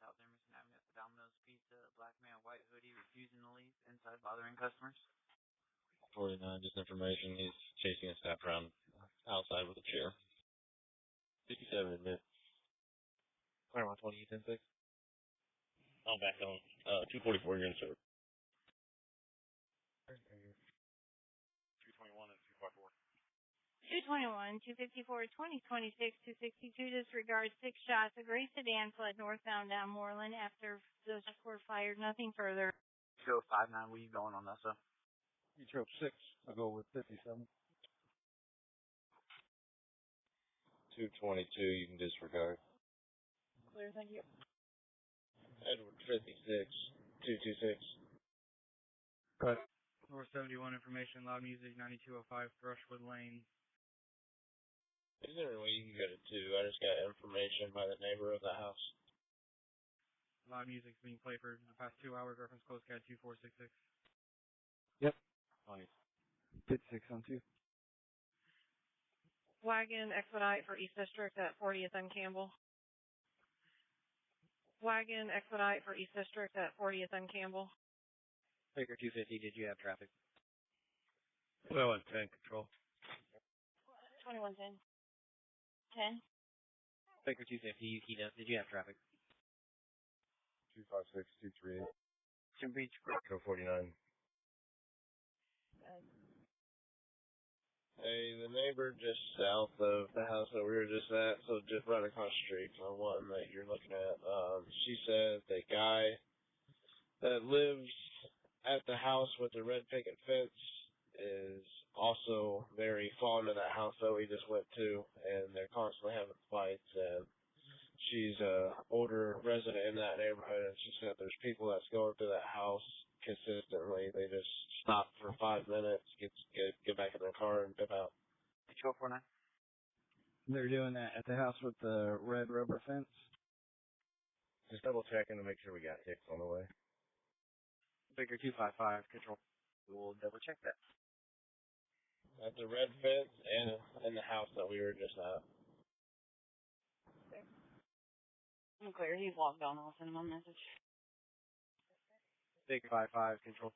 South Emerson Avenue at the Domino's Pizza. Black man, white hoodie, refusing to leave. Inside, bothering customers. 49, just information. He's chasing a staff around outside with a chair. 57 admit. 21, 20, 10, 6. I'm back on 244 you're in service. 221 and 254. 221, 254, 2026, 262, disregard 6 shots. A gray sedan fled northbound down Moreland after those were fired. Nothing further. Show 59, where you going on that, sir? You drove 6. I'll go with 57. 222, you can disregard. Clear, thank you. Edward 56, 226. Cut. North 71 information, loud music, 9205 Brushwood Lane. Is there a way you can go to 2? I just got information by the neighbor of the house. Loud music's being played for the past 2 hours, reference close CAD 2466. Yep. Nice. 56 on 2. Wagon expedite for East District at 40th and Campbell. Wagon expedite for East District at 40th and Campbell. Baker 250, did you have traffic? 21, 10, control. 2110. 10. Baker 250, you keyed up. Did you have traffic? 256, 238. Jim Beach, Go 49. Hey, the neighbor just south of the house that we were just at, so just right across the street from one that you're looking at, she said the guy that lives at the house with the red picket fence is also very fond of that house that we just went to, and they're constantly having fights, and she's a older resident in that neighborhood, and she said there's people that's going through that house consistently. They just stop for 5 minutes, get back in their car, and dip out. 249. They're doing that at the house with the red rubber fence? Just double checking to make sure we got ticks on the way. Baker 255, control. We'll double check that. At the red fence and in the house that we were just at. I'm clear. He's logged on. I'll send him a message. Baker 55, control.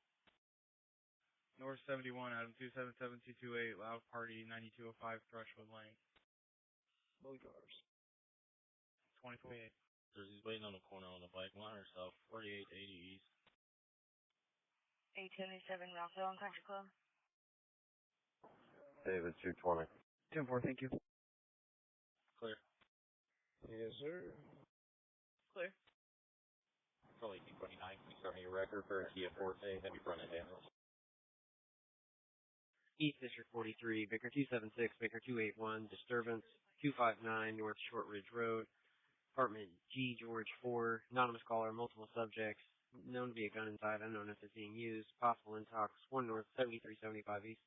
North 71, Adam 277228, loud party, 9205 Brushwood Lane. Both cars. 2048. So he's waiting on the corner on the bike line herself, 4880 East. 877 Rockville and Country Club. David 220. 10-4, thank you. Clear. Yes, sir. Clear. Probably 229, starting your record for a Kia Forte, heavy front end damage. East District 43, Baker 276, Baker 281, disturbance 259 North Short Ridge Road, apartment G George 4, anonymous caller, multiple subjects, known to be a gun inside, unknown if it's being used, possible intox, 1 North 7375 East.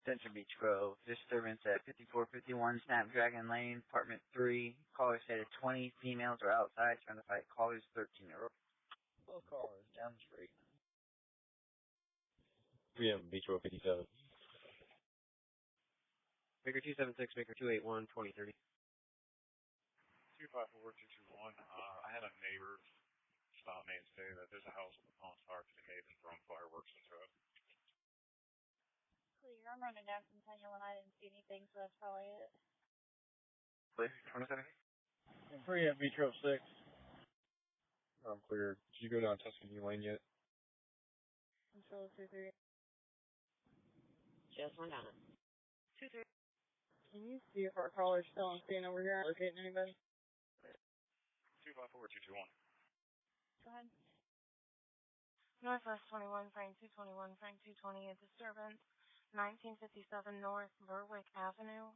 Central Beach Grove, disturbance at 5451 Snapdragon Lane, apartment 3. Caller stated 20 females are outside trying to fight callers 13-year-old. Both callers down the street. 3M Beach Road 57. Baker 276, Baker 281, 2030. 254, 221. I had a neighbor stop me and say that there's a house on fire today that's throwing fireworks into it. Clear. I'm running down from Centennial and I didn't see anything, so that's probably it. Clear, 27. 3M Beach Road 6. I'm clear. Did you go down Tuscany Lane yet? Control 2-3. Just went down. 2-3. Can you see if our caller's still on scene over here? Locating anybody? 254, 221. Go ahead. Northwest 21, Frank 221, Frank 220, a disturbance. 1957 North Berwick Avenue.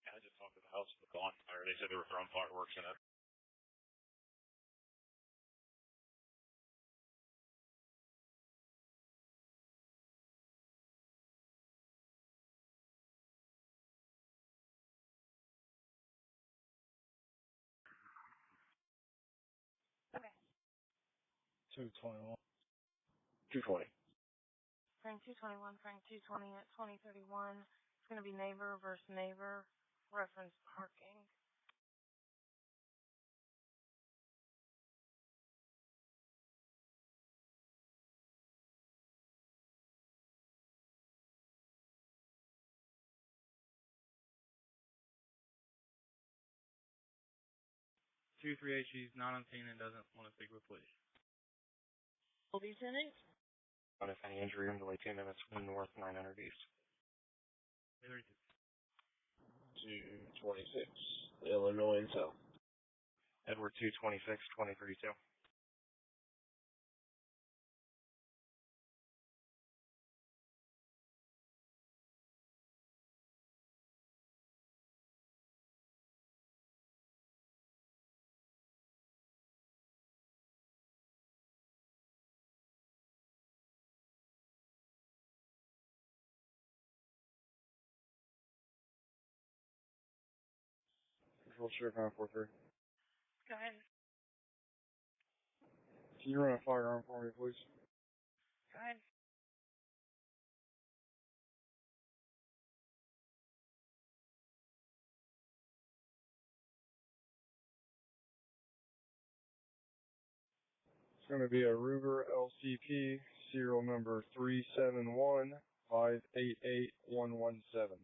Yeah, I just talked to the house with the on fire. They said they were throwing fireworks in it. Okay. 221. 220. Frank 221, Frank 220 at 2031. It's going to be neighbor versus neighbor. Reference parking. 23H, he's not on scene and doesn't want to speak with police. Lieutenant? But if any injury, delay 2 minutes from north 900 east. 226, Illinois and South. Edward 226, 2032. Control Sheriff 943. Go ahead. Can you run a firearm for me, please? Go ahead. It's going to be a Ruger LCP, serial number 371588117.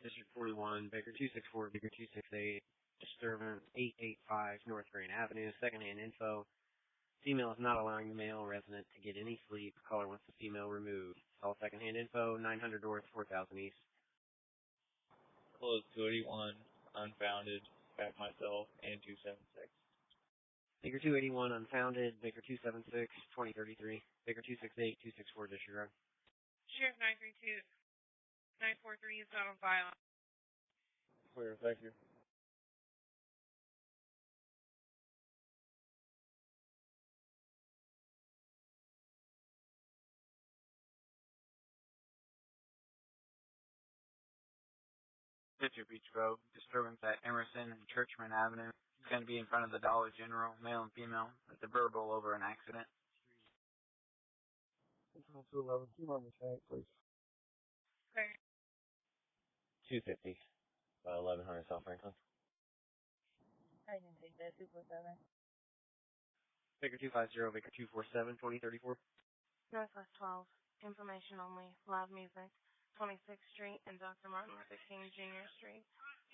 District 41, Baker 264, Baker 268, disturbance 885 North Grand Avenue, secondhand info. Female is not allowing the male resident to get any sleep. Caller wants the female removed. All secondhand info, 900 North, 4000 East. Close 281, unfounded, back myself, and 276. Baker 281, unfounded, Baker 276, 2033, Baker 268, 264, disregard. Sheriff 932. 943 is not on file. Clear, thank you. Pitcher Beach Road, disturbance at Emerson and Churchman Avenue. It's going to be in front of the Dollar General, male and female. It's a verbal over an accident. Control 211, can you run the tank, please? Okay. 250, 1100 South Franklin. I didn't take that, 247. Baker 250, Baker 247, 2034. Northwest 12, information only, loud music, 26th Street and Dr. Martin Luther King Jr. Street.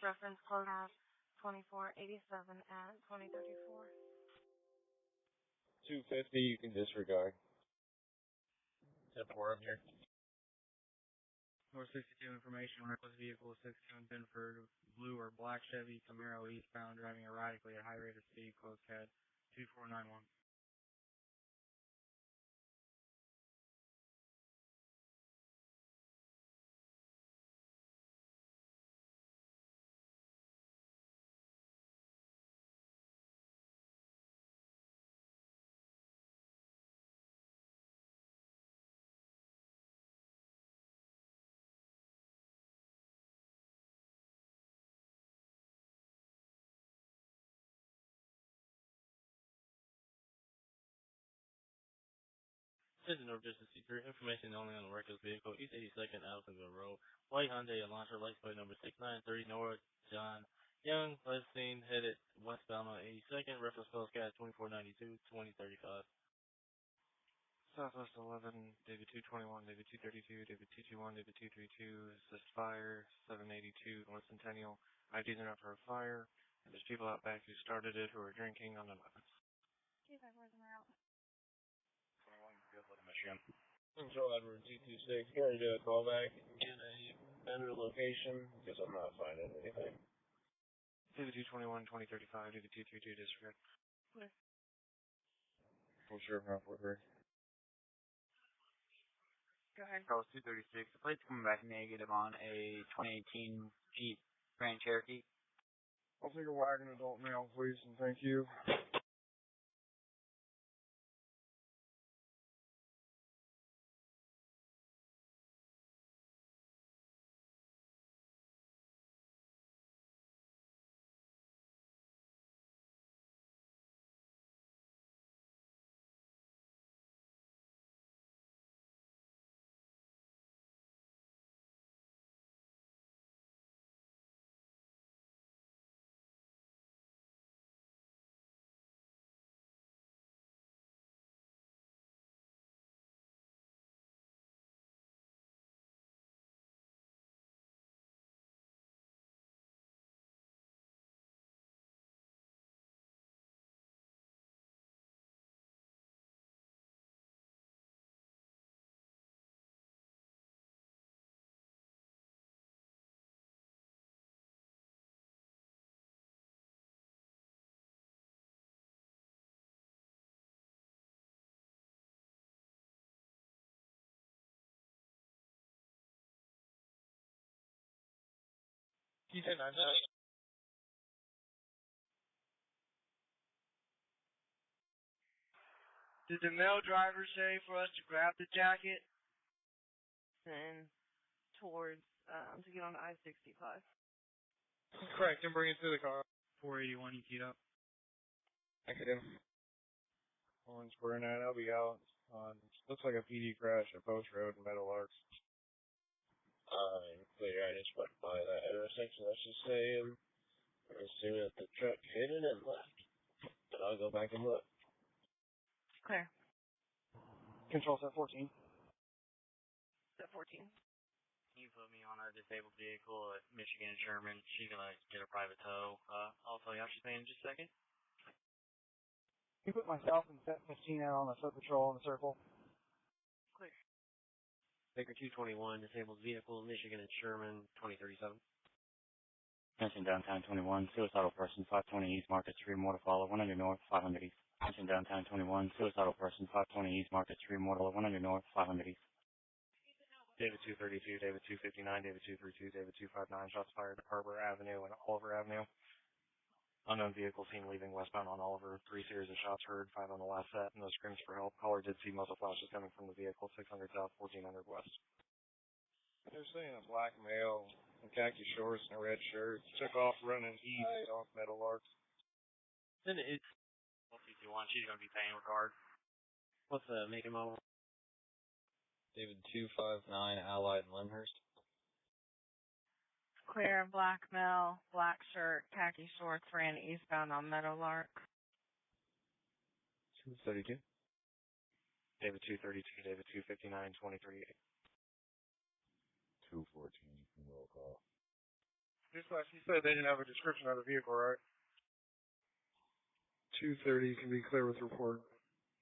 Reference code of 2487 at 2034. 250, you can disregard. 10-4, I'm here. North 62 information, reckless vehicle 62 in Binford, blue or black Chevy Camaro eastbound, driving erratically at high rate of speed, close CAD 2491. Citizen of Justice Secret, information only on the reckless vehicle, East 82nd Alphaville Road, white Hyundai Elantra, license plate number 693, North John Young, last seen headed westbound on 82nd, reference code CAD 2492, 2035. Southwest 11, David 221, David 232, David 221, David 232, assist fire, 782, North Centennial. IDs are not for a fire. And there's people out back who started it who are drinking on the weapons. See if I work them out. 21, good luck, Michigan. Control Edward 226, can you do a callback and get a better location? Because I'm not finding anything. David 221, 2035, David 232, disregard. Clear. Control Sheriff 943. Go ahead. Charles 236. The plate's coming back negative on a 2018 Jeep Grand Cherokee. I'll take a wagon adult male, please, and thank you. T10 Did the male driver say for us to grab the jacket? And towards, to get on I-65. Correct, and bring it to the car. 481, you keyed up. I could do. Orange Square 9, I'll be out on, looks like a PD crash at Post Road in Meadow Larks. Clear, I just went by that intersection, I should say, and assuming that the truck hit it and left. But I'll go back and look. Clear. Control set 14. Set 14. Can you put me on a disabled vehicle at Michigan and Sherman? She's gonna get a private tow. I'll tell you how she's paying in just a second. Can you put myself and set 15 out on the foot patrol in the circle? Clear. Baker 221, disabled vehicle, Michigan and Sherman, 2037. Attention downtown 21, suicidal person, 520 East Market Street, more to follow, 100 North, 500 East. Attention downtown 21, suicidal person, 520 East Market Street, more to 100 North, 500 East. David 232, David 259, David 232, David 259, shots fired at Harbor Avenue and Oliver Avenue. Unknown vehicle seen leaving westbound on Oliver. 3 series of shots heard, 5 on the last set. No screams for help. Caller did see muzzle flashes coming from the vehicle, 600 south, 1400 west. They're saying a black male in khaki shorts and a red shirt took off running east off Meadow Larks. Then it's 221. She's going to be paying with card. What's the make and model? David 259, Allied in Lyndhurst. Clear, black male, black shirt, khaki shorts, ran eastbound on Meadowlark. 232. David 232, David 259, 23. 214 from roll call. Just like you said, they didn't have a description of the vehicle, right? 230 can be clear with report.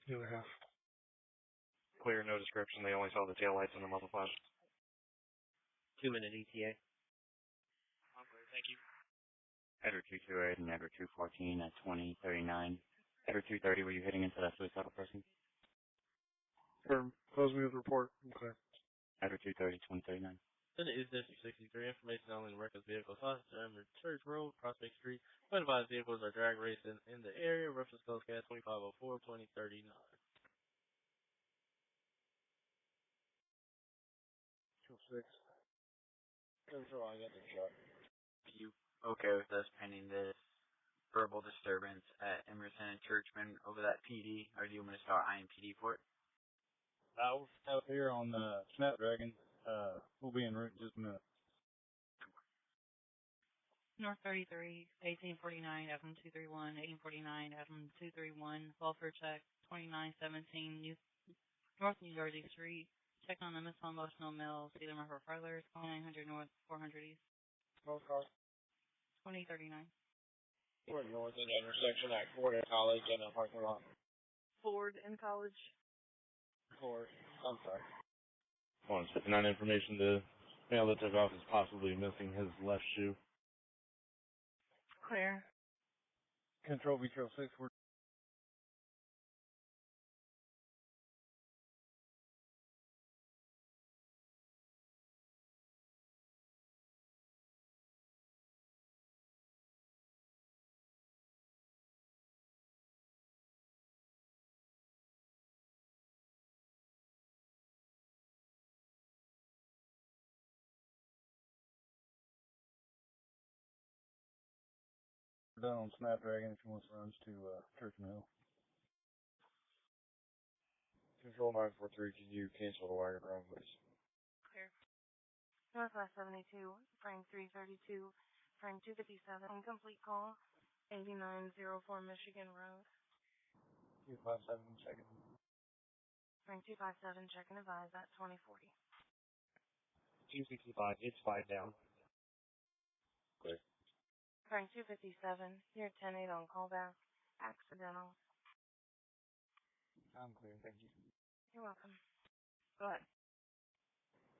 The other half. Clear, no description. They only saw the taillights and the muzzle flash. 2-minute ETA. Okay, thank you. Edward 228 and Edward 214 at 2039. Edward 230, were you hitting into that suicidal person? Firm. Close me with report. Okay. Edward 230, 2039. Then it is District 63. Information only in records vehicle Sausage Avenue, Church Road, Prospect Street. Identified vehicles are drag racing in the area. Reference code CAD 2504 2039. Control 6. Control, I got the truck. Are you okay with us pending this verbal disturbance at Emerson and Churchman over that PD, or do you want me to start IMPD for it? We're out here on Snapdragon. We'll be en route in just a minute. North 33, 1849, FM 231, 1849, FM 231, welfare check, 2917, North New Jersey Street. Check on the Miss on Motional Mills, see them for further, 2900 North, 400 East. Both cars. 2039. We're north of the intersection at Ford and College and a parking lot. Ford in College. Ford. I'm sorry. On checking on information, the male that took off is possibly missing his left shoe. Clear. Control Control 6, we're done on Snapdragon if you want to runs to Churchman Hill. Control 943, can you cancel the wagon run, please? Clear. Northwest 72, frame 332, frame 257, incomplete call, 8904 Michigan Road. 257, checking. Frame 257, check and advise at 2040. 265, it's 5 down. Clear. Frame 257, you're 10-8 on callback, accidental. I'm clear, thank you. You're welcome. Go ahead.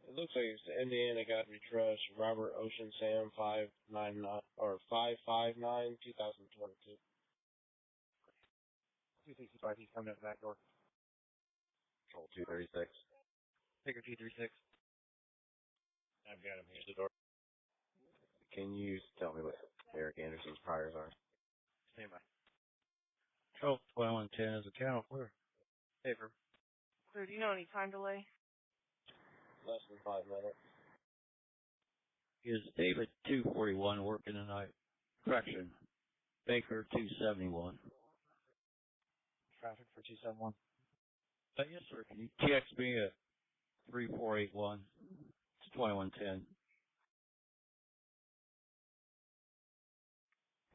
It looks like it's the Indiana Godfrey Trust, Robert Ocean Sam 559 or 559 2022. 265, he's coming up the back door. Control 236. Baker 236. I've got him here at the door. Can you tell me what Eric Anderson's priors are? Stand by. 12-21-10 is a count. Where? Paper. Clear, do you know any time delay? Less than 5 minutes. Is David 241 working tonight? Correction. Baker 271. Traffic for 271. Yes, sir. Can you text me at 3481 to 2110?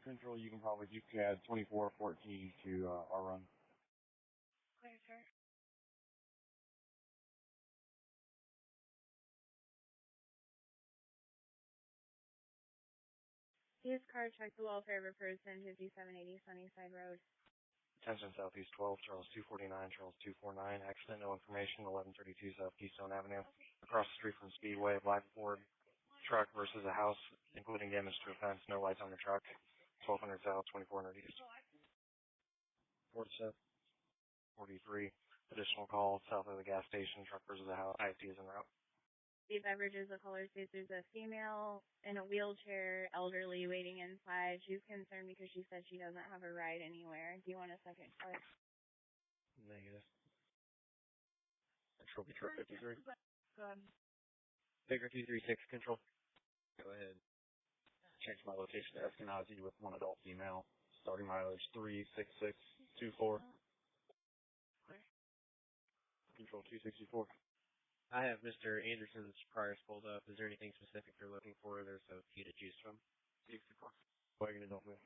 Central, you can probably do CAD 2414 to our run. Clear, sir. His car checked the welfare refers 105780 Sunnyside Road. Attention Southeast 12, Charles 249, Charles 249. Accident, no information, 1132 South Keystone Avenue. Across the street from Speedway, black Ford truck versus a house, including damage to a fence, no lights on the truck. 1200 South, 2400 East. 47. 43. Additional call south of the gas station, truck versus a house. IT is en route. The beverages, the caller says there's a female in a wheelchair, elderly, waiting inside. She's concerned because she said she doesn't have a ride anywhere. Do you want a second card? Negative. Control Detroit 53. Go ahead. Baker 236, control. Go ahead. Change my location to Eskenazi with one adult female. Starting mileage 36624. Control 264. I have Mr. Anderson's priors pulled up. Is there anything specific you're looking for? There's a few to choose from. 64. Wagon adult male.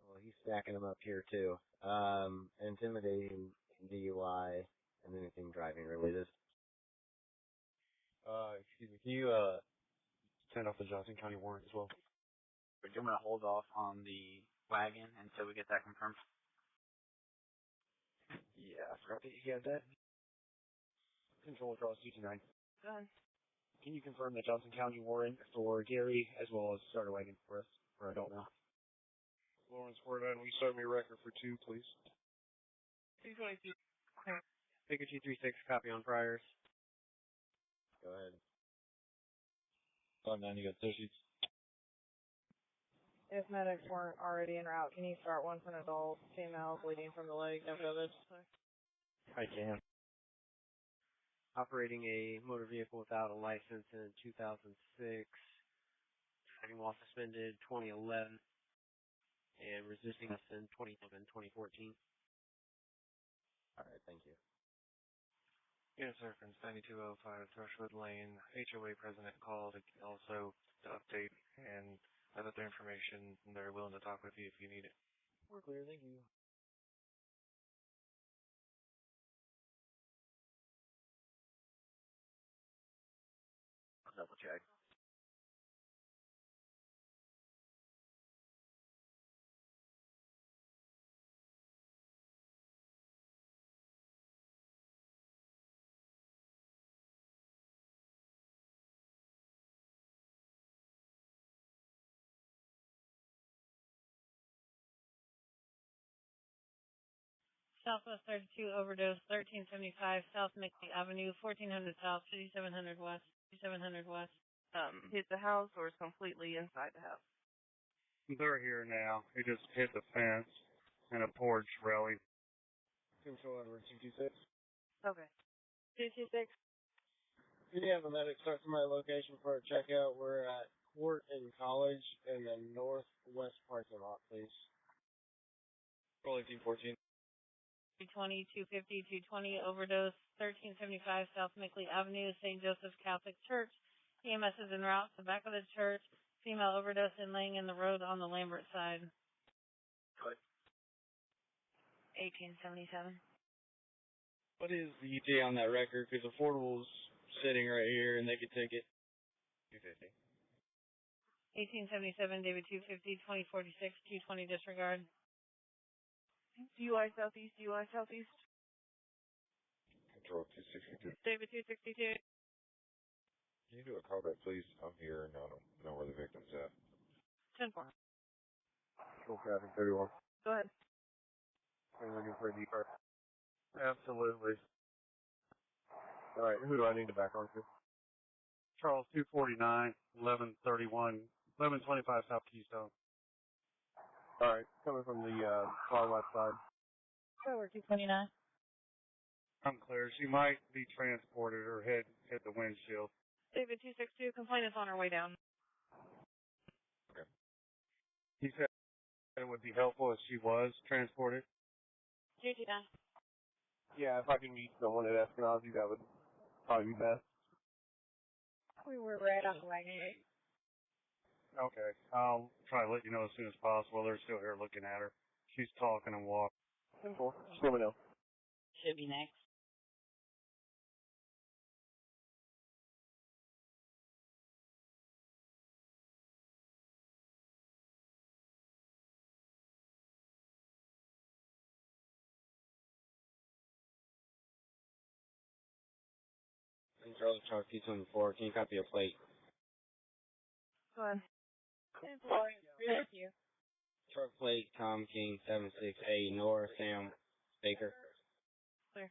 Well, he's stacking them up here too. Intimidating, DUI, and anything driving related. Excuse me, can you send off the Johnson County warrant as well? But you're going to hold off on the wagon until we get that confirmed? Yeah, I forgot that you had that. Control across 229. Go ahead. Can you confirm the Johnson County warrant for Gary as well as starter wagon for us, for adult now? Lawrence 49, will you start me a record for 2, please? 222. Baker 236, copy on priors. Go ahead. Oh, man, you got 2 sheets. If medics weren't already en route, can you start one for an adult, female, bleeding from the leg, no others? I can. Operating a motor vehicle without a license in 2006. Driving while suspended 2011. And resisting us in 2014. All right, thank you. Unit reference 9205 Thrushwood Lane. HOA president called also to update and other information. They're willing to talk with you if you need it. We're clear, thank you. Double check. Southwest 32 overdose, 1375 South Mixley Avenue, 1400 South, 5700 West, 5700 West. Hit the house or is completely inside the house? They're here now. He just hit the fence and a porch rally. Control number 226. Okay. 226. Can you have a medic start to my location for a checkout? We're at Court and College in the northwest parking lot, please. Roll 1814. 220, 250, 220 overdose, 1375 South Mickley Avenue, St. Joseph's Catholic Church. EMS is en route to the back of the church. Female overdose and laying in the road on the Lambert side. Good. 1877. What is the ETA on that record? Because Affordable's sitting right here and they could take it. 250. 1877 David 250, 2046, 220 disregard. DUI Southeast, DUI Southeast. Control 262. David 262. Can you do a callback, please? I'm here and I don't know where the victim's at. 10-4. Control traffic 31. Go ahead. Are you looking for a deeper? Absolutely. Alright, who do I need to back on to? Charles 249, 1131, 1125 South Keystone. Alright, coming from the far left side. Tower 229. Unclear. She might be transported or hit the windshield. David 262, complaint is on her way down. Okay. He said it would be helpful if she was transported. 229. Yeah, if I can meet someone at Eskenazi, that would probably be best. We were right on the wagon gate. Okay. I'll try to let you know as soon as possible. They're still here looking at her. She's talking and walking. Simple. Just let me know. Should be next. Control Truck T24, can you copy a plate? Go ahead. With you. Truck plate Tom King 768 Nora Sam Baker. Clear.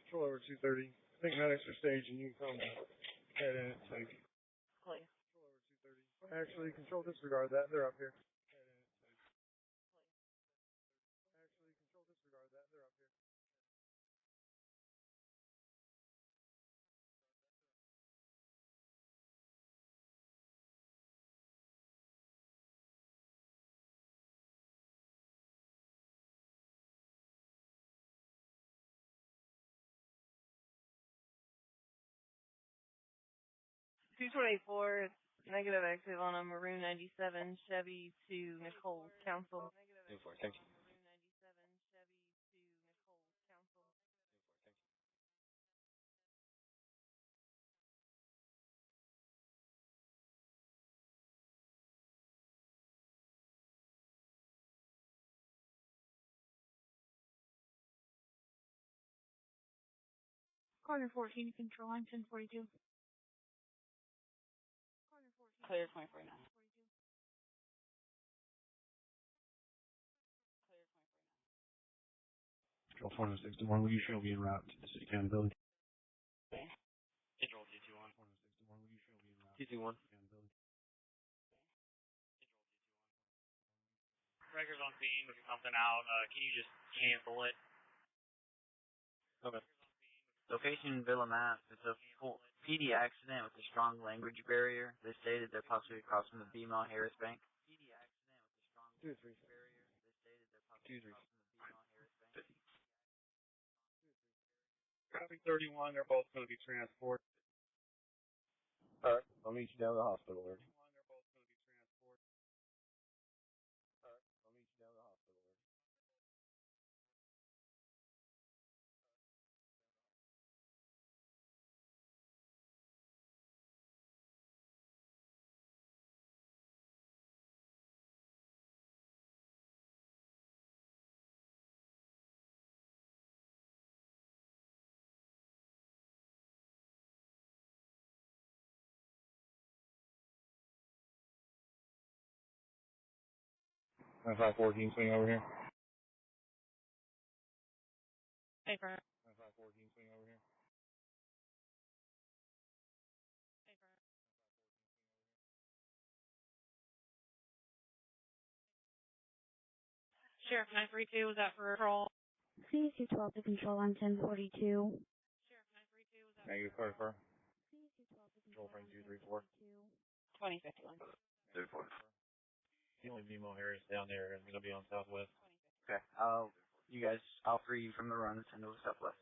Control over 230. I think that extra stage and you can come head in at 2. Clear. Control over 230. Actually, control disregard that. They're up here. Head in at 2. Actually, control disregard that. They're up here. $224, negative exit on a Maroon 97 Chevy to Nicole Council. 24, thank you. Corner 14, control line 1042. Clear 24 now. Control 461, will you show me en route to the city county building? Control 221. 461, will you show me en route 221. to the county building? Records on scene, if something out, can you just cancel it? Okay. Location Villa Maps. It's a full PD accident with a strong language barrier. They stated they're possibly crossing the BMO Harris Bank. 2-3. 2-3. Copy 31, they're both going to be transported. Alright, I'll meet you down at the hospital. Alright, I'll meet you down at the hospital. My 514 swing over here. Paper. My 514 swing over here. Sheriff 932, was that for patrol? CSU-12 to control on 1042. Sheriff 932, was that Negative for 34. Control frame 234. 2051. 34. The only BMO Harris down there is going to be on Southwest. Okay. I'll free you from the run and send over Southwest.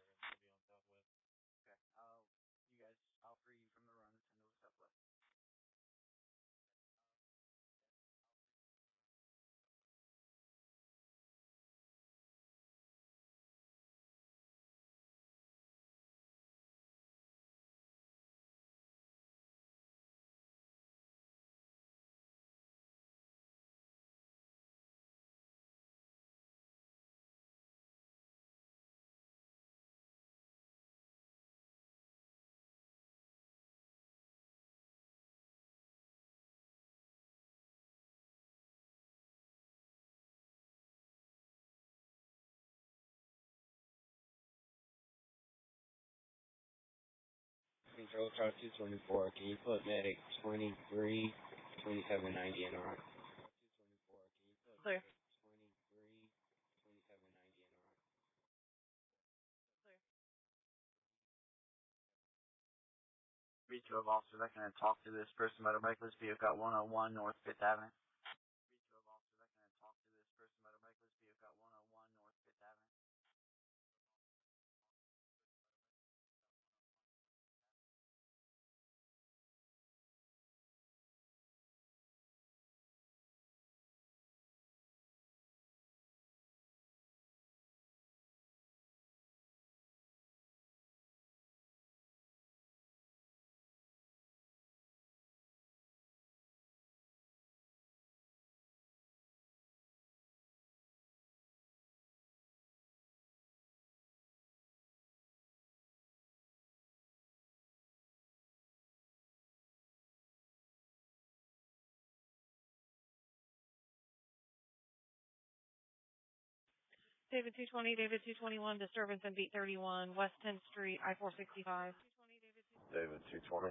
Control Charge 224. Can you put medic 2790 in on? Clear. Beach Grove officers, I can talk to this person motorbike vehicle at 101 North 5th Avenue. Beach Grove officers, I can talk to this person motorbike vehicle at 101 North 5th Avenue. David 220, David 221, disturbance in Beat 31, West 10th Street, I-465. David 220.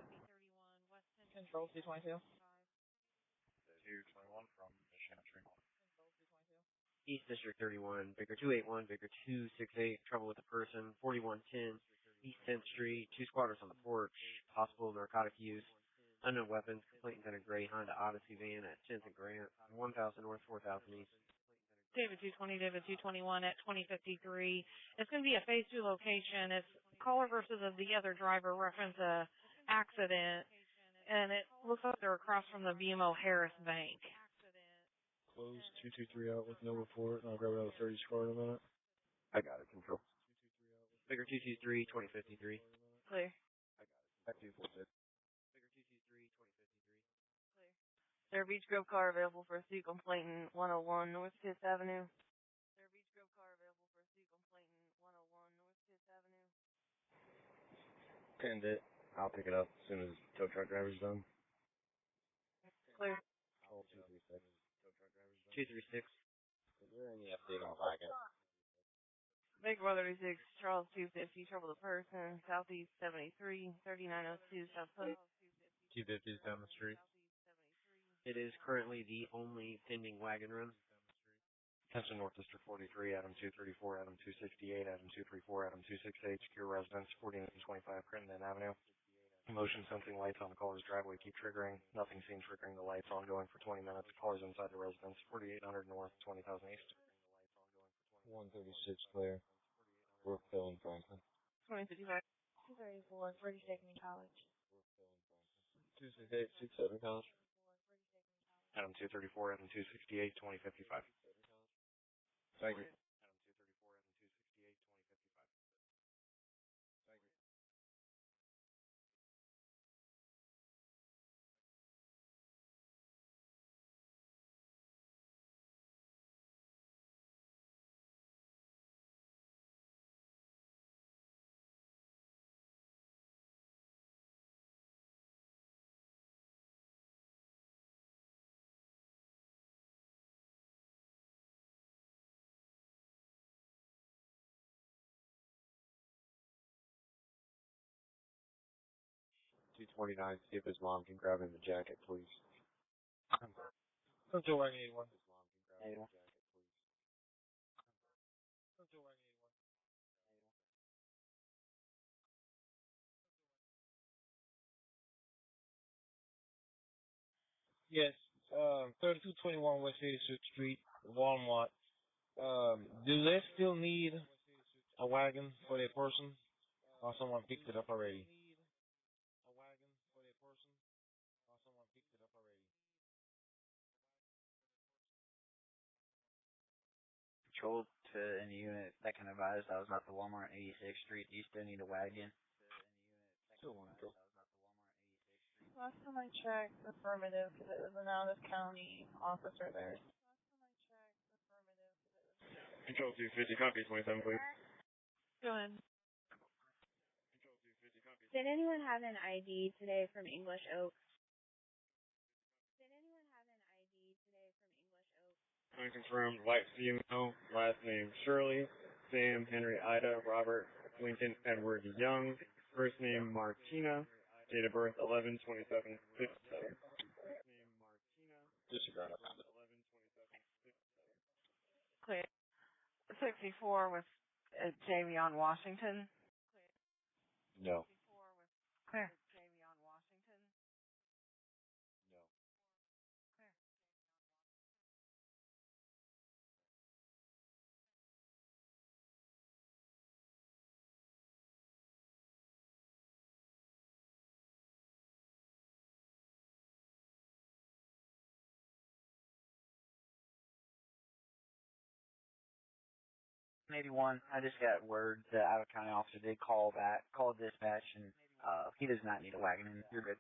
Control 222. 221 from Michigan Street. East District 31, Baker 281, Baker 268, trouble with a person, 4110, East 10th Street, 2 squatters on the porch, possible narcotic use, unknown weapons, complainant in a gray Honda Odyssey van at 10th and Grant, 1000 North, 4000 East. David 220, David 221 at 2053. It's going to be a phase 2 location. It's caller versus of the other driver reference a accident, and it looks like they're across from the BMO Harris Bank. Close 223 out with no report. I'll grab another 30 score in a minute. I got it. Control. Baker 223, 2053. Clear. Back 246. Baker 223, 2053. Clear. Their Beach Grove car available for a suit complainant 101 North 5th Avenue. Their Beach Grove car available for a suit complainant 101 North 5th Avenue. Pinned it. I'll pick it up as soon as tow truck driver's done. Clear. Call 236. 236. Is there any update on Wagon? Baker 136, Charles 250, trouble the person, Southeast 73, 3902 South Post. 250s down the street. It is currently the only pending wagon run. Attention North District 43, Adam 234, Adam 268, Adam 234, Adam 268, secure residence, 4825 Crittenden Avenue. Motion sensing lights on the caller's driveway keep triggering. Nothing seen triggering the lights ongoing for 20 minutes. Callers inside the residence, 4800 North, 20,000 East. 136 clear. Brookville and Franklin. 2055. 234, 42nd College. 268, 67 College. Adam 234, Adam 268, 2055. Thank you. Adam 234, Adam 268, 2055. Thank you. $229. See if his mom can grab him a jacket, please. Until wagon 81. His mom can grab him a jacket, please. Until wagon 81. Yes, 3221 West 86th Street, Walmart. Do they still need a wagon for their person, or someone picked it up already? A wagon for their person, or someone picked it up already? Patrol to any unit that can advise I was at the Walmart 86th Street. Do you still need a wagon? Still one, go. Last time I checked, affirmative, because it was an out-of-county officer there. Control 250, copy 27, please. Go ahead. Control 250, copy. Did anyone have an ID today from English Oak? Did anyone have an ID today from English Oak? Unconfirmed, white female, last name Shirley, Sam, Henry, Ida, Robert, Lincoln, Edward, Young, first name Martina, Date of birth 11/27/57. Disregard. Clear. 64 with Javion Washington. No. Clear. No. '81. I just got word the out of county officer did call dispatch, and he does not need a wagon, and you're good.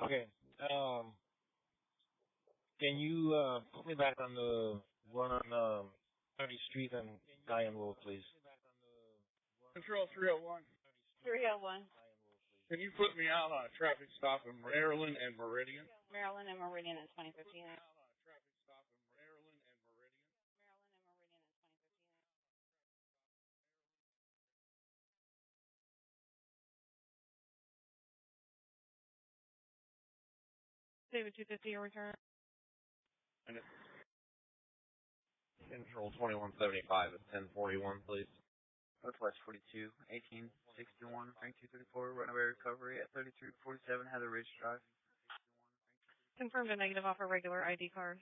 Okay. Can you put me back on the one on 30th Street and Diane Road, please? Control 301. 301. Can you put me out on a traffic stop in Maryland and Meridian? Maryland and Meridian at 2015. David 250, your return. Control 2175 at 1041, please. Northwest 42, 1861, rank 234, runaway recovery at 3347 Heather Ridge Drive. Confirmed a negative off a regular ID card.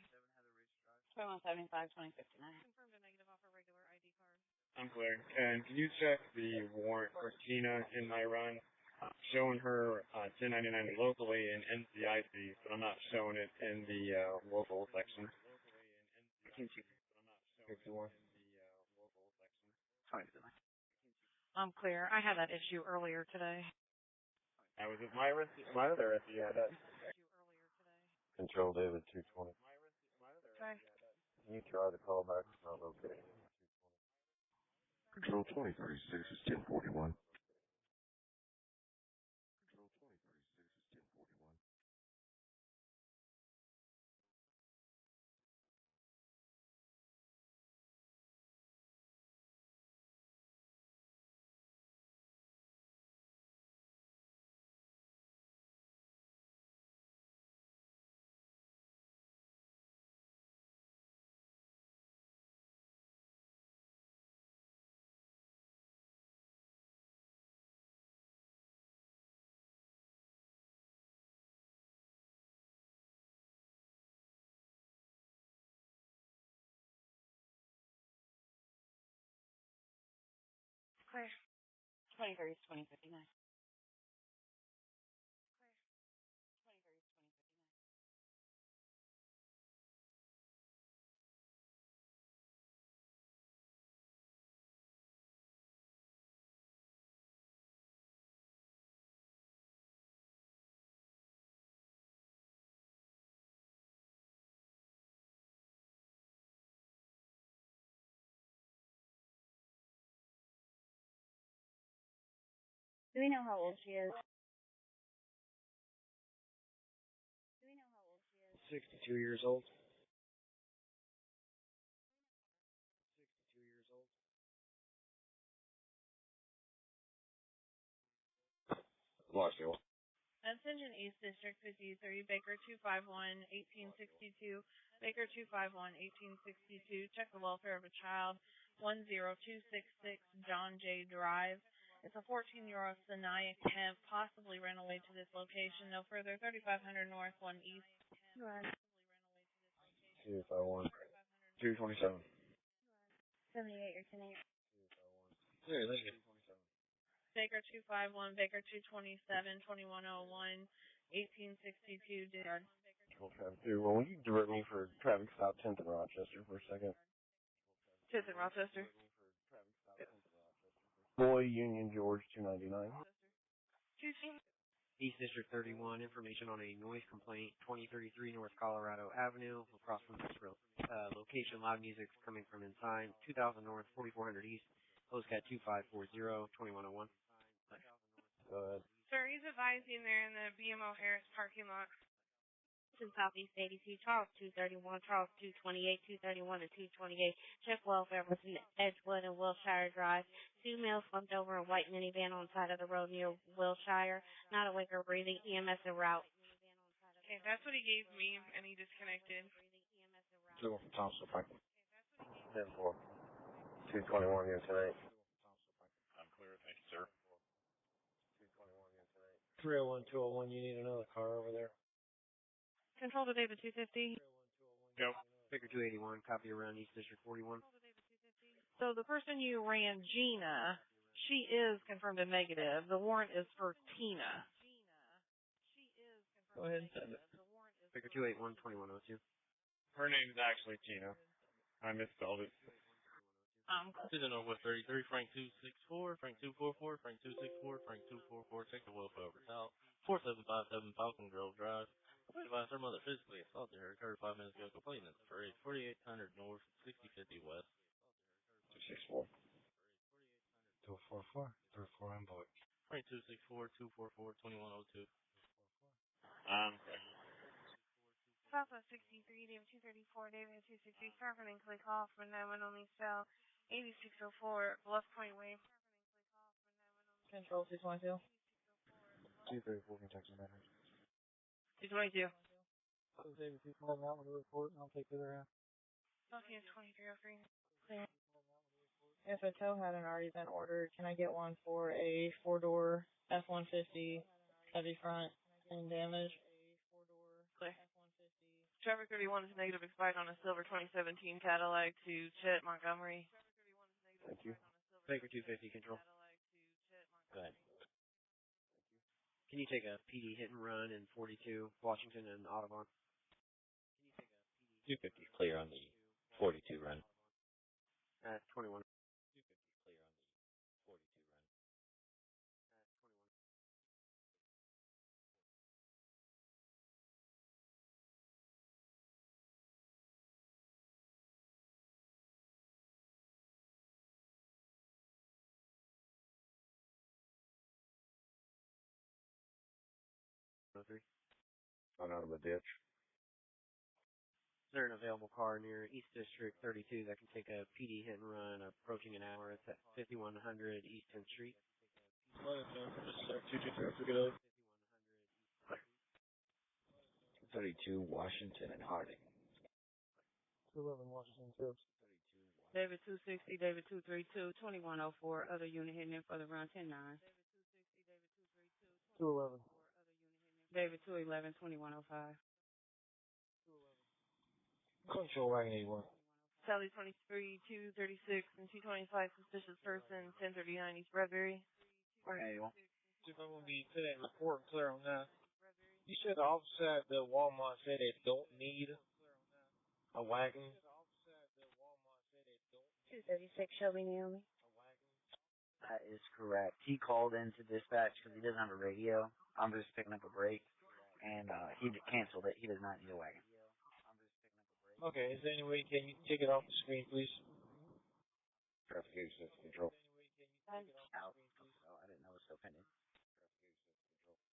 2175, 2059. Confirmed a negative off a regular ID card. I'm clear. And can you check the warrant for Tina in my run? Showing her 1099 locally in NCIC, but I'm not showing it in the local section. 51. I'm clear. I had that issue earlier today. I was at my other SE had that. Control David 220. Okay. Can you try the callback? It's not okay. Control 2036 is 1041. Control 2036 is 1041. Clear. 23 is 2059. Do we know how old she is? 62 years old. 62 years old. Lost you. Attention East District 53, Baker 251, 1862, Baker 251, 1862, check the welfare of a child, 10266 John J. Drive. It's a 14-year-old Sanaya Kemp, possibly ran away to this location. No further, 3500 North, 1 East. Go ahead. 251. 227. 78, you're 10. Hey, thank you. Baker 251, Baker 227, 2101, 1862, discard. Control traffic 2. Well, will you divert me for traffic stop 10th and Rochester for a second? 10th and Rochester. Boy, Union George 299. East District 31, information on a noise complaint, 2033 North Colorado Avenue, across from this location. Loud music's coming from inside, 2000 North, 4400 East, postcat 2540, 2101. Go ahead. Sir, he's advising there in the BMO Harris parking lot. to Southeast 82, Charles 231, Charles 228, 231 and 228. Check welfare within Edgewood and Wilshire Drive. 2 males slumped over a white minivan on the side of the road near Wilshire. Not awake or breathing. EMS en route. Okay, that's what he gave me, and he disconnected. Two from Thompson Pike. 10-4. 221 here tonight. I'm clear. Thank you, sir. 221 here tonight. 301, 201, you need another car over there? Control to David 250. Go. Baker 281, copy around East District 41. So the person you ran, Gina, she is confirmed a negative. The warrant is for Tina. Go ahead and send it. Baker 281, 2102. Her name is actually Tina. I misspelled it. To the Northwest 33, Frank 264, Frank 244, Frank 264, Frank 244, check the welfare over south. 4757 Falcon Grove Drive. Advised her mother physically assaulted her, occurred 5 minutes ago, complaining at the parade, 4800 North, 6050 West. 264. 244. 34 on board. Frank 264, 244, 2102. Okay. Southwest 63, David 234, David 260, Starford and Clay Kaufman, 911 only cell, 8604, Bluff Point Way. Control 222. 234 Kentucky Matters. 222. So David 212 out with a report, and I'll take the other half. Okay, 2303. Clear. If a tow hadn't already been ordered, can I get one for a 4-door F-150 heavy front and damage? Clear. Traffic 31 is negative, expired on a silver 2017 Cadillac to Chet Montgomery. Thank you. Baker 250, control. Go ahead. Can you take a PD hit and run in 42, Washington and Audubon? 250 clear on the 42 run. 21. 250 clear on the 42 run. 21. Three. I'm out of the ditch. Is there an available car near East District 32 that can take a PD hit and run approaching an hour? It's at 5100 East 10th Street. 32 Washington and Harding. 211 Washington Tips. David 260, David 232, 2104. Other unit hitting in for the run 10-9. 211. David 211, 2105. Control wagon 81. Sally 23, 236, and 225, suspicious person, 1039 East Bradbury. Okay, well. If I'm going to be putting a report and clear on that. You said the officer at the Walmart said they don't need a wagon. 236, Shelby Naomi. That is correct. He called into dispatch because he doesn't have a radio. I'm just picking up a break, and he canceled it. He does not need a wagon. Okay, is there any way can you take it off the screen, please? Traffic agency control. Out. Oh, I didn't know it was still pending.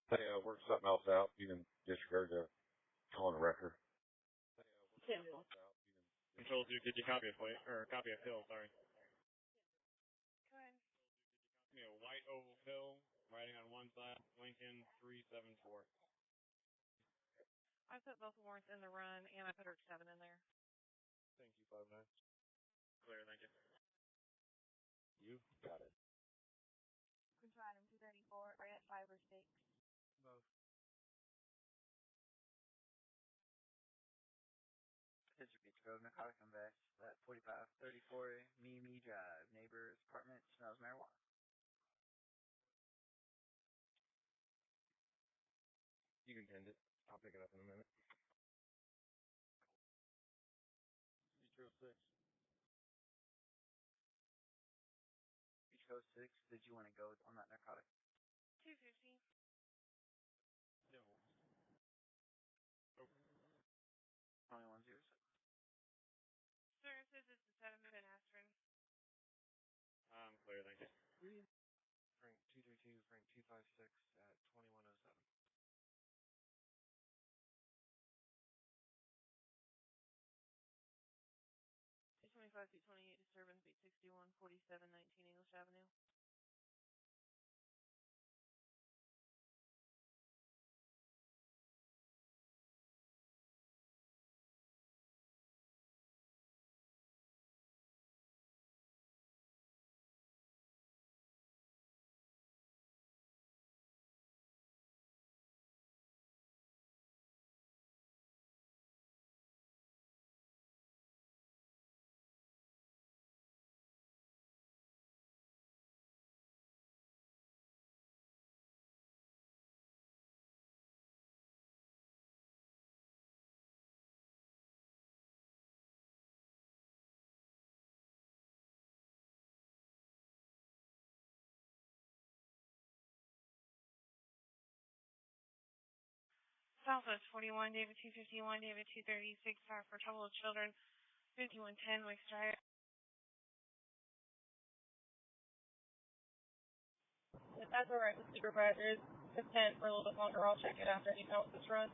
Hey, work something else out. You can disregard the calling a record. Control 2, could you copy a plate, or copy a pill, sorry. Go ahead. You know, white oval pill, writing on one side, Lincoln 374. I put both warrants in the run, and I put her 7 in there. Thank you, 5-9. Clear, thank you. You got it. Control item 234, are at 5 or 6. Both. Pitcher Beach Road, narcotic invest at 4534 Mimi Drive. Neighbor's apartment smells marijuana. You can tend it. I'll pick it up in a minute. Beach Road 6. Beach Road 6, did you want to go on that narcotic? 250. No. Oh. 2107. Services is the sediment and aspirin. Clear, thank you. Frank 232, Frank 256 at 2107. 228 disturbance, beat 61, 4719 English Avenue. Southwest 41, David 251, David 236, sorry for trouble with children, 5110 Wicks Drive. If that's alright with supervisors, the tent for a little bit longer, I'll check it after he's out this run.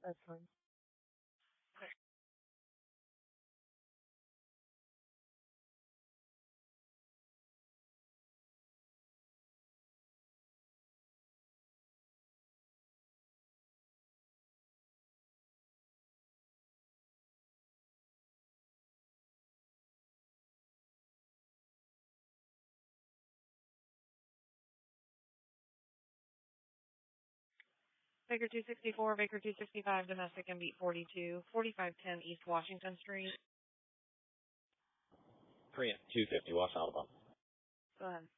That's fine. Baker 264, Baker 265, domestic and beat 42, 4510 East Washington Street. Korean 250, West Alabama. Go ahead.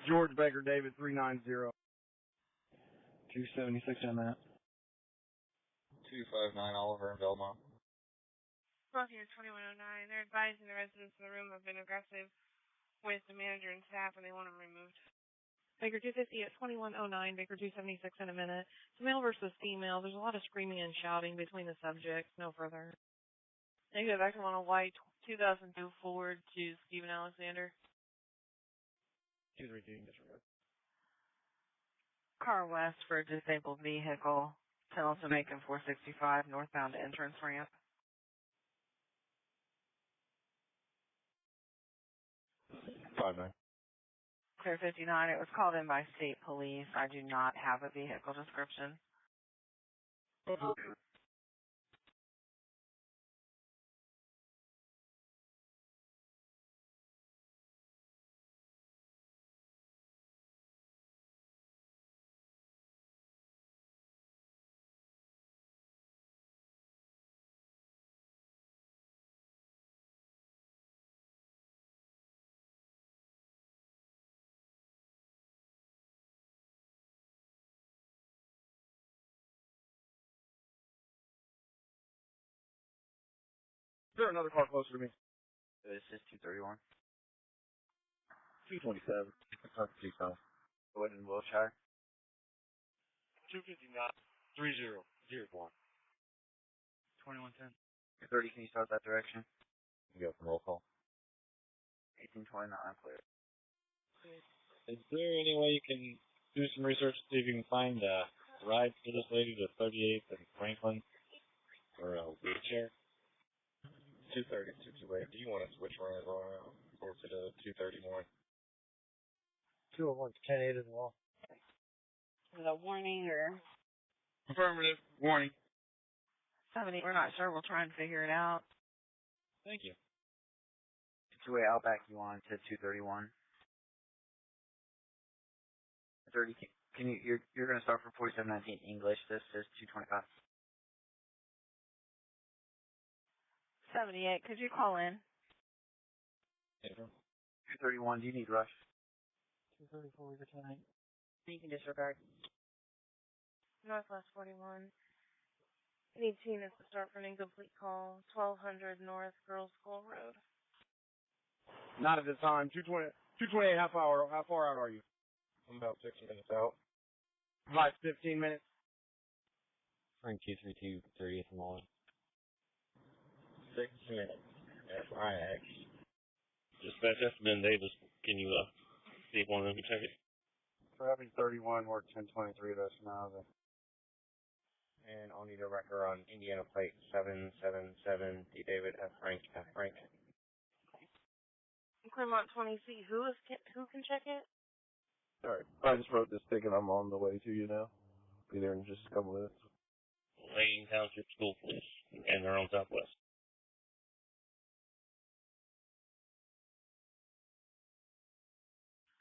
George Baker, David 390. 276 on that. 259 Oliver in Belmont. Here 2109. They're advising the residents in the room have been aggressive with the manager and staff, and they want them removed. Baker 250 at 2109. Baker 276 in a minute. It's male versus female. There's a lot of screaming and shouting between the subjects. No further. Negative. Back on a white 2002 Ford to Stephen Alexander. 232, disregard. Car west for a disabled vehicle. Tennessee Macon 465, northbound entrance ramp. 59. Clear 59. It was called in by state police. I do not have a vehicle description. Is there another car closer to me? This is 231. 227. Wood in Wilshire. 259. 3001. 2110. 30, can you start that direction? You go from roll call. 1829, clear. Is there any way you can do some research to see if you can find a ride for this lady to 38th and Franklin or a wheelchair? 230, 228. Do you want to switch right around or to the 231? 201, 10-8 as well. Is it a warning or? Affirmative. Warning. 70, we're not sure. We'll try and figure it out. Thank you. 2-way Outback, you want to 231. 30, can you, you're going to start from 4719 English. This is 225. 78, could you call in? 231, do you need rush? 234, Weaver 10-8. You can disregard. Northwest 41. I need Tina to start for an incomplete call. 1200 North Girls School Road. Not at this time. 228, half hour. How far out are you? I'm about 6 minutes out. About 15 minutes. Frank 232, 30th and Mullen. 6 minutes. FIX. Dispatch, that's Ben Davis. Can you see if one of them can check it? Traffic 31, work 1023, that's now. And I'll need a record on Indiana plate 777 D. David F. Frank F. Frank. Claremont 20C, who can check it? Alright, I just wrote this ticket. I'm on the way to you now. Be there in just a couple minutes. Layton Township School Police, and they're on Southwest.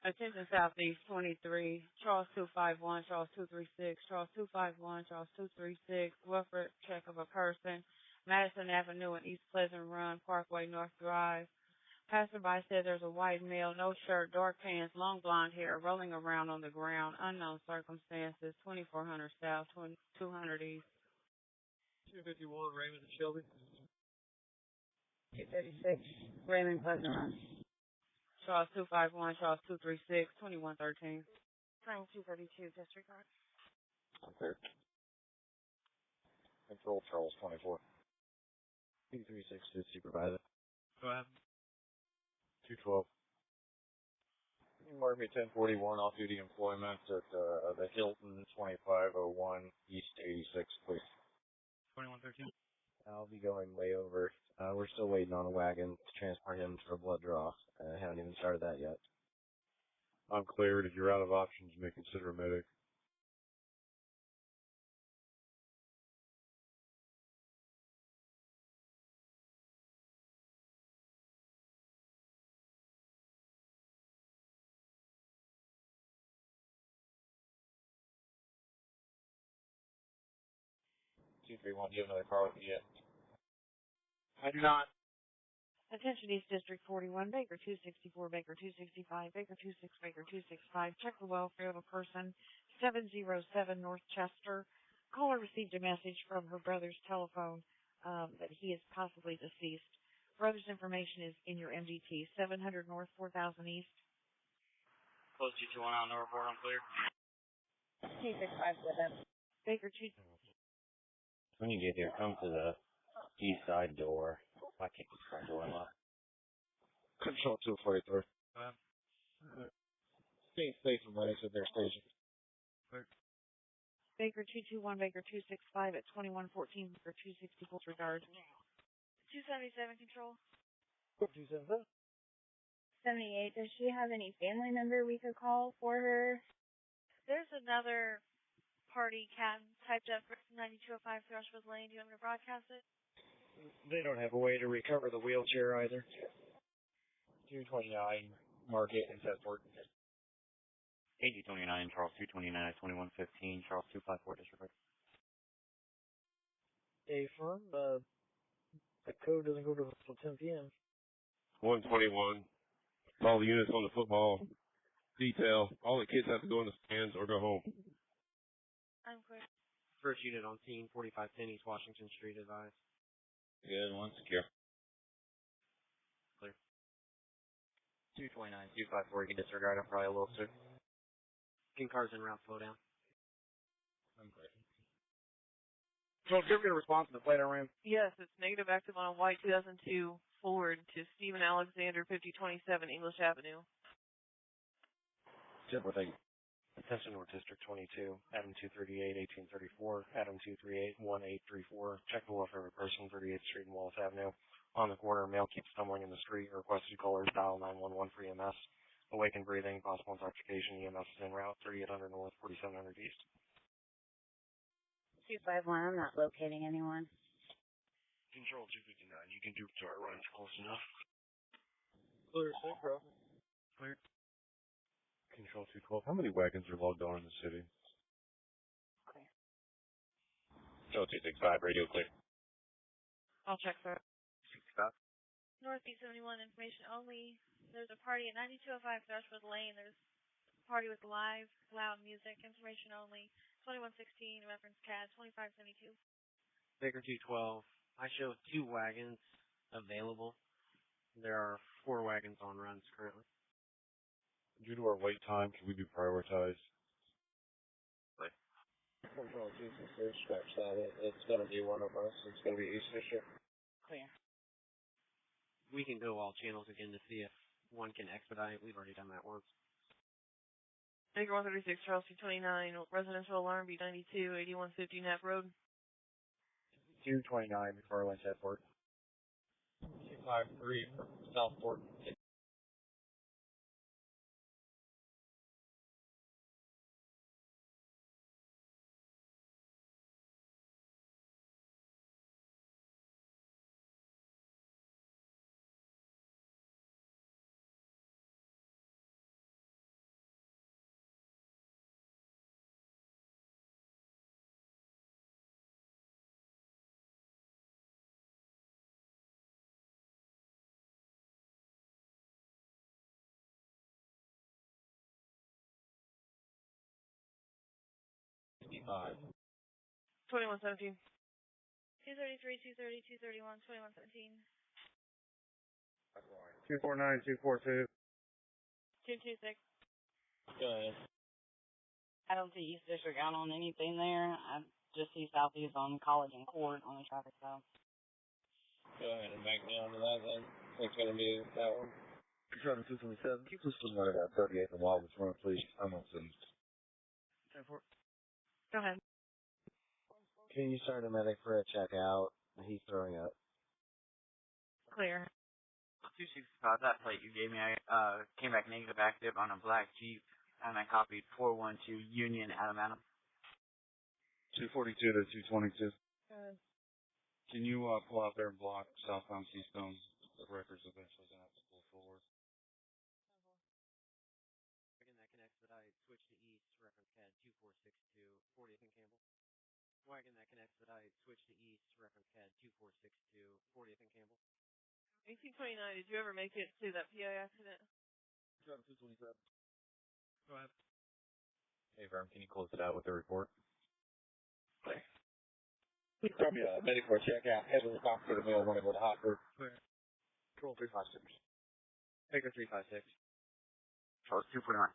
Attention Southeast 23, Charles 251, Charles 236, Charles 251, Charles 236, welfare check of a person, Madison Avenue and East Pleasant Run, Parkway North Drive. Passerby said there's a white male, no shirt, dark pants, long blonde hair, rolling around on the ground, unknown circumstances, 2400 South, 200 East. 251 Raymond and Shelby. 236, Raymond Pleasant Run. Charles 251, Charles 236, 2113. Frank 232, disregard. Okay. Control Charles 24. 2362 Supervisor. Go ahead. 212. You mark me 1041 off-duty employment at the Hilton 2501 East 86, please. 2113. I'll be going way over. We're still waiting on a wagon to transport him to a blood draw. I haven't even started that yet. I'm cleared. If you're out of options, you may consider a medic. Two three one. Do you have another car with you yet? I do not. Attention East District 41, Baker 264, Baker 265, Baker 26, Baker 265. Check the welfare of a person, 707 North Chester. Caller received a message from her brother's telephone that he is possibly deceased. Brother's information is in your MDT, 700 North, 4000 East. Close 221 out North Report, I'm clear. 265 with him. Baker 2. When you get here, come to the east side door. I can't get the front door unlocked. Control 243. Stay safe from medics at their station. Baker 221, Baker 265 at 2114, Baker 264, regard. 277 control. 277. 78. Does she have any family member we could call for her? There's another party cab typed up for 9205 Thrushwood Lane. Do you want me to broadcast it? They don't have a way to recover the wheelchair either. 229, Market and Thetford. 8029, Charles 229 at 2115, Charles 254, disregard. Hey, firm, the code doesn't go to until 10 p.m. 121. All the units on the football detail. All the kids have to go in the stands or go home. I'm clear. First unit on scene, 4510 East Washington Street, advised. Good, one secure. Clear. 229, 254, you can disregard them probably a little soon. In cars en route, slow down. I'm clear. So, did you ever get a response to the plate I ran? Yes, it's negative active on a white 2002 Ford to Stephen Alexander, 5027 English Avenue. Simple thing. Attention North District 22, Adam 238, 1834, Adam 238, 1834. Check the welfare of a person, 38th Street and Wallace Avenue. On the corner, male keeps stumbling in the street. Requested callers dial 911 for EMS. Awakened breathing, possible intoxication. EMS is en route, 3800 North, 4700 East. 251, I'm not locating anyone. Control 259, you can do to our runs close enough. Clear, safe, bro. Clear. Control 212. How many wagons are logged on in the city? Clear. Control 265, radio clear. I'll check, sir. 65. Northeast 71, information only. There's a party at 9205 Thrushwood Lane. There's a party with live, loud music. Information only. 2116, reference CAD 2572. Baker 212. I show 2 wagons available. There are 4 wagons on runs currently. Due to our wait time, can we be prioritized? Control 264, scratch that. It's going to be one of us. It's going to be East District. Clear. We can go all channels again to see if one can expedite. We've already done that once. Baker 136, Charles 229, residential alarm, B92, 8150 Knapp Road. 229 before I went to Fort. 253 Southport. Five. 2117. 233, 230, 231, 2117. 249, 242. 226. Go ahead. I don't see East District out on anything there. I just see Southeast on College and Court on the traffic stop. Go ahead and back down to that then. It's going to be that one. 227. Keep this one running at 38th and Wildwood Road, please. I'm on 7. Go ahead. Can you start a medic for a checkout? He's throwing up. Clear. 265, that plate you gave me, I came back negative active on a black Jeep, and I copied 412 Union Adam Adam. 242 to 222. Good. Can you pull out there and block southbound Keystone? The records eventually going to have to pull forward. Wagon that can expedite, switch to east, reference CAD 2462, 40th and Campbell. Wagon that can expedite, switch to east, reference CAD 2462, 40th and Campbell. 1829, did you ever make it to that PI accident? 227. Go ahead. Hey, Verm, can you close it out with the report? Probably medic for a checkout. Head to the top for the mill when I go to Hopper. Clear. Control 356. Baker 356. Charles 241.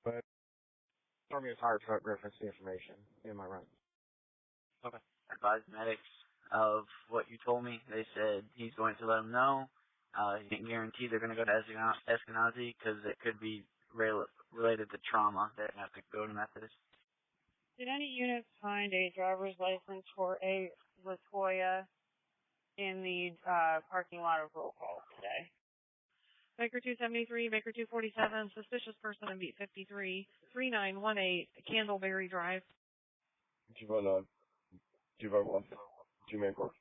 But Army of Fire Truck reference the information in my run. Okay. Advised medics of what you told me. They said he's going to let them know. He didn't guarantee they're going to go to Eskenazi because it could be related to trauma. They have to go to Methodist. Did any units find a driver's license for a Latoya in the parking lot of roll call today? Baker 273, Baker 247, suspicious person in beat 53, 3918, Candleberry Drive. 259. 251. 2 main course.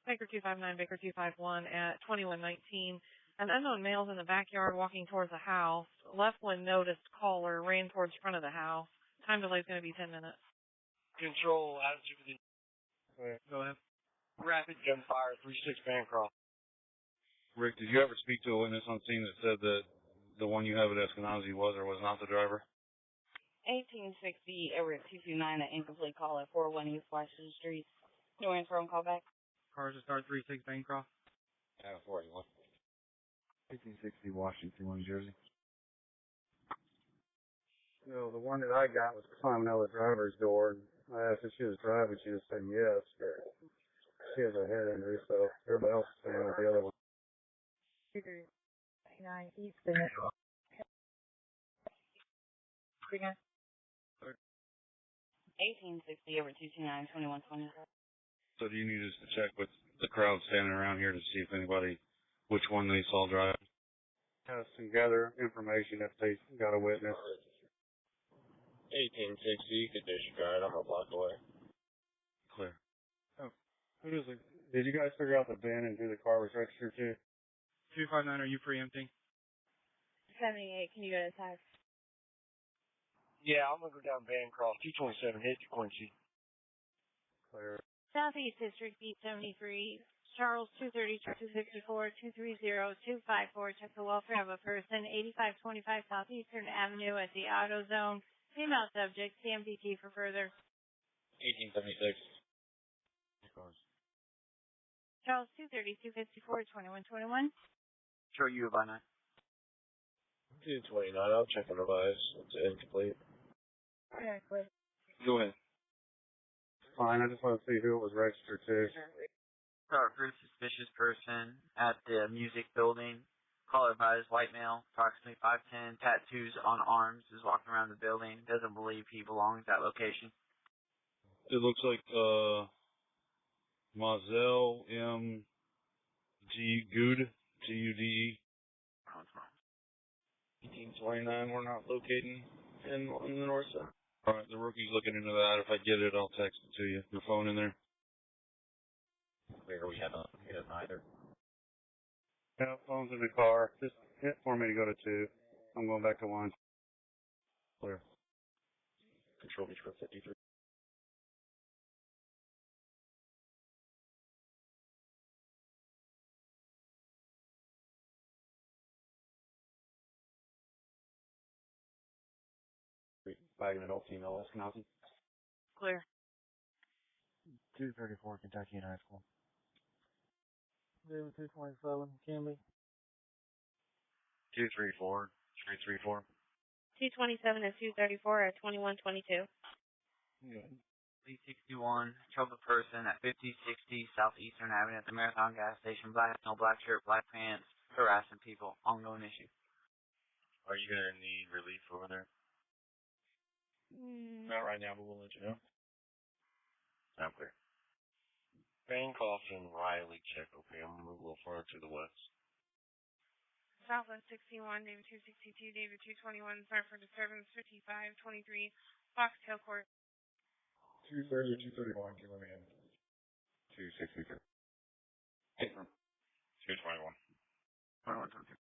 Baker 259, Baker 251 at 2119. An unknown male's in the backyard walking towards the house. Left when noticed caller, ran towards front of the house. Time delay is going to be 10 minutes. Control, attitude within. Go ahead. Rapid gunfire, 36 Bancroft. Rick, did you ever speak to a witness on scene that said that the one you have at Eskenazi was or was not the driver? 1860, Everett 229, an incomplete call at 401 East Washington Street. No answer on callback. Cars to start 36 Bancroft. 41. 1860 Washington, New Jersey. No, the one that I got was climbing out the driver's door, and I asked if she was driving. She just said yes. She has a head injury, so everybody else is saying with the other one. 9 East Bennett. 1860, Everett 229, 2120. So do you need us to check with the crowd standing around here to see if anybody, which one they saw drive? Has to gather information if they got a witness. 1860, you could disregard. I'm a block away. Clear. Oh, who is it? Did you guys figure out the bin and who the car was registered to? 259, are you preempting? 78, can you go to text? Yeah, I'm going to go down Bancroft. 227, hit to Quincy. Clear. Southeast District, beat 73. Charles 230, 254, 230, 254. Check the welfare of a person. 8525 Southeastern Avenue at the Auto Zone. Female subject. CMPT for further. 1876. Charles 230, 254, 2121. Show you by 9. 229. I'll check on the revise. It's incomplete. Yeah, clear. Go ahead. Fine, I just want to see who it was registered to. First suspicious person at the music building. Caller advised white male, approximately 5'10", tattoos on arms, is walking around the building. Doesn't believe he belongs at location. It looks like, Mazel M. G. Good, G-U-D-E. 1829, we're not locating on the north side. Alright, the rookie's looking into that. If I get it, I'll text it to you. Your phone in there? Clear, we haven't hit either. Yeah, phone's in the car. Just hit for me to go to 2. I'm going back to 1. Clear. Control Beach Road 53. Bag an adult female Eskenazi. Clear. 234 Kentucky High School. 227, Kimby. 234. 334. 227 and 234 at 2122. Lee 61, troubled person at 5060 Southeastern Avenue at the Marathon gas station. Black shirt, black pants, harassing people. Ongoing issue. Are you going to need relief over there? Not right now, but we'll let you know. I'm clear. Bancroft and Riley check, okay. I'm going to move a little further to the west. Southwest 61, David 262, David 221, sorry for disturbance, 5523, Foxtail Court. 230 or 231, give me in. 263. 221. 2122.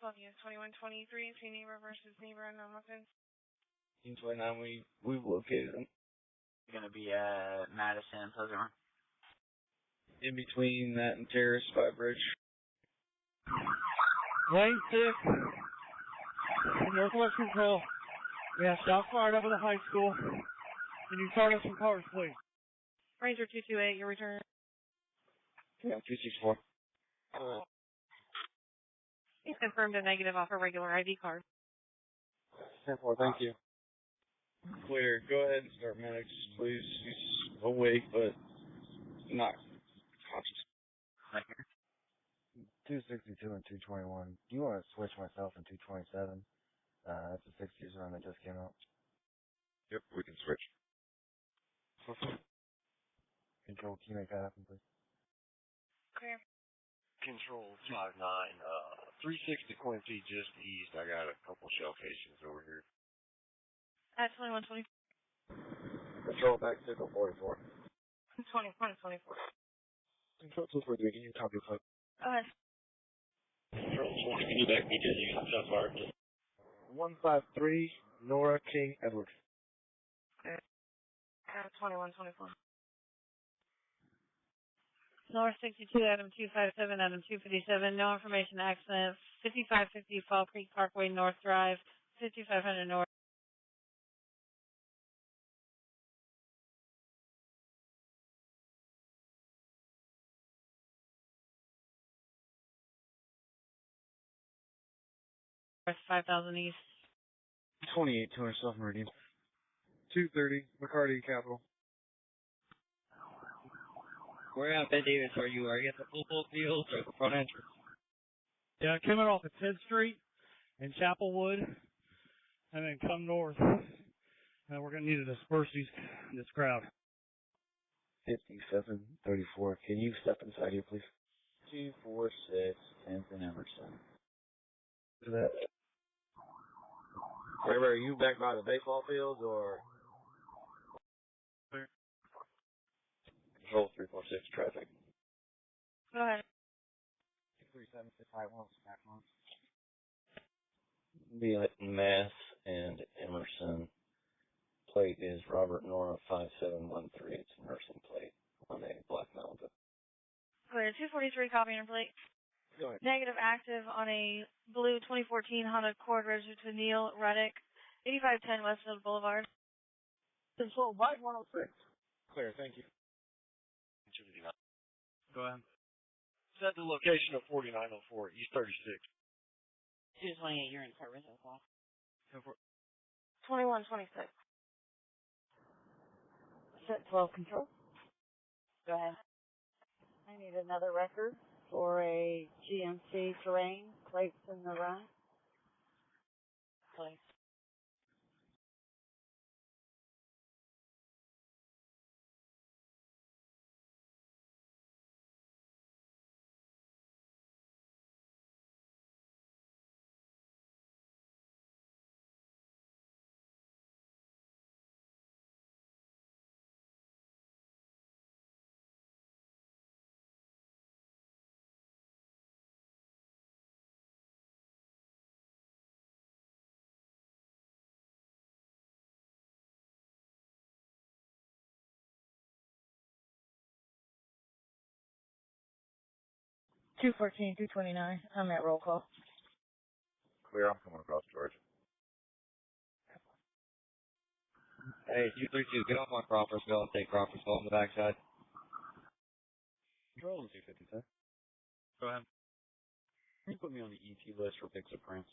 Well, yes, 2123, between neighbor versus neighbor and non-weapons. 1829, we've located them. Going to be at Madison, Pleasant Run. In between that and Terrace by Bridge. Lane 6. Northwest Control. We have southside over the high school. Can you start us some cars, please? Ranger 228, your return. Yeah, 264. He's confirmed a negative off a regular ID card. 10-4, thank you. Clear. Go ahead and start medics, please. He's awake, but not conscious. 262 and 221. Do you want to switch myself in 227? That's the 60s run that just came out. Yep, we can switch. Control, can you make that happen, please? Clear. Control 59, 360 Quincy just east. I got a couple shell casings over here. At 2124. Control back to 44. 2124. Control 243, can you copy the phone? Go ahead. Control 4, can you back me to the shot fire? 153, Nora King Edwards. Okay. 2124. North 62, Adam 257, Adam 257. No information accident. 5550 Fall Creek Parkway North Drive. 5500 North. North 5000 East. 28, 200 South Meridian. 230, McCarty Capital. Where at Ben Davis are you? Are you at the football field or the front entrance? Yeah, coming off of 10th Street in Chapelwood, and then come north. And we're going to need to disperse this crowd. 5734, can you step inside here, please? 246, 10th and Emerson. Is that? Where are you back by the baseball fields or? Control 346 traffic. Go ahead. 237 back on. Be at Mass and Emerson. Plate is Robert Nora 5713. It's an Emerson plate on a black Malibu. Clear. 243 copy and plate. Go ahead. Negative active on a blue 2014 Honda Accord registered to Neil Reddick, 8510 Westfield Boulevard. Control by 106. Clear, thank you. Go ahead. Set the location of 4904 East 36. 228, you're in service as well. 2126. Set 12 control. Go ahead. I need another record for a GMC Terrain, plates in the run. Please. 214, 229. I'm at roll call. Clear, I'm coming across George. Hey, 232, get off my Crawford's call and take Crawford's call on the backside. Control on 250, sir. Go ahead. Can you put me on the ET list for Pixel Prince?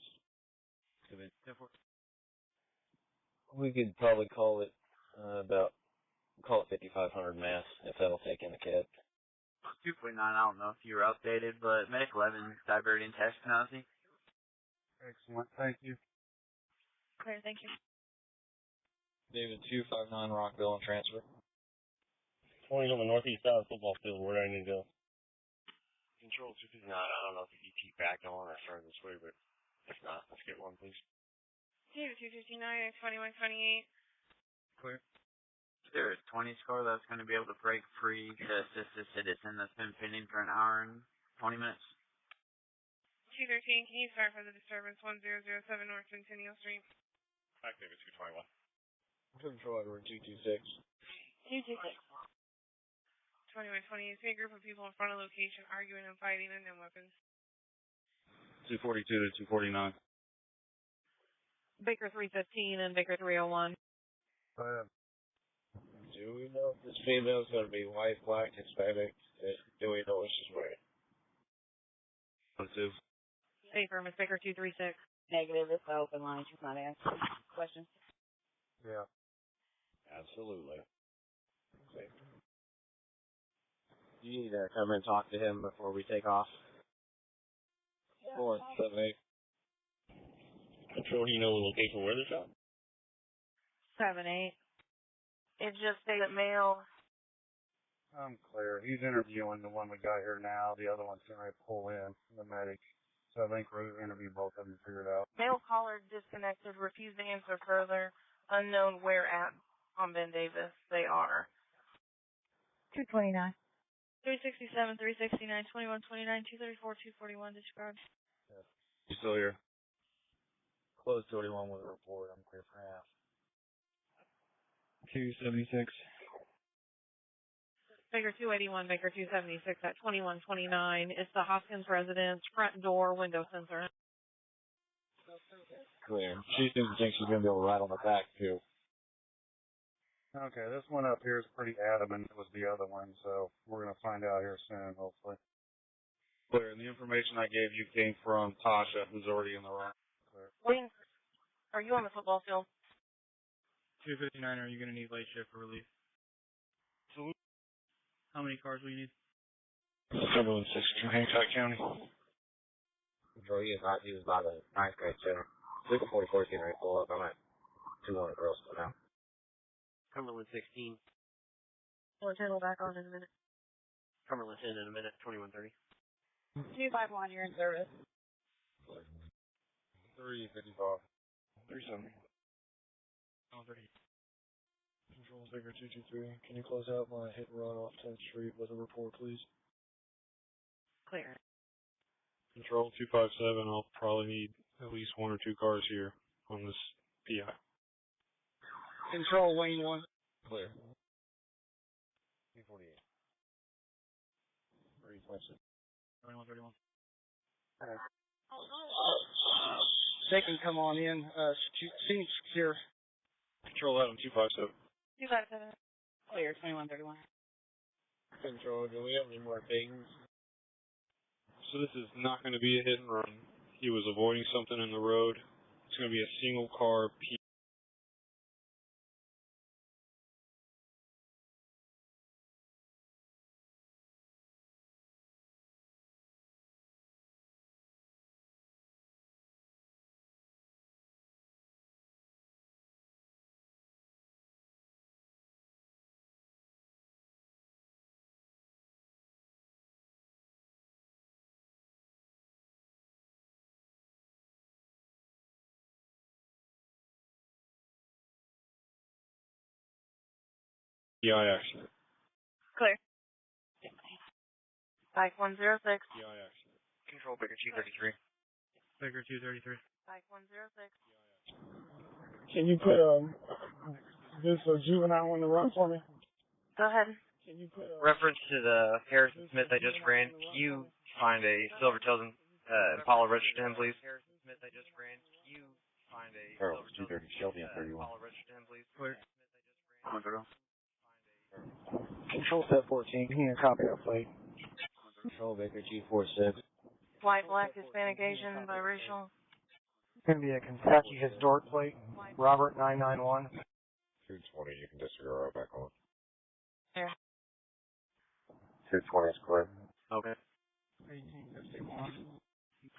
We could probably call it 5500 mass, if that'll take in the kid. 2.9, I don't know if you were updated, but Medic 11, diverting test penalty. Excellent, thank you. Clear, thank you. David 259 Rockville and transfer. 20 on the northeast side of the football field. Where do I need to go? Control 259. I don't know if you keep back on or starting this way, but if not, let's get one, please. David 259 and 2128. Clear. There is 20 score that's going to be able to break free to assist a citizen that's been pending for an hour and 20 minutes. 213, can you start for the disturbance 1007 North Centennial Street? Back David 221. Control Edward 226. 226. 2120, see a group of people in front of location arguing and fighting and no weapons. 242 to 249. Baker 315 and Baker 301. Do we know if this female is going to be white, black, Hispanic? Do we know what she's wearing? 2. Baker, Miss Baker 236. Negative. It's an open line. She's not answering questions. Yeah. Absolutely. Okay. You need to come and talk to him before we take off. 478. Control, you know the location where they're shot? 7-8. It just stated male. I'm clear. He's interviewing the one we got here now. The other one's going to pull in, the medic. So I think we'll interview both of them and figure it out. Male caller disconnected, refused to answer further. Unknown where at on Ben Davis. They are. 229. 367, 369, 2129, 234, 241, described. Yes. You still here? Close 31 with a report. I'm clear for half. 276. Baker 281, Baker 276 at 2129. It's the Hoskins residence, front door, window sensor. Clear. She seems to think she's going to be able to ride on the back, too. Okay, this one up here is pretty adamant it was the other one, so we're going to find out here soon, hopefully. Clear, and the information I gave you came from Tasha, who's already in the room. Clear. Wayne, are you on the football field? 259, are you going to need late shift for relief? Absolutely. How many cars will you need? 716 Hancock County. Control, he was by the 9th grade center. Super 44 is getting ready to pull up. I'm at 200 girls now. Cumberland 16. 110 will back on in a minute. Cumberland 10 in a minute, 2130. 251, you're in service. 355. 37. 30. Control Baker 223. Can you close out my hit and run off 10th Street with a report, please? Clear. Control 257. I'll probably need at least 1 or 2 cars here on this PI. Control Wayne 1. Clear. 248. 2131. They can come on in. Seems secure. Control 11 257. 257. Clear, 2131. Control, do we have any more things? So this is not going to be a hit and run. He was avoiding something in the road. It's going to be a single car PI accident. Clear. Bike 106. PI accident. Control Baker 233. Baker 233. Bike 106. Can you put this juvenile on the run for me? Go ahead. Can you put Reference to the Harrison Smith I just ran, can you find a Silvertail Impala registered to him, please? Harrison Smith, I just ran. Can you find a Carl, 230 Shelby on 31. Impala registered to him, please? Clear. Control set 14, can you copy that plate? Control Baker G46. White, black, Hispanic, Asian, biracial. It's going to be a Kentucky historic plate. Robert 991. 220, you can disregard back on. Yeah. 220 is clear. Okay.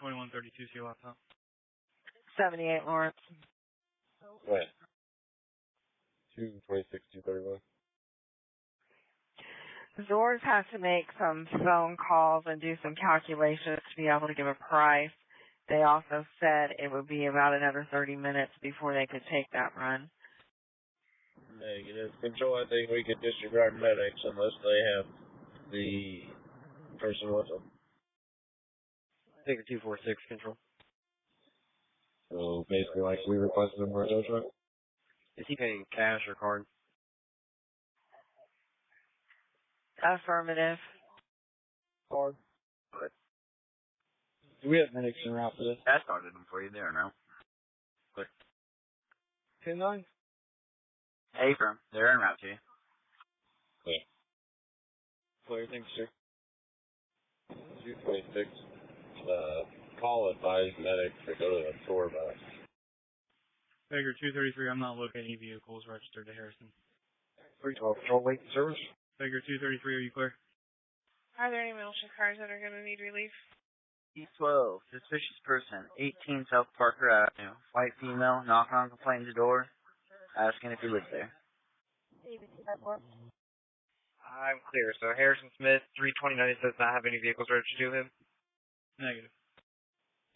2132, see your laptop. 78 Lawrence. Wait. 226, 231. Zors has to make some phone calls and do some calculations to be able to give a price. They also said it would be about another 30 minutes before they could take that run. Negative. Control, I think we could disregard medics unless they have the person with them. Baker 246, Control. So basically, like we requested him for a tow truck. Is he paying cash or card? Affirmative. Card. Good. Do we have medics en route for this? I started them for you there now. Good. 10-9? Hey, firm. They're en route to you. Clear. Clear, thanks, sir. 226. Call advised medic to go to the tour bus. Baker 233, I'm not locating any vehicles registered to Harrison. 312, control late in service. Baker 233, are you clear? Are there any militia cars that are going to need relief? E12, suspicious person, 18 South Parker Avenue. White female, knock on complaint the door, asking if he lives there. I'm clear. So Harrison Smith, 329, does not have any vehicles registered to him? Negative.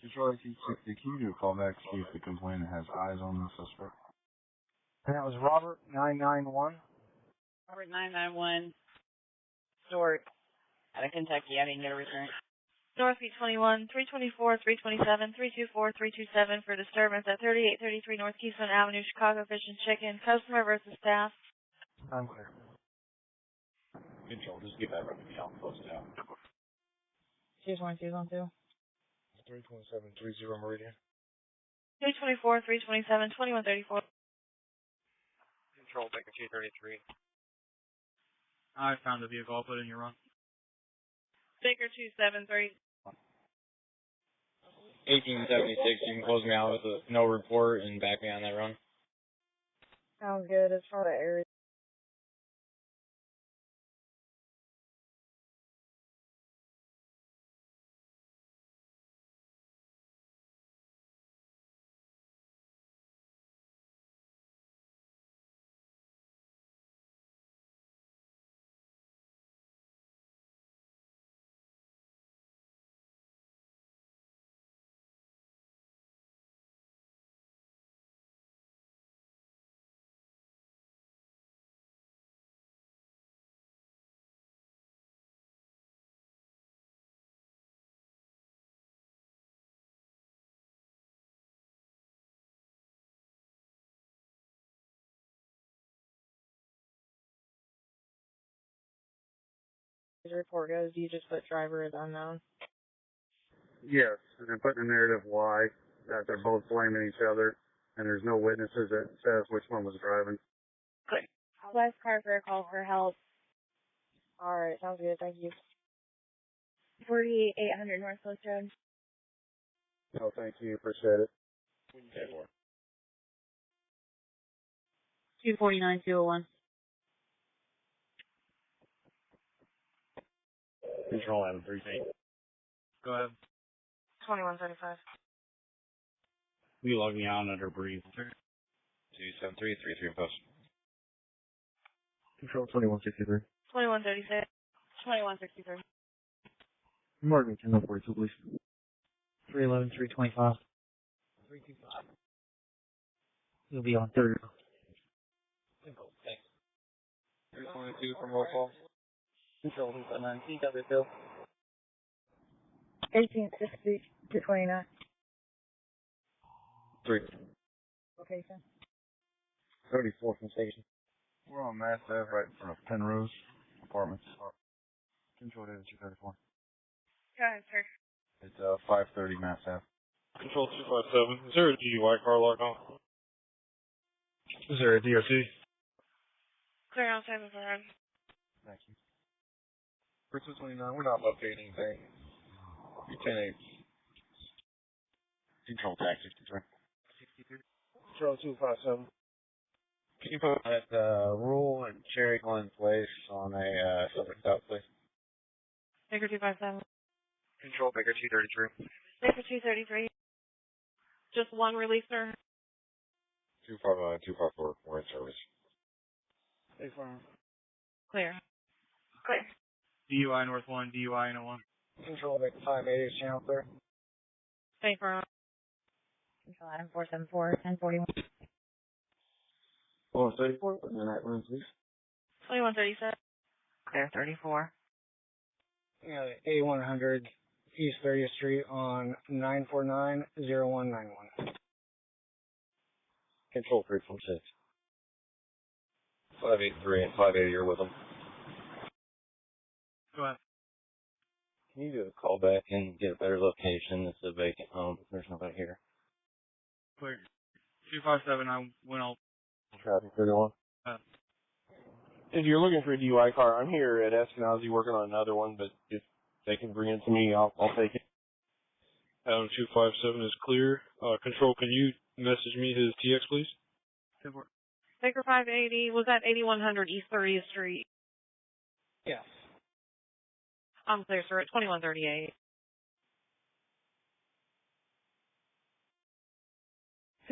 Control 1860, can you do a call back to see if the complainant has eyes on the suspect? And that was Robert 991. Robert 991. Stork. Out of Kentucky. I didn't get a return. Northgate 21, 324, 327, 324, 327 for disturbance at 3833 North Keystone Avenue, Chicago Fish and Chicken. Customer versus staff. I'm clear. Control, just get that revenue out close down. 222 on 2. 32730 Meridian. 324, 327, 2134. Control Baker 233. I found the vehicle. I'll put it in your run. Baker 273. 1876, you can close me out with a no report and back me on that run. Sounds good. It's for the area. The report goes, you just put driver as unknown. Yes, and then putting a narrative why, that they're both blaming each other, and there's no witnesses that says which one was driving. Good. West Carver, call for help. Alright, sounds good. Thank you. 48800 North Coast Road. Oh, thank you. Appreciate it. 249-201. Control Adam 38. Go ahead. 2135. Will you log me on under breathe? 27333 post. Control 2163. 2136. 2163. Morgan, 1042, please. 311, 325. 325. You'll be on third. Thanks. 322 from roll call. Control 259, CW 1860 229. 3. Location. 34 from station. We're on Mass Ave right in front of Penrose Apartments. Control data 234. Go ahead, sir. It's 530 Mass Ave. Control 257. Is there a DUI car logged on? Is there a DOT? Clear outside of the road. Thank you. Person 29, we're not locating anything. 10-8. Control tax 63. 63. Control 257. Can you put at Rule and Cherry Glen Place on a Southern South, please? Baker 257. Control Baker 233. Baker 233. Just one release, sir. 254, we're in service. Stay firm. Clear. Clear. DUI North 1, DUI in 01. Control Baker 580, channel 3. Stay firm. Control Adam 474, 1041. 134, in that room, please. 2137. Clear 34. A100 East 30th Street on 949-0191. Control 346. 583 and 580 are with them. Go ahead. Can you do a call back and get a better location? It's a vacant home. There's nobody here. Clear. 257, I went out. Traffic 31. If you're looking for a DUI car, I'm here at Eskenazi working on another one, but if they can bring it to me, I'll take it. Adam 257 is clear. Control, can you message me his TX, please? Baker 580, was that 8100 East 30th Street? Yes. I'm clear, sir, at 2138.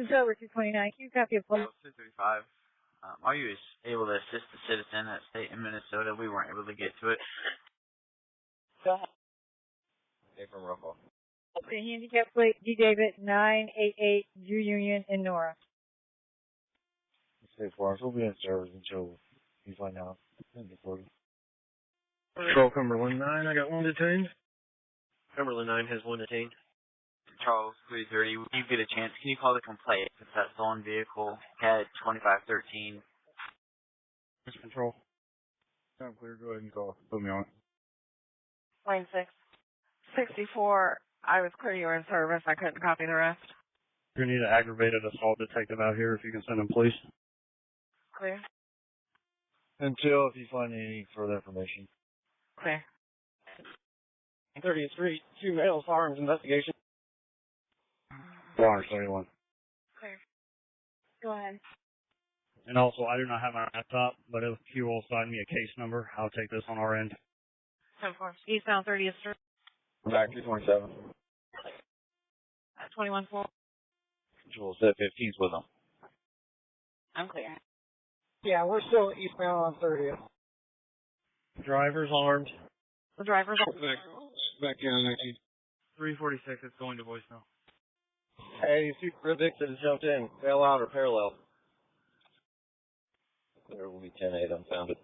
Over 229, can you copy a plate? 235. Are you able to assist the citizen at state in Minnesota? We weren't able to get to it. Go ahead. Hey, from Ruffalo. The handicap plate, D. David, 988, Drew Union in Nora. Stay for us. We'll be in service until you find out. Control Cumberland 9, I got one detained. Cumberland 9 has one detained. Charles 330, when you get a chance, can you call the complaint if that stolen vehicle had 2513? Control. I'm clear. Go ahead and call. Put me on. Lane 6. 64, I was clear you were in service. I couldn't copy the rest. We need an aggravated assault detective out here if you can send him, please. Clear. Until if you find any further information. Clear. 30th Street, 2 males, firearms investigation. 31. Clear. Go ahead. And also, I do not have my laptop, but if you will assign me a case number, I'll take this on our end. 10-4. Eastbound 30th Street. Back to 27. 21-4. Control set 15's with them. I'm clear. Yeah, we're still eastbound on 30th. Driver's armed. The driver's Back down 19. 346, it's going to voicemail. Hey, super addicted has jumped in. Bail out or parallel. There will be 10-8 unfounded.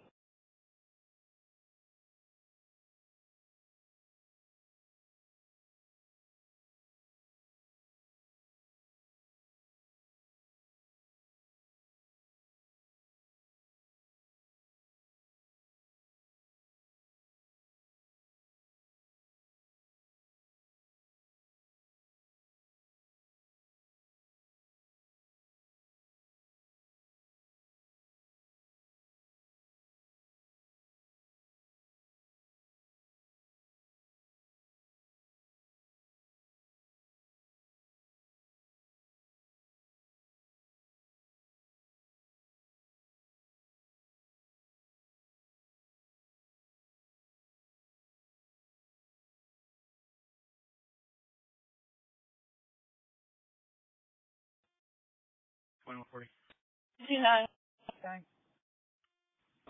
$21.40.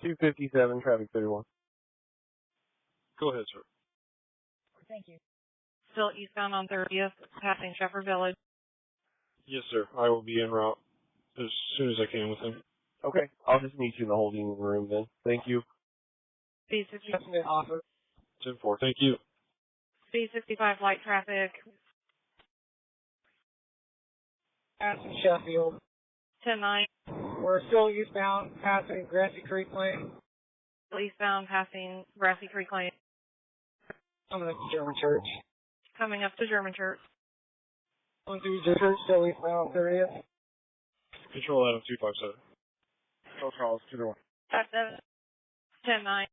257, traffic 31. Go ahead, sir. Thank you. Still eastbound on 30th, passing Shepherd Village. Yes, sir. I will be en route as soon as I can with him. Okay, I'll just meet you in the holding room then. Thank you. Speed 65. 10-4, thank you. Speed 65, light traffic. Passing Sheffield. 10-9. We're still eastbound, passing Grassy Creek Lane. Eastbound, passing Grassy Creek Lane. Coming up to German Church. Coming up to German Church. Going through German Church, still eastbound on 30th. Control Adam 257. Control Charles 201. 57. 10-9.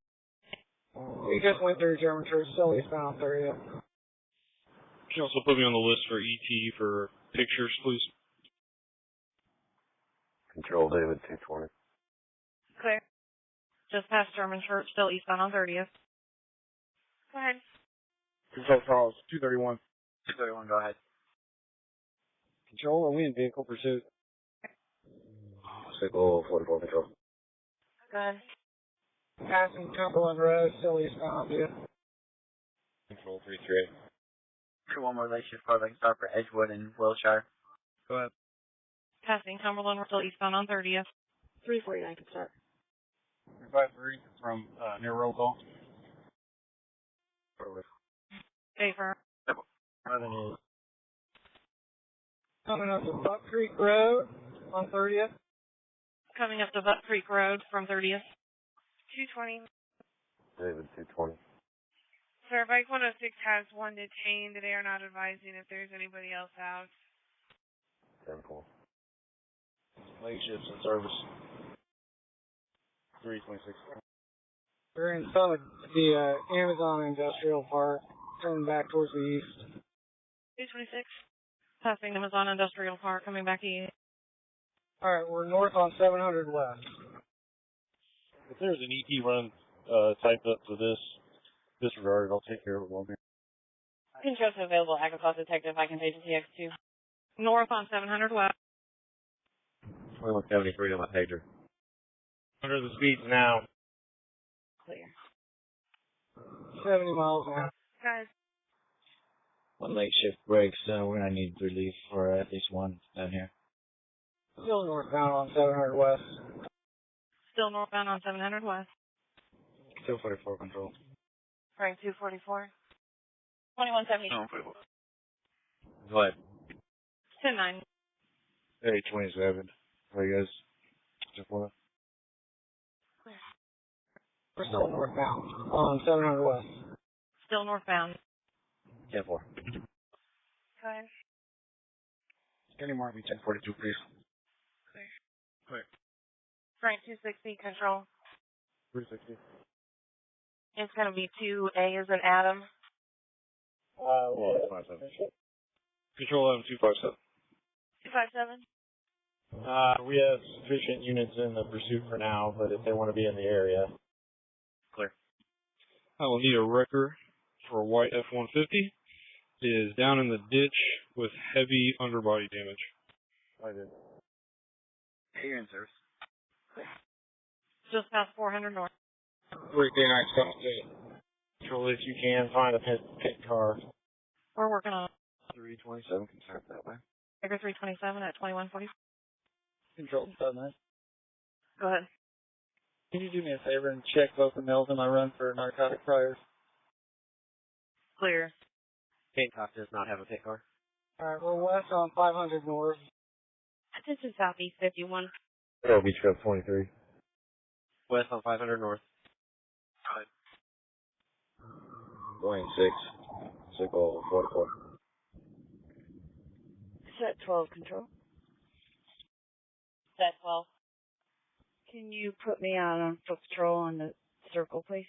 We just went through German Church, still eastbound on 30th. Can you also put me on the list for ET for pictures, please? Control David 220. Clear. Just past German Church, still eastbound on 30th. Go ahead. Control Charles 231. 231, go ahead. Control, are we in vehicle pursuit? Signal 44 Control. Go ahead. Passing Cumberland Road, still eastbound on 30th. Control 338. One more late shift car, like stop for Edgewood and Wilshire. Go ahead. Passing Cumberland, we're still eastbound on 30th. 349 can start. 353 from near roll call. Favor. Coming up to Buck Creek Road on 30th. Coming up to Buck Creek Road from 30th. 220. David 220. Sir, Bike 106 has one detained. They are not advising if there's anybody else out. 10-4. Late shifts in service. 326. We're in front of the Amazon Industrial Park, turning back towards the east. 226. Passing Amazon Industrial Park, coming back east. Alright, we're north on 700 west. If there's an ET run typed up for this disregard, I'll take care of it while I'm here. Control to available Agriculture Detective. I can page TX2. North on 700 west. 2173 on my pager. Under the speeds now. Clear. 70 miles an hour. Guys, One late shift breaks, we're going to need relief for at least one down here. Still northbound on 700 west. Still northbound on 700 west. 244 Control. Frank 244. 2170. Go ahead. 10-9. Hey, 27. How you guys? Just wanna. We're still northbound on 700 west. Still northbound. 10-4. Go ahead. Any more? 1042, please. Clear. Frank 260, control. 360. It's going to be 2A as in Adam. Well, 57. Control Adam 257. 257. We have sufficient units in the pursuit for now, but if they want to be in the area. Clear. I will need a wrecker for a white F-150. It is down in the ditch with heavy underbody damage. I did. Hey, you're in service. Just past 400 north. 339 South State. Control if you can find a pit car. We're working on 327 can start that way. Figure 327 at 2140. Control 79. Go ahead. Can you do me a favor and check both the mills in my run for narcotic priors? Clear. Hancock does not have a pit car. Alright, we're west on 500 north. Attention Southeast 51. That'll be truck 23. West on 500 north. Going 6. Signal 44. Set 12 control. Set 12. Can you put me on patrol on the circle, please?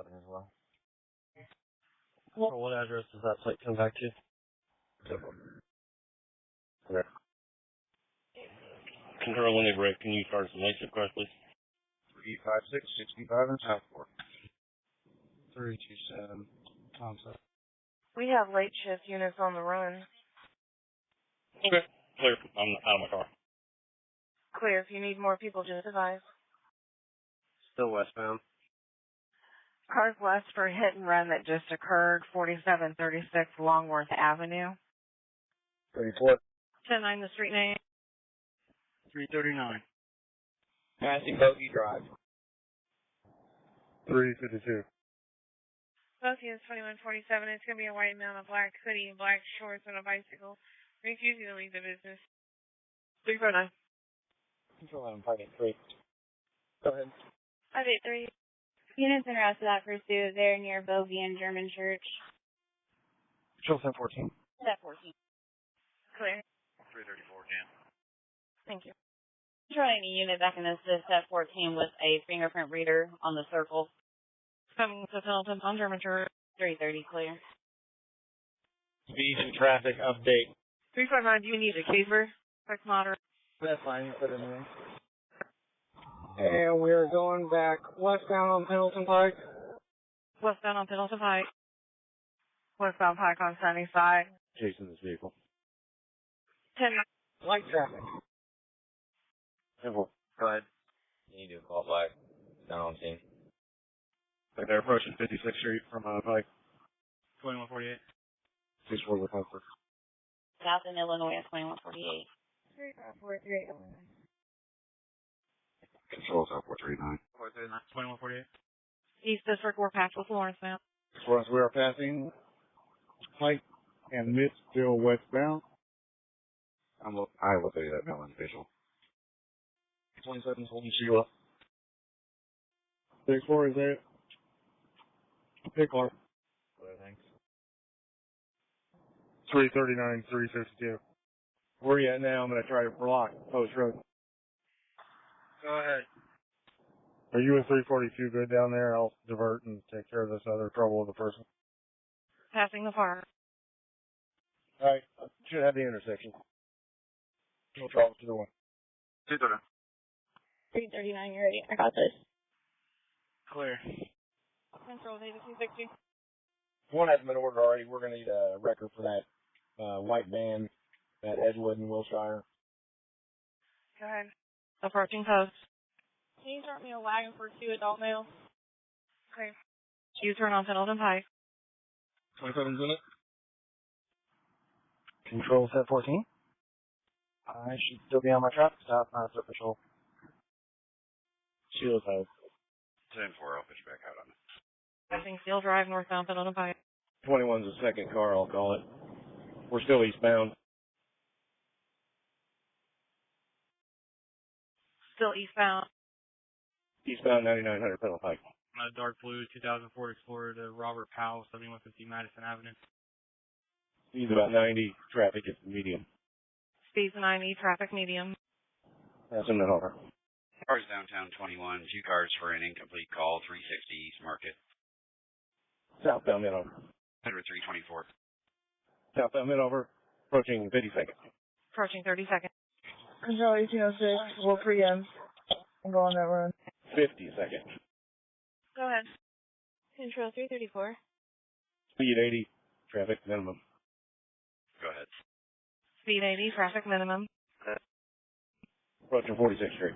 as well. What address does that plate come back to? Clear. Control when they break, can you start some lights across, please? 356-65 in Southport. 327 Thompson. We have late shift units on the run. Okay, clear. I'm out of my car. Clear. If you need more people, just advise. Still westbound. Cars west for hit and run that just occurred, 4736 Longworth Avenue. 34. 10-9 the street name. 339. Passing Bogey Drive. 352. Both units 2147. It's going to be a white man, a black hoodie, and black shorts, and a bicycle. Refusing to leave the business. 349. Control 11, parking 3. Go ahead. 583. Units en route to that pursuit. They're near Bogey and German Church. Control 1014. Step 14. Clear. 334, Jan. Thank you. Controlling a unit back in this step 14 with a fingerprint reader on the circle. Coming to Pendleton on German Church. 330 clear. Speed and traffic update. 359, do you need a caper? Quick moderate. That's fine, put it in. And we're going back westbound on Pendleton Pike. Westbound on Pendleton Pike. Westbound Pike on Sunnyside. Chasing this vehicle. 10. Light traffic. Simple. Go ahead. You need to call back. Down on scene. They're approaching 56th Street from Pike. 2148. 64 with Comfort. South in Illinois at 2148. 3543. Control South 439. 2148. East District, we're past with Lawrence now. As far as we are passing Pike and Mitt still westbound. I will tell you that now, official. 27 holding Sheila. 64 is there. Pick car. Thanks. 339, 352. Where are you at now? I'm going to try to block Post Road. Go ahead. Are you in 342 good down there? I'll divert and take care of this other trouble with the person. Passing the fire. Alright, should have the intersection. No trouble to the one. 239. 339, you're ready. I got this. Clear. Control David 260. One hasn't been ordered already. We're going to need a record for that white van at Edgewood and Wilshire. Go ahead. Approaching post. Can you start me a wagon for 2 adult males? Okay. U-turn on Pendleton Pike. 27's in it. Control set 14. I should still be on my traffic stop, not foot patrol. Sheila's house. 10-4, I'll push back out on it. Passing Steel Drive, northbound Pendleton Pike. 21's the second car, I'll call it. We're still eastbound. Still eastbound. Eastbound 9900 Pendleton Pike. Dark blue 2004 Explorer to Robert Powell, 7150 Madison Avenue. Speed's about 90. Traffic is medium. Speeds 90, traffic medium. That's in the harbor. Cars downtown 21, 2 cars for an incomplete call, 360 East Market. Southbound Midover. 324. Southbound Midover, approaching 52nd. Approaching 30 seconds. Control 1806, we'll preempt and go on that run. 52nd. Go ahead. Control 334. Speed 80, traffic minimum. Go ahead. Speed 80, traffic minimum. Approaching 46th Street.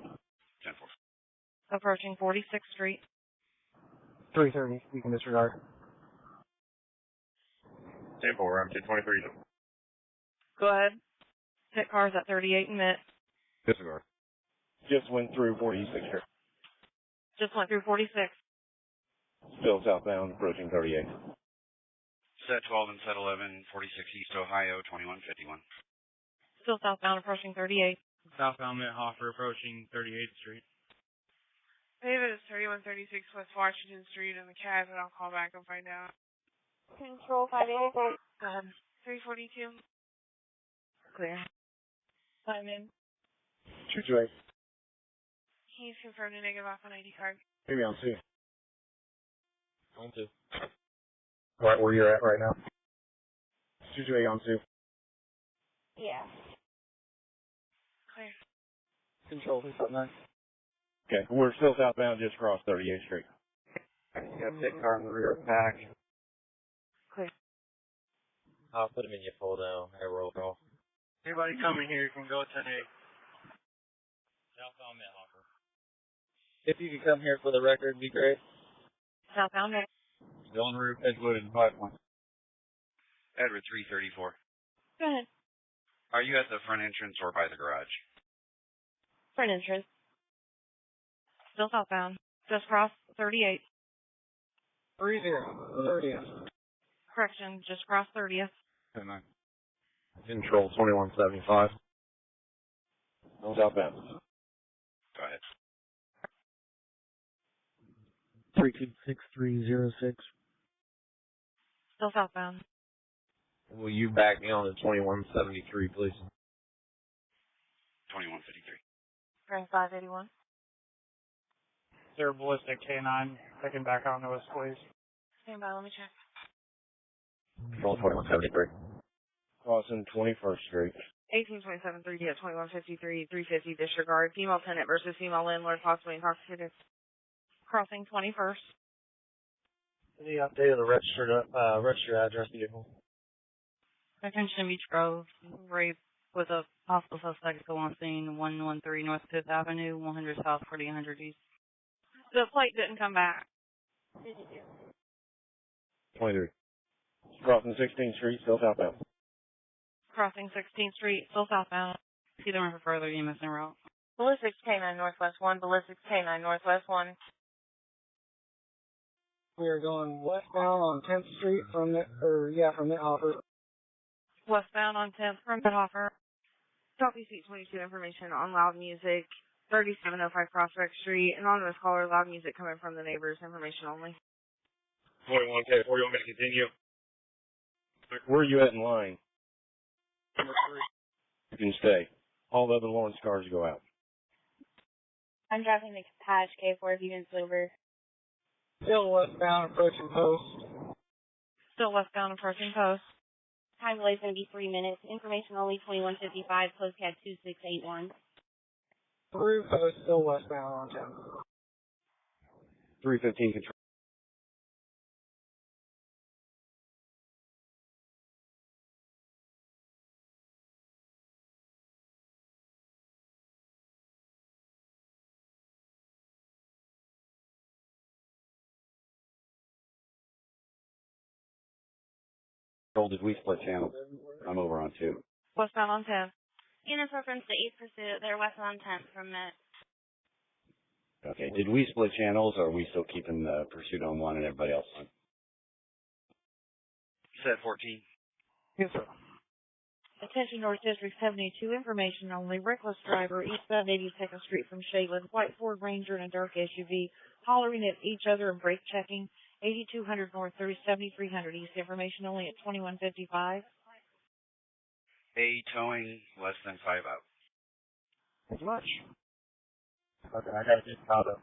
10-4. Approaching 46th Street. 330, we can disregard. 10-4, I'm 1023. Go ahead. Pit cars at 38 and mid. Disregard. Just went through 46th Street. Just went through 46. Still southbound, approaching 38. Set 12 and set 11, 46 East Ohio, 2151. Still southbound, approaching 38. Southbound Mid-Hoffer approaching 38th Street. David is 3136 West Washington Street in the cab, and I'll call back and find out. Control 584. 342. Clear. I'm in. Shoot you, He's confirmed a negative off an ID card. maybe on 2. On 2. Right where you're at right now. 228 on 2. Yeah. Clear. Control 359. Okay, we're still southbound, just across 38th Street. You got a pit car in the rear back. Clear. I'll put him in your full down. Hey, roll call. Anybody coming here can go 10-8. Southbound Mid-Hopper. If you could come here for the record, it'd be great. Southbound next. Dillon Roof, Edgewood, and 5 Point. Edward 334. Go ahead. Are you at the front entrance or by the garage? Front entrance. Still southbound. Just cross 38. 30th. Correction, just cross 30th. 10-9. Control 2175. No southbound. Go ahead. 326306. Still southbound. Will you back me on to 2173, please? 2153. Green 581. They're ballistic K9. Taking back onto us, please. Stand by, let me check. Control 2173. Crossing 21st Street. 1827 3D at 2153 350 disregard. Female tenant versus female landlord possibly intoxicated. Crossing 21st. Any update of the registered address vehicle? Attention Beach Grove. Rape with a possible suspect still on scene. 113 North 5th Avenue, 100 South, 4800 East. The plate didn't come back. 23. Crossing 16th Street, still southbound. Crossing 16th Street, still southbound. See them for further EMS en route. Ballistics K9 Northwest 1, Ballistics K9 Northwest 1. We are going westbound on 10th Street from Mid-Hopper. Westbound on 10th from Mid-Hopper. Copy seat 22 information on loud music. 3705 Prospect Street. Anonymous caller, loud music coming from the neighbors. Information only. 21K, before you want me to continue? Where are you at in line? Number 3. You can stay. All the other Lawrence cars go out. I'm driving the Patch K4 if you can silver. Still westbound approaching post. Still westbound approaching post. Time delay is going to be 3 minutes. Information only 2155, postcard 2681. Through post, still westbound on 10. 315 control. Did we split channels? I'm over on 2. Westbound on 10. Units reference to 8th Pursuit. They're westbound 10th from Met. Okay. Did we split channels, or are we still keeping the pursuit on 1 and everybody else on? Set 14. Yes, sir. Attention North District 72, information only. Reckless driver eastbound 82nd Street from Shaylin. White Ford Ranger and a dark SUV hollering at each other and brake checking. 8200 North 7300 East. Information only at 2155. A towing less than 5 out. Thanks much. Okay, I gotta get caught up.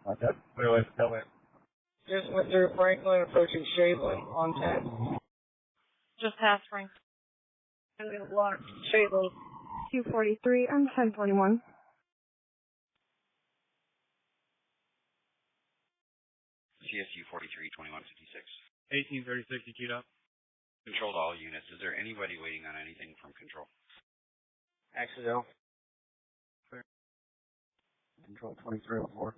Like that. Wait, tell it. Just went through Franklin approaching Shaylin on 10. Just past Frank. I'm going to block Shaylin. 243 on 1041. CSU 43-2156. 1836, you queued up. Control to all units. Is there anybody waiting on anything from control? Accidental. Control 2304.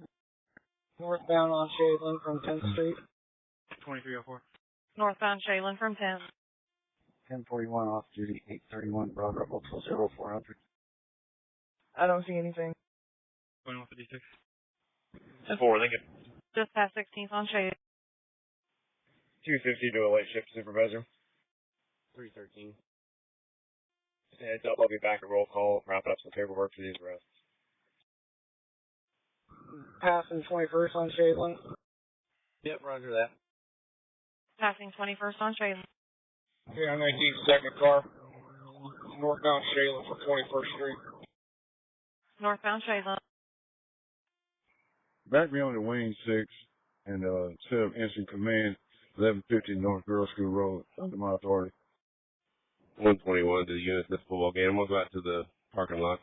Northbound on Shaylin from 10th Street. 2304. Northbound Shaylin from 10. 1041 off duty, 831 Bravo, Ultra 0400. I don't see anything. 2156. 4, thank you. Just past 16th on Shaylin. 250 to a late shift supervisor. 313. Heads up, I'll be back at roll call, wrapping up some paperwork for these arrests. Passing 21st on Shaylin. Yep, roger that. Passing 21st on Shaylin. Yeah, 19 second car. Northbound Shaylin from 21st Street. Northbound Shaylin. Back me on to Wayne 6. and set up instant command 1150 North Girl School Road under my authority. 121 to the unit this football game. We'll go out to the parking lot.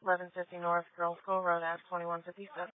1150 North Girls School Road at 2157.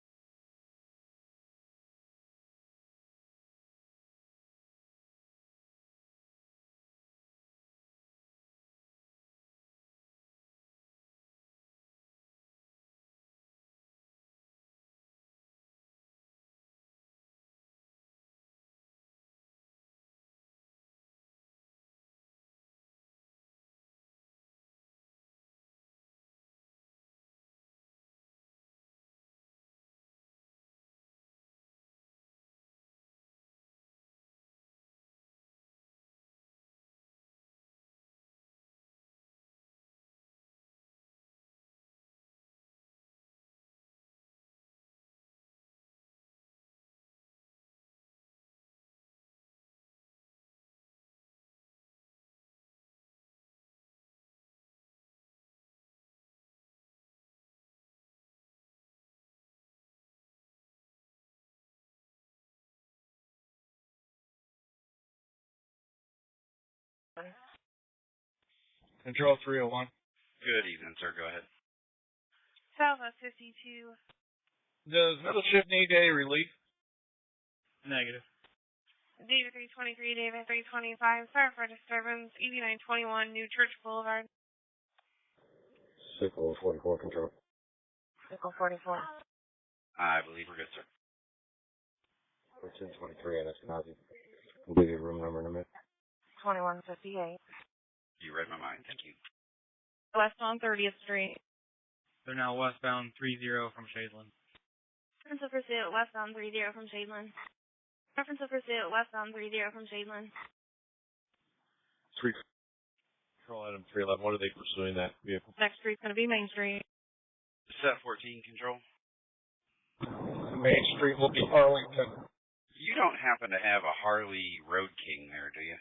Control 301. Good evening, sir. Go ahead. Southwest 52. Does middle shift need a relief? Negative. David 323, David 325. Sorry for disturbance. 8921 New Church Boulevard. Sickle 44 control. Sickle 44. I believe we're good, sir. 1023 and Eskenazi. I'll give you a room number in a minute. 2158. You read my mind. Thank you. West on 30th Street. They're now westbound 30 from Shadeland. Reference of pursuit westbound 30 from Shadeland. Reference of pursuit westbound 30 from Shadeland. 3 Control item 311. What are they pursuing that vehicle? Next street's going to be Main Street. Set 14, control. Main Street will be Arlington. You don't happen to have a Harley Road King there, do you?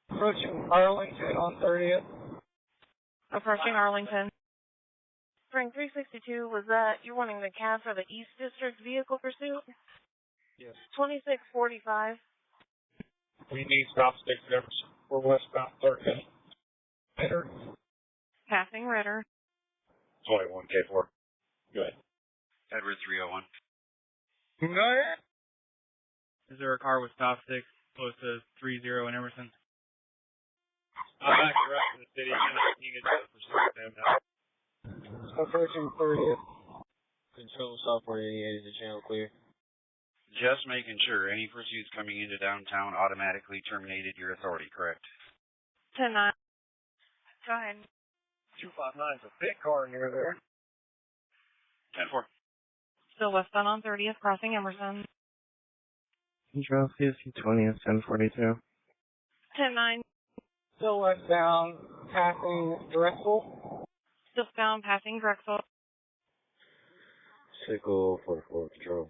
Approaching Arlington on 30th. Approaching Arlington. Spring 362, was that, you're wanting the cab for the East District vehicle pursuit? Yes. 2645. We need stop sticks there for westbound 30th. Ritter. Passing Ritter. 21 K4. Go ahead. Edward 301. Go ahead. Is there a car with stop sticks close to 30 in Emerson? I'm back to the rest of the city. You can just pursue them now. Approaching 30th. Control software 88 is the channel clear. Just making sure any pursuits coming into downtown automatically terminated your authority, correct? 10-9. Go ahead. 259's a big car near there. 10-4. Still westbound on 30th, crossing Emerson. Control CSC 20 is 1042. 10-9. Still westbound, passing Drexel. Still bound, passing Drexel. Sickle 44 control.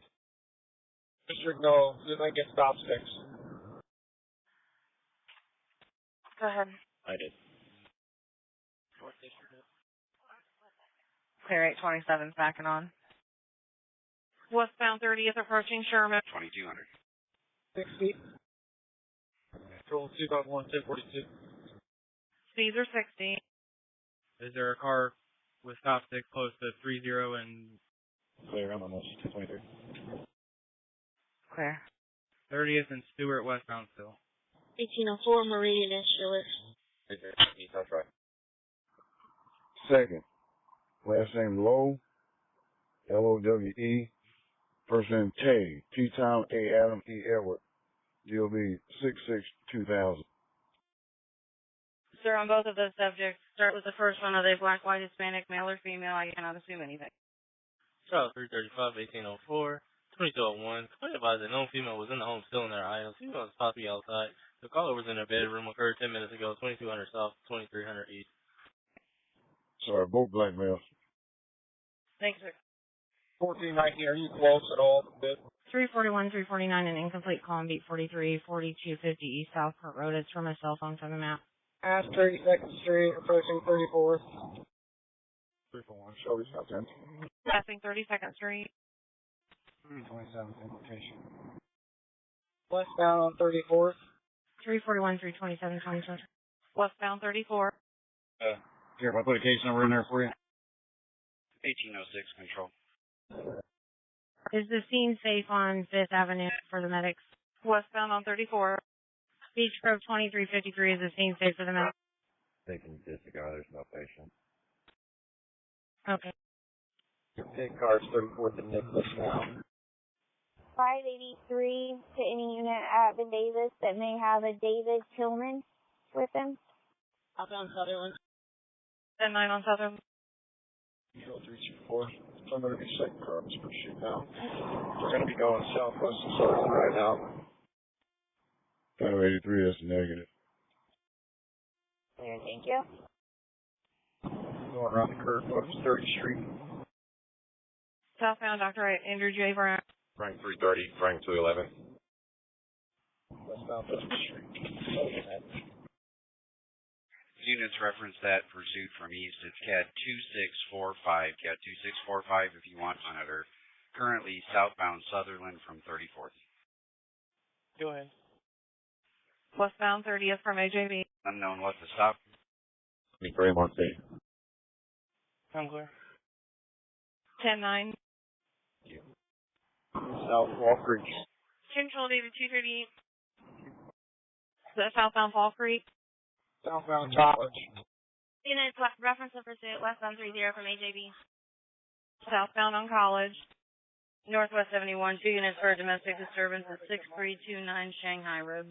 District no, did I get stop sticks? Go ahead. I did. Clear 827's backing on. Westbound 30th, approaching Sherman. 2200. 60. Control 251 1042. Speeds are 60. Is there a car with stop sticks close to 30 and Clear, I'm almost 223. Clear. 30th and Stewart westbound still. 1804 Meridian East. That's right. Second. Last name Lowe, Lowe. First name Tay, T-Town, A. Adam, E. Edward. DOB 66-2000. Sir, on both of those subjects, start with the first one. Are they black, white, Hispanic, male, or female? I cannot assume anything. Charles 335, 1804, 2201. Complaint advised that no female was in the home still in their items. Female was possibly outside. The caller was in her bedroom. Occurred 10 minutes ago, 2200 South, 2300 East. Sorry, both black males. Thanks, sir. 1419, are you close at all? 341, 349, an incomplete call on beat 43, 4250 East Southport Road. It's from a cell phone from the map. Past 32nd Street, approaching 34th. 341, Shelby, South 10. Passing 32nd Street. 327 implication. Westbound on 34th. 341, 327, 27. Westbound 34. Here, if I put a case number in there for you. 1806 control. Is the scene safe on 5th Avenue for the medics? Westbound on 34. Beach Grove 2353 is the scene safe for the medics? They can disregard, there's no patient. Okay. Big cars 34th and Nicholas now. 583 to any unit at the Davis that may have a David Tillman with them. Outbound Sutherland. 10-9 on Southern. Control 324. I'm going to be second car on this pursuit now. We're going to be going southwest of Sutherland right now. 583, that's negative. Clear, thank you. Going around the curve, folks, 30th Street. Southbound Dr. Andrew J. Brown. Frank 330, Frank 211. Westbound 30th Street. Units reference that pursuit from east. It's CAD 2645. CAD 2645 if you want to monitor. Currently southbound Sutherland from 34th. Go ahead. Westbound 30th from AJB. Unknown what to stop. Graham on C. I'm clear. 10-9. South Wall Creek. Control David 238. Is that southbound Fall Creek? Southbound College. Units reference the pursuit westbound 30 from AJB. Southbound on College. Northwest 71. 2 units for a domestic disturbance at 6329 Shanghai Road.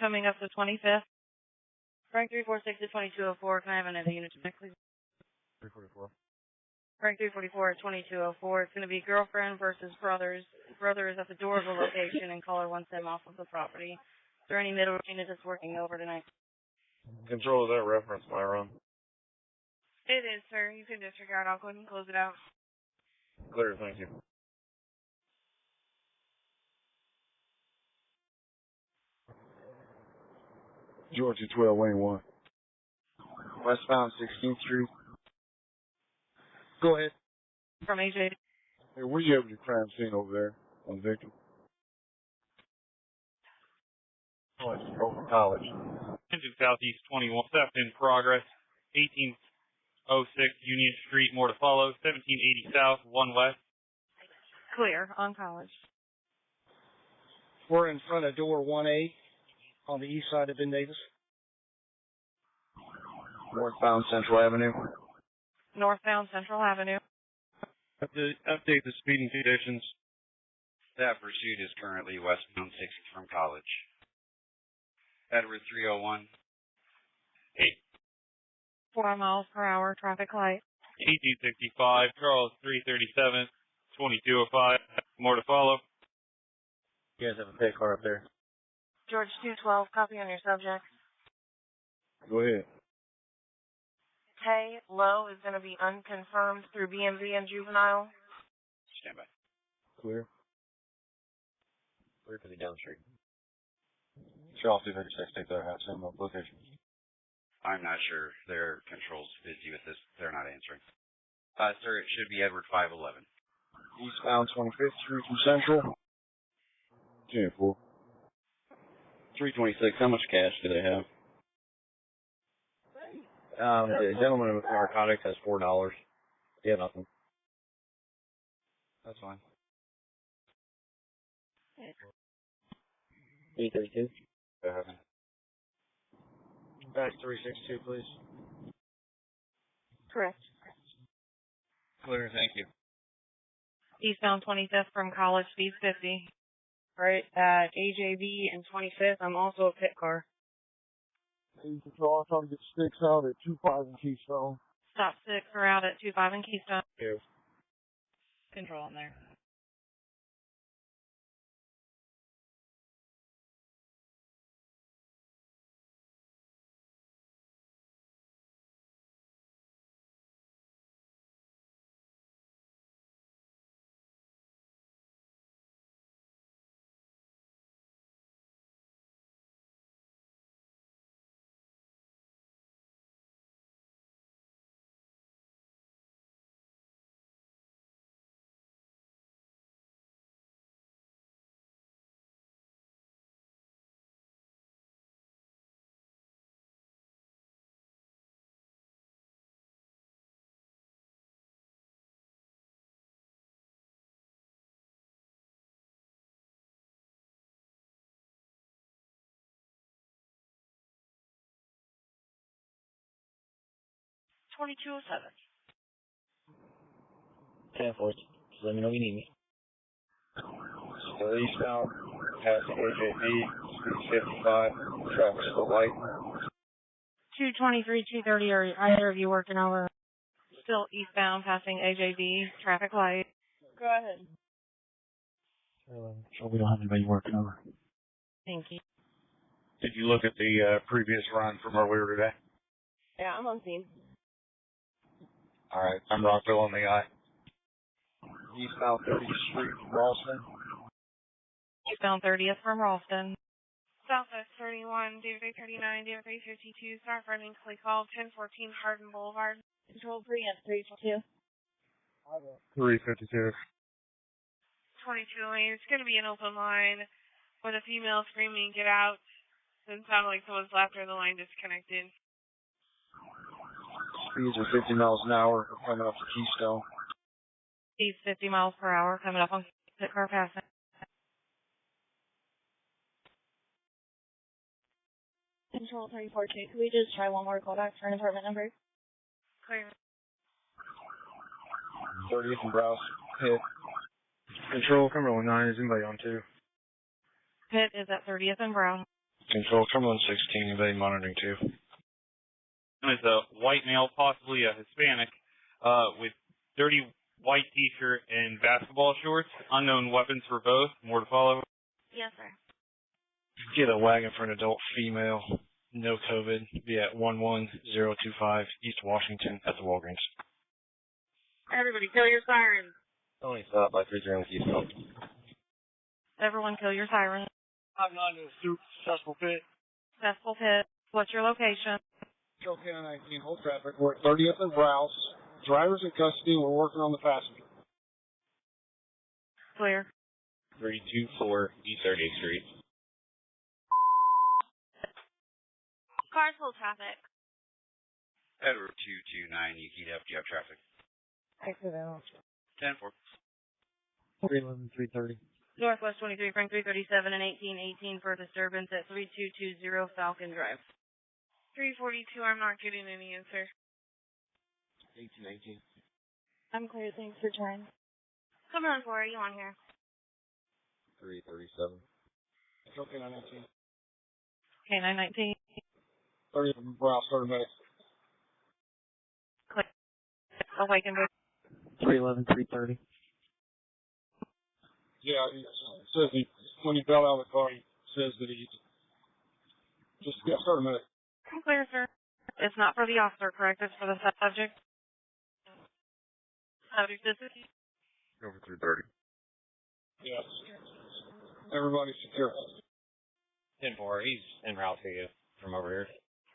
Coming up to 25th. Frank 346 to 2204. Can I have another unit to make, please? 344. Frank 344 at 2204. It's going to be girlfriend versus brothers. Brother is at the door of the location and caller wants them off of the property. Is there any middle unit that's working over tonight? Control, is that reference, Myron? It is, sir. You can disregard. I'll go ahead and close it out. Clear, thank you. Georgia 12, lane 1. Westbound 16th Street. Go ahead. From AJ. Hey, where you have your crime scene over there on the victim? Oh, it's over College. Engine Southeast 21, theft in progress. 1806 Union Street, more to follow. 1780 South, 1 West. Clear on College. We're in front of door 1A on the east side of Ben Davis. Northbound Central Avenue. Northbound Central Avenue. Update the speeding conditions. That pursuit is currently westbound 60 from College. Edward 301. 4 miles per hour traffic light. 1865 Charles 337, 2205. More to follow. You guys have a pay car up there. George 212, copy on your subject. Go ahead. Pay low is going to be unconfirmed through BMV and juvenile. Stand by. Clear. Clear to the down street. Charles 236, take their hat, same location. I'm not sure. Their control's busy with this. They're not answering. Sir, it should be Edward 511. Eastbound 25th Street from Central. 10-4. 326, how much cash do they have? The gentleman with narcotics has $4. Yeah, nothing. That's fine. 332? Back 362, please. Correct. Clear, thank you. Eastbound 25th from College, speed 50. Right at AJB and 25th, I'm also a pit car. Hey, Control, I'm trying to get sticks out at 25 and Keystone. Stop 6 are out at 25 and Keystone. Yeah. Control in there. 2207. 10-4. Just let me know if you need me. Still eastbound, passing AJB, speed 55, traffic still light. 223, 230, are either of you working over? Still eastbound, passing AJB, traffic light. Go ahead. So we don't have anybody working over. Thank you. Did you look at the previous run from earlier today? Yeah, I'm on scene. All right, I'm Rockville on the eye. Eastbound 30th Street, Ralston. Eastbound 30th from Ralston. Southwest 31, David 39, David 352, start running, play call, 1014 Hardin Boulevard. Control 3 at 342. 352. 22 lane. It's going to be an open line with a female screaming, get out. Doesn't sound like someone's left or the line disconnected. Speeds are 50 miles an hour coming up to Keystone. Speeds 50 miles per hour coming up on the car passing. Control 342. Can we just try one more callback for an apartment number? Clear. 30th and Browse. Hit. Control, Cumberland 9, is anybody on 2? Pit is at 30th and Brown. Control, Cumberland 16, anybody monitoring 2? Is a white male, possibly a Hispanic, with dirty white t-shirt and basketball shorts. Unknown weapons for both. More to follow. Yes, sir. Get a wagon for an adult female, no COVID, be at 11025 East Washington at the Walgreens. Everybody, kill your sirens. Tony stop by 30 with Keystone. Everyone kill your sirens. I'm not in a successful pit. Successful Pit. What's your location? Control K-19, hold traffic. We're at 30th and Browse. Driver's in custody. We're working on the passenger. Clear. 324 East 38th Street. Cars full traffic. Edward 229, you heat up, do you have traffic? Exit out. 10-4. 311, 330. Northwest 23, Frank 337 and 1818 for disturbance at 3220 Falcon Drive. 342, I'm not getting any answer. 1818. I'm clear. Thanks for trying. Come on, 4, are you on here? 337. Control K-19. K919. 30th and Browse, 30 minutes. Click. Awaken. 311, 330. Yeah, it says when he got out of the car, he says that he just got 30 minutes. Clear, sir. It's not for the officer, correct? It's for the subject. Subject distance. Over 330. Yes. Everybody's secure. 10-4, he's en route to you from over here.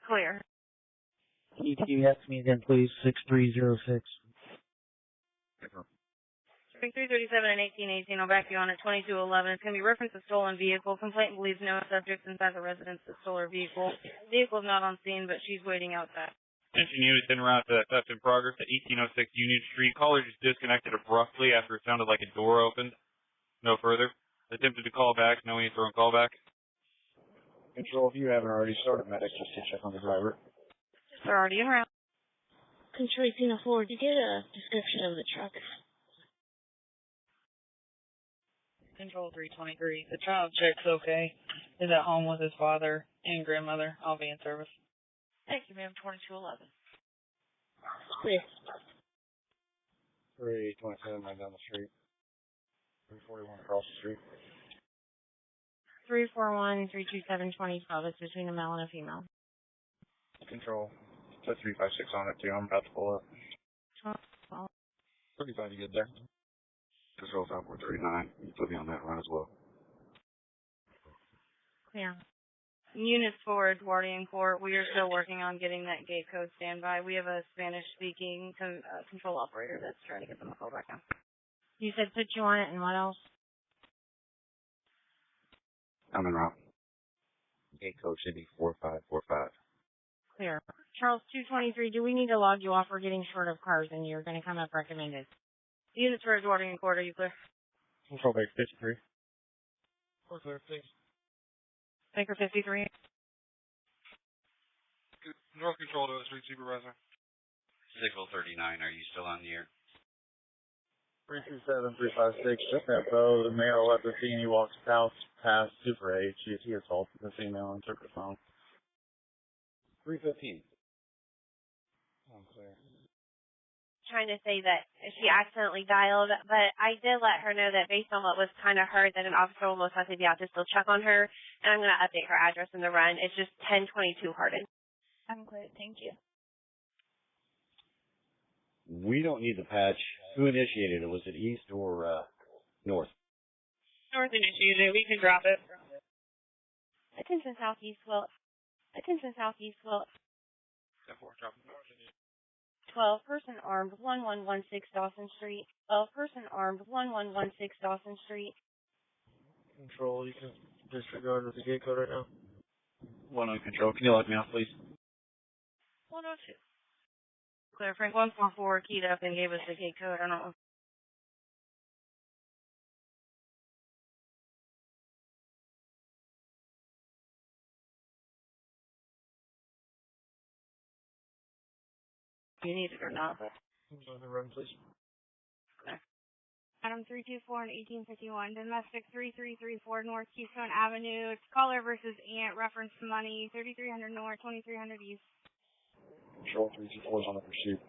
Clear. Can you ask me again, please? 6306. 337 and 1818. I'll back you on at 2211. It's going to be reference to stolen vehicle. Complainant believes no subjects inside the residence that stole her vehicle. Vehicle is not on scene, but she's waiting outside. Attention units en route to theft in progress at 1806 Union Street. Caller just disconnected abruptly after it sounded like a door opened. No further. Attempted to call back. No answer on callback. Control, if you haven't already started medics, just to check on the driver. They're already en route. Control 1804, did you get a description of the truck? Control 323. The child check's okay. Is at home with his father and grandmother. I'll be in service. Thank you, ma'am. 2211. Clear. 327 right down the street. 341 across the street. 341, 327, 2012. It's between a male and a female. Control. Put 356 on it too. I'm about to pull up. 12. 35 to get there. Control 5439. Put me on that run as well. Clear. Units forward, Guardian Court. We are still working on getting that gate code standby. We have a Spanish-speaking control operator that's trying to get them to call back on. You said put you on it, and what else? I'm en route. Gate code should be 4545. Clear. Charles 223, do we need to log you off? We're getting short of cars, and you're going to come up recommended. Units for Guardian Court, are you clear? Control Baker 53. We're clear, please. Baker 53. North Control to the street supervisor. Sickle 39, are you still on the air? 327356, just that bow. The male at the scene, he walks south past Super H. He assaulted the female and took her phone. 315. I'm clear. Trying to say that she accidentally dialed, but I did let her know that based on what was kind of heard, that an officer will most likely be out to still check on her, and I'm going to update her address in the run. It's just 1022 Hardin. I'm clear. Thank you. We don't need the patch. Who initiated it? Was it east or north? North initiated it. We can drop it. Attention Southeast Will. Attention Southeast Will. 12 person armed 1116 Dawson Street. 12 person armed 1116 Dawson Street. Control, you can disregard with the gate code right now. 1 on control. Can you let me off, please? 102. Clear. Frank 144 keyed up and gave us the gate code. I don't know. You need it or not, but. Go ahead and run, please. Adam 324 and 1851, domestic 3334 North Keystone Avenue. It's caller versus aunt, reference money, 3300 North, 2300 East. Control 324 is on the pursuit.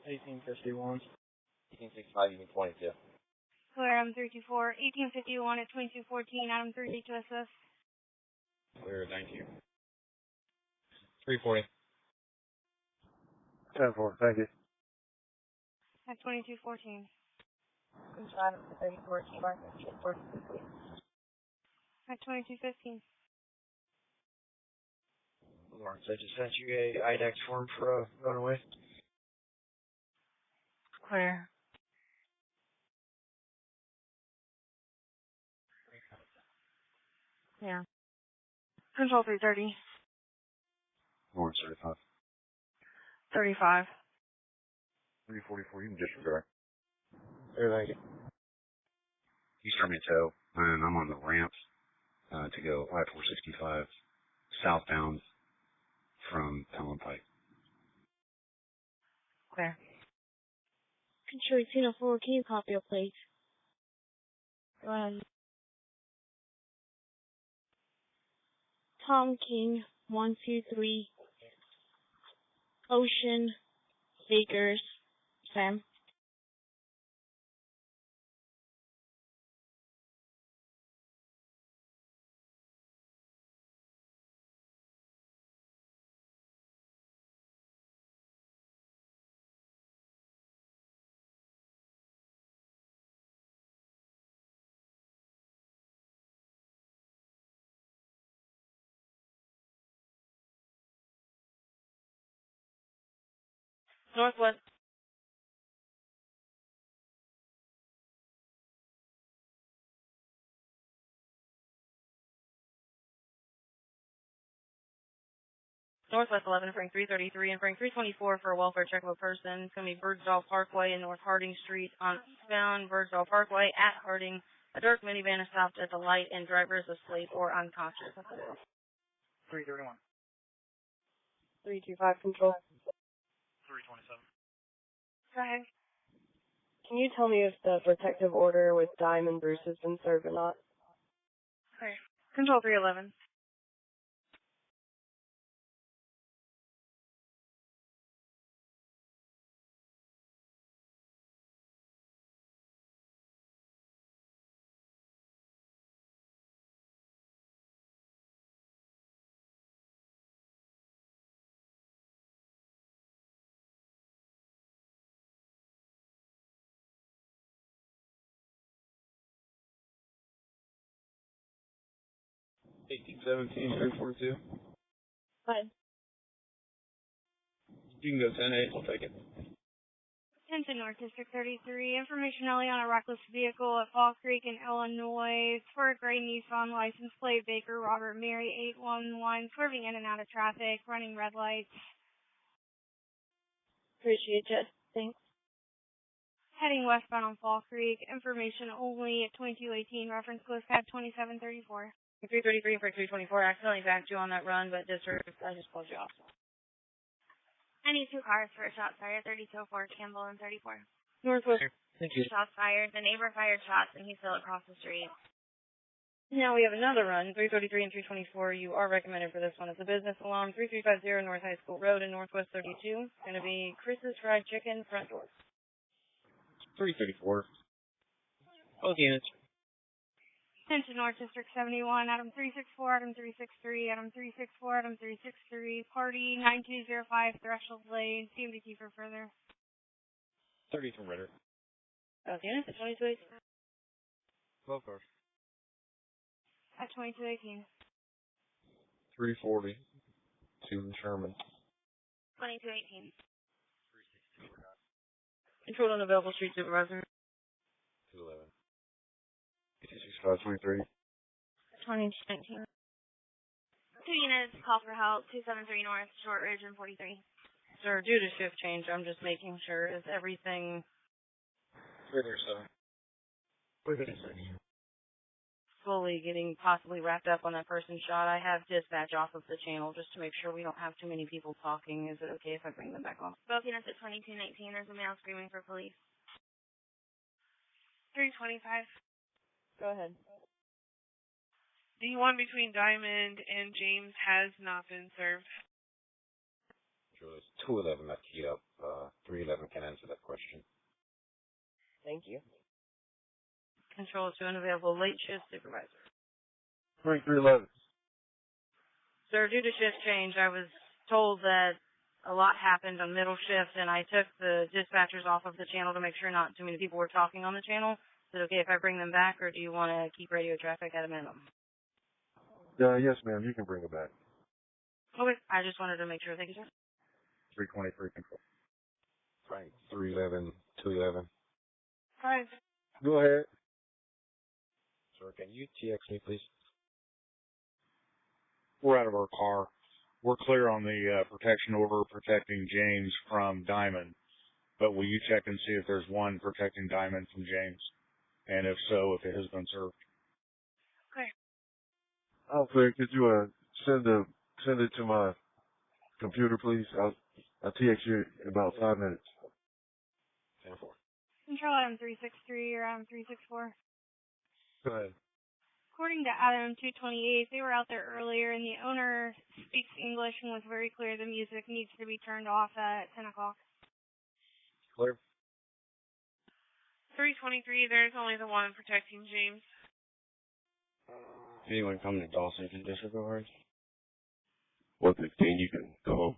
1851. 1865, you mean 22. Clear Adam 324, 1851 at 2214, Adam 3 to assist. Clear, thank you. 340. 10-4, thank you. At 2214. Adam 3014. At 2215. Lawrence, I just sent you a IDEX form for a runaway. Clear. Yeah. Control 330. Lawrence 35. 35. 344, you can disregard. There, thank you. He's trying me to tow, and I'm on the ramp to go I-465 southbound from Pelham Pike. Clear. Control 204, can you copy your plate? Run. Tom King, 123, Ocean, Bakers, Sam. Northwest. Northwest 11, Frank 333, and Frank 324 for a welfare check of a person. It's going to be Birdsdale Parkway and North Harding Street on eastbound Birdsdale Parkway at Harding. A dark minivan is stopped at the light and driver is asleep or unconscious. 331. 325 control. 327. Go ahead. Can you tell me if the protective order with Diamond Bruce has been served or not? Clear. Control 311. Eighteen 342. Fine. You can go 10-8, I'll take it. 10 to North District 33. Information only on a reckless vehicle at Fall Creek in Illinois. It's for a gray Nissan license plate Baker Robert Mary 811, swerving in and out of traffic, running red lights. Appreciate it. Thanks. Heading westbound on Fall Creek. Information only at 2218, reference close cab 2734. 333 and Frank 324 accidentally backed you on that run, but district, I just pulled you off. I need 2 cars for a shot fired, 3204 Campbell and 34. Northwest. Thank you. Shots fired. The neighbor fired shots and he's still across the street. Now we have another run, 333 and 324. You are recommended for this one. It's a business along 3350 North High School Road in Northwest 32. It's going to be Chris's Fried Chicken, front door. 334. Both units. Attention North District 71, Adam 364, Adam 363, Adam 364, Adam 363, party 9205 Threshold Lane, CMDT for further. 30 from Ritter. Both units at 2218. 12 cars. At 2218. 340. 2 in Sherman. 2218. Control unavailable street supervisor. 211. 8523. 2219. 2 units, call for help, 273 North, Short Ridge and 43. Sir, due to shift change, I'm just making sure, is everything Ritter 7. 356. fully getting possibly wrapped up on that person shot? I have dispatch off of the channel just to make sure we don't have too many people talking. Is it okay if I bring them back on? Both units at 2219, there's a male screaming for police. 325. Go ahead. The one between Diamond and James has not been served. Sure, there's 211 that keyed up. 311 can answer that question. Thank you. Control to unavailable late shift supervisor. 311. Sir, due to shift change, I was told that a lot happened on middle shift, and I took the dispatchers off of the channel to make sure not too many people were talking on the channel. Is it okay if I bring them back, or do you want to keep radio traffic at a minimum? Yes, ma'am. You can bring it back. Okay. I just wanted to make sure. Thank you, sir. 323 control. Right. 311, 211. 5. Go ahead. Sir, can you TX me, please? We're out of our car. We're clear on the protection order protecting James from Diamond. But will you check and see if there's one protecting Diamond from James? And if so, if it has been served. Okay. Alfred, could you send it to my computer, please? I'll TX you in about 5 minutes. 10-4. Control Adam 363 or Adam 364. Go ahead. According to Adam 228, they were out there earlier, and the owner speaks English and was very clear the music needs to be turned off at 10 o'clock. Clear. 323, there's only the one protecting James. If anyone coming to Dawson can disregard. 116, you can go home.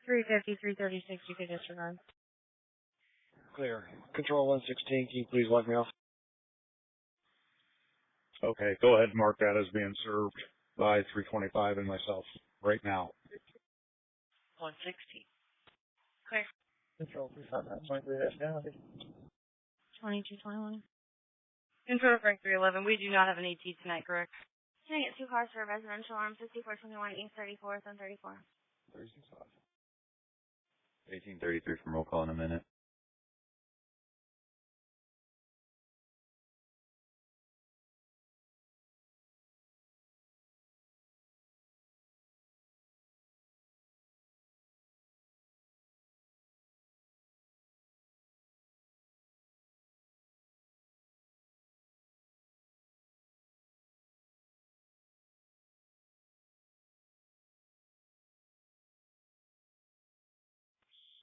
350, 336, you could disregard. Clear. Control 116, can you please wipe me off? Okay, go ahead and mark that as being served by 325 and myself right now. 160. Clear. Control 359, 2221. Intro Frank 311. We do not have an AT tonight, correct? Can I get 2 cars for a residential arm, 5421 East 34th and 34? 365. 1833 from roll call in a minute.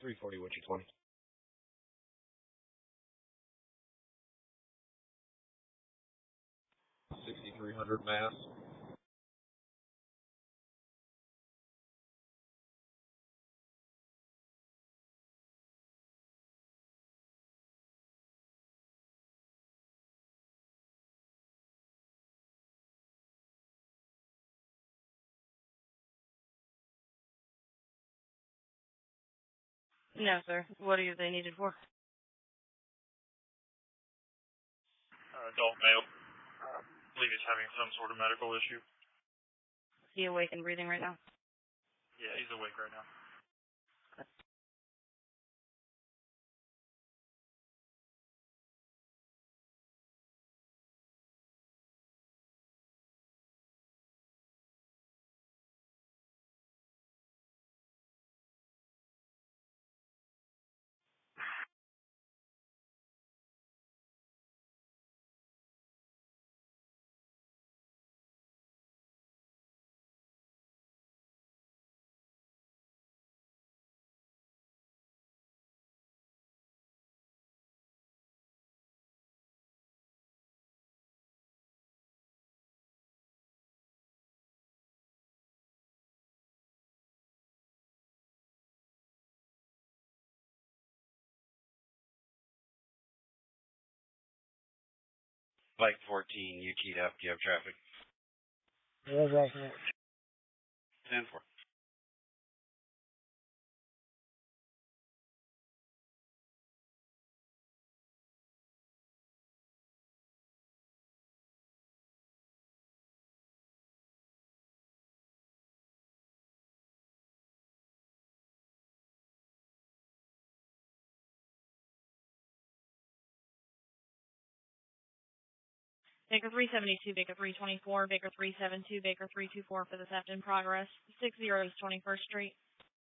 $340, what you 20? $6,300 mass. No, sir. What are they needed for? Adult male. I believe he's having some sort of medical issue. Is he awake and breathing right now? Yeah, he's awake right now. Bike 14, you keyed up. Do you have traffic? Yes, I can. 10-4. Baker 372, Baker 324, Baker 372, Baker 324 for the theft in progress. 60 is 21st Street.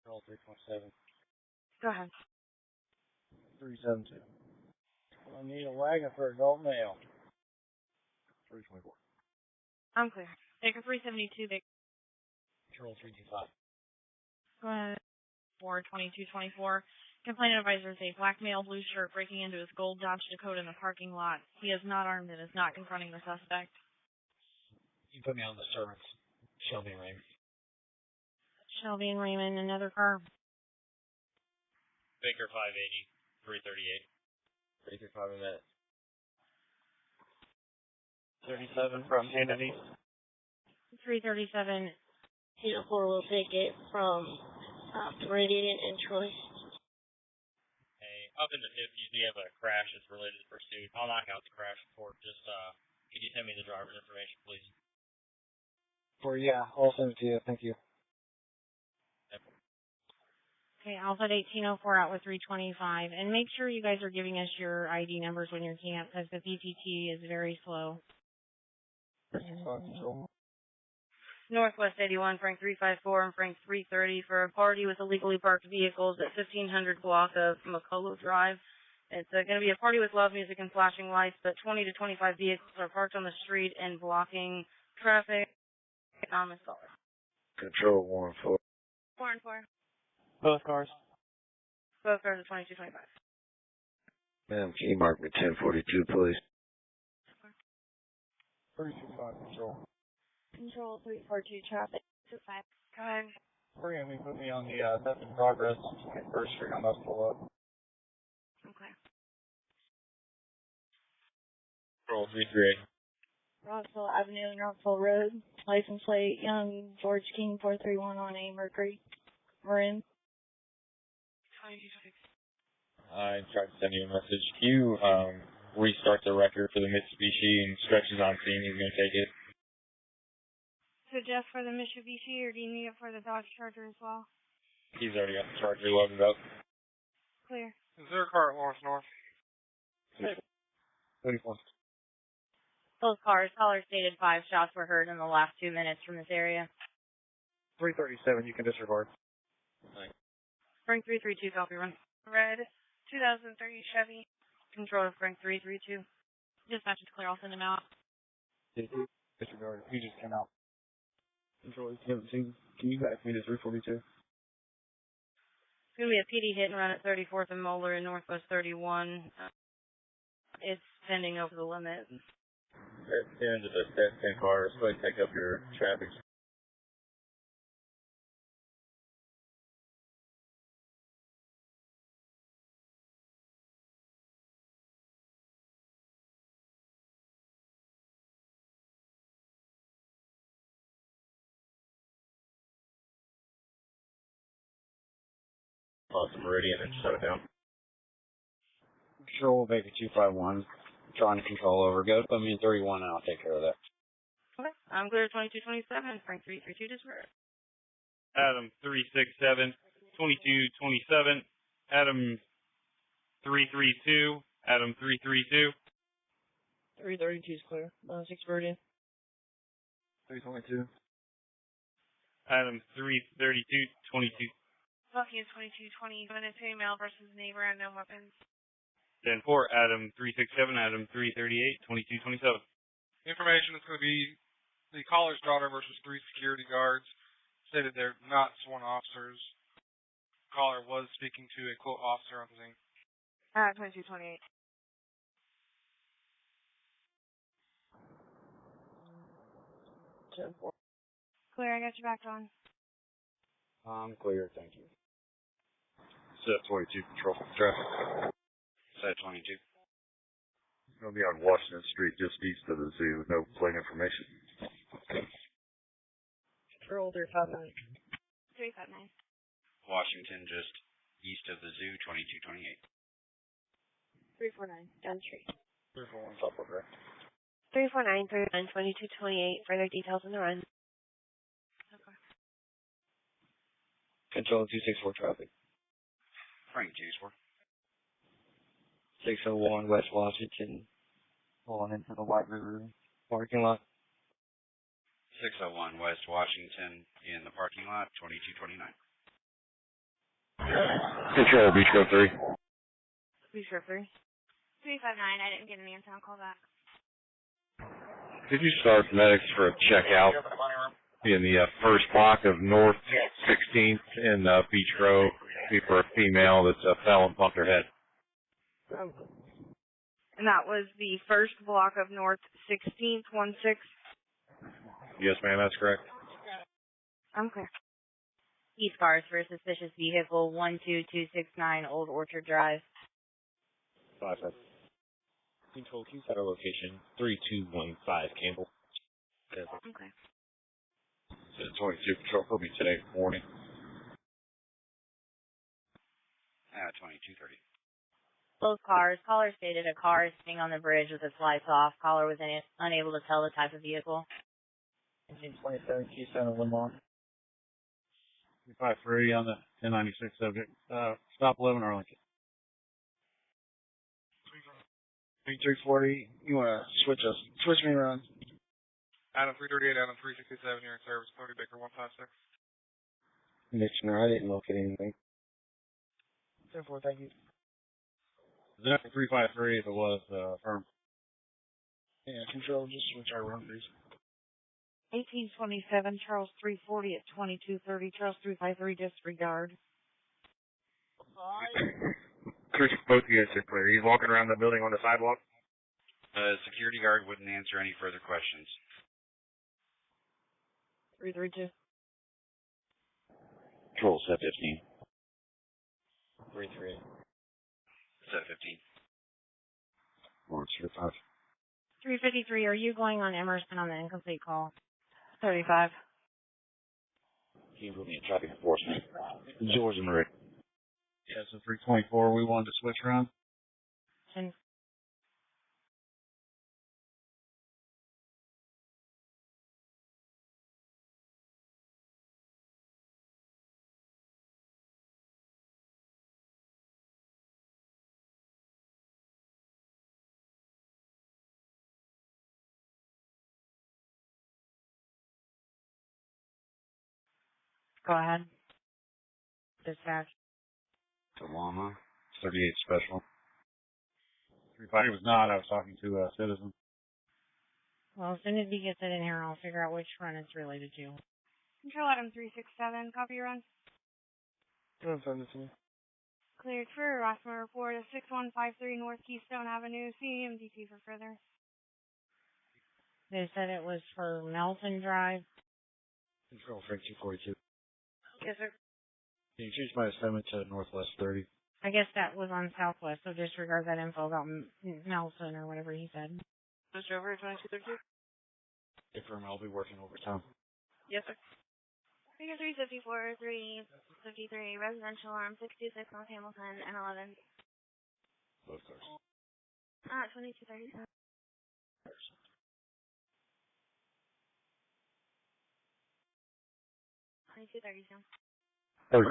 Control 327. Go ahead. 372. I need a wagon for adult male. 324. I'm clear. Baker 372, Baker. Control 325. Go ahead. 42224. Complainant advisor is a black male, blue shirt, breaking into his gold Dodge Dakota in the parking lot. He is not armed and is not confronting the suspect. You put me on the servants. Shelby and Raymond. Shelby and Raymond, another car. Baker 580, 338. 335 a minute. 37 from Hannity. 337, 804 will take it from Meridian and Troy. Hey, up in the 50s, we have a crash that's related to pursuit. I'll knock out the crash report. Just, could you send me the driver's information, please? Yeah, I'll send it to you. Thank you. Okay, Alpha 1804 out with 325. And make sure you guys are giving us your ID numbers when you're camped, because the PTT is very slow. Northwest 81, Frank 354, and Frank 330 for a party with illegally parked vehicles at 1500 block of McCullough Drive. It's going to be a party with loud music and flashing lights, but 20 to 25 vehicles are parked on the street and blocking traffic. Thomas Dollar. Control 1-4. 4 and 4. Both cars. Both cars are 2225. Ma'am, can you mark me 1042, please? 325 control. Control 342 traffic. 25. Go ahead. Hurry and put me on the theft in progress. 21st Street. I must pull up. Okay. Control 338. Rockville Avenue and Rockville Road. License plate Young George King 431 on a Mercury. Maroon. 2226. I tried to send you a message. Can you restart the record for the Mitsubishi and Stretches on scene? He's going to take it. So just for the Mitsubishi, or do you need it for the Dodge Charger as well? He's already got the Charger loaded up. Clear. Is there a car at Lawrence North? 34. Both cars. Caller stated 5 shots were heard in the last 2 minutes from this area. 337, you can disregard. Thanks. Frank 332, copy run. Red 2003 Chevy. Control Frank 332. Dispatch is clear. I'll send him out. Disregard. He just came out. Control 17. Can you back me to 342? It's going to be a PD hit and run at 34th and Moeller in Northwest 31. It's pending over the limit. Into the 10 cars. Go ahead and take up your traffic. Cross the Meridian and shut it down. Control Baker 251. Trying to control over. Go put me in 31 and I'll take care of that. Okay. I'm clear 2227. Frank 332 disregard. Adam 367, 2227. Adam 332. Adam 332. 332 is clear. 6 Meridian. 322. Adam 332, 22. Lucky is 2220. Going to female versus neighbor and no weapons. 10-4. Adam 367. Adam 338, 2227. Information is going to be the caller's daughter versus 3 security guards. Stated they're not sworn officers. Caller was speaking to a quote officer on the scene. 2228. Clear, I got you back on. I'm clear, thank you. Set 22, control traffic. Set 22. It'll be on Washington Street, just east of the zoo. No plate information. Control 359. 359. Washington, just east of the zoo, 2228. 349. Down the street. 341 Southwood, right? 349 2228. Further details on the run. Control 264 traffic. Frank 24. 601 West Washington. Pulling into the White River parking lot. 601 West Washington in the parking lot, 2229. Control Beach Grove 3. Beach Grove 3. 359. I didn't get an answer. I'll call back. Could you start medics for a checkout in the first block of North 16th in Beach Grove? Be for a female that's a felon bumped her head. And that was the first block of North 16th, 16. Yes, ma'am, that's correct. Okay. East cars for a suspicious vehicle, 12269 Old Orchard Drive. 5. Control Q center location 3215 Campbell. Okay. 22 Control for me today morning. 2230. Both cars. Caller stated a car is sitting on the bridge with its lights off. Caller was unable to tell the type of vehicle. Engine 27 Q center Limon. 353 on the 1096 subject. Stop 11 Arlington. 340. You want to switch me around? Adam 338, Adam 367, you're in service. Cody Baker 156. Commissioner, I didn't locate anything. 10-4, thank you. Zephyr 353 if it was firm. Yeah, control, just switch our run, please. 1827 Charles 340 at 2230 Charles 353 disregard. Chris, both of you guys are clear. He's walking around the building on the sidewalk. The security guard wouldn't answer any further questions. 332. Control set 15. 338. Set 15. Lawrence 5. 353, are you going on Emerson on the incomplete call? 35. Can you put me in traffic enforcement? George and Rick. Yeah, so 324, we wanted to switch around. 10. Go ahead. Dispatch. Tawama. 38 special. 350 was not. I was talking to a citizen. Well, as soon as he gets it in here, I'll figure out which run it's related to. Control Adam 367. Copy your run. Don't send it to me. Cleared for harassment report at 6153 North Keystone Avenue. CMDT for further. They said it was for Melton Drive. Control Frank 242. Yes, sir. Can you change my assignment to Northwest 30? I guess that was on Southwest, so disregard that info about Melton or whatever he said. Mr. Over 2232. Confirm I'll be working overtime. Yes, sir. Figure 354, 353, residential arm 626 North Hamilton, and 11. Both cars. 2237. 2232. Good.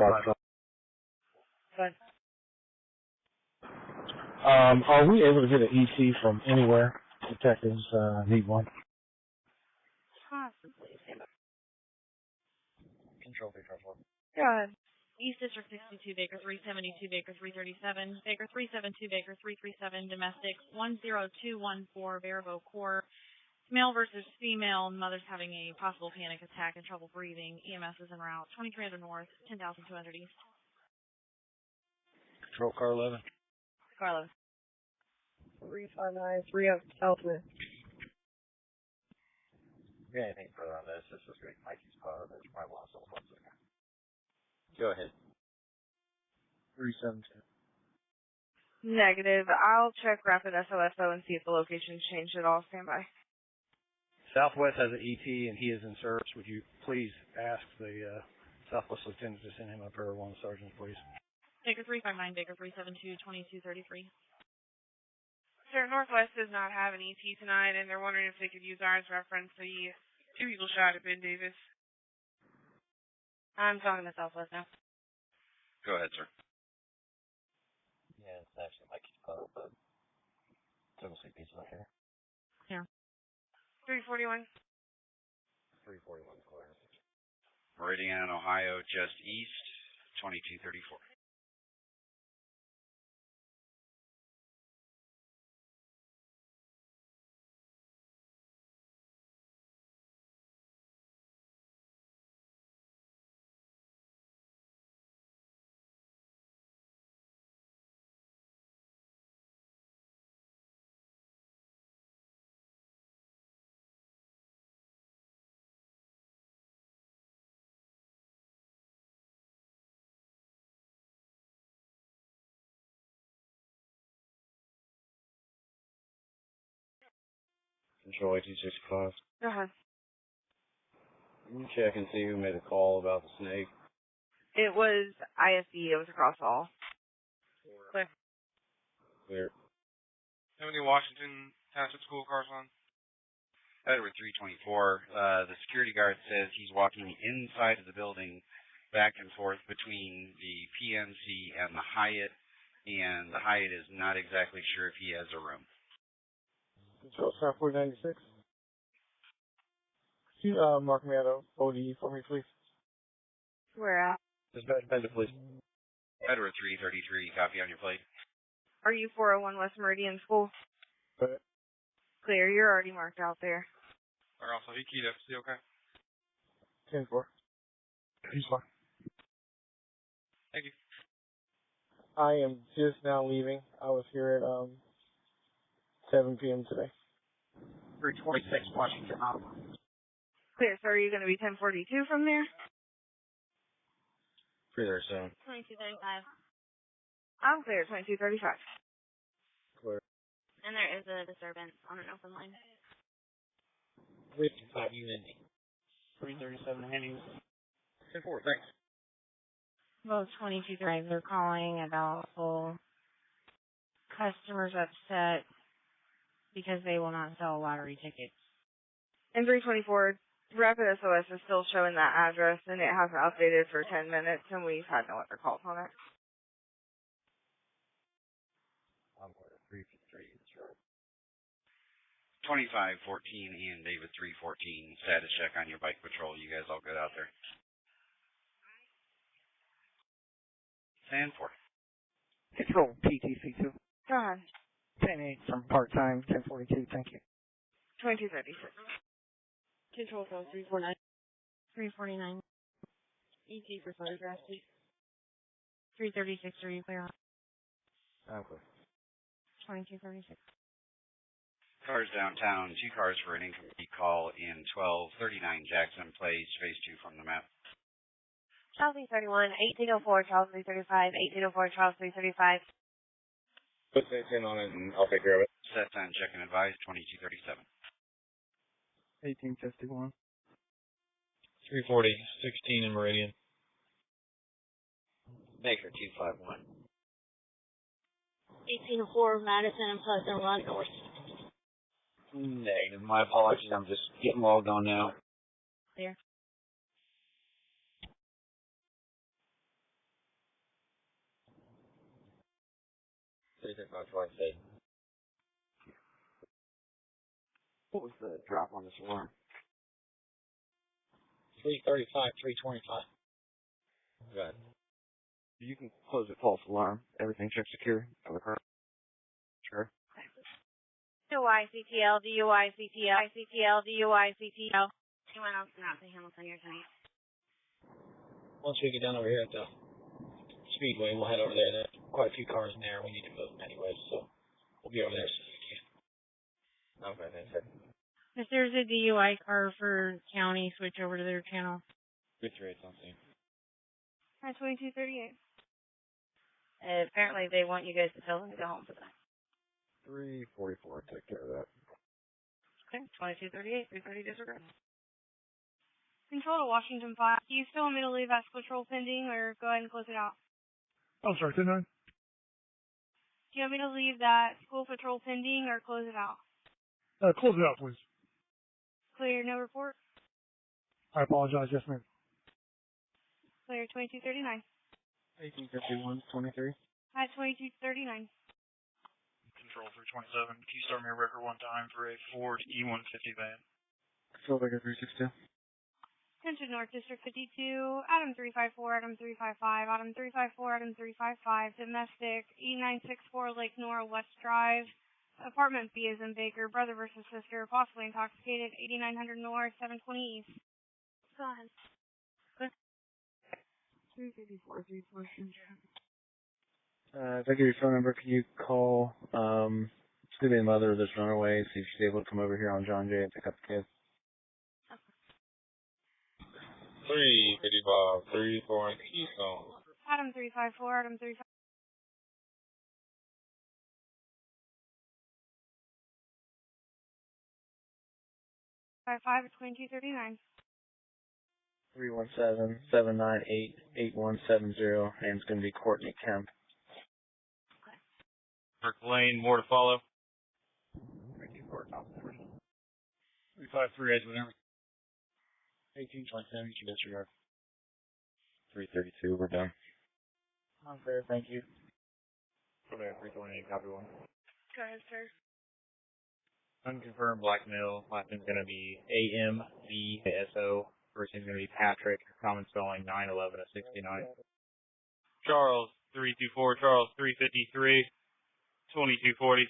Are we able to get an EC from anywhere? Detectives need one. Possibly. Control control. Go ahead. East District 62, Baker 372, Baker 337, Baker 372, Baker 337, domestic 10214, Barabo Court. Male versus female, mother's having a possible panic attack and trouble breathing. EMS is en route. 2300 North, 10,200 East. Control car 11. Carlos. 359, 3 up Southwest. Yeah, anything further on this? This is great. Mikey's car. There's my loss of 1 second. Go ahead. 372. Negative. I'll check Rapid SOS though and see if the location's changed at all. Stand by. Southwest has an ET and he is in search. Would you please ask the Southwest Lieutenant to send him up here, one of the sergeants, please? Baker 359, Baker 372, 2233. Sir, Northwest does not have an ET tonight, and they're wondering if they could use ours reference the 2 people shot at Ben Davis. I'm talking to Southwest now. Go ahead, sir. Yeah, it's actually Mikey's phone, but Total CP's not here. Yeah. 341. 341 clear. Meridian, Ohio, just east, 2234. Control 1865. Go ahead. Can you check and see who made a call about the snake? It was ISD. It was across all. Clear. Clear. How many Washington Township school cars on? Edward 324, the security guard says he's walking inside of the building back and forth between the PNC and the Hyatt, and the Hyatt is not exactly sure if he has a room. Control South 496. Can you mark me out of ODE for me, please? Where at? Dispatch Bender, please. Edward 333, copy on your plate. Are you 401 West Meridian School? But Clear. You're already marked out there. Or also, he keyed up. Is he okay? 10-4. He's fine. Thank you. I am just now leaving. I was here at 7 p.m. today. 326 Washington. Clear. So are you going to be 1042 from there? Clear there, sound. 2235. I'm clear. 2235. Clear. And there is a disturbance on an open line. 55 Unity. 337 handing. 10-4, thanks. Well, 2235, they're calling about full customers upset because they will not sell lottery tickets. And 324, Rapid SOS is still showing that address, and it hasn't updated for 10 minutes, and we've had no other calls on it. I'm clear. 353. That's right. 2514 and David 314, status check on your bike patrol. You guys all good out there? Stand for. Control PTC2. Go ahead. 10-8 from part-time. 1042, thank you. 2236. Control code 349. 349. ET for photograph, please. 336, are you clear? I'm clear. 2236. Cars downtown, 2 cars for an incomplete call in 1239 Jackson Place, phase 2 from the map. Charles 331, 1804, Charles 335, 1804, Charles 335. Put that 10 on it and I'll take care of it. Set time, check and advise, 2237. 1851. 340, 16 in Meridian. Baker 251. 1804 Madison and Pleasant Run North. Negative. My apologies. I'm just getting logged on now. Clear. What was the drop on this alarm? 335, 325. Good. You can close the false alarm. Everything checked secure. Sure. DUI, CTL, DUI, CTL, CTL, DUI, CTL. Anyone else not to Hamilton here tonight? Once we get down over here at the Speedway, we'll head over there. There's quite a few cars in there. We need to move them anyway, so we'll be over there as soon as we can. Okay, thanks, sir. If there's a DUI car for county, switch over to their channel. 338 on scene. 2238. Apparently they want you guys to tell them to go home for that. 344, take care of that. Okay, 2238, 330 disregard. Control to Washington 5. Do you still want me to leave that patrol pending or go ahead and close it out? I'm sorry, 10-9. Do you want me to leave that school patrol pending or close it out? Close it out, please. Clear, no report. I apologize, yes, ma'am. Clear, 2239. 1851, 23. At 2239. Control 327. Can you start me a record one time for a Ford E150 van? Control Baker 362. Attention North District 52, Adam 354, Adam 355, Adam 354, Adam 355, domestic, E964 Lake Nora West Drive, apartment B is in Baker, brother versus sister, possibly intoxicated, 8900 North, 720 East. Go ahead. 354, 314. If I give you your phone number, can you call, it's going to be the mother of this runaway, see if she's able to come over here on John Jay and pick up the kid. 355, 34 in Keystone. Adam 354, Adam 355. 55 at 2239. 317-798-8170, and it's going to be Courtney Kemp. Kirk Lane, more to follow. 3538, whatever. 1827, you can disregard. 332, we're done. Okay, thank you. Go ahead, 328, copy one. Go ahead, sir. Unconfirmed blackmail. Last name's going to be AMVSO. First name's going to be Patrick. Common spelling 911 of 69. Charles 324, Charles 353, 2240.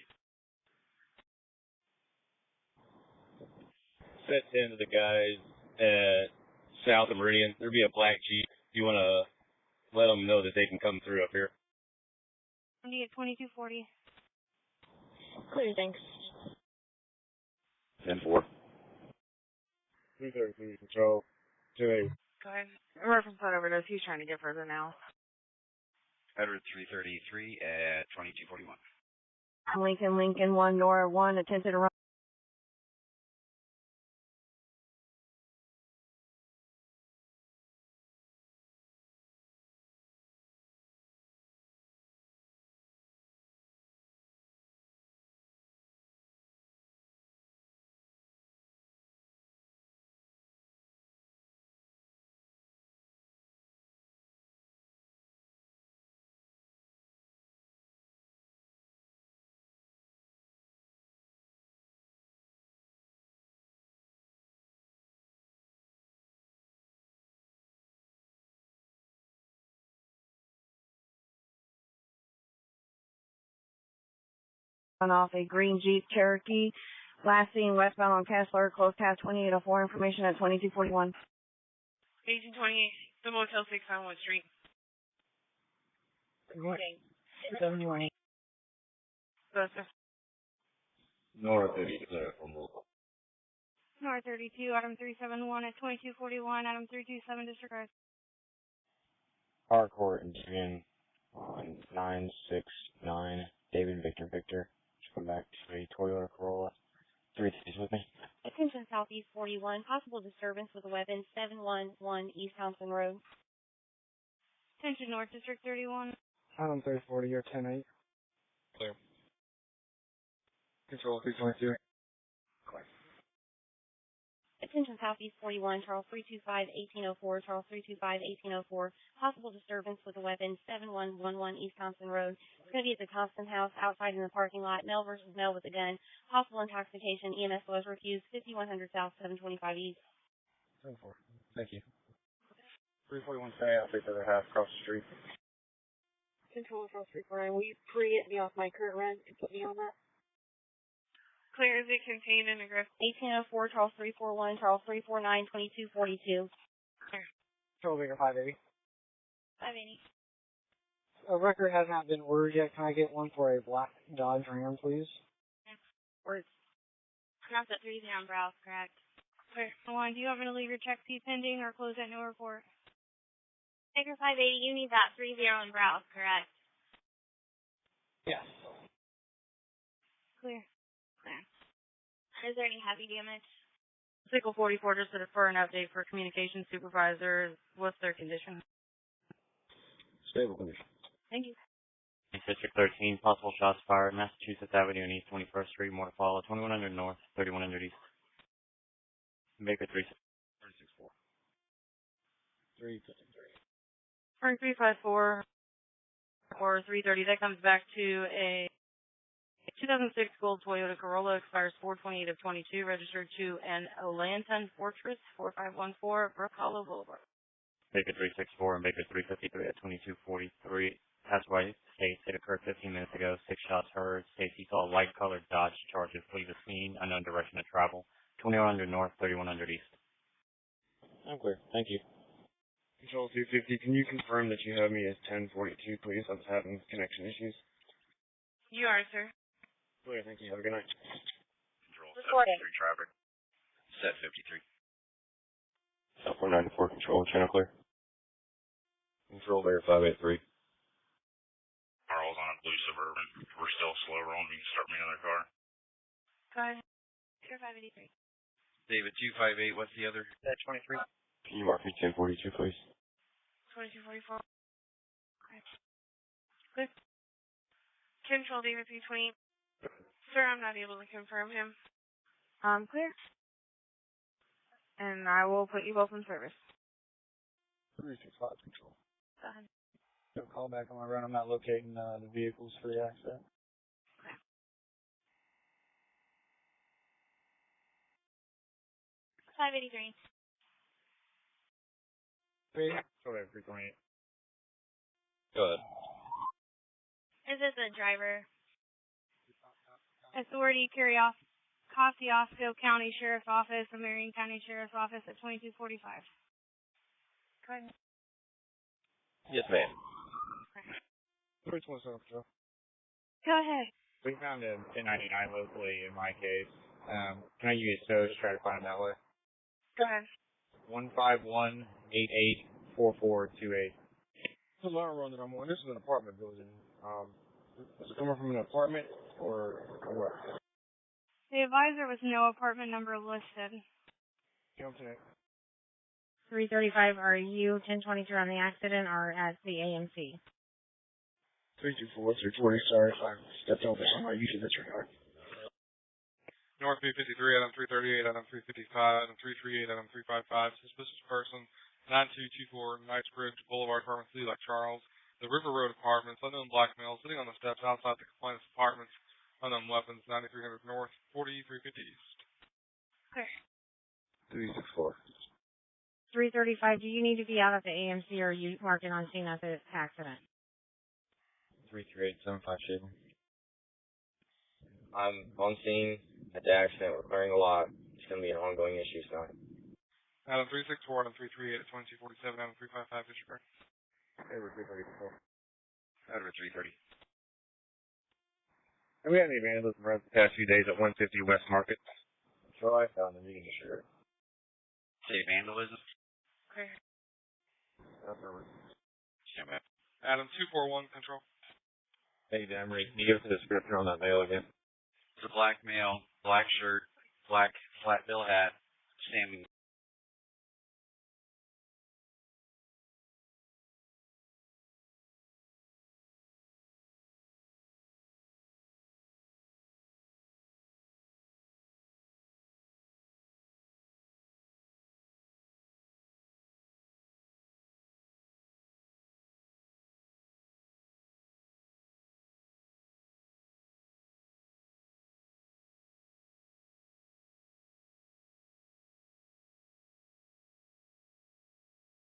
Set 10 to the guys at South of Meridian. There'll be a black Jeep. You want to let them know that they can come through up here. 2240. Clear, thanks. 10-4. 333, control. 28. Go ahead. Reference that overdose. He's trying to get further now. Edward 333 at 2241. Lincoln 1, Nora 1, attempted to run. Off a green Jeep Cherokee. Last seen westbound on Kessler, close path 2804. Information at 2241. 1828, the Motel 6 on Wood Street. Okay. 718. Go, sir. Nora 30, clear for move. North 32, Adam 371 at 2241, Adam 327 disregard. Harcourt and June on 969, David Victor. Come back to a Toyota Corolla. 3 days with me. Attention Southeast 41, possible disturbance with a weapon, 711 East Thompson Road. Attention North District 31. Adam 340, you're 10-8. Clear. Control 322. Attention Southeast 41, Charles 325-1804, Charles 325-1804, possible disturbance with a weapon, 7111 East Thompson Road. It's going to be at the Thompson House outside in the parking lot. Male versus male with a gun. Possible intoxication. EMS was refused. 5100 South, 725 East. 10-4. Thank you. 341 stay out, 3 further half, across the street. Control Charles 349. Will you pre it me off my current rent and put me on that? Clear, is it contained in aggressive? 1804, Charles 341, Charles 349, 2242. Control Bigger 580. 580. A record has not been ordered yet. Can I get one for a black Dodge Ram, please? Words. Pronounced at 30 on Browse, correct? Clear. One, do you want me to leave your check fee pending or close at no report? Baker 580, you need that 30 in Browse, correct? Yes. Clear. Is there any heavy damage? Sickle 44 just for an update for communication supervisor. What's their condition? Stable condition. Thank you. District 13, possible shots fired, Massachusetts Avenue and East 21st Street, more to follow, 2100 North, 3100 East. Baker 364. 353. Frank 354 or 330. That comes back to a 2006 gold Toyota Corolla, expires 4/28 of 22, registered to an Atlanton Fortress 4514 Brook Hollow Boulevard. Baker 364 and Baker 353 at 2243. Passaway states it occurred 15 minutes ago. 6 shots heard. States he saw a light-colored Dodge Charger flee the scene. Unknown direction of travel. 2100 North, 3100 East. I'm clear. Thank you. Control 250, can you confirm that you have me as 1042, please? I'm having connection issues. You are, sir. Clear. Thank you. Have a good night. Control 73 traffic. Set 53. South 494 control, channel clear. Control layer 583. Carl's on a blue Suburban. We're still slow rolling. You can start me another car. Go ahead. Clear 583. David 258, what's the other? 23. Can you mark me 1042, please? 2244. Okay. Good. Control David 328. Sir, I'm not able to confirm him. Clear. And I will put you both in service. 365 control. Go ahead. So call back on my run. I'm not locating the vehicles for the accident. Okay. 583. 328. Go ahead. Is this a driver? Authority, Kosciuszko County Sheriff's Office, and Marion County Sheriff's Office at 2245. Go ahead. Yes, ma'am. 327 control. Go ahead. We found a 1099 locally in my case. Can I use those to try to find him that way? Go ahead. 151-88-4428. This is alarm run that I'm on. This is an apartment building. Is it coming from an apartment or what? The advisor was no apartment number listed. Come tonight. 335, are you 1022 on the accident or at the AMC? 324, 340, sorry if I stepped over somebody. Usually that's your car. North 353, item 338, item 355, item 338, item 355, suspicious person, 9224 Knightsbridge Boulevard, Apartment C, like Charles. The River Road Apartments, unknown black male, sitting on the steps outside the complainant's apartments, unknown weapons, 9300 North, 4350 East. Okay. 364. 335, do you need to be out at the AMC or are you marking on scene at the accident? 338-757. I'm on scene at the accident. We're clearing a lot. It's going to be an ongoing issue, so. Item 364, item 338 at 2247, item 355 District. Over 334. Over 330. Have we had any vandalism around the past few days at 150 West Market? So I found them. You can just share it. Say vandalism. Okay. That's over. Yeah, man. Adam 241, control. Hey, Damry, can you give us a description on that male again? It's a black male, black shirt, black flat bill hat, standing.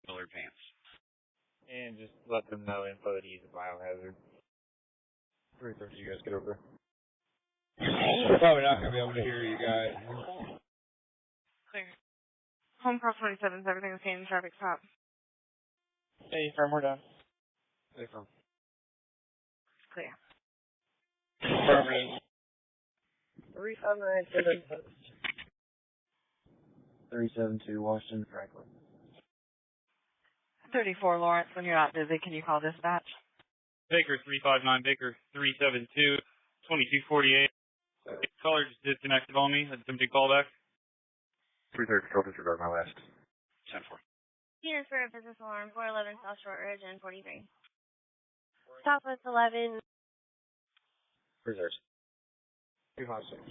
Colored pants. And just let them know info that he's a biohazard. 330, you guys get over there. We're probably not going to be able to hear you guys. Clear. Home Cross 27, everything okay in traffic stop. Hey, firm, we're done. Hey, firm. It's clear. Affirmative. 372 Washington Franklin. 34 Lawrence, when you're not busy, can you call dispatch? Baker 359, Baker 372, 2248. Caller just disconnected on me. Attempting callback. 330 Control, disregard my last. 10-4. Units for a business alarm, 411 South Short Ridge and 43. Southwest 11. Reserves. 256.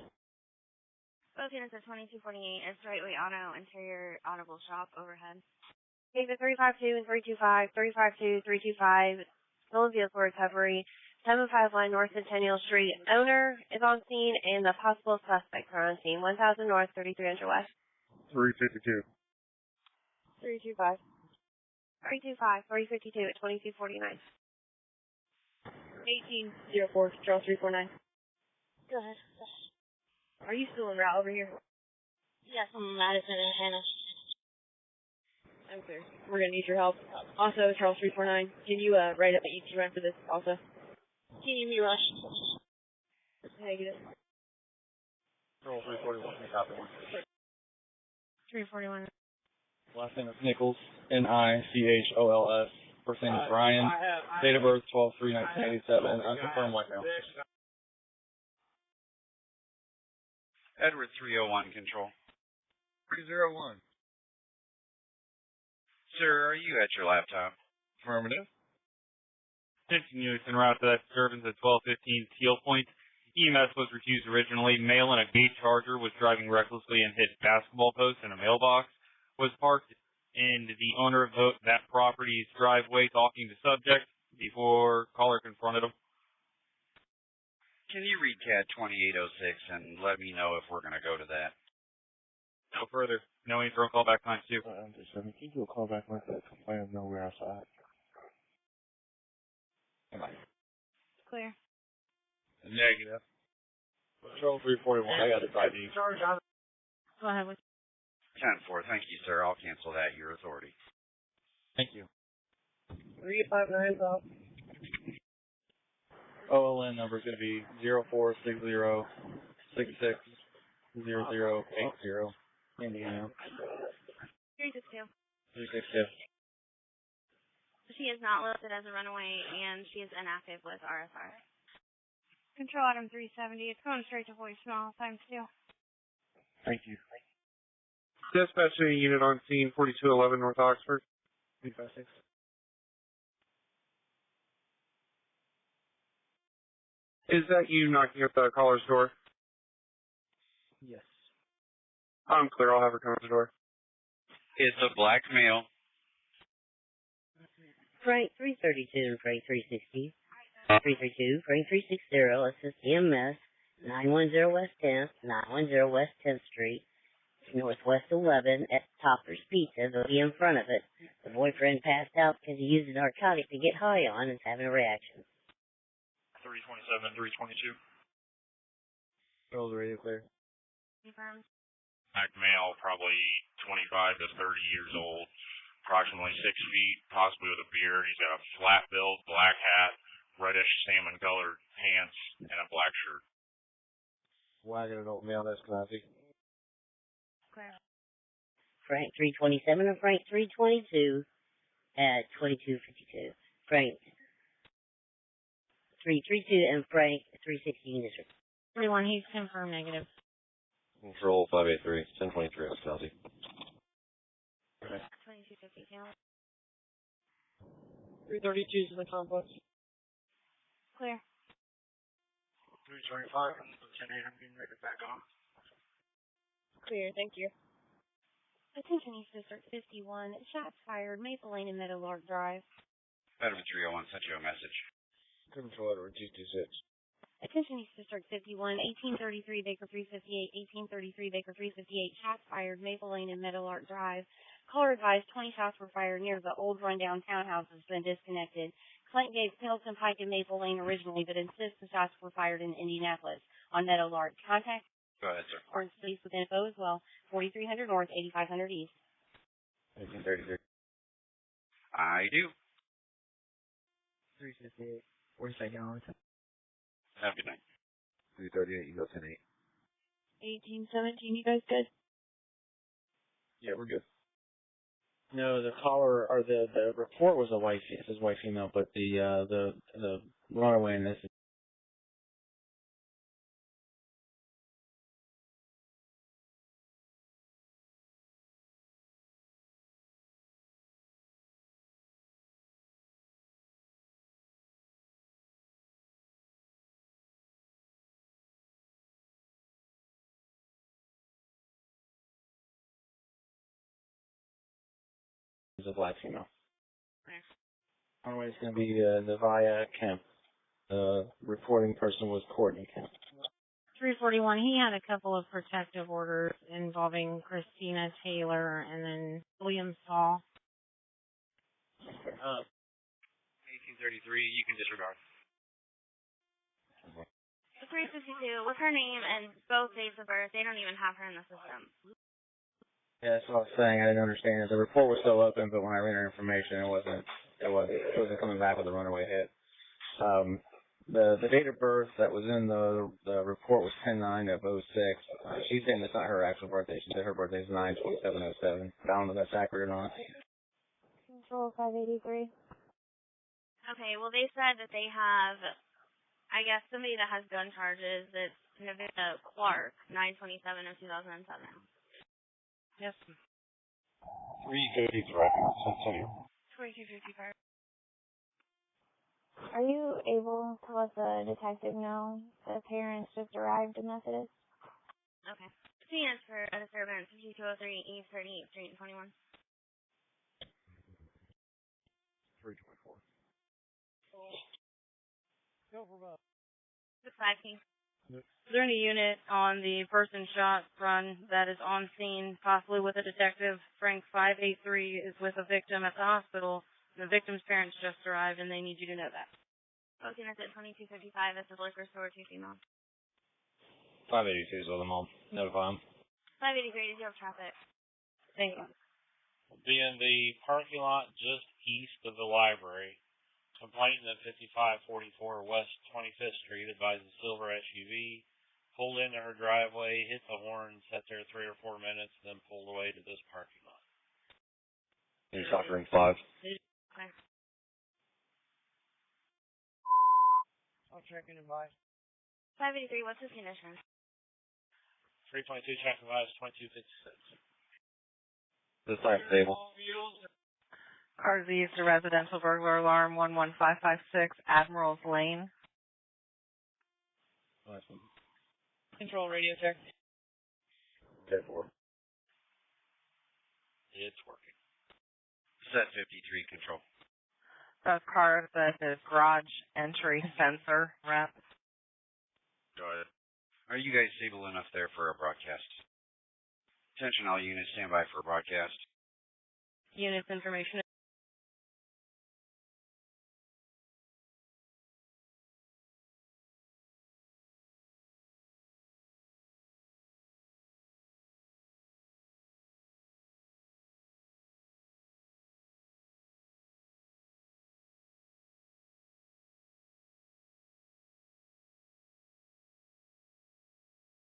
Both units at 2248. It's Straightway Auto, interior audible shop overhead. David 352 and 325, 352, 325. Stolen vehicle recovery. 751 North Centennial Street. Owner is on scene and the possible suspects are on scene. 1000 North, 3300 West. 352. 325. 325, 352 at 2249. 1804, Charles 349. Go ahead. Are you still en route over here? Yes, I'm Madison and Hannah. I'm clear. We're gonna need your help. Also, Charles 349, can you write up an ET run for this also? Can you be rushed? Negative. Roll 341, copy. 341. Last name is Nichols, Nichols. First name is Ryan. Date of birth 12/3/1987. Unconfirmed white male. Edward 301 Control. 301. Sir, are you at your laptop? Affirmative. Attention units en route to that disturbance at 1215 Teal Point. EMS was refused originally. Male in a gate charger was driving recklessly and hit basketball post in a mailbox. Was parked in the owner of that property's driveway talking to subject before caller confronted him. Can you read CAD 2806 and let me know if we're going to go to that? No further. No intro callback times 2. Can you do a call back like that? I have nowhere outside. Clear. Negative. Control 341. I got the ID. Go ahead with 10-4. Thank you, sir. I'll cancel that. Your authority. Thank you. 359 South. OLN number is going to be 0460660080, Indiana. 362. 362. She is not listed as a runaway, and she is inactive with RSR. Control item 370. It's going straight to voicemail times 2. Thank you. Dispatching unit on scene, 4211 North Oxford. 356. Is that you knocking at the caller's door? Yes. I'm clear. I'll have her come to the door. It's a black male. Frank 332 and Frank 360. 332, Frank 360, assist EMS, 910 West 10th, 910 West 10th Street, Northwest 11 at Topper's Pizza. They'll be in front of it. The boyfriend passed out because he used a narcotic to get high on and is having a reaction. 327, 322. Roll the radio clear. Confirmed. Black male, probably 25 to 30 years old, approximately 6 feet, possibly with a beard. He's got a flat build, black hat, reddish salmon colored pants, and a black shirt. Wagon adult male, that's classy. Clear. Frank 327 and Frank 322 at 2252. Frank 332 and Frank 360 units. 31, he's confirmed negative. Control 583, 1023, Wisconsin. 2250 count. 332 is in the complex. Clear. 325, 10-8, I'm getting ready to back off. Clear, thank you. Attention East District 51. Shots fired. Maple Lane and Meadowlark Drive. Veteran 301 sent you a message. Control Edward 226. Attention East District 51. 1833 Baker 358. 1833 Baker 358. Shots fired. Maple Lane and Meadowlark Drive. Caller advised 20 shots were fired near the old rundown townhouse has been disconnected. Clint gave Pilson Pike and Maple Lane originally, but insists the shots were fired in Indianapolis on Meadowlark. Contact Go ahead, sir. Orange Police with info as well. 4300 North, 8500 East. 1833. I do. 358. Where's that going? Have a good night. 338, you go 10-8. 1817, you guys good? Yeah, we're good. No, the caller or the report was a white. It says white female, but the runaway in this is a black female. Runaway is going to be the Via Kemp. The reporting person was Courtney Kemp. 341, he had a couple of protective orders involving Christina Taylor and then William Saul. 1833, you can disregard. 352, what's her name and both dates of birth? They don't even have her in the system. Yeah, that's what I was saying. I didn't understand it. The report was still open, but when I ran her information, it wasn't coming back with a runaway hit. The date of birth that was in the report was 10/9 of 06. She's saying that's not her actual birthday. She said her birthday is 9/27/07. I don't know if that's accurate or not. Control 583. Okay, well, they said that they have, I guess, somebody that has gun charges. It's Nevada Clark, 9/27 of 2007. Yes. 353. Continue. 2255. Are you able to let the detective know the parents just arrived in Methodist? Okay. Seniors for a disturbance, 5203 East 38th Street and 21. 324. Go for about. 615. Is there any unit on the person shot run that is on scene, possibly with a detective? Frank 583 is with a victim at the hospital. The victim's parents just arrived, and they need you to know that. Both units at 2255 at the liquor store, 2 female. 582 is with them all. Notify them. 583, did you have traffic? Thank you. Be in the parking lot just east of the library. Complainant at 5544 West 25th Street advises silver SUV pulled into her driveway, hit the horn, sat there 3 or 4 minutes, then pulled away to this parking lot. In Suffering 5. Okay. I'll check in advice. 583, what's his condition? 322 check advice 2256. This time stable. Cars east to residential burglar alarm 11556 Admiral's Lane. Control radio check. Okay, 4. It's working. Set 53 control. A car that is garage entry sensor rep. Go ahead. Are you guys stable enough there for a broadcast? Attention all units, stand by for a broadcast. Units information.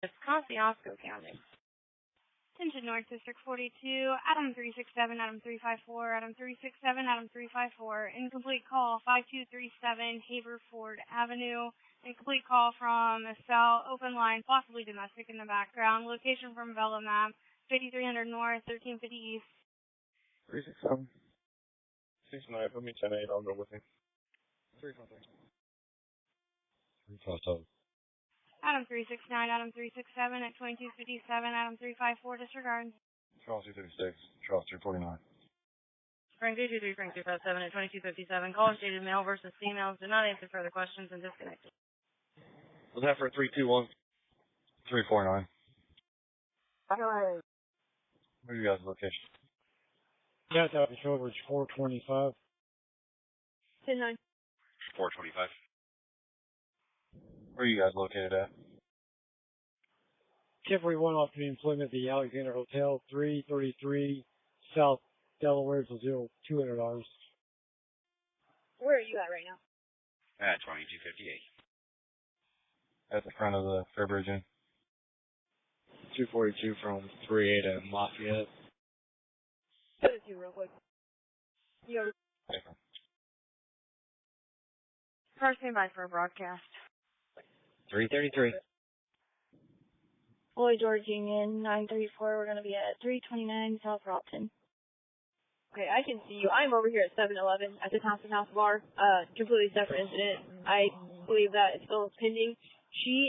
It's Kosciuszko County. Attention North District 42, Adam 367, Adam 354, Adam 367, Adam 354. Incomplete call 5237 Haverford Avenue. Incomplete call from a cell, open line, possibly domestic in the background. Location from Velo Map, 5300 North, 1350 East. 367. 69, put me 10-8, I'll go with you. 353. 357. Adam 369, Adam 367 at 2257, Adam 354, disregard. Charles 236, Charles 249. Frank 223, Frank 257 at 2257. Caller stated male versus females. Do not answer further questions and disconnected. Was that for 321? 349. Where are you guys' location? Yeah, that was over 425. 10-9. 425. Where are you guys located at? Temporary one off the employment at the Alexander Hotel, 333 South Delaware, so $200. Where are you at right now? At 2258. At the front of the Fairbridge Inn. 242 from 38 at Lafayette. Put it to you real quick. You Car standby for a broadcast. 333. Lloyd George Union 934. We're going to be at 329 South Ropton. Okay, I can see you. I'm over here at 7-Eleven at the House and House bar. Completely separate incident. I believe that it's still pending.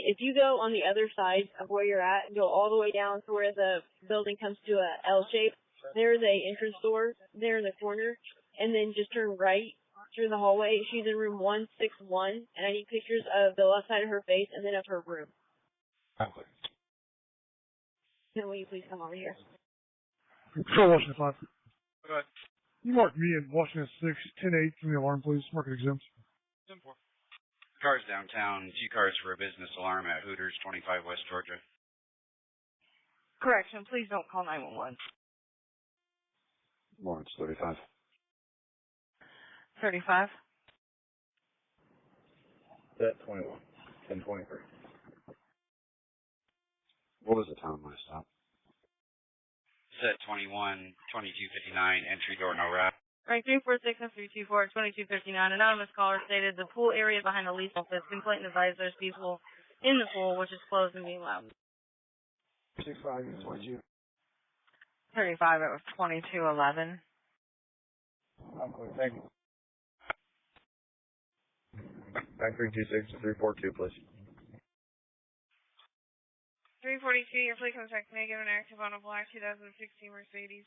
If you go on the other side of where you're at, go all the way down to where the building comes to a L shape, there's a entrance door there in the corner, and then just turn right through the hallway. She's in room 161, and I need pictures of the left side of her face and then of her room. Okay. Then will you please come over here? Control Washington 5. Good. You mark me in Washington 6, 10-8 from the alarm, please. Mark it exempt. 10-4. Cars downtown, 2 cars for a business alarm at Hooters, 25 West Georgia. Correction, please don't call 911. Lawrence 35. 35. Set 21. 1023. What was the time of my stop? Set 21, 2259, entry door no wrap. Rank 346 and 324, 2259. Anonymous caller stated the pool area behind the lease office. Complainant advised there's people in the pool, which is closed and being loud. 65, 22. 35, it was 2211. Okay, thank you. Back 326 to 342, please. 342, your plate comes back negative and active on a black 2016 Mercedes.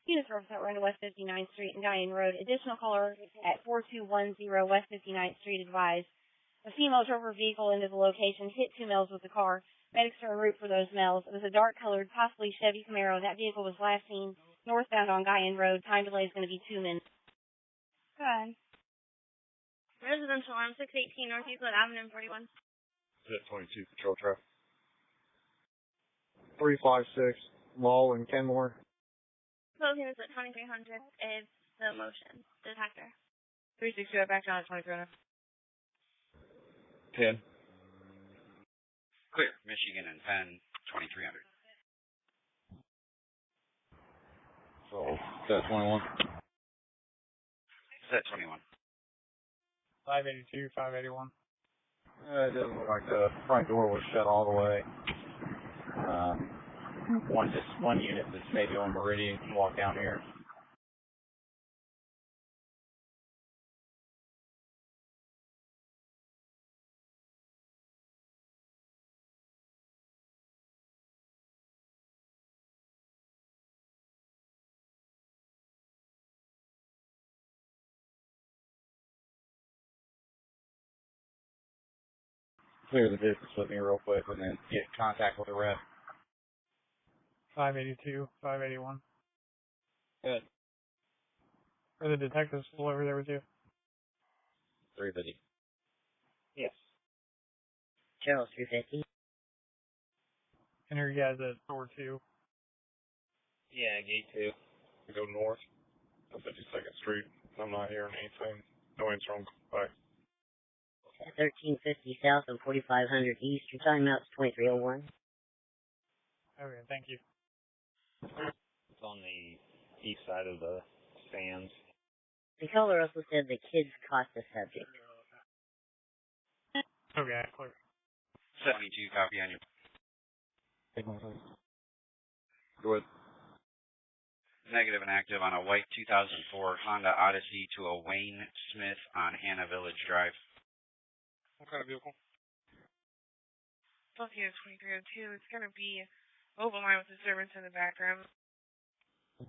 Units represent running West 59th Street and Guyan Road. Additional caller at 4210 West 59th Street advised a female drove her vehicle into the location, hit 2 males with the car. Medics are en route for those males. It was a dark-colored, possibly Chevy Camaro. That vehicle was last seen northbound on Guyan Road. Time delay is going to be 2 minutes. Good. Residential arm 618 North Euclid Avenue 41. Set 22, control traffic. 356, Mall and Kenmore. Closing is at 2300 is the motion detector. 362, back down at 2300. 10. Clear, Michigan and Penn, 2300. So, set 21. Set 21. 582, 581. It doesn't look like the front door was shut all the way. One unit that's maybe on Meridian can walk down here. Clear the distance with me real quick and then get in contact with the rest. 582, 581. Good. Are the detectives still over there with you? 350. Yes. Charles 350. And are you guys at door 2? Yeah, gate 2. We go north to 52nd Street. I'm not hearing anything. No answer on back. At 1350 South and 4500 East. Your timeout's 2301. Okay, thank you. It's on the east side of the stands. The caller also said the kids caught the subject. Okay, clear. 72, copy on your. Go ahead. Negative and active on a white 2004 Honda Odyssey to a Wayne Smith on Hannah Village Drive. What kind of vehicle? Celsius 2302. It's going to be open line with disturbance in the background.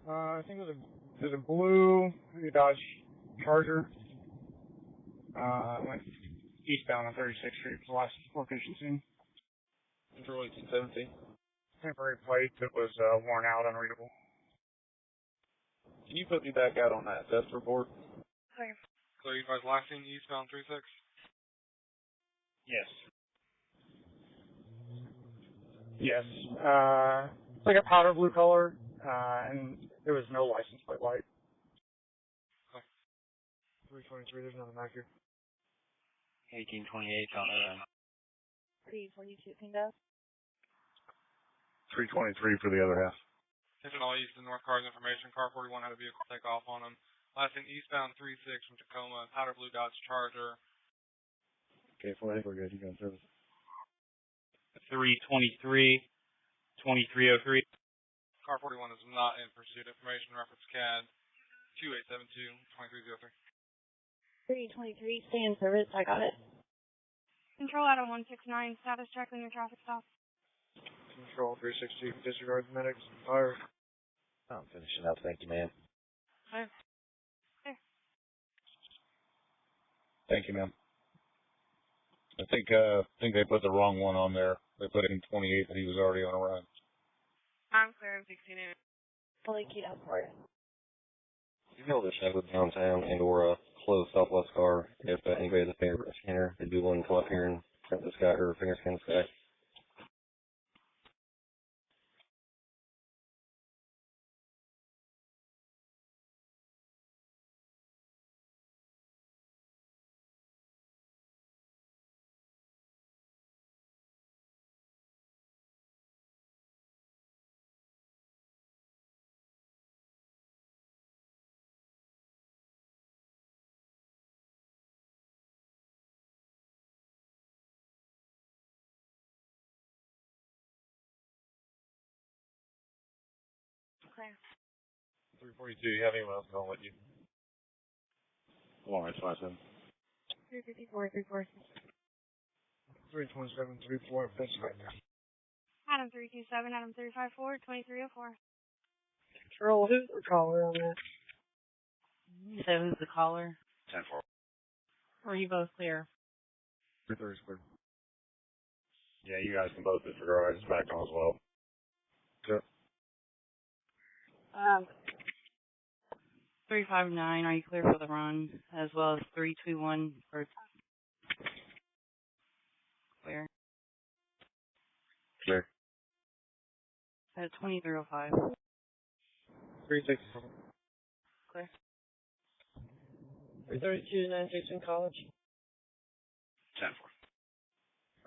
I think it was a blue Dodge Charger. Went eastbound on 36th Street was the last location seen. Control 1817. Temporary plate that was worn out, unreadable. Can you put me back out on that test report? Clear. Clear, you guys last seen eastbound 36? Yes. Yes. It's like a powder blue color, and there was no license plate light. Okay. 323, there's nothing back here. 1828 on 342 Pingo. 323 for the other half. Taking all east and north cars information. Car 41 had a vehicle take off on them. Last thing, eastbound 36 from Tacoma, powder blue Dodge Charger. Okay, I think we're good. You got service. 323, 2303. Car 41 is not in pursuit. Information reference CAD 2872-2303. 323, stay in service. I got it. Control Adam 169, status check on your traffic stop. Control 360, disregard medics, fire. I'm finishing up. Thank you, ma'am. There. Thank you, ma'am. I think they put the wrong one on there. They put it in 28, but he was already on a run. I'm clear. I'm fixing it. Fully keyed up for it. You know the shadow downtown and or a closed Southwest car. If anybody has a finger scanner, they'd be willing to come up here and print this guy or finger scan this guy. Clear. 342, you have anyone else going with you? Long range 57. 354, 346. 327, 34, fence right now. Adam 327, Adam 354, 2304. Control, who's the caller on that? So who's the caller? 10-4. Or are you both clear? 330 is clear. Yeah, you guys can both disregard. It's back on as well. Sure. 359, are you clear for the run? As well as 321 for clear. Clear. At 2305. 360. Clear. 332, 96 in college. 10-4.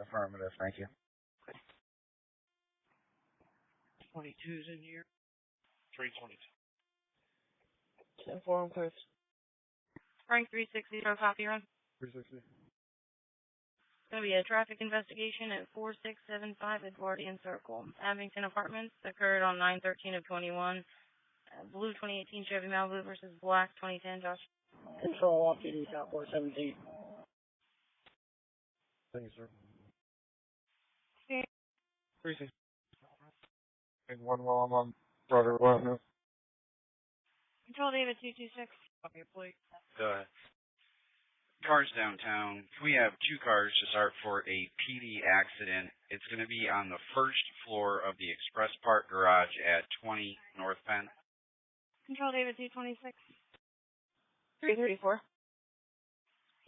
Affirmative. Thank you. 22's in here. 322. 10-4 on clear. Frank 360, no copy run. 360. It's going to be a traffic investigation at 4675 Edwardian Circle. Abington Apartments occurred on 9/13 of 21. Blue 2018 Chevy Malibu versus black 2010 Josh. Control off duty, South 417. Thank you, sir. 360. And one while I'm on Broader Avenue. Control David 226. Copy a plate. Go ahead. Cars downtown. We have 2 cars to start for a PD accident. It's going to be on the first floor of the Express Park Garage at 20 North Penn. Control David 226. 334.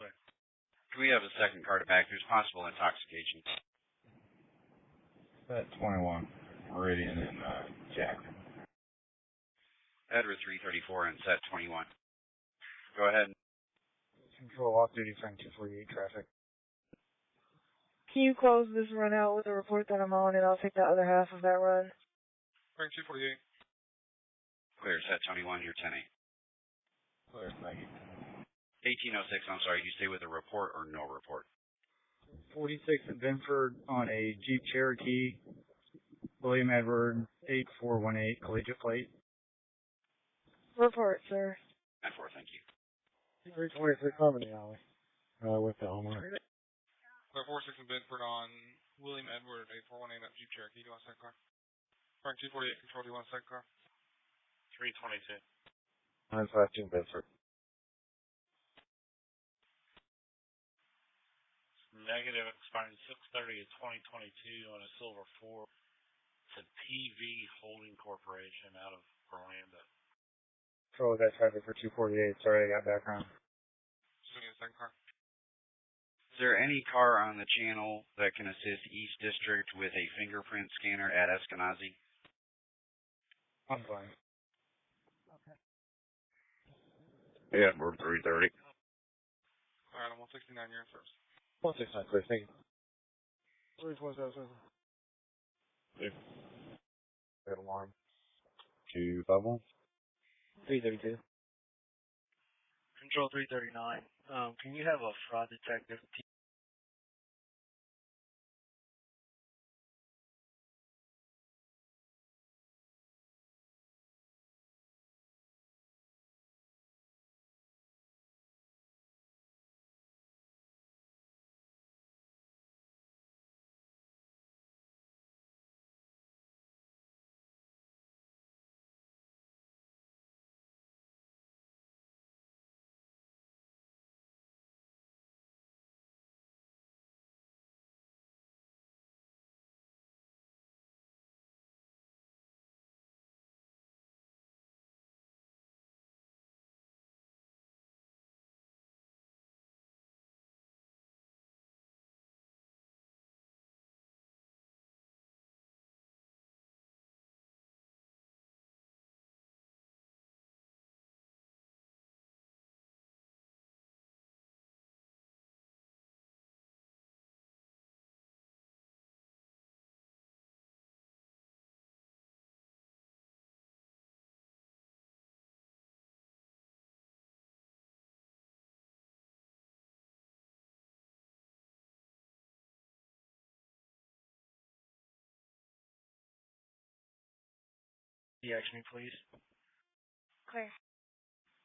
Can we have a second car to back? There's possible intoxication. At 21. Meridian and Jack. Edward 334 and set 21. Go ahead. Control off-duty Frank 248 traffic. Can you close this run out with a report that I'm on, and I'll take the other half of that run? Frank 248. Clear, set 21, you're 10-8. Clear, thank you. 1806, I'm sorry, you stay with a report or no report? 46 at Benford on a Jeep Cherokee, William Edward 8418 collegiate plate. Report, sir. 10-4, thank you. 323 Harmony Alley. With the homeowner. Clear 46 in Bedford on William Edward 8418 at Jeep Cherokee. Do you want a second car? Frank 248, control, do you want a second car? 322. 952 Bedford. Negative expiring 6/30 of 2022 on a Silver 4. It's a PV Holding Corporation out of Orlando. Control that traffic for 248. Sorry, I got background. Still need a second car. Is there any car on the channel that can assist East District with a fingerprint scanner at Eskenazi? I'm fine. Yeah, we're 330. Alright, I'm 169, you're in service. 169, clear, thank you. 327. Yeah. That alarm. 2251. 332. Control 339. Can you have a fraud detective? DX me, please. Clear.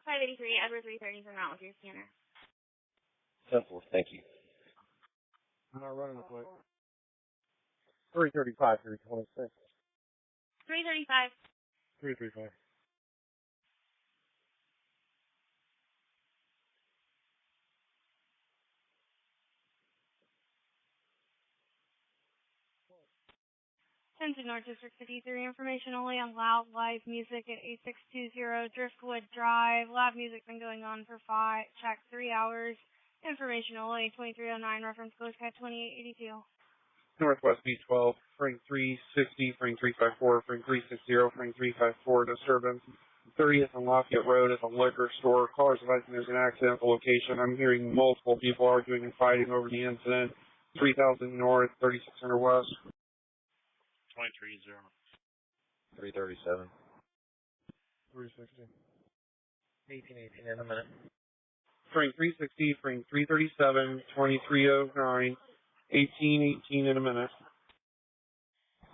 583, Edward 330 from out with your scanner. 10-4, thank you. I'm not running the quick. 335, 326. 335. 335. Attention North District 53, information only on loud live music at 8620 Driftwood Drive. Loud music been going on for 3 hours. Information only, 2309, reference code cat 2882. Northwest B12, frame 360, frame 354, frame 360, frame 354, disturbance. 30th and Lafayette Road at the liquor store. Callers advising there's an accident at the location. I'm hearing multiple people arguing and fighting over the incident. 3000 North, 3600 West. 23-0. 337. 360. 1818 in a minute. Frame 360, frame 337, 2309, 1818 in a minute.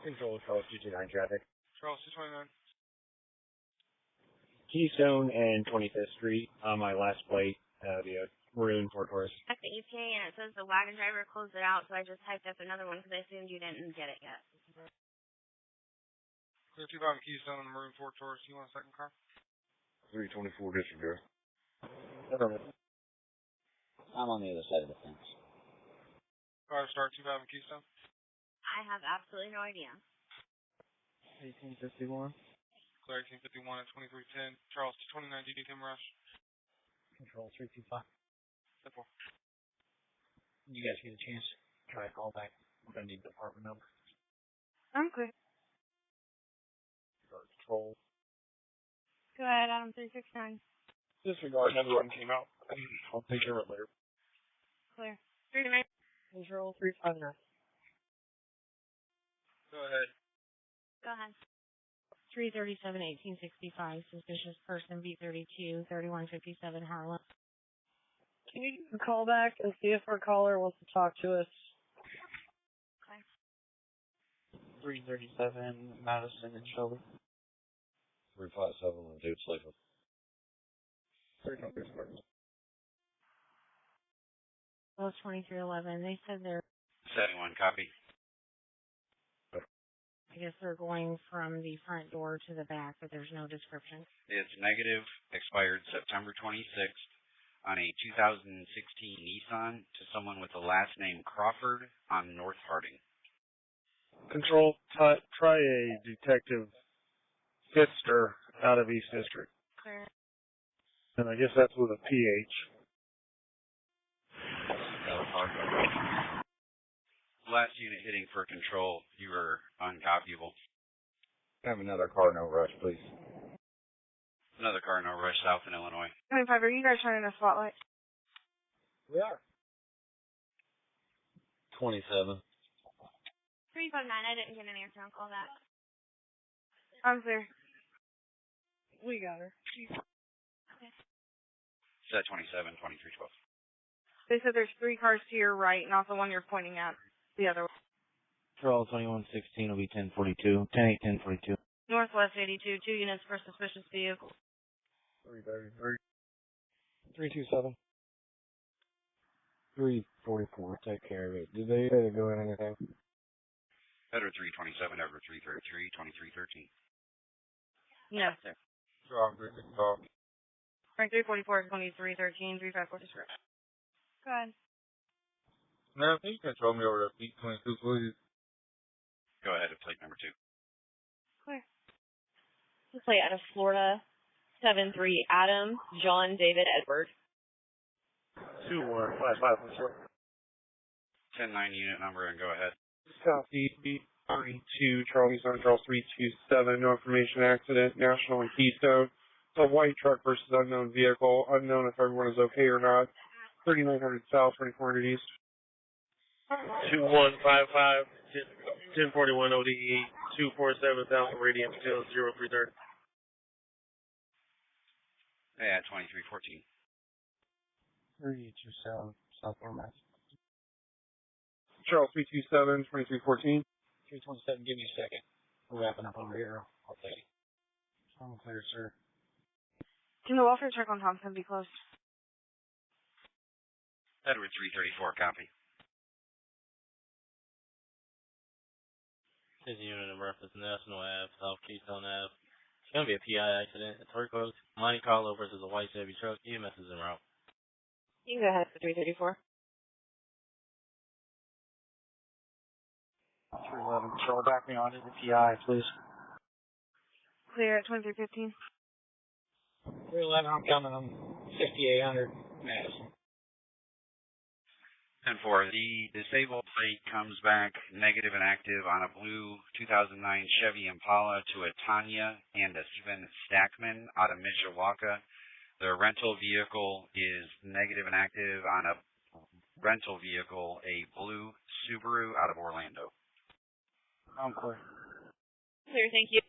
Control Charles 229 traffic. Charles 229. Keystone and 25th Street on my last plate, the maroon Ford Taurus. At the ETA and it says the wagon driver closed it out, so I just typed up another one because I assumed you didn't get it yet. Clear 25 Keystone and the maroon Ford Taurus. You want a second car? 324 disregard. I'm on the other side of the fence. Car start 25 Keystone. I have absolutely no idea. 1851. Clear 1851 at 2310. Charles 229 DD Tim Rush. Control 325. 10-4. You guys get a chance? Try a call back. I'm going to need the department number. I'm clear. Control. Go ahead, Adam 369. Disregard, another one came out. I'll take care of it later. Clear. 329. Control 359. Go ahead. Go ahead. 337, 1865, suspicious person, B32, 3157 Harlem. Can you give a call back and see if our caller wants to talk to us? Okay. 337, Madison and Shelby. 357 and Dude Sleeper. 327. Well, 2311. They said they're, 71, copy. I guess they're going from the front door to the back, but there's no description. It's negative, expired September 26th on a 2016 Nissan to someone with the last name Crawford on North Harding. Control, try a Detective Fitster out of East District. Clear. And I guess that's with a PH. Last unit hitting for control, you were uncopyable. Have another car, no rush, please. Another car, no rush, south in Illinois. 25, are you guys running a spotlight? We are. 27. 359, I didn't get an answer on call back. I'm clear. We got her. Set 27, 2312. They said there's 3 cars to your right, not the one you're pointing at. The other one. Patrol 2116 will be 1042. 10-8, 1042. Northwest 82, 2 units for suspicious vehicle. 333. 327. 344. Take care of it. Did they say they're doing anything? Edward 327, Edward 333, 2313. No, sir. Drop, drop. Frank 344, 2313, 354 description. Go ahead. Now, can you control me over to Beat 22, please? Go ahead at plate number 2. Clear. This plate out of Florida, 7-3 Adam, John David Edward. 2155. 10-9 unit number and go ahead. Southeast Beat 32, Charlie Charles 327, no information accident, National and Keystone. A white truck versus unknown vehicle, unknown if everyone is okay or not. 3900 South, 2400 East. 2155, 1041 ODE, 247 South, Radiant, 0330. Yeah, 2314. 327, South Mass. Charles 327, 2314. 327, give me a second. We're wrapping up over here. I'll take it. I'm clear, sir. Can the welfare check on Thompson be closed? Edward 334, copy. This unit number is National Ave, South Keystone Ave. It's going to be a PI accident. It's Turquoise, Monte Carlo versus a white Chevy truck. EMS is en route. You can go ahead for 334. 311, Control, back me on to the PI, please. Clear at 2315. 311, I'm coming on 5800 Madison. 10-4, the disabled plate comes back negative and active on a blue 2009 Chevy Impala to a Tanya and a Steven Stackman out of Mishawaka. The rental vehicle is negative and active on a rental vehicle, a blue Subaru out of Orlando. I'm clear. Clear, thank you.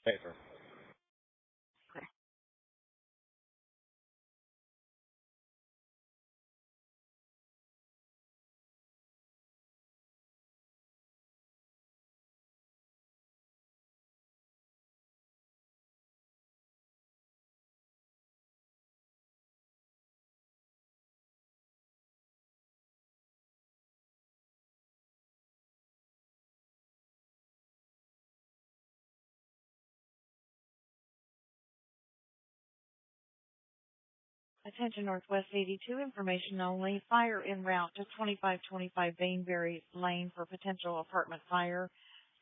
Paper. Attention Northwest 82, information only. Fire en route to 2525 Bainberry Lane for potential apartment fire.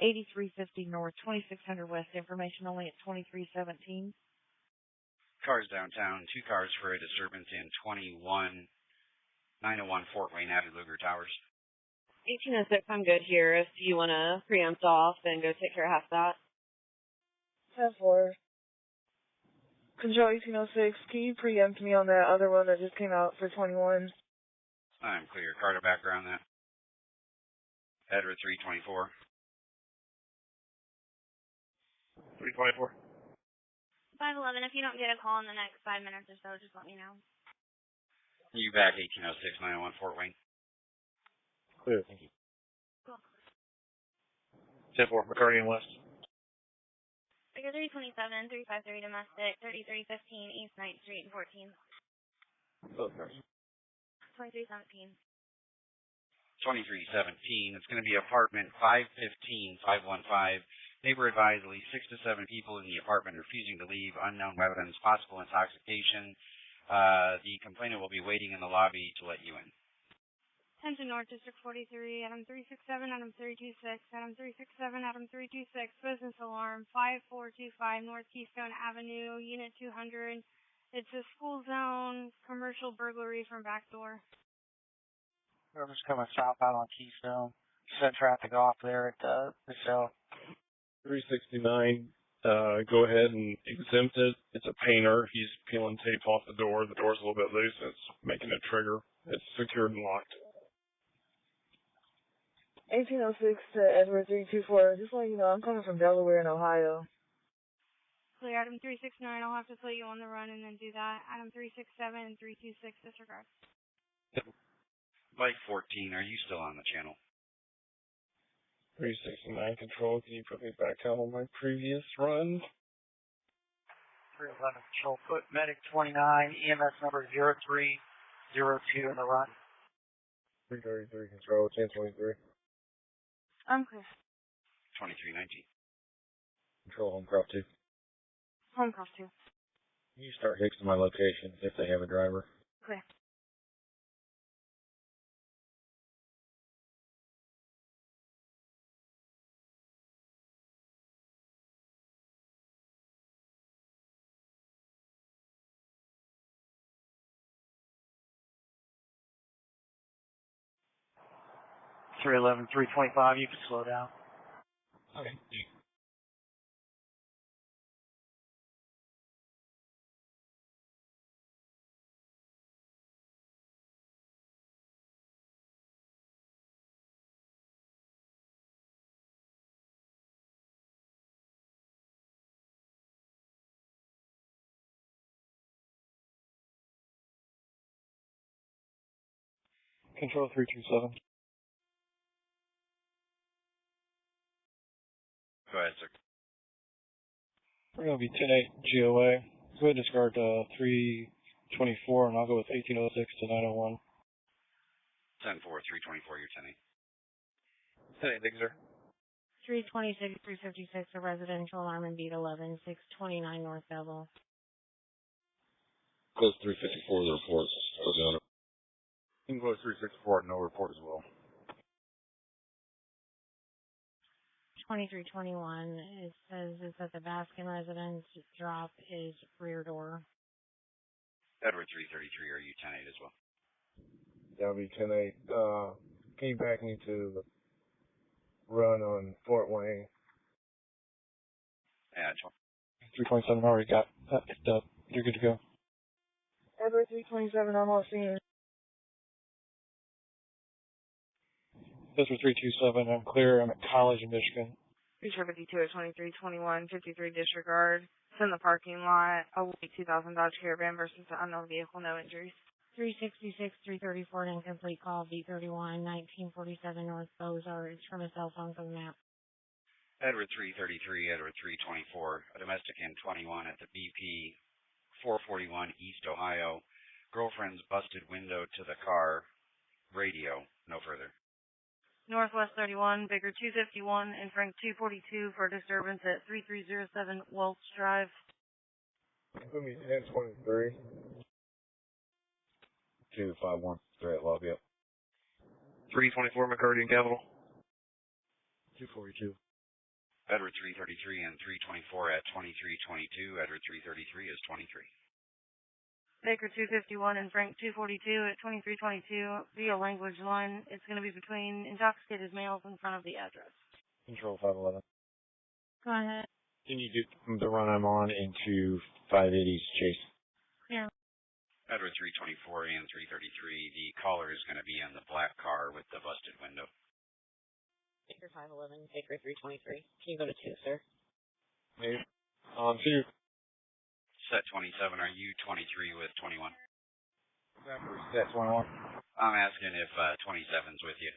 8350 North, 2600 West, information only at 2317. Cars downtown, 2 cars for a disturbance in 901 Fort Wayne Avenue, Luger Towers. 1806, I'm good here. If you want to preempt off and go take care of half that. 10-4. Control 1806, can you preempt me on that other one that just came out for 21? I'm clear. Carter back around that. Edward 324. 324. 511, if you don't get a call in the next 5 minutes or so, just let me know. You back 1806, 901 Fort Wayne. Clear, thank you. Cool. 10-4, McCarty and West. Figure 327, 353 domestic, 3315 East 9th Street and 14. Both cars. 2317. 2317. It's going to be apartment 515, 515. Neighbor advised at least 6 to 7 people in the apartment refusing to leave. Unknown weapons, possible intoxication. The complainant will be waiting in the lobby to let you in. Attention North District 43, Adam 367, Adam 326, Adam 367, Adam 326, business alarm 5425 North Keystone Avenue, Unit 200. It's a school zone, commercial burglary from back door. Whoever's coming southbound on Keystone, send traffic off there at the cell. 369, go ahead and exempt it. It's a painter. He's peeling tape off the door. The door's a little bit loose. It's making a trigger. It's secured and locked. 1806 to Edward 324. Just letting you know, I'm coming from Delaware and Ohio. Clear item 369. I'll have to put you on the run and then do that. Item 367 and 326, disregard. Mike 14, are you still on the channel? 369 control, can you put me back out on my previous run? 311 control, put medic 29, EMS number 0302 in the run. 333 control, 1023. I'm clear. 2319. Control Homecroft 2. Homecroft 2. You start Hicks to my location if they have a driver. Clear. Three 325, you can slow down. Okay. Control 327. Go ahead, sir. We're going to be 10-8 GOA. Go ahead and discard 324, and I'll go with 1806 to 901. 10-4, 324, you're 10-8. 10-8, thank you, sir. 326, 356, a residential alarm in beat 11, 629 North Bevel. Close 354, the reports. Close on it. You can close 364, no report as well. 2321, it says it's at the Baskin residence. Drop is rear door. Edward 333, are you 10-8 as well? That'll be 10-8. Can you back me to the run on Fort Wayne? Yeah, 327, already got that picked up. You're good to go. Edward 327, I'm on scene. This was 327. I'm clear. I'm at College in Michigan. Feature 52 at 2321, 53 disregard. It's in the parking lot. A white 2000 Dodge Caravan versus an unknown vehicle, no injuries. 366, 334, an incomplete call, B31, 1947 North Bozar. It's from a cell phone from the map. Edward 333, Edward 324, a domestic in 21 at the BP 441 East Ohio. Girlfriend's busted window to the car. Radio, no further. Northwest 31, Baker 251, and Frank 242 for disturbance at 3307 Welch Drive. Put me 1023. 251, threat log, yep. 324, McCarty and Capital. 242. Edward 333 and 324 at 2322. Edward 333 is 23. Baker 251 and Frank 242 at 2322 via language line. It's going to be between intoxicated males in front of the address. Control 511. Go ahead. Can you do the run I'm on into 580's Chase? Yeah. Edward 324 and 333. The caller is going to be in the black car with the busted window. Baker 511, Baker 323. Can you go to 2, sir? Maybe. On 2. Set 27, are you 23 with 21? Set 21. I'm asking if 27's with you.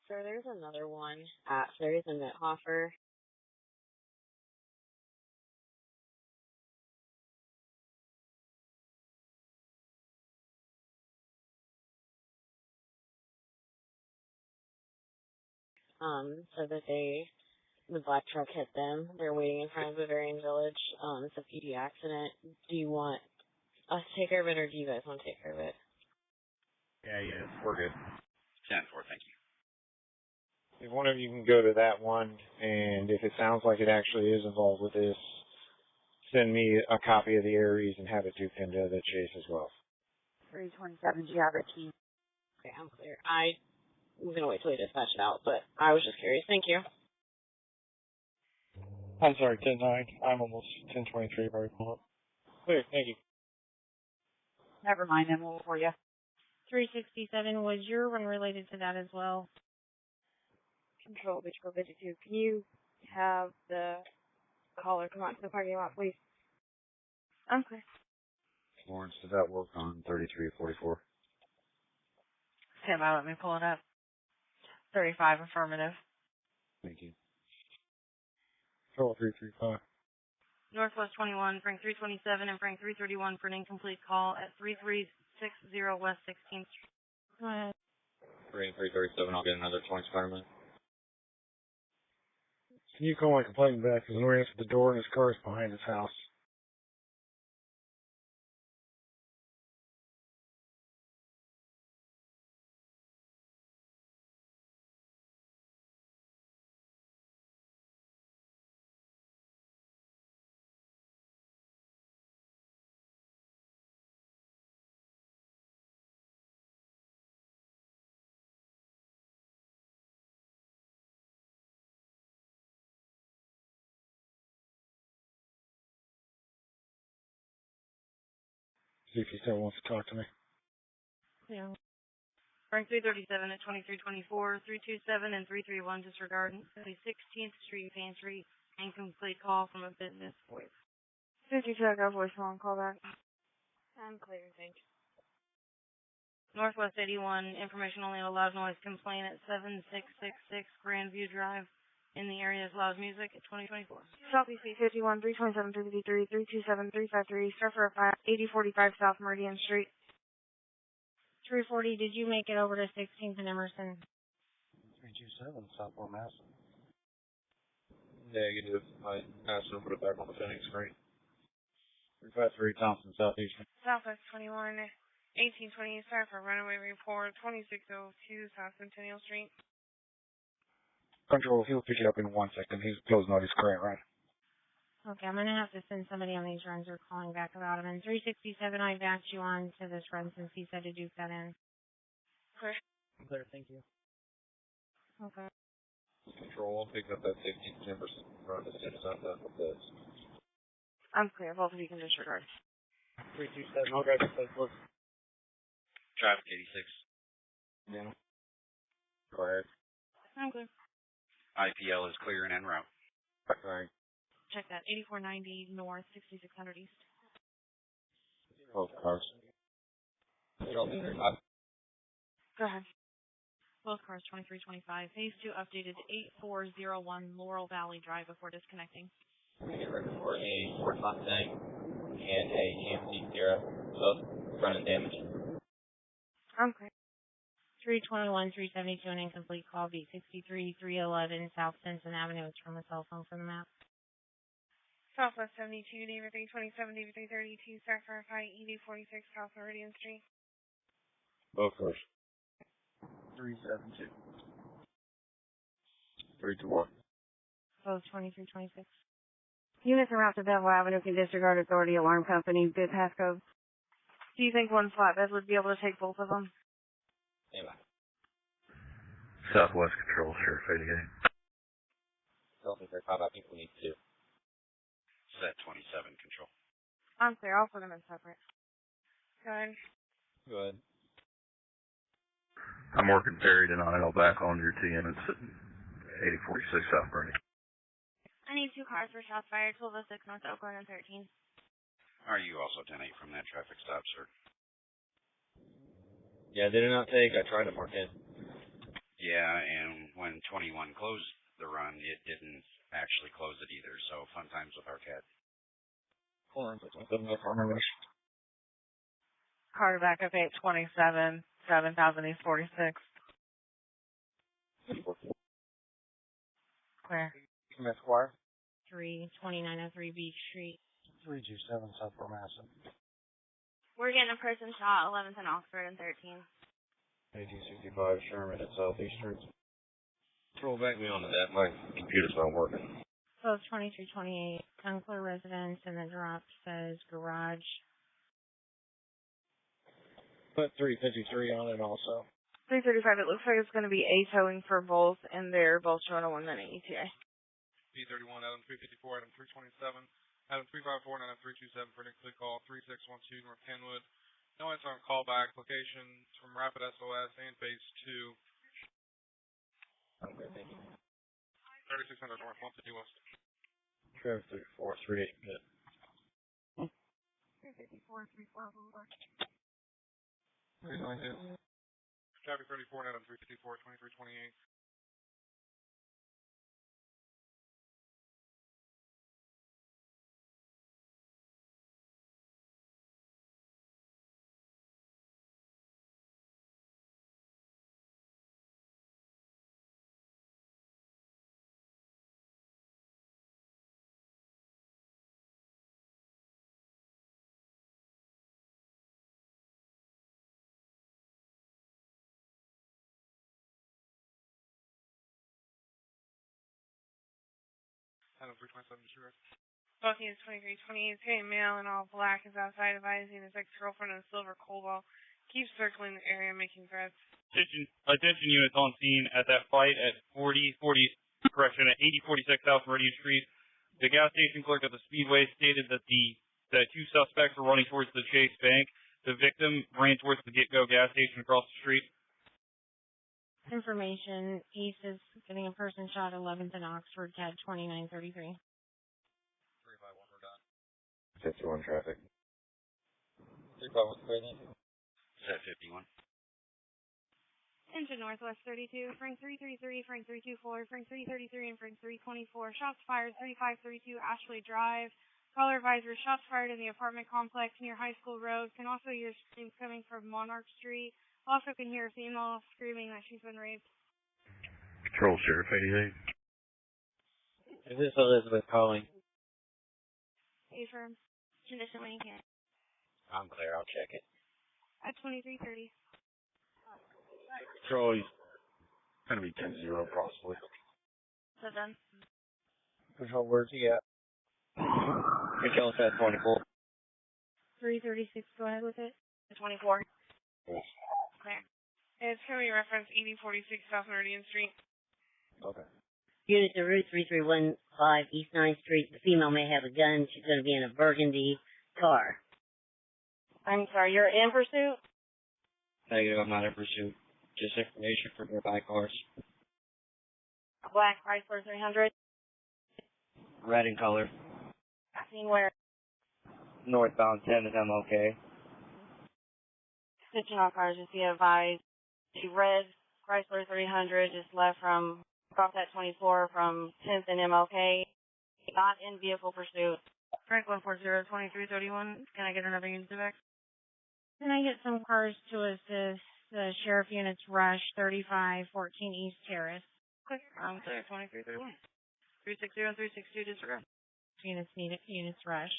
Sir, there's another one at Ferries and Mithofer. So that the black truck hit them. They're waiting in front of Bavarian Village. It's a PD accident. Do you want us to take care of it, or do you guys want to take care of it? Yeah, we're good. 10-4, thank you. If one of you can go to that one, and if it sounds like it actually is involved with this, send me a copy of the Aries and have it duped into the Chase as well. 327, do you have a key? Okay, I'm clear. I'm going to wait till we dispatch it out, but I was just curious. Thank you. I'm sorry, 10-9. I'm almost 10-23. Very cool. Clear, thank you. Never mind, then we'll for you. 367, was your run related to that as well? Control Beachville 52. Can you have the caller come out to the parking lot, please? I'm clear. Lawrence, did that work on 3344? Stand by, let me pull it up. 35 affirmative. Thank you. Control 335. Northwest 21, Frank 327 and Frank 331 for an incomplete call at 3360 West 16th Street. Go ahead. 337, I'll get another 20 Spider-Man. Can you call my complainant back? Because no answer at the door and his car is behind his house. See if he still wants to talk to me. Yeah. Frank 337 at 2324, 327 and 331 disregard. 16th Street, Pantry. Incomplete call from a business voice. 50 check out voicemail and call back. I'm clear, thank you. Northwest 81, information only on a loud noise complaint at 7666 Grandview Drive. In the area is loud music at 2024. Southeast 51, 327, 353, 327, 353, Surfer 8045 South Meridian Street. 340, did you make it over to 16th and Emerson? 327 Southwest Madison. Negative. I asked him to put it back on the Phoenix screen. 353 Thompson, Southeastern. Southwest 21, 1828 Surfer, runaway report, 2602 South Centennial Street. Control, he'll pick it up in 1 second. He's closing out his current run. Okay, I'm going to have to send somebody on these runs or calling back about them. And 367, I backed you on to this run since he said to duke that in. Clear. Clear, thank you. Okay. Control, I'll pick up that 16th Emerson run as soon as I'm done with this. I'm clear. Both of you can disregard. 327, I'll grab your place, look. Traffic 86. Yeah. Go ahead. I'm clear. IPL is clear and en route. Alright. Check that. 8490 North, 6600 East. Both cars. Go ahead. Both cars, 2325. Phase 2 updated to 8401 Laurel Valley Drive before disconnecting. Get ready for a Ford Mustang and a GMC Sierra, both front and damaged. I'm clear. 321, 372, an incomplete call, beat 63, 311 South Simpson Avenue. It's from a cell phone from the map. Southwest 72, David 327, David 332, Surfer 8046 South Meridian Street. Both cars. 372. 321. Both 2326. Units en route to Bevel Avenue can disregard authority alarm company bid passcode. Do you think one flatbed would be able to take both of them? Anyway. Southwest Control, Sheriff 88. Delta 35, I think we need two. Set 27 Control. I'm clear. I'll put them in separate. Good. Good. I'm working Perry tonight. I'll back on your TN. It's at 8046 South Bernie. I need two cars for shots fired, 1206 North Oakland and 13. Are you also 10-8 from that traffic stop, sir? Yeah, did it not take? I tried to mark in. Yeah, and when 21 closed the run, it didn't actually close it either, so fun times with our cat. Car Car back up 827, 7000 East 46. Clear. Smith Squire. 32903 Beach Street. 327 Southwest Madison. We're getting a person shot, 11th and Oxford and 13. 1865 Sherman at Southeastern. Throw back me onto that. My computer's not working. Both 2328. Unclear residence, and the drop says garage. Put 353 on it also. 335, it looks like it's going to be A towing for both, and they're both showing a 1-minute ETA. B31, Adam 354, Adam 327, Adam 354, and Adam 327 for an incomplete call, 3612 North Kenwood. No answer on callback. Locations from Rapid SOS and Phase 2. Okay, thank you. 3600 North 150 West. Traffic 3438, good. 354, 34 Boulevard. 392. Traffic 34 Adam 354, 2328. Adam 327, disregard. Booking is 2320. He's getting mail in all black. Is outside advising his ex-girlfriend in a silver cobalt. Keeps circling the area making threats. Attention units on scene at that fight at 8046 South Meridian Street. The gas station clerk at the Speedway stated that the two suspects were running towards the Chase Bank. The victim ran towards the Get-Go gas station across the street. Information, East is getting a person shot 11th and Oxford, CAD 2933. 351, we're done. 51 traffic. 351 clear then. Set 51. Engine Northwest 32, Frank 333, Frank 324, Frank 333, and Frank 324. Shots fired 3532 Ashley Drive. Caller advisor, shots fired in the apartment complex near High School Road. Can also hear screams coming from Monarch Street. Also can hear a female screaming that she's been raped. Control Sheriff 88. Is this Elizabeth calling? A-firm. Condition when you can. I'm clear, I'll check it. At 2330. Control, he's going to be 10-0 possibly. So done. Control, where's he at? Control set 24. 336, go ahead with it. 24. Yes. Clear. It's going to be reference 8046 South Meridian Street. Okay. Unit to Route 3315 East 9th Street. The female may have a gun. She's going to be in a burgundy car. I'm sorry, you're in pursuit? Negative, I'm not in pursuit. Just information for nearby cars. Black Chrysler 300. Red in color. Seen where? Northbound 10 is MLK. Attention all cars, just be advised. The red Chrysler 300 just left from across that 24 from 10th and MLK. Not in vehicle pursuit. Frank 140, 2331. Can I get another unit back? Can I get some cars to assist the sheriff units rush 3514 East Terrace? Quick, I'm clear, 2331. 360 and 362 disregard. Units need it, units rush.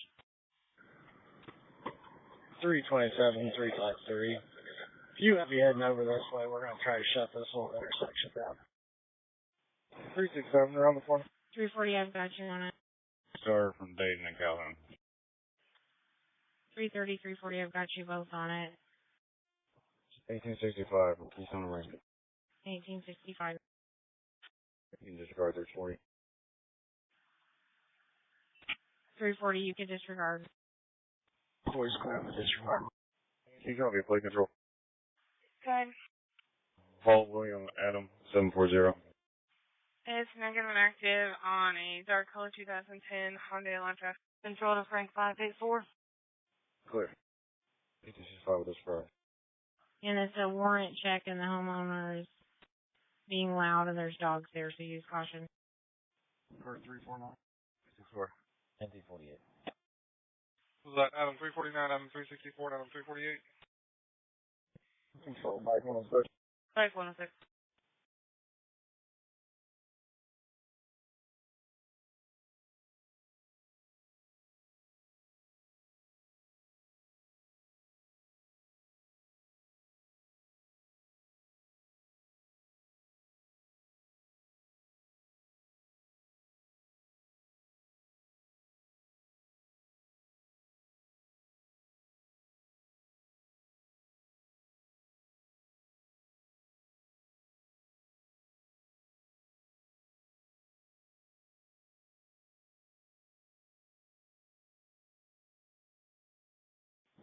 327, 353. If you have you heading over this way, we're going to try to shut this whole intersection down. 367, around the corner. 340, I've got you on it. Sir from Dayton and Calhoun. 330, 340, I've got you both on it. 1865 from Keystone Arrangement. 1865. You can disregard 340. 340, you can disregard. Please go ahead and disregard. He's going to be plate control. Good. Paul William Adam 740. It's negative and active on a dark color 2010 Hyundai Elantra. Control to Frank 584. Clear. 1865 with this fry. And it's a warrant check and the homeowner is being loud and there's dogs there, so use caution. Kurt 349. 64. 1948. Was that Adam 349, Adam 364, Adam 348? Control, Mike 106. Mike 106.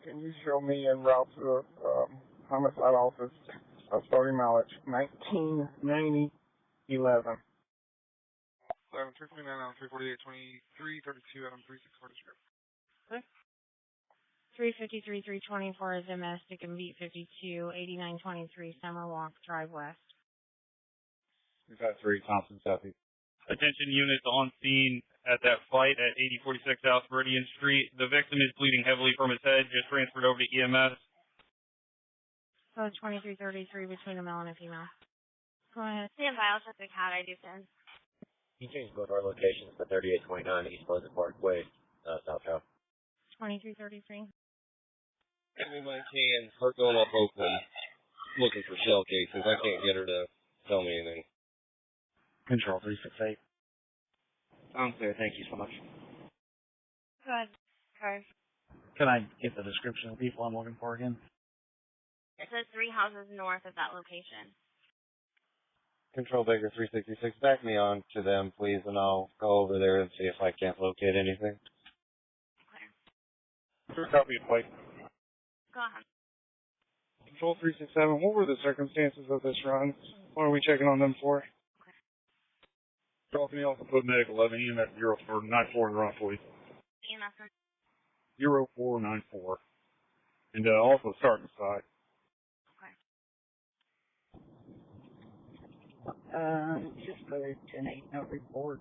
Can you show me en route to the homicide office of Starting Mileage, 1990-11? Adam 329, Adam 348, 2332, Adam 364 description. Okay. 353, 324 is domestic and beat 52, 8923 Summer Walk, Drive West. We've had 3 Thompson Southeast. Attention units on scene at that fight at 8046 South Meridian Street. The victim is bleeding heavily from his head, just transferred over to EMS. So 2333 between a male and a female. Go ahead. Stand by, I'll check the count. I do send. You change both our locations to 3829 East Pleasant Parkway, South South. 2333. Anybody can start going off Oakland looking for shell cases. I can't get her to tell me anything. Control 368. I'm clear. Thank you so much. Go ahead. Okay. Can I get the description of the people I'm looking for again? It says 3 houses north of that location. Control Baker 366, back me on to them, please, and I'll go over there and see if I can't locate anything. Sure, copy of flight. Go ahead. Control 367, what were the circumstances of this run? What are we checking on them for? Control, can you also put medic 11 EMS 0494 in the run, please? EMS 0494. And also start inside. Just clear 10-8, no report.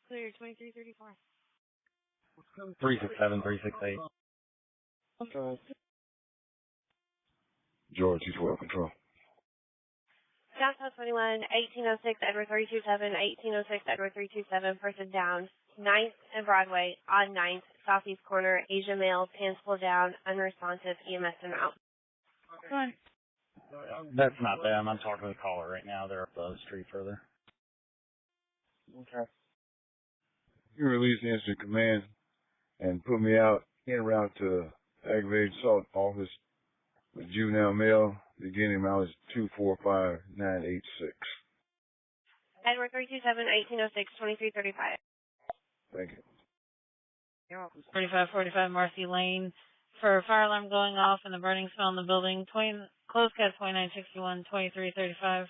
Clear 2334. 367, 368. Okay. George, 212 Control. South 21, 1806, Edward 327, 1806, Edward 327, person down. 9th and Broadway, on 9th, southeast corner, Asia male, pants pulled down, unresponsive, EMS and out. Go on. That's not them. I'm talking to the caller right now. They're up the street further. Okay. You release the incident command and put me out en route to aggravated assault office with juvenile male, beginning mileage 245986. Edward 327, 1806, 2335. Thank you. You're welcome. 4545 Marcy Lane for fire alarm going off and the burning smell in the building. Close cat 2961, 2335.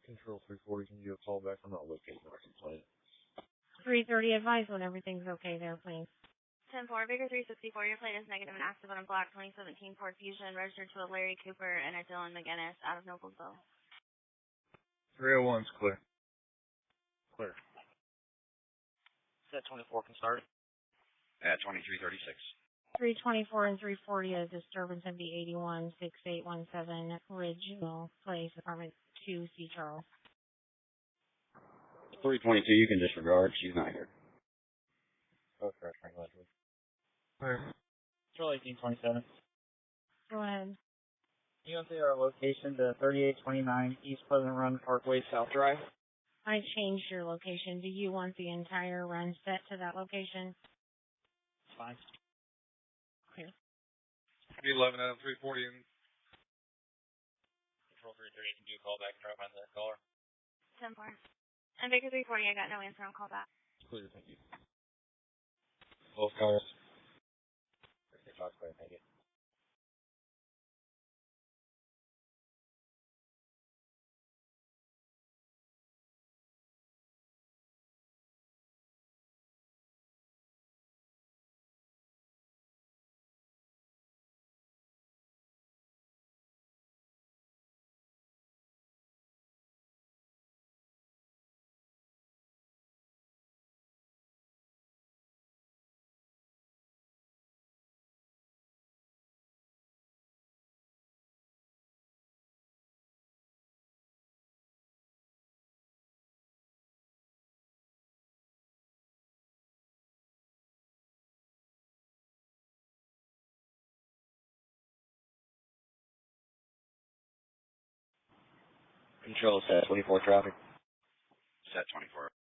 Control 340, can you call back? I'm not locating our complaint. 330, advise when everything's okay there, please. 10-4, Baker 364, your plate is negative and active on a black 2017 Ford Fusion, registered to a Larry Cooper and a Dylan McGinnis out of Noblesville. 301's clear. Clear. Set 24 can start. At 2336. 324 and 340 a disturbance MD 81 6817 Ridgeville Place, apartment 2, C. Charles. 322, you can disregard. She's not here. Okay, tranquilly. Control 1827. Go ahead. You want to say our location to 3829 East Pleasant Run Parkway, South Drive? I changed your location. Do you want the entire run set to that location? It's fine. Clear. 11 Adam 340 and Control 338 can do a call back and try to find that caller. 10-4. And Baker 340, I got no answer on call back. Clear, thank you. Both callers. Thank you. Control set 24 traffic. Set 24.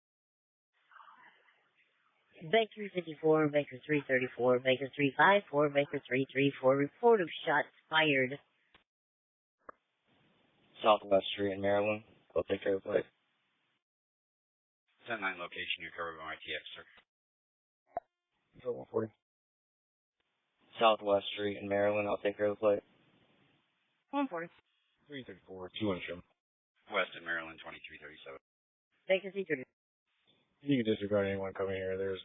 Baker 354, Baker 334, Baker 354, Baker 334, report of shots fired. Southwest Street in Maryland. I'll take care of it. 10-9 location, you're covered by my TX, sir. Control 140. Southwest Street in Maryland. I'll take care of the plate. 140. 334, 200 show. West in Maryland, 2337. Baker 330. You can disregard anyone coming here. There's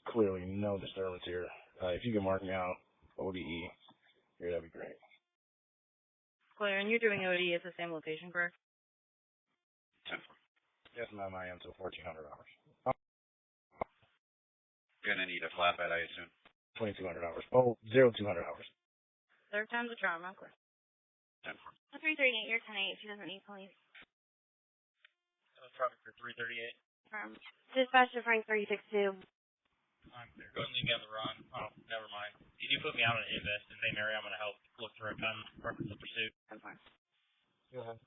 clearly no disturbance here. If you can mark me out ODE here, that'd be great. Clear, and you're doing OD at the same location, correct? 10-4. Yes, ma'am, I am, so 1,400 hours. Gonna need a flatbed, I assume. 2,200 hours. Oh, 0,200 hours. Third time's a charm, I'm clear. 10-4. 338, you're 10-8. She doesn't need police. Traffic for 338. Dispatch to Frank 362. I'm clear. Go ahead and leave me on the run. Oh, never mind. Can you put me out on an invest in the same area? I'm going to help look through a gun reference of pursuit. I'm fine. Go ahead.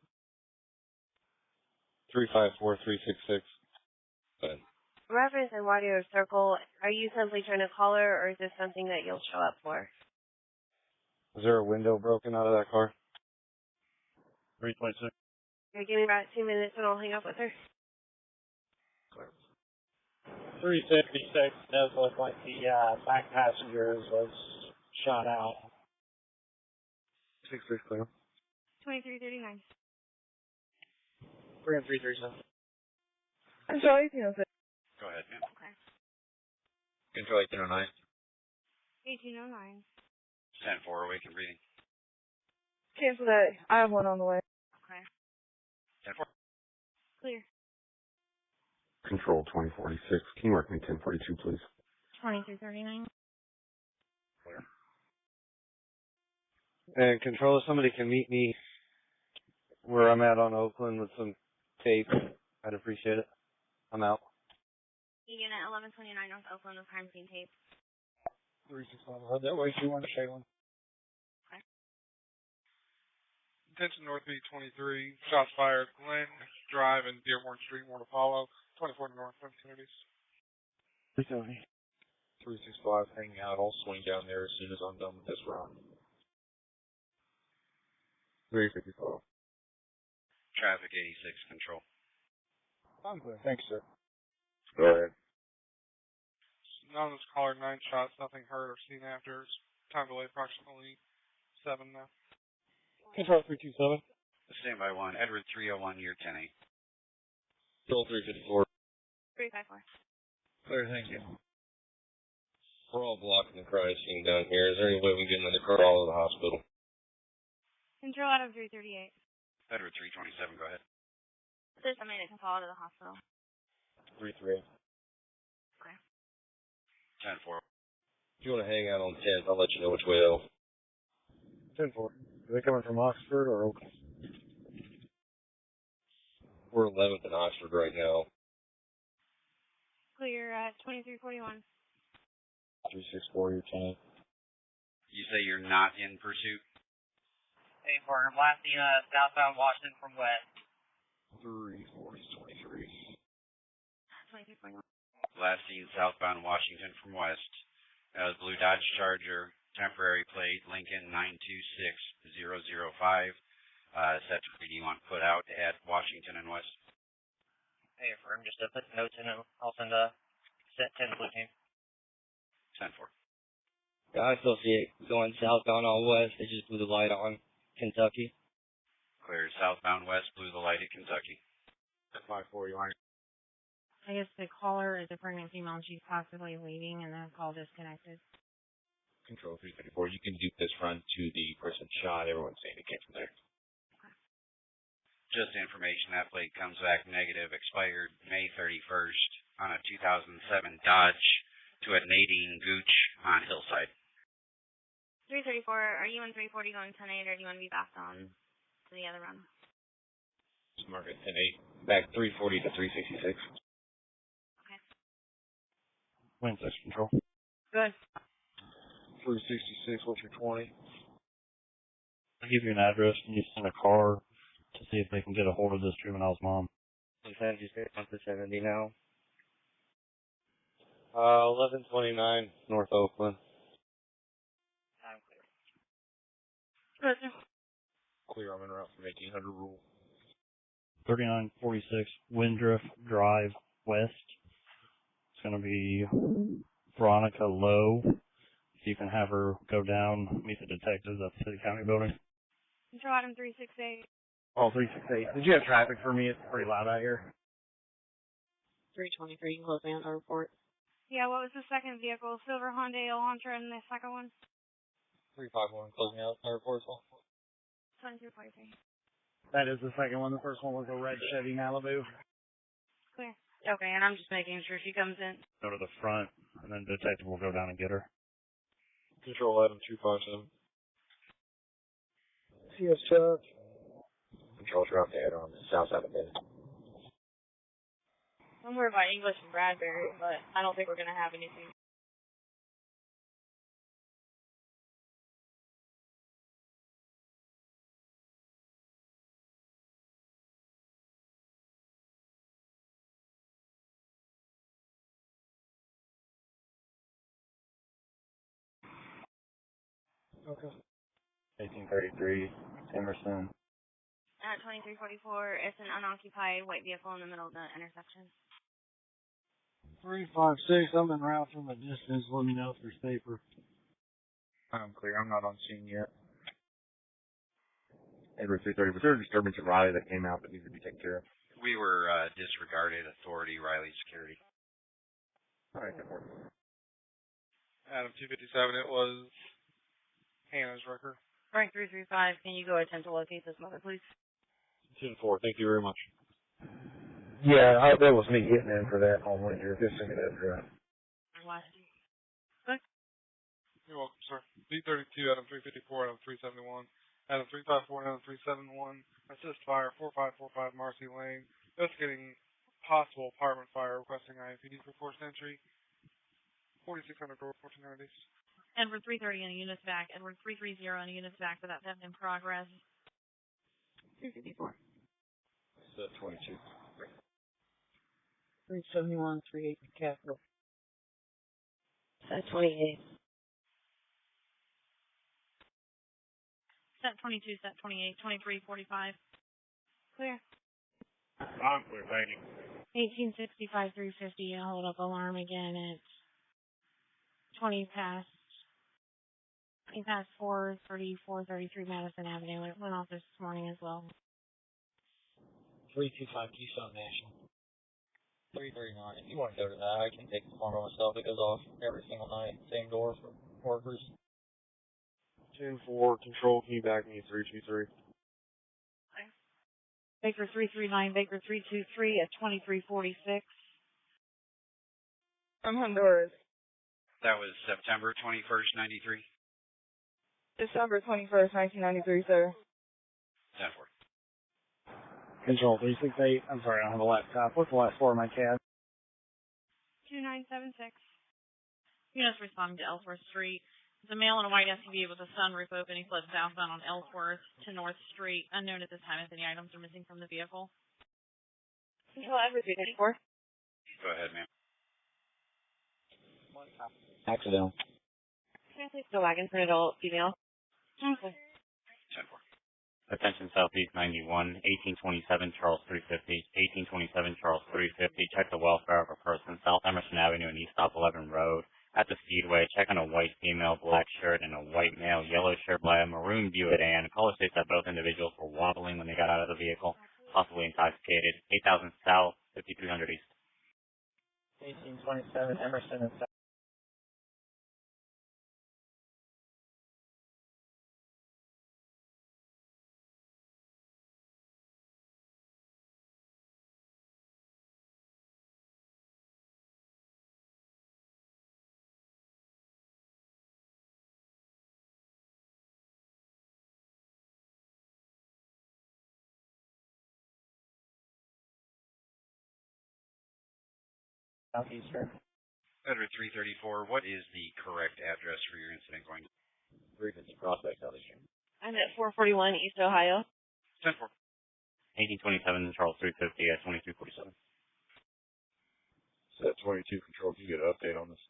354366. Go ahead. Reference and Wadio Circle, are you simply trying to call her, or is this something that you'll show up for? Is there a window broken out of that car? 326. Okay, give me about 2 minutes and I'll hang up with her. 356 does look like the back passengers was shot out. 6-6 clear. 2339. Bring in 337. Control 1806. Go ahead, ma'am. Okay. Control 1809. 1809. 10-4, awake and breathing. Cancel that. I have one on the way. Okay. 10-4. Clear. Control 2046. Can you mark me 1042, please? 2339. Clear. And Control, if somebody can meet me where I'm at on Oakland with some tape, I'd appreciate it. I'm out. Unit 1129 North Oakland with crime scene tape. 365. Heard that way. 21 to Shaylin. Okay. Attention North Beach 23. Shots fired. Glen Drive and Dearborn Street, more to follow. 24 North opportunities. 370. 365 hanging out. I'll swing down there as soon as I'm done with this round. 355. Traffic 86 control. I'm clear. Thanks, sir. Go ahead. Anonymous caller, 9 shots, nothing heard or seen after. Time delay approximately 7 now. Control 327. Stand by 1. Edward 301, you're 10-8. Control 354. 354. Clear, thank you. We're all blocking the crime scene down here. Is there any way we can get another car all to the hospital? Control out of 338. Edward 327, go ahead. There's somebody that can call to the hospital. 338. Okay. 10-4. If you want to hang out on 10th, I'll let you know which way though. 10-4. Are they coming from Oxford or Oakland? We're 11th in Oxford right now. Clear at 2341. 364, you're 10. You say you're not in pursuit? Hey, partner, blasting southbound Washington from west. 340-23. 2341. Last seen southbound Washington from west. Blue Dodge Charger, temporary plate, Lincoln 926005. Set to you want put out at Washington and West. Hey, firm, just put notes in it. I'll send a set 10 blue team. 10-4. Yeah, I still see it going southbound on west. They just blew the light on Kentucky. Clear southbound west, blew the light at Kentucky. 5-4, you want I guess the caller is a pregnant female and she's possibly leaving and the call disconnected. Control 334. You can dupe this run to the person shot. Everyone's saying it came from there. Just information, that plate comes back negative, expired May 31st on a 2007 Dodge to a Nadine Gooch on Hillside. 334, are you in 340 going 10-8, or do you want to be back on to the other run? Just mark it 10-8. Back 340 to 366. Okay. Wind section control. Good. 366, what's your 20? I'll give you an address and you send a car to see if they can get a hold of this juvenile's mom. I'm trying to just get on to 70 now. 1129 North Oakland. I'm clear. Roger. Clear, I'm en route from 1800 rule. 3946 Windriff Drive West. It's going to be Veronica Lowe. If you can have her go down, meet the detectives at the City County building. Control item 368. Oh, 368. Did you have traffic for me? It's pretty loud out here. 323, you can close me on the report. Yeah, what was the second vehicle? Silver Hyundai Elantra and the second one? 351, close me out on the report as well. 2243. That is the second one. The first one was a red Chevy Malibu. Clear. Okay, and I'm just making sure she comes in. Go to the front, and then the detective will go down and get her. Control Adam 257. CS Chuck. Control drop dead on the south side of the building. Somewhere by English and Bradbury, but I don't think we're going to have anything. Okay. 1833, Emerson. At 2344, it's an unoccupied white vehicle in the middle of the intersection. 356, I'm en route from a distance. Let me know if there's paper. I'm clear. I'm not on scene yet. Edward 330, was there a disturbance at Riley that came out that needed to be taken care of? We were disregarded authority, Riley Security. All right, good work. Adam 257, it was Hannah's record. Frank 335, can you go attempt to locate this mother, please? 10-4, thank you very much. Yeah, that was me getting in for that on Winter. Just send me that address. You're welcome, sir. B32, Adam 354, Adam 371, Adam 354, Adam 371, assist fire 4545 Marcy Lane, investigating possible apartment fire, requesting IFPD for forced entry, 4600 door, 1400 East. Edward 330 on a unit's back, Edward 330 on a unit's back for that theft in progress. 254. Set 22. 371, 38 Capital. Set 28. Set 22, set 28, 2345. Clear. I'm clear, thank you. 1865 350, hold up alarm again at 20 past 4:33 Madison Avenue. It went off this morning as well. 325 Keystone National. 339. If you want to go to that, I can take the phone by myself. It goes off every single night. Same door for workers. 10-4, control, can you back me 323? Baker 339, Baker 323 at 2346. I'm Honduras. That was September 21st, 93. December 21st, 1993, sir. 10-4. Control 368. I'm sorry, I don't have a laptop. What's the last four of my CAD? 2976. Units responding to Ellsworth Street. There's a male in a white SUV with a sunroof open. He fled southbound on Ellsworth to North Street. Unknown at this time if any items are missing from the vehicle. Control Edward 334. Go ahead, ma'am. Accidental. Can I please go back and print adult female? Okay. 10-4. Attention Southeast 91, 1827 Charles 350, 1827 Charles 350. Check the welfare of a person, South Emerson Avenue and East Stop 11 Road. At the Speedway, check on a white female, black shirt, and a white male, yellow shirt by a maroon Buick sedan. Caller states that both individuals were wobbling when they got out of the vehicle, possibly intoxicated. 8000 South, 5300 East. 1827 Emerson and South. Southeastern. Edward 334, what is the correct address for your incident going to? 350 Prospect, Southeastern. I'm at 441 East Ohio. 10-4. 1827 Charles 350 at 2347. Set 22 control, can you get an update on this?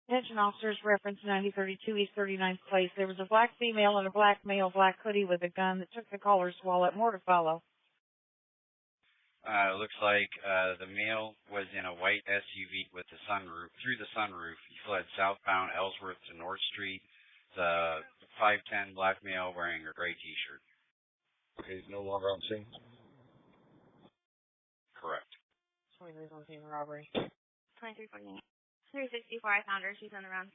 Attention officers, reference 9032 East 39th Place. There was a black female and a black male, black hoodie with a gun that took the caller's wallet. More to follow. Looks like the male was in a white SUV with the sunroof. Through the sunroof, he fled southbound Ellsworth to North Street. The 5'10" black male wearing a gray T-shirt. Okay, he's no longer on scene. Correct. 23's on scene of robbery. 2349. 364, I found her. She's on the run.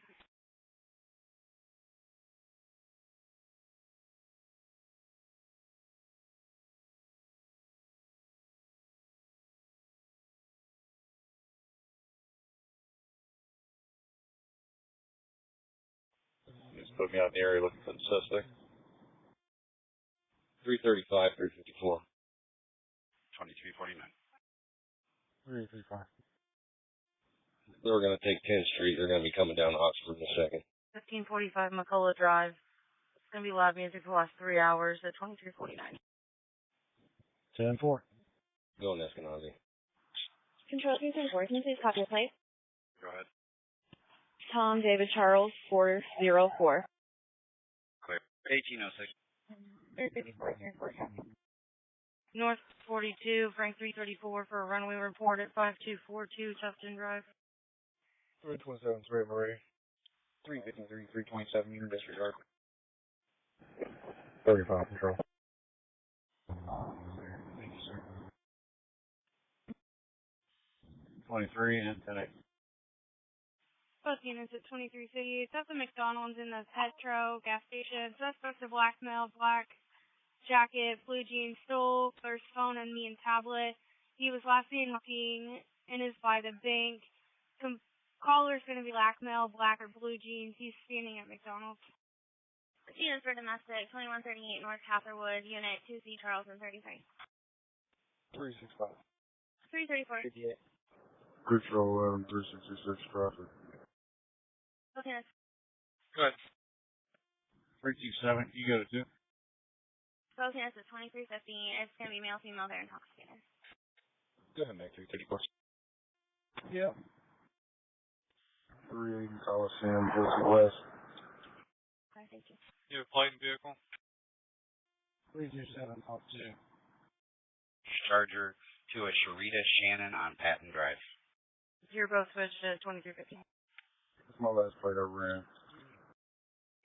Just put me out in the area looking for the suspect. 335, 354. 2349. 335. They're going to take 10th Street. They're going to be coming down Oxford in a second. 1545 McCullough Drive. It's going to be live music for the last 3 hours at 2349. 10-4. Go on Eskenazi. Control 334, can you please copy your plate? Go ahead. Tom David Charles 404. Clear. 1806. 354. North 42, Frank 334 for a runway report at 5242 Tufton Drive. 327, 3 Marie. 353, 327, unit disregard. 35 control. 23 and 10-8. Both units at 2350. It's at the McDonald's in the Petro gas station. Suspect's a black male, black jacket, blue jeans, stole clerk's phone and me and tablet. He was last seen walking and is by the bank. Caller's going to be black male, black or blue jeans. He's standing at McDonald's. Units for domestic, 2138 North Catherwood, Unit 2C Charleston 33. 365. 334. 58. Control 11, 366 traffic. Okay. Go ahead. 327, you got it too? Both units at 2350. It's going to be male, female, they're intoxicated. Go ahead, Mac 334. Yep. 380 Coliseum, Jersey West. Okay, thank you. You have a plate and vehicle? 327, up 2. Charger to a Sharita Shannon on Patton Drive. You're both switched to 2350. That's my last plate I ran.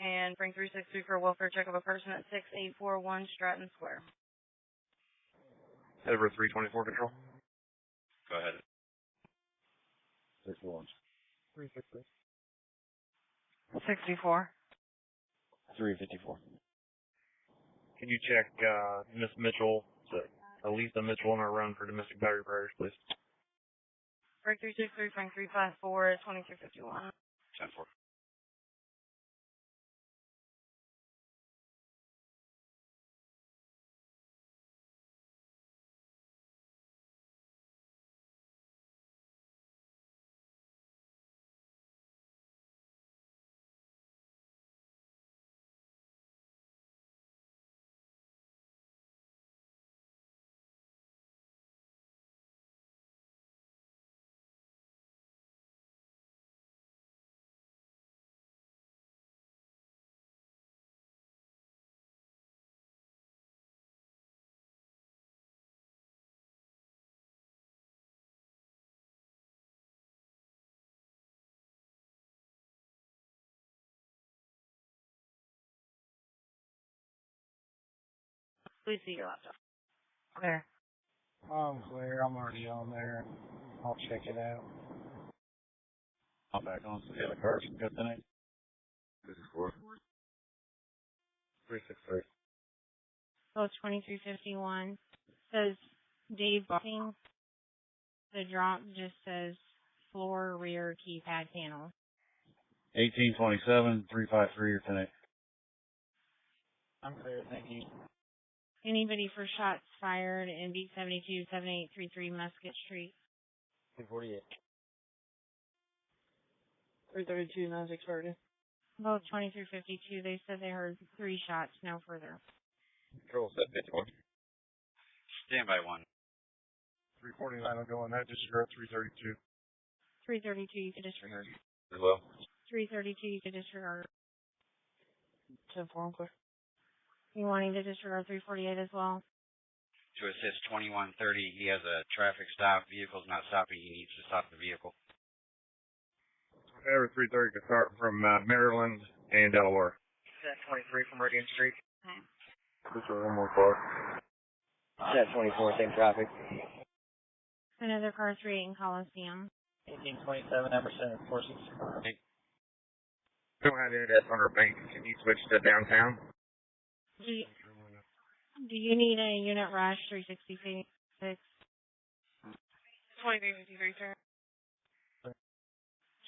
And Frank 363 for a welfare check of a person at 6841 Stratton Square. Over 324 control. Go ahead. 61. 360. 64. 354. Can you check Miss Mitchell, Elisa Mitchell, on her run for domestic battery prayers, please? Frank 363, Frank 354 at 2351. 10-4. Please see your laptop. There. I'm clear. I'm already on there. I'll check it out. I'll back on some the other cars. Got the name? 54. 363. Both 2351. Says Dave Bucking. The drop just says floor rear keypad panel. 1827, 353 or 10-8. I'm clear, thank you. Anybody for shots fired in B72 7833 Musket Street? 248. 332, 9630. Both 2352. They said they heard 3 shots, no further. Control set 51. Stand by 1. 349, I'll go on that. Disregard 332. 332, you can disregard. As well. 332, you can disregard. 10-4, I'm clear. You wanting to disregard 348 as well? To assist 2130, he has a traffic stop. Vehicle's not stopping. He needs to stop the vehicle. Every 330 can start from Maryland and Delaware. 23 from Meridian Street. Okay. Just one more car. Set 24, same traffic. Another car 3 in Coliseum. 1827, Emerson, 465. Don't have internet on our bank. Can you switch to downtown? Do you need a unit rush 366? 2353, sir.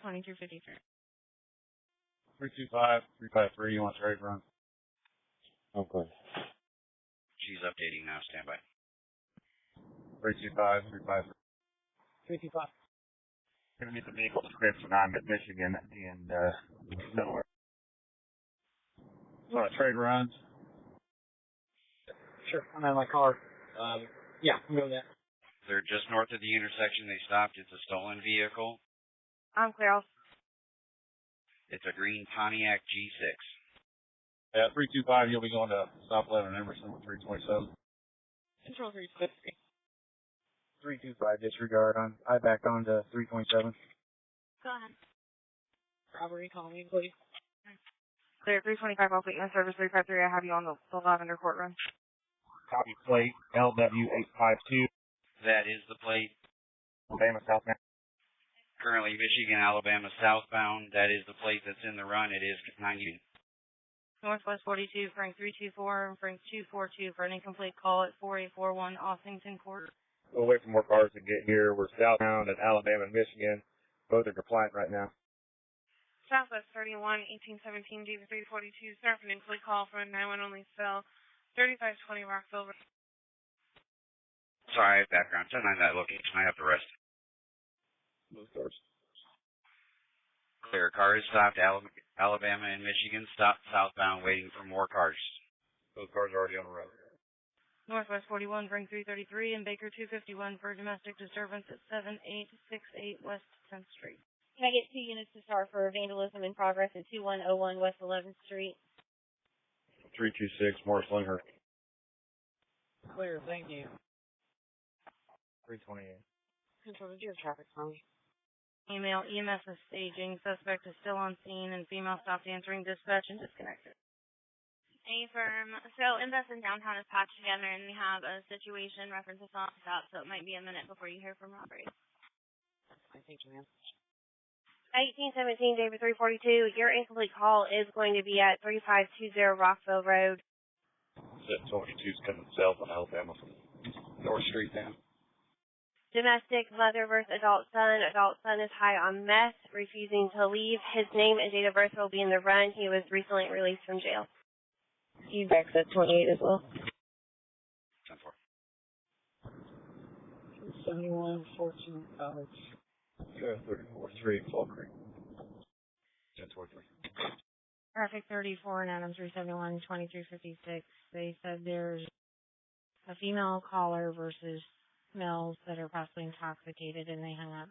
2353. 325, 353, you want trade run? Okay. She's updating now. Stand by. 325, 353. 55. Gonna meet the vehicle description. I'm at Michigan and Delaware. Want trade runs? Sure. I'm in my car. Yeah, I'm going there. They're just north of the intersection they stopped. It's a stolen vehicle. I'm clear. It's a green Pontiac G6. Yeah, 325, you'll be going to South 11 Emerson with 327. Control 350. 325, disregard. I backed on to 327. Go ahead. Robbery, call me, please. Clear 325, I'll put you in service 353. I have you on the Lavender Court run. Copy plate LW852. That is the plate. Alabama southbound. Currently Michigan, Alabama southbound. That is the plate that's in the run. It is 90. Northwest 42, Frank 324, and Frank 242 for an incomplete call at 4841 Ossington Court. We'll wait for more cars to get here. We're southbound at Alabama and Michigan. Both are compliant right now. Southwest 31, 1817, David 342, sir, for an incomplete call for a 9-1 only cell, 3520 Rockville. Sorry, I have background. 10-9 that location. I have the rest. Move cars. Clear. Car is stopped. Alabama and Michigan stopped southbound, waiting for more cars. Those cars are already on the road. Northwest 41, Frank 333, and Baker 251 for domestic disturbance at 7868 West 10th Street. Can I get 2 units to start for vandalism in progress at 2101 West 11th Street? 326, Morris Linghurst. Clear, thank you. 328. Control, did you have traffic for me? Email EMS is staging. Suspect is still on scene, and female stopped answering dispatch and disconnected. Affirm. So Invest in Downtown is patched together, and we have a situation reference is not up, so it might be a minute before you hear from Robert. I think, ma'am. 1817, David 342. Your incomplete call is going to be at 3520 Rockville Road. Set 22's coming south on Alabama from North Street now. Domestic mother versus adult son. Adult son is high on meth, refusing to leave. His name and date of birth will be in the run. He was recently released from jail. Feedback's at 28 as well. 71, 14, Alex. 34, 3, Fall Creek. 1043. Traffic 34 and Adam 371, 2356. They said there's a female caller versus males that are possibly intoxicated, and they hung up.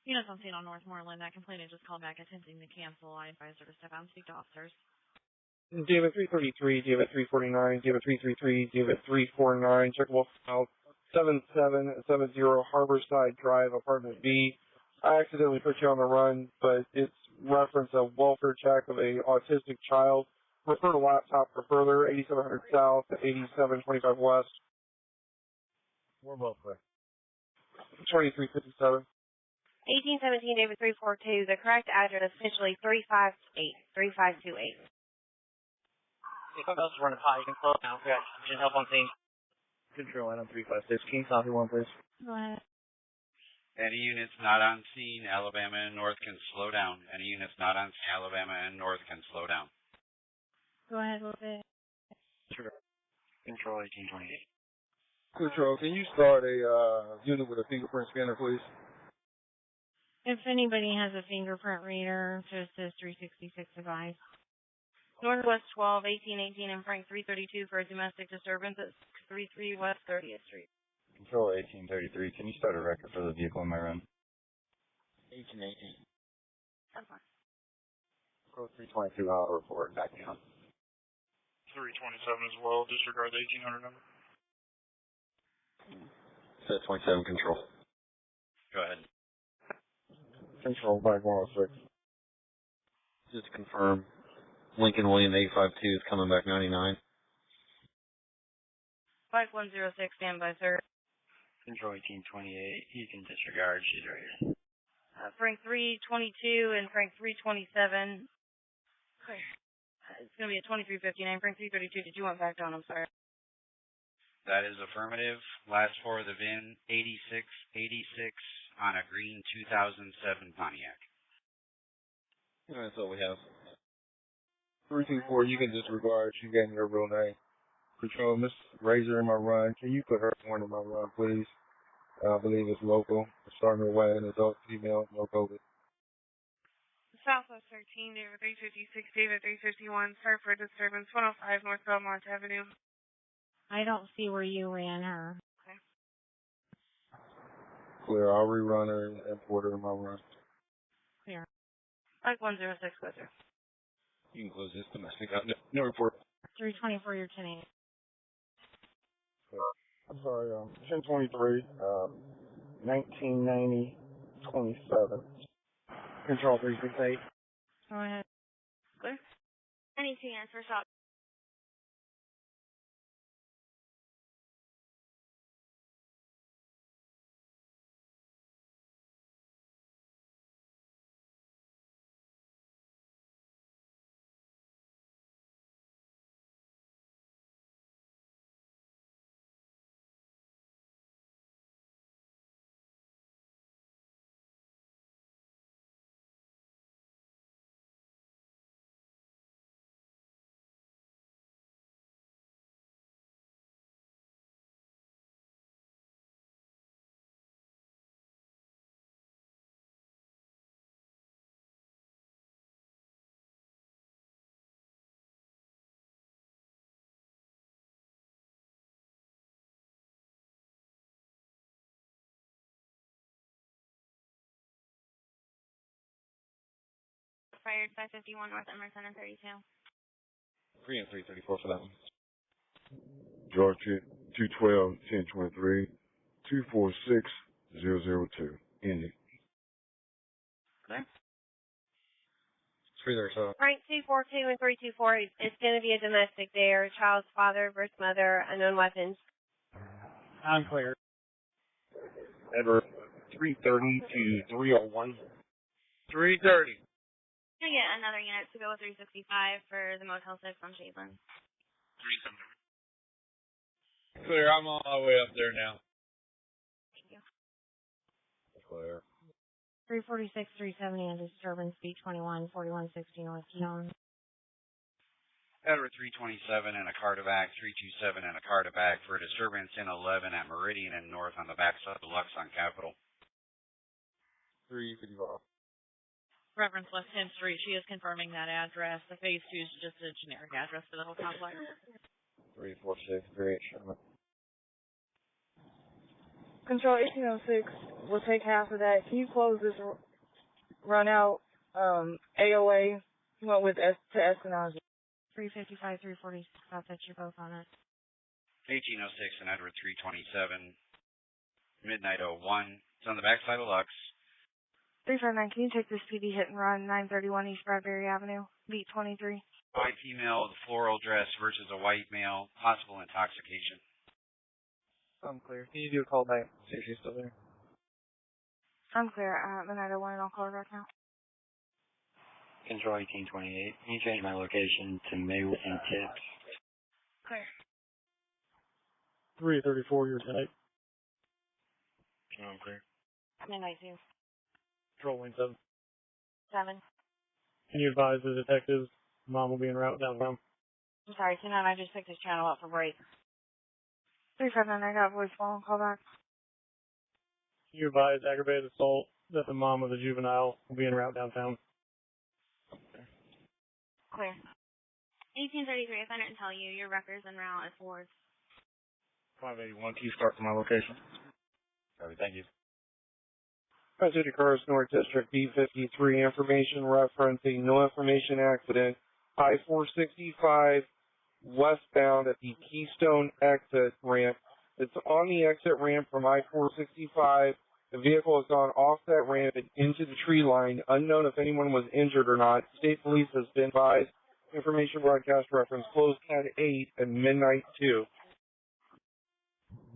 Units on scene on Northmoreland. That complainant just called back attempting to cancel. I advise her to step out and speak to officers. David 333, David 349, David 333, David 349, checkable file 7770 Harborside Drive, Apartment B. I accidentally put you on the run, but it's reference a welfare check of a autistic child. Refer to laptop for further, 8700 South, 8725 West. We're both clear. 2357. 1817, David 342. The correct address is officially 3528. If I'm about to run a pot, you can slow down. We got engine help on scene. Control item 356. Can you copy one, please? Go ahead. Any units not on scene, Alabama and North can slow down. Any units not on scene, Alabama and North can slow down. Go ahead a little bit. Sure. Control 1828. Control, can you start a unit with a fingerprint scanner, please? If anybody has a fingerprint reader, just as 366 advice. Northwest 12, 1818, and Frank 332 for a domestic disturbance at 633 West 30th Street. Control 1833. Can you start a record for the vehicle in my run? 1818. That's fine. Control 322, I'll report back down. 327 as well. Disregard the 1800 number. Set 27 control. Go ahead. Control by 106. Just to confirm, Lincoln William 852 is coming back 99. 5106, stand by, sir. Control 1828, you can disregard. She's right here. Frank 322 and Frank 327. Clear. It's going to be a 2359. Frank 332. Did you want back on? I'm sorry. That is affirmative. Last four of the VIN, 8686 on a green 2007 Pontiac. That's all we have. 324, you can disregard. She gave me her real name. Control, Miss Razor in my run. Can you put her one in my run, please? I believe it's local. Starting away, an adult female, no COVID. Southwest 13, David 356, David 351, start for disturbance 105 North Belmont Avenue. I don't see where you ran her. Okay. Clear, I'll rerun her and put her in my run. Clear. Like 106, go through. You can close this domestic out. No report. 324, you're 10-8. I'm sorry, 1023, 1990, 27. Control 368. Go ahead. Clear. Anything answer shop. Fired 551 North Emerson and 32. 3 and 334 for that one. George 212, 1023, 246, 002. Ending. Clear. 337. Frank 242 and 324, it's going to be a domestic there. Child's father versus mother, unknown weapons. I'm clear. Edward 330 to 301. 330. Can I get another unit to go with 365 for the Motel 6 on Shadeland? 370. Clear, I'm all the way up there now. Thank you. Clear. 346, 370 on disturbance, B21, 4160 North Keon. Edward 327 and a Cardivac, 327 and a Cardivac for a disturbance in 11 at Meridian and North on the backside of Lux on Capitol. 355. Reference West 10th Street. She is confirming that address. The phase 2 is just a generic address for the whole complex. 346, 38 Sherman. Control 1806, we'll take half of that. Can you close this run out? AOA, you went with to Espionage. 355, 346, I'll touch you both on it. 1806 and Edward 327, midnight 01. It's on the backside of Lux. 359, can you take this PD hit and run 931 East Bradbury Avenue, beat 23? White female with a floral dress versus a white male, possible intoxication. I'm clear. Can you do a call back? See if she's still there. I'm clear. Midnight 01, and I'll call her back now. Control 1828, can you change my location to Maywood and Tips? Clear. 334, you're 10-8. I'm clear. Midnight 2. Control lane 7. 7. Can you advise the detectives mom will be en route downtown? I'm sorry, tonight I just picked this channel up for break. 359, I got voicemail. Call back. Can you advise aggravated assault that the mom of the juvenile will be en route downtown? Clear. 1833, if I didn't tell you, your records en route at Ford. 581, can you start from my location? Sorry, thank you. City Cars North District B53 information referencing no information accident. I-465 westbound at the Keystone exit ramp. It's on the exit ramp from I-465. The vehicle has gone off that ramp and into the tree line. Unknown if anyone was injured or not. State Police has been advised. Information broadcast reference closed at 8 and midnight 2.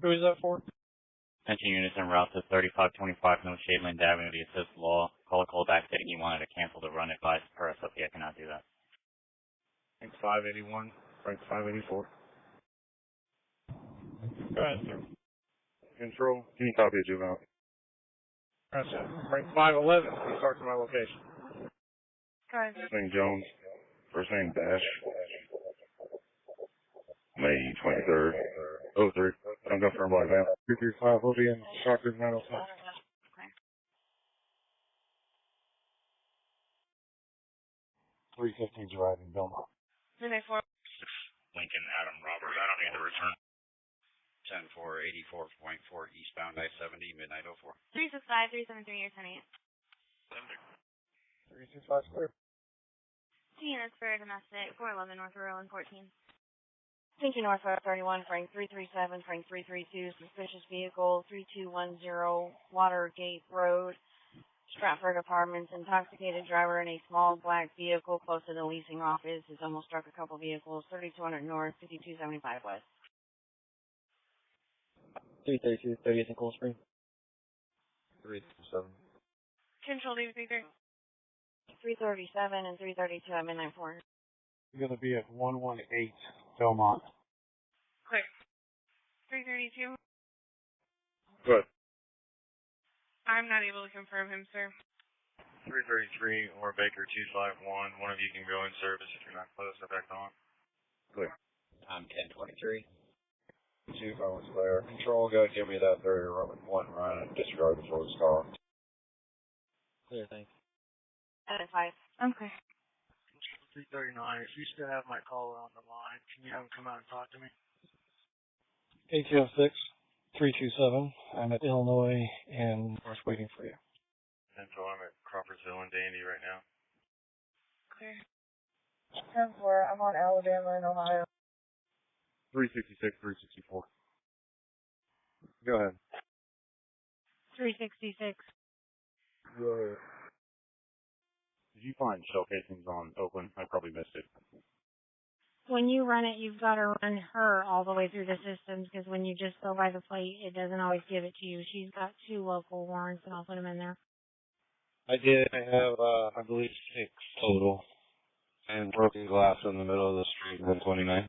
Who is that for? Attention units en route to 3525 North Shadeland Avenue to assist law. Call a callback stating you wanted to cancel the run. Advice per SOP. I cannot do that. Frank 581, Frank 584. Go ahead, sir. Control, can you copy a juvenile? That's it. Frank 511, he starts my location. Go ahead. St. Jones, first name Dash. May 23rd, 03. I'm confirmed by Van. 235 will be in Shockers 905. 315's arriving Belmont. Midnight 4. Lincoln Adam Robert. I don't need the return. 10-4, 84.4 eastbound I-70, midnight 04. 365, 373, or 10-8. 365 clear. Units for domestic, 411 North Rural and 14. Thank you, Northwest 31, Frank 337, Frank 332, suspicious vehicle, 3210 Watergate Road, Stratford Apartments, intoxicated driver in a small black vehicle close to the leasing office has almost struck a couple vehicles, 3200 North, 5275 West. 332, 30th and Cool Spring. 337. Control David 33. 337 and 332 at midnight 4. You're going to be at 118 Belmont. Clear. 332. Good. I'm not able to confirm him, sir. 333 or Baker 251. One of you can go in service if you're not close. Or back on. Clear. I'm 1023. 2 phones clear. Control, go give me that 30 one run and disregard the forward car. Clear, thanks. At 5. Okay. 339. If you still have my caller on the line, can you have him come out and talk to me? ATL 6, 327. I'm at Illinois and North waiting for you. Central, I'm at Crawfordsville and Dandy right now. Clear. 10-4. I'm on Alabama and Ohio. 366, 364. Go ahead. 366. Go ahead. Did you find shell casings on Oakland? I probably missed it. When you run it, you've got to run her all the way through the systems because when you just go by the plate, it doesn't always give it to you. She's got 2 local warrants, and I'll put them in there. I did. I have, I believe, 6 total. And broken glass in the middle of the street, 129.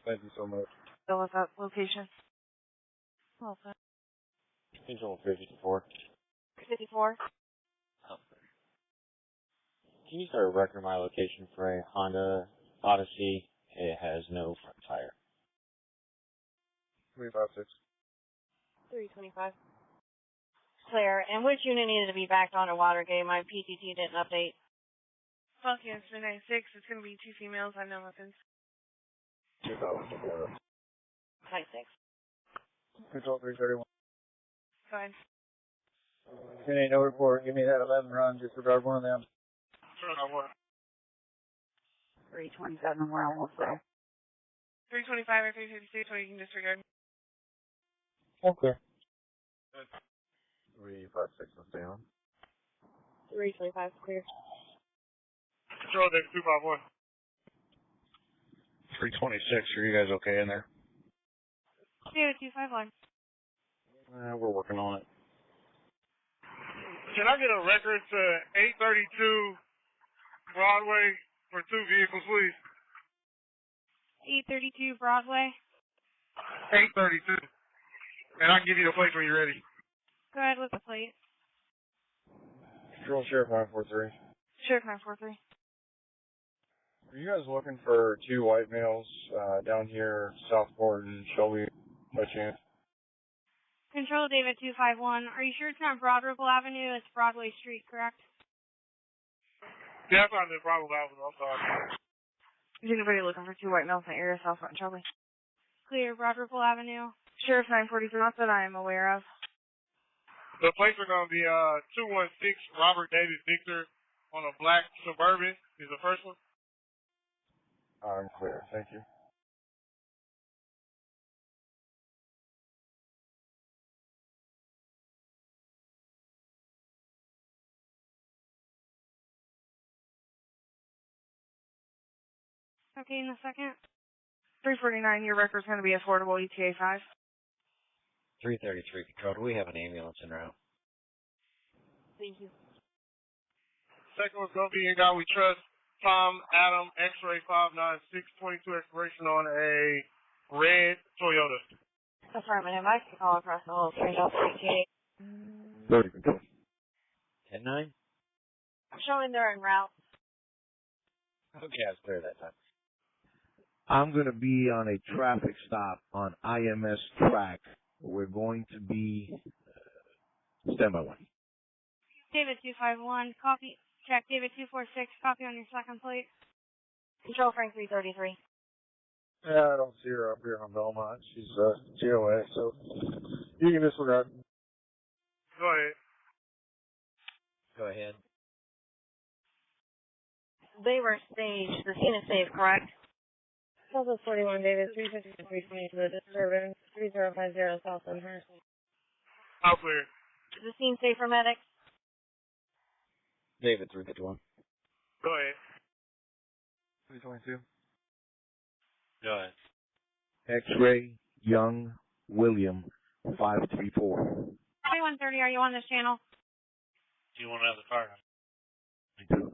Thank you so much. Fill us up location. Okay. Control 354. 54. Can you start a record my location for a Honda Odyssey? It has no front tire. 356. 325. Clear. And which unit needed to be backed on at Watergate? My PTT didn't update. Fuck yes, midnight 6. It's going to be 2 females. I have no weapons. 2000. Type 6. Control 331. Fine. If ain't no report, give me that 11 run, disregard one of them. Sure, I want. 327, we're almost there. 325 or 356, or you can disregard. Okay. 356 is down. 325 clear. Control David 251. 326, are you guys okay in there? David 251. We're working on it. Can I get a record to 832 Broadway for 2 vehicles, please? 832 Broadway. 832. And I'll give you the place when you're ready. Go ahead with the plate. Control Sheriff 943. Sheriff 943. Are you guys looking for 2 white males down here, Southport and Shelby, by chance? Control David 251. Are you sure it's not Broad Ripple Avenue? It's Broadway Street, correct? Yeah, I found the problem out with outside. Is anybody looking for 2 white males in the area, Southport and Shelby? Clear, Broad Ripple Avenue. Sheriff 943, not that I am aware of. The plates are going to be 216 Robert David Victor on a black Suburban is the first one. I'm clear, thank you. Okay, in a second. 349, your record's going to be affordable ETA 5. 333 Control. Do we have an ambulance en route? Thank you. Second one's going to be in God We Trust. Tom Adam X-ray 59622 expiration on a red Toyota. Affirmative. I can call across the whole street off 38. 30 Control. 10-9? I'm showing they're en route. Okay, I was clear that time. I'm going to be on a traffic stop on IMS track. We're going to be standby one. David 251, copy. Check David 246, copy on your second plate. Control Frank 333. Yeah, I don't see her up here on Belmont. She's GOA, so you can disregard. Go ahead. Go ahead. They were staged. The scene is safe, correct? Southwest 41, David, 35322, the disturbance, 3050 South Lyndhurst. All clear. Is the scene safe for medics? David 351. Go ahead. 322. Go ahead. X-ray Young William 534. 2130, are you on this channel? Do you want another car? Me too.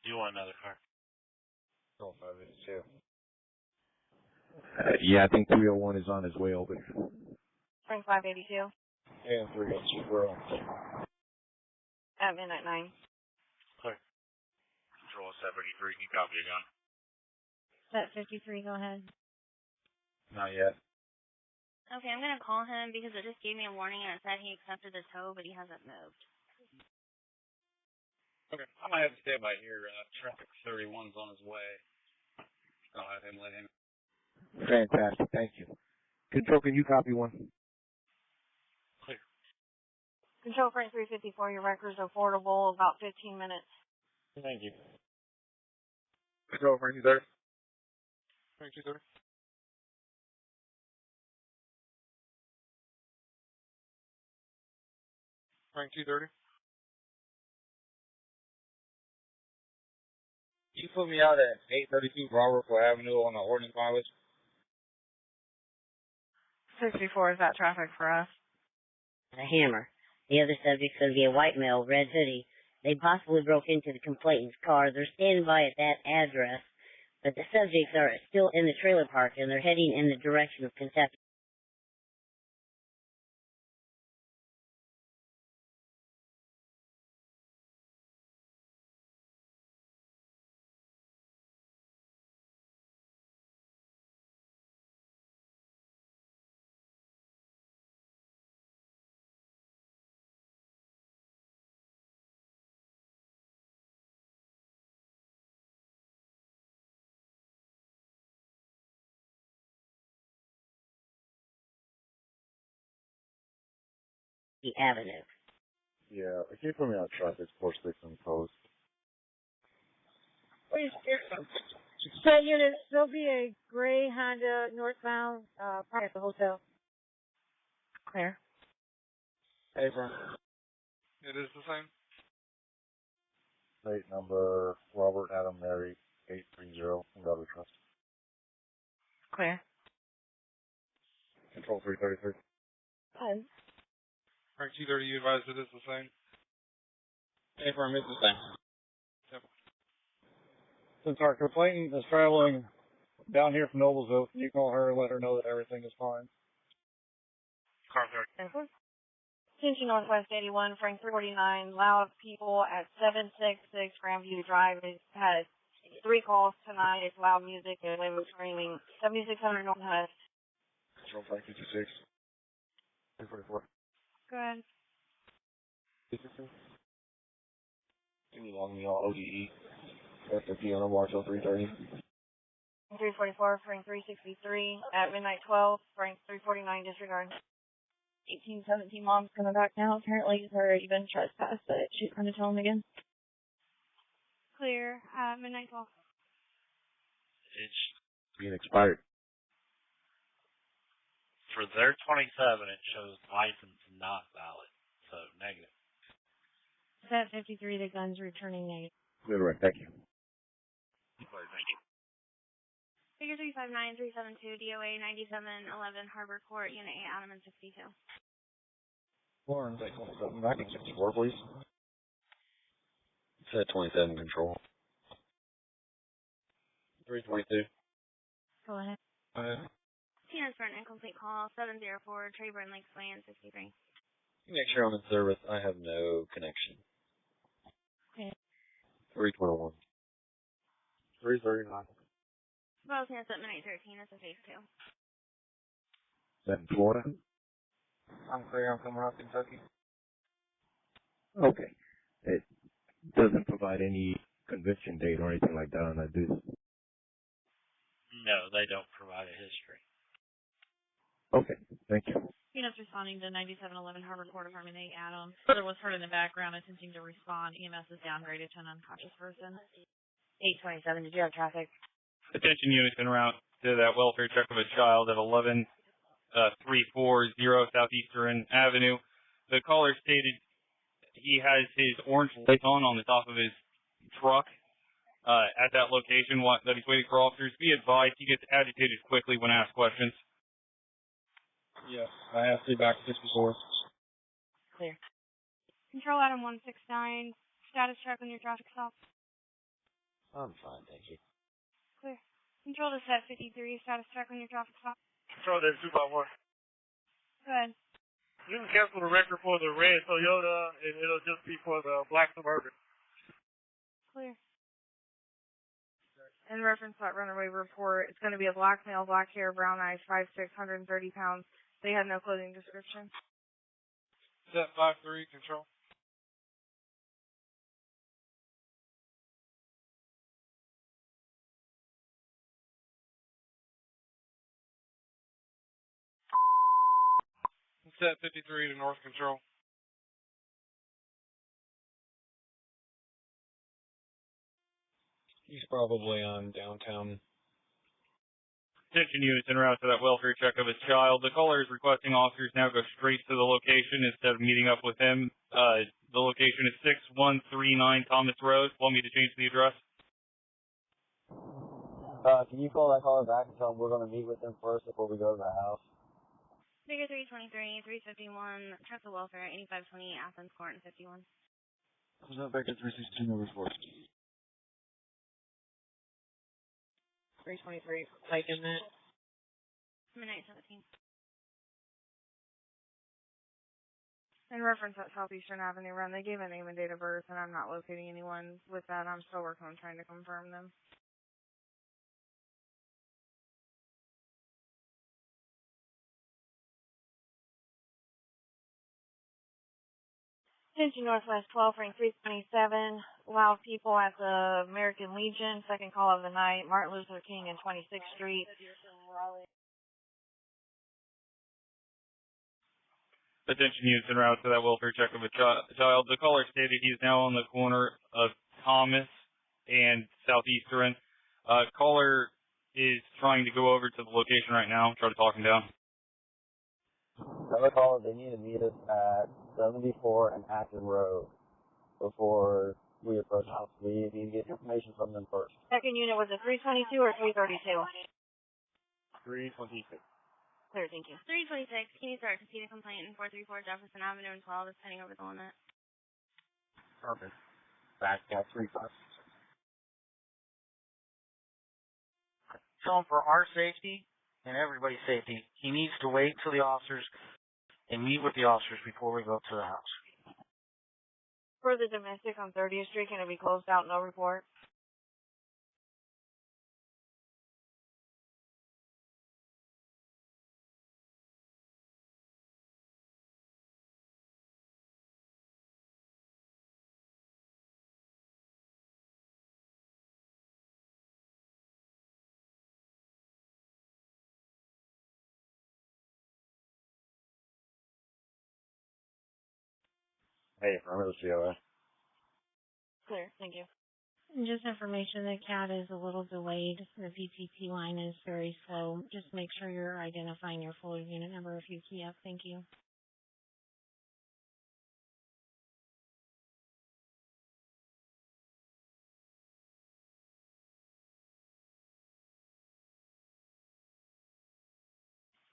Do you want another car? Control 582. Yeah, I think 301 is on his way over here. Frank 582. And 302. At midnight 9. Clear. Control 783, you copy again. Set 53, go ahead. Not yet. Okay, I'm going to call him because it just gave me a warning and it said he accepted the tow, but he hasn't moved. Okay, I might have to stay by here. Traffic 31's on his way. I'll have him let him. Fantastic, thank you. Control, can you copy one? Clear. Control Frank 354, your record's affordable, about 15 minutes. Thank you. Control Frank, you there? Frank 230. Frank 230. You put me out at 832 Robertville Avenue on the ordnance mileage. 64 is that traffic for us. A hammer. The other subject's going to be a white male, red hoodie. They possibly broke into the complainant's car. They're standing by at that address, but the subjects are still in the trailer park, and they're heading in the direction of Kentucky. The Avenue. Yeah, can you put me on traffic 46 on post? Please, so unit, there'll be a gray Honda northbound, parked at the hotel. Clear. Hey, Frank. It is the same. Plate number Robert Adam Mary 830 from God We Trust. Clear. Control 333. Fine. Frank 230, you advised it is the same. Hey, Frank, it's the same. Yep. Since our complainant is traveling down here from Noblesville, can you call her and let her know that everything is fine? Car 30. Attention Northwest 81, Frank 349, loud people at 766 Grandview Drive. It has 3 calls tonight. It's loud music and women screaming. 7600 Northwest. Control 556. 344. Go ahead. Give me long meal ODE. FFP on Marshall 330. 344, Frank 363 at midnight 12, Frank 349 disregard. 1817 mom's coming back now. Apparently he's already been trespassed, but she's going to tell him again. Clear. Midnight 12. It's Being expired. for their 27. It shows license not valid, so negative. Set 53, the gun's returning negative. Clear, right, thank you. Thank you. Figure 3 359372 DOA 9711 Harbor Court, Unit 8, Adam and 62. Lauren, 27, back in 64, please. Set 27 control. 322. Go ahead. TN's for an incomplete call, 704 Trayburn Lakes Lane, 63. Make sure I'm in service. I have no connection. Okay. 321. 339. Well, TN's at midnight 13, that's a phase 2. Is that in Florida? I'm clear. I'm coming off Kentucky. Okay. It doesn't provide any conviction date or anything like that on that, do they? No, they don't provide a history. Okay, thank you. Units responding to 9711 Harbor Court, Apartment 8, Adam. Further was heard in the background attempting to respond. EMS is downgraded to an unconscious person. 827, did you have traffic? Attention units en route to that welfare check of a child at 11340 Southeastern Avenue. The caller stated he has his orange light on the top of his truck at that location that he's waiting for officers. Be advised, he gets agitated quickly when asked questions. Yes, I have to back to 64. Clear. Control Adam 169, status check on your traffic stop. I'm fine, thank you. Clear. Control to set 53, status check on your traffic stop. Control that 2x1. Go ahead. You can cancel the record for the red Toyota, and it'll just be for the black Suburban. Clear. In reference to that runaway report, it's going to be a black male, black hair, brown eyes, 5'6", 130 pounds. They had no clothing description. Set 5-3, control. Set 53 to north control. He's probably on downtown. Attention units en route to that welfare check of his child. The caller is requesting officers now go straight to the location instead of meeting up with him. The location is 6139 Thomas Road. Want me to change the address? Can you call that caller back and tell him we're going to meet with him first before we go to the house? Figure 323, 351, check the welfare, 8520 Athens Court and 51. Comes out back at 362, number 4. 323, taking that. Midnight 17. In reference to Southeastern Avenue run, they gave a name and date of birth, and I'm not locating anyone with that. I'm still working on trying to confirm them. Attention Northwest 12, ring 327. Loud people at the American Legion, second call of the night, Martin Luther King and 26th Street. Attention units en route to that welfare check of a child. The caller stated he is now on the corner of Thomas and Southeastern. Caller is trying to go over to the location right now. Try to talk him down. Tell the caller they need to meet us at 74 and Acton Road before we approach the house. We need to get information from them first. Second unit, was it 322 or 332? 326. Clear, thank you. 326, can you start to see the complaint in 434 Jefferson Avenue and 12 is heading over the limit? Perfect. Back at 35. So for our safety and everybody's safety, he needs to wait till the officers and meet with the officers before we go to the house. For the domestic on 30th Street, can it be closed out, no report? Hey, from the COA. Clear, thank you. And just information, the CAT is a little delayed. The VTT line is very slow. Just make sure you're identifying your full unit number if you key up. Thank you.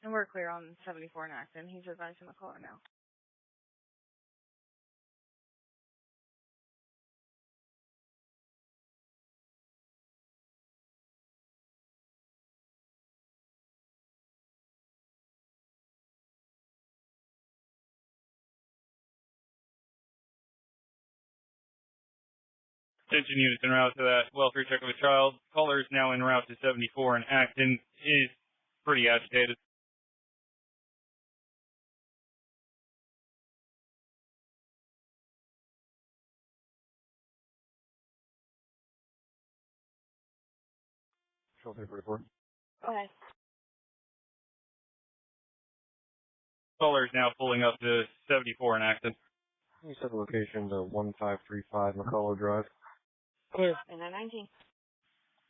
And we're clear on 74 in Acton. He's advising the caller now. Attention units en route to that welfare check of a child. Caller is now en route to 74 and Acton is pretty agitated. Control 344. Okay. Caller is now pulling up to 74 in Acton. You set the location to 1535 McCullough Drive. Clear. Midnight 19.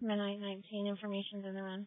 Midnight 19, information's in the run.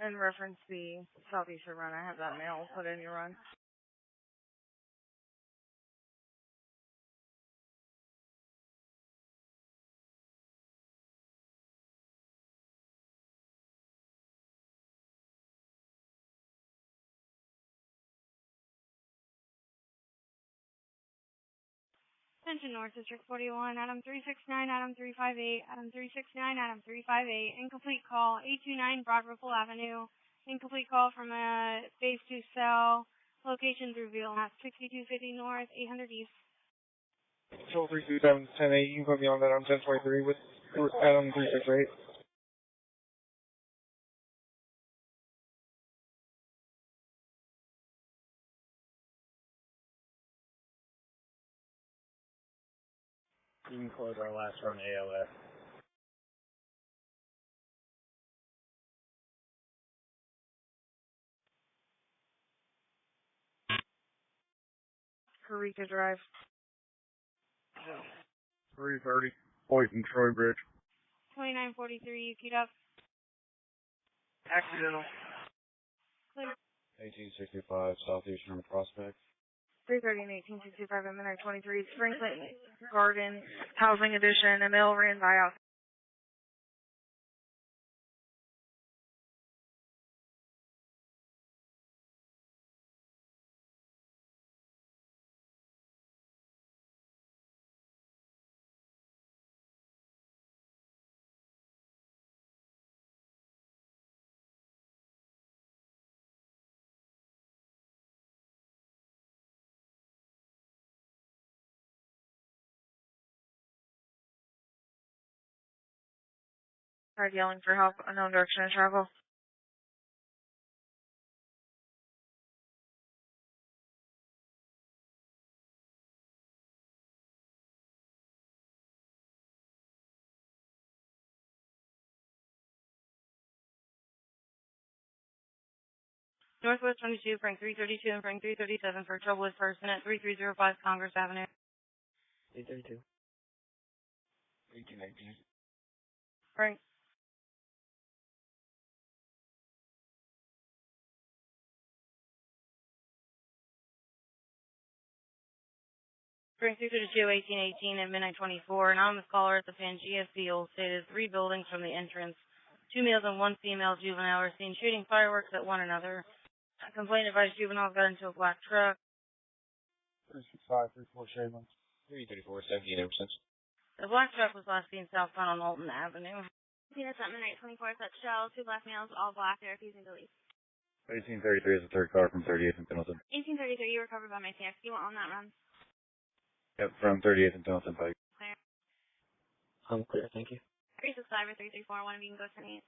And reference the southeastern run. I have that mail put in your run. Attention North District 41, Adam 369, Adam 358, Adam 369, Adam 358. Incomplete call, 829 Broad Ripple Avenue. Incomplete call from a phase 2 cell. Location revealed at 6250 North, 800 East. Control 327, 10-8. You can put me on that. I'm 1023 with Adam 368. You can close our last run AOS. Eureka Drive. 330. Hoyt and Troy Bridge. 2943, you queued up. Accidental. Clear. 1865 Southeastern Prospect. 330 and 1865 and midnight 23. Sprinkling Garden Housing Edition. A mail ran by out. Tried yelling for help. Unknown direction of travel. Northwest 22, Frank 332 and Frank 337 for a troubled person at 3305 Congress Avenue. 332. 1819. Frank. Frank 332, 1818 at midnight 24. Anonymous caller at the Pangea Field stated 3 buildings from the entrance. 2 males and 1 female juvenile were seen shooting fireworks at one another. A complaint advised juveniles got into a black truck. 365, 34 Shaman. 334, 17 Emerson's. The black truck was last seen southbound on Alton Avenue. Venus at midnight 24 at Shell. 2 black males, all black. They're refusing to leave. 1833 is the third car from 38th and Pendleton. 1833, you were covered by my TX. You want on that run? Yep, from 38th and Pendleton Pike. Clear. I'm clear, thank you. 365 or 334, one of you can go 10-8.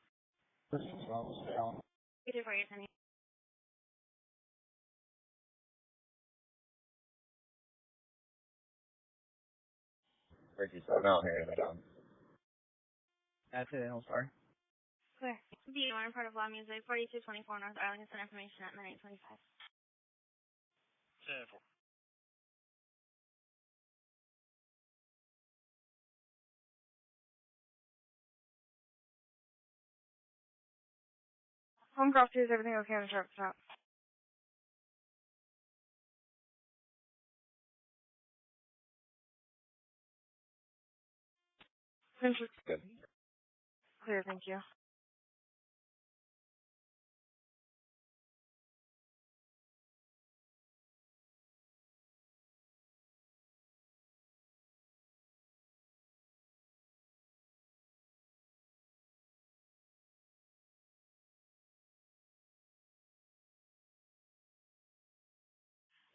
334, you're 10-8. Out here, madam. That's it, I'm sorry. Clear. D1, part of Law Music, 4224 North Arlington, information at midnight 25. 10-4. Home golf 2, is everything okay on the truck stop? Good. Clear, thank you.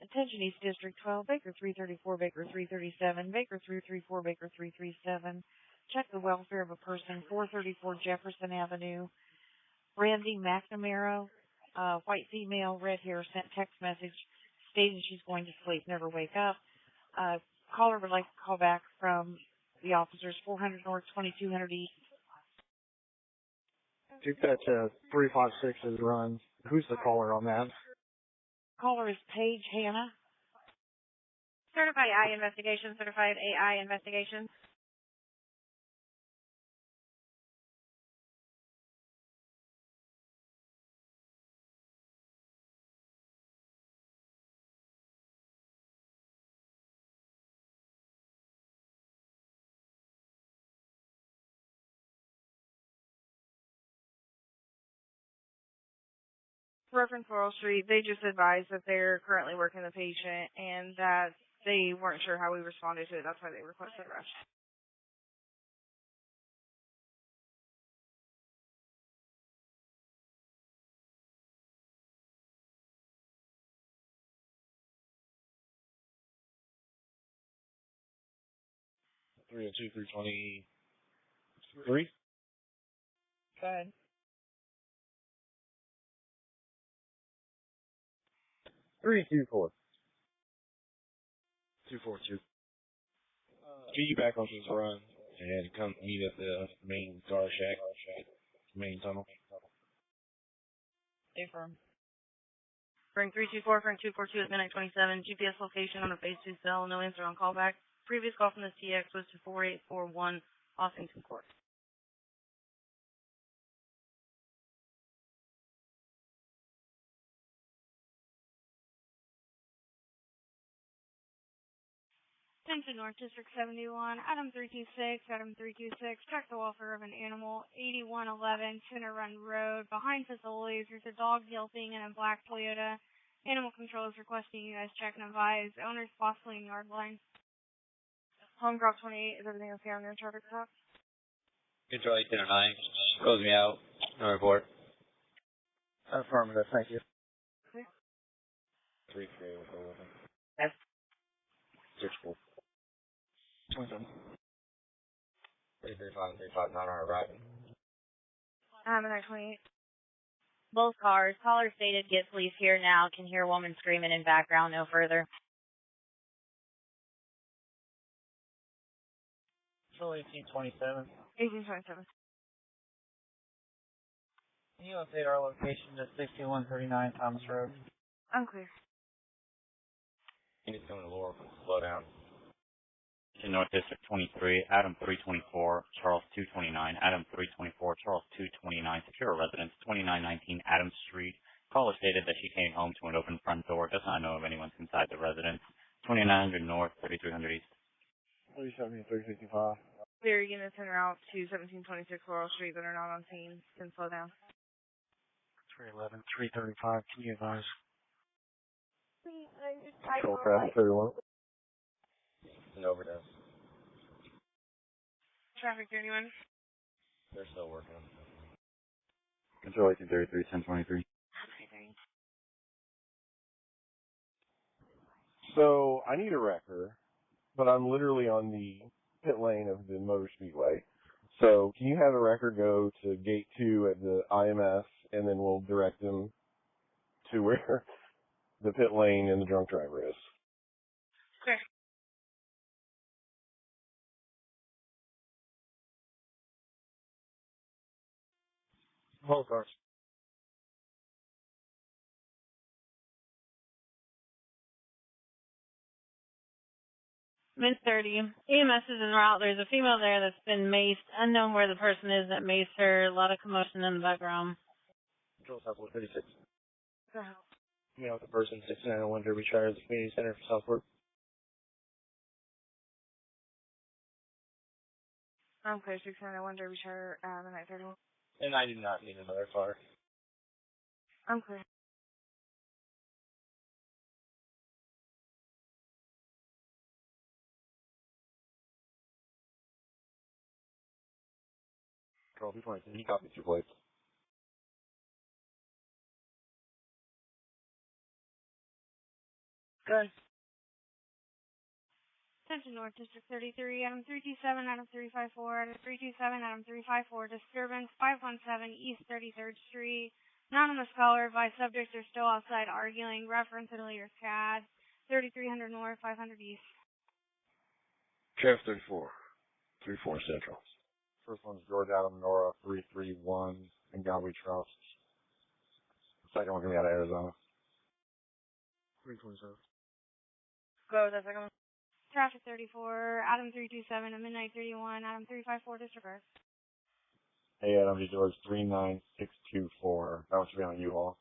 Attention East District 12, Baker 334, Baker 337, Baker 334, Baker 337. Check the welfare of a person, 434 Jefferson Avenue. Randy McNamara, white female, red hair, sent text message stating she's going to sleep, never wake up. Caller would like to call back from the officers, 400 North, 2200 East. Duke, that 356 is run. Who's the caller on that? Caller is Paige Hannah. Certified AI investigation, certified AI investigation. Reference Laurel Street, they just advised that they're currently working the patient and that they weren't sure how we responded to it. That's why they requested rush. Three and 2, 323. Good. 324. 242. Get you back on this run and come meet at the main car shack, main tunnel. Affirm. Frank 324, Frank 242 at midnight 27. GPS location on a phase 2 cell. No answer on callback. Previous call from this TX was to 4841 Washington Court. Attention North District 71, Adam 326, Adam 326, check the welfare of an animal, 8111 Tuna Run Road, behind facilities. There's a dog yelping in a black Toyota. Animal control is requesting you guys check and advise. Owner's possibly in yard line. Home Golf 28, is everything okay on your traffic stop? Control 1809. Close me out. No report. Affirmative, thank you. Clear. 3-3 with 11. Yes. 6-4. 27. 335, 35, not on our right. I'm in 28. Both cars. Caller stated, get police here now. Can hear a woman screaming in background. No further. So 1827. 1827. Can you update our location to 6139 Thomas Road? Unclear. You need to come to Laurel. Slow down. In North District 23, Adam 324, Charles 229, Adam 324, Charles 229, secure residence 2919 Adams Street. Caller stated that she came home to an open front door. Does not know of anyone inside the residence. 2900 North, 3300 East. 370 and 365. Clear units en route to 1726 Laurel Street that are not on scene. Can slow down. 311, 335. Can you advise? Control traffic 31. An overdose. Traffic 31. They're still working on it. Control 1833, 1023. So I need a wrecker, but I'm literally on the pit lane of the motor speedway. So can you have a wrecker go to gate 2 at the IMS, and then we'll direct them to where the pit lane and the drunk driver is. Clear. Hold cars. Mid-30. EMS is en route. There's a female there that's been maced. Unknown where the person is that maced her. A lot of commotion in the background. Control Southport 36. Go ahead. You know, the person 6901 Derby Shire at the Community Center for Southport. I'm clear. 691 Derbyshire, midnight 31. And I do not need another car. I'm clear. Control 220. Can you copy 2 plates? Good. Attention North District 33, Adam 327, Adam 354, Adam 327, Adam 354, disturbance 517 East 33rd Street. Anonymous caller advised subjects are still outside arguing. Reference and leader's CAD 3300 North, 500 East. Sheriff 34. 34 Central. First one's George Adam Nora 331 in Galway Trout. Second one coming out of Arizona. 327. Go with that second one. Traffic 34, Adam 327, at midnight 31, Adam 354, disregard. Hey, Adam, George 39624. That one should be on U-Haul.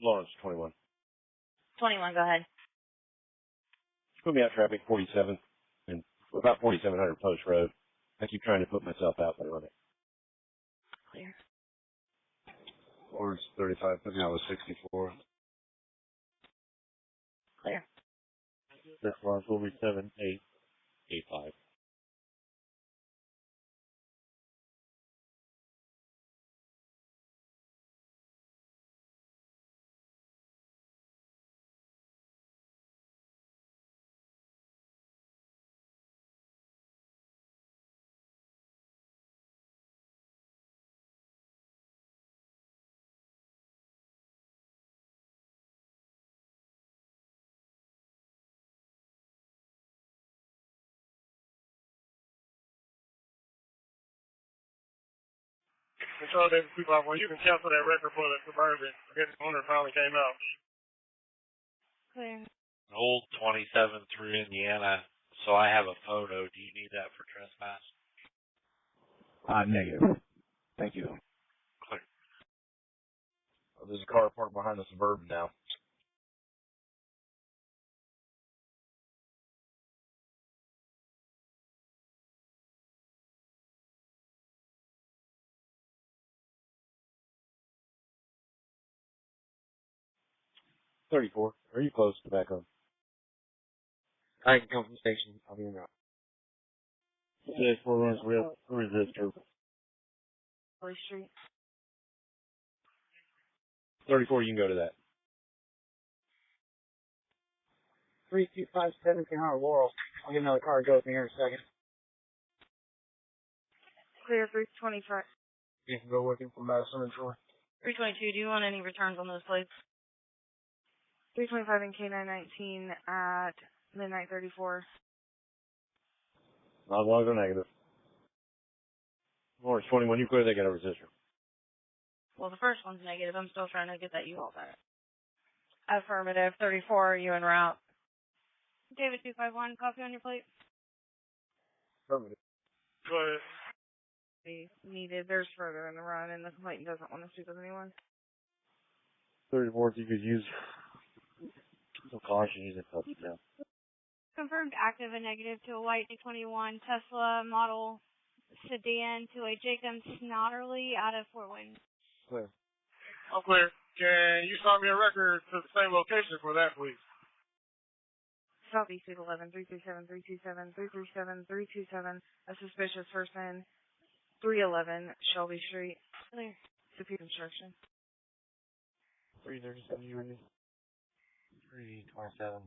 Lawrence 21. 21, go ahead. Put me out traffic 47 and about 4700 Post Road. I keep trying to put myself out there on it. Clear. Lawrence 35, put me out with 64. Clear. This Lawrence will be 7885. Control David 251, you can cancel that record for the Suburban. I guess the owner finally came out. Clear. An old 27 through Indiana, so I have a photo. Do you need that for trespass? Negative. Thank you. Clear. There's a car parked behind the Suburban now. $34. Are you close to back home? I can come from the station. I'll be in route. Today's 4 runs, we have a resistor. Boy Street. 34, you can go to that. 325 1700 Laurel. I'll get another car and go with me here in a second. Clear 325. You can go with him from Madison and Troy. 322, do you want any returns on those plates? 325 and K919 at midnight 34. Not as long as they're negative. Lawrence 21, you clear, they got a resistor. Well, the first one's negative. I'm still trying to get that U-Haul back. Affirmative. 34, are you en route? David 251, copy on your plate. Affirmative. Go ahead. Be needed. There's further in the run, and the complainant doesn't want to speak with anyone. 34, if you could use some caution, use it help you down. Confirmed active and negative to a white 21 Tesla model sedan to a Jacob Snotterly out of Fort Wayne. Clear. I'm clear. Can you sign me a record to the same location for that, please? Southeast 11, 337, 327, 337, 327. A suspicious person. 311 Shelby Street. Clear. Superior Construction. 337, you ready? 327,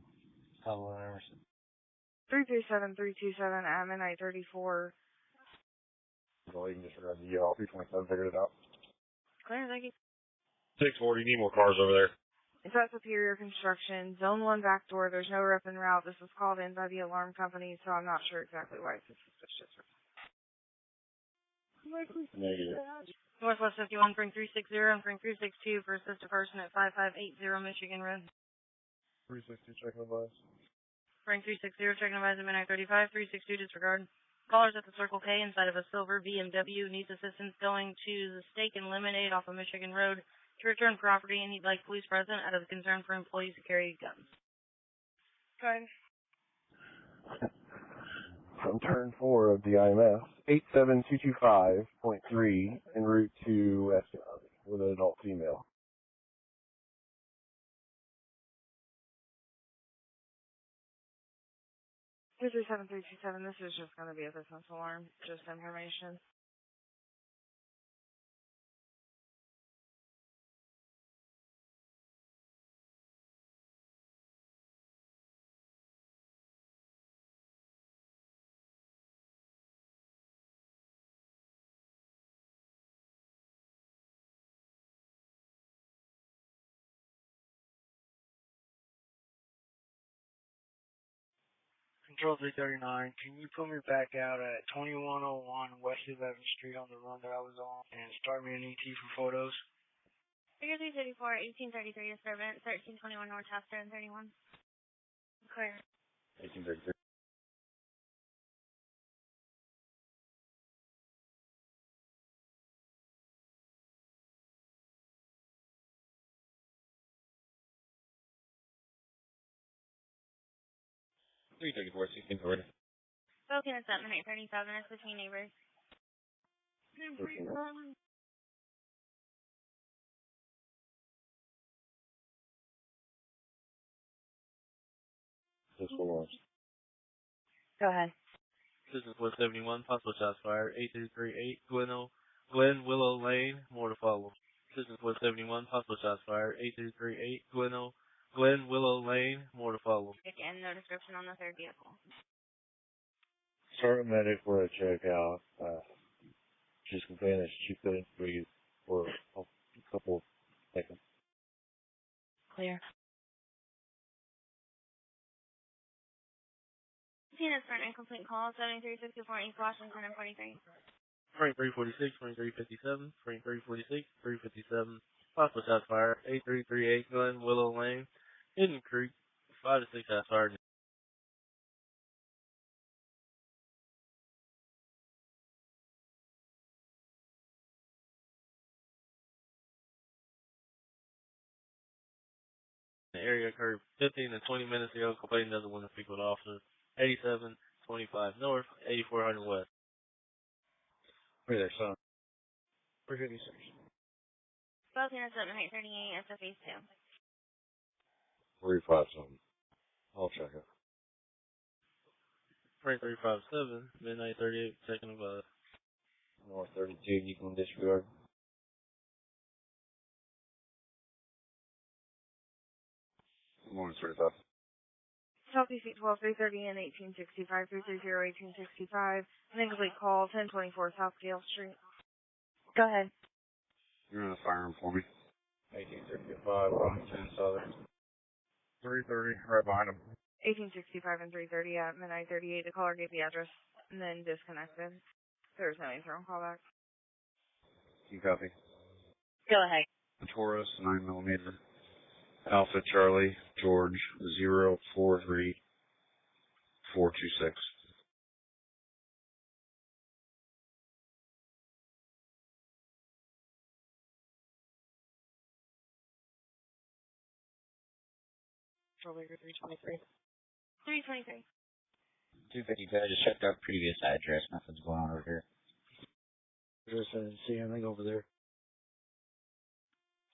Sutherland Emerson. 337, 327, at midnight 34. Well, you can disregard the U-Haul. 327 figured it out. Clear, thank you. 640, need more cars over there. It's at Superior Construction, Zone 1 back door. There's no rep en route. This was called in by the alarm company, so I'm not sure exactly why it's suspicious. Negative. Northwest 51, Spring 360 and Spring 362 for assist a person at 5580 Michigan Road. 360, check the bus. Spring 360, checking advised at midnight 35, 362 disregard. Callers at the Circle K inside of a silver BMW needs assistance going to the Steak and Lemonade off of Michigan Road to return property, and he'd like police present out of concern for employees who carry guns. Go ahead. From turn 4 of the IMF, 87225.3 en route to West County with an adult female. This is 7327. This is just going to be a business alarm, just information. Control 339, can you put me back out at 2101 West 11th Street on the run that I was on and start me an ET for photos? Figure 334, 1833 disturbance, 1321 North Chester and 31. Clear. 1833. Spoken at 7:37. It's between neighbors. Go ahead. This is 171, possible shots fired, 8338, Glen Willow Lane, more to follow. This is 171, possible shots fired, 8338, Glen Willow Lane, more to follow. Again, no description on the third vehicle. Start a medic for a checkout. She's complaining that she couldn't breathe for a couple seconds. Clear. Tina for an incomplete call, 7364 East Washington and 43. Frame 346, frame 357, frame 346, 357. Possible shots fired, 8338 Glen Willow Lane, Hidden Creek, 5 to 6 shots fired. The area occurred 15 to 20 minutes ago. Complainant doesn't want to speak with officers. 8725 North, 8400 West. Hey there, son. 356. Spoken at 7:38. SFA's 2. 357. I'll check it. Frame 357, midnight 38, second above. North 32, you can disregard. Good morning, 35. Southeast 12, 330 and 1865, 330, 1865. An incomplete call, 1024 South Gale Street. Go ahead. You're in the firearm for me. 1835, Washington Southern. 330, right behind him. 1865 and 330 at midnight 38. The caller gave the address and then disconnected. There was no answer on callback. You copy? Go ahead. Taurus 9mm Alpha Charlie George 043426. Baker 323. 323. 250, I just checked our previous address. Nothing's going on over here. Just didn't see anything over there.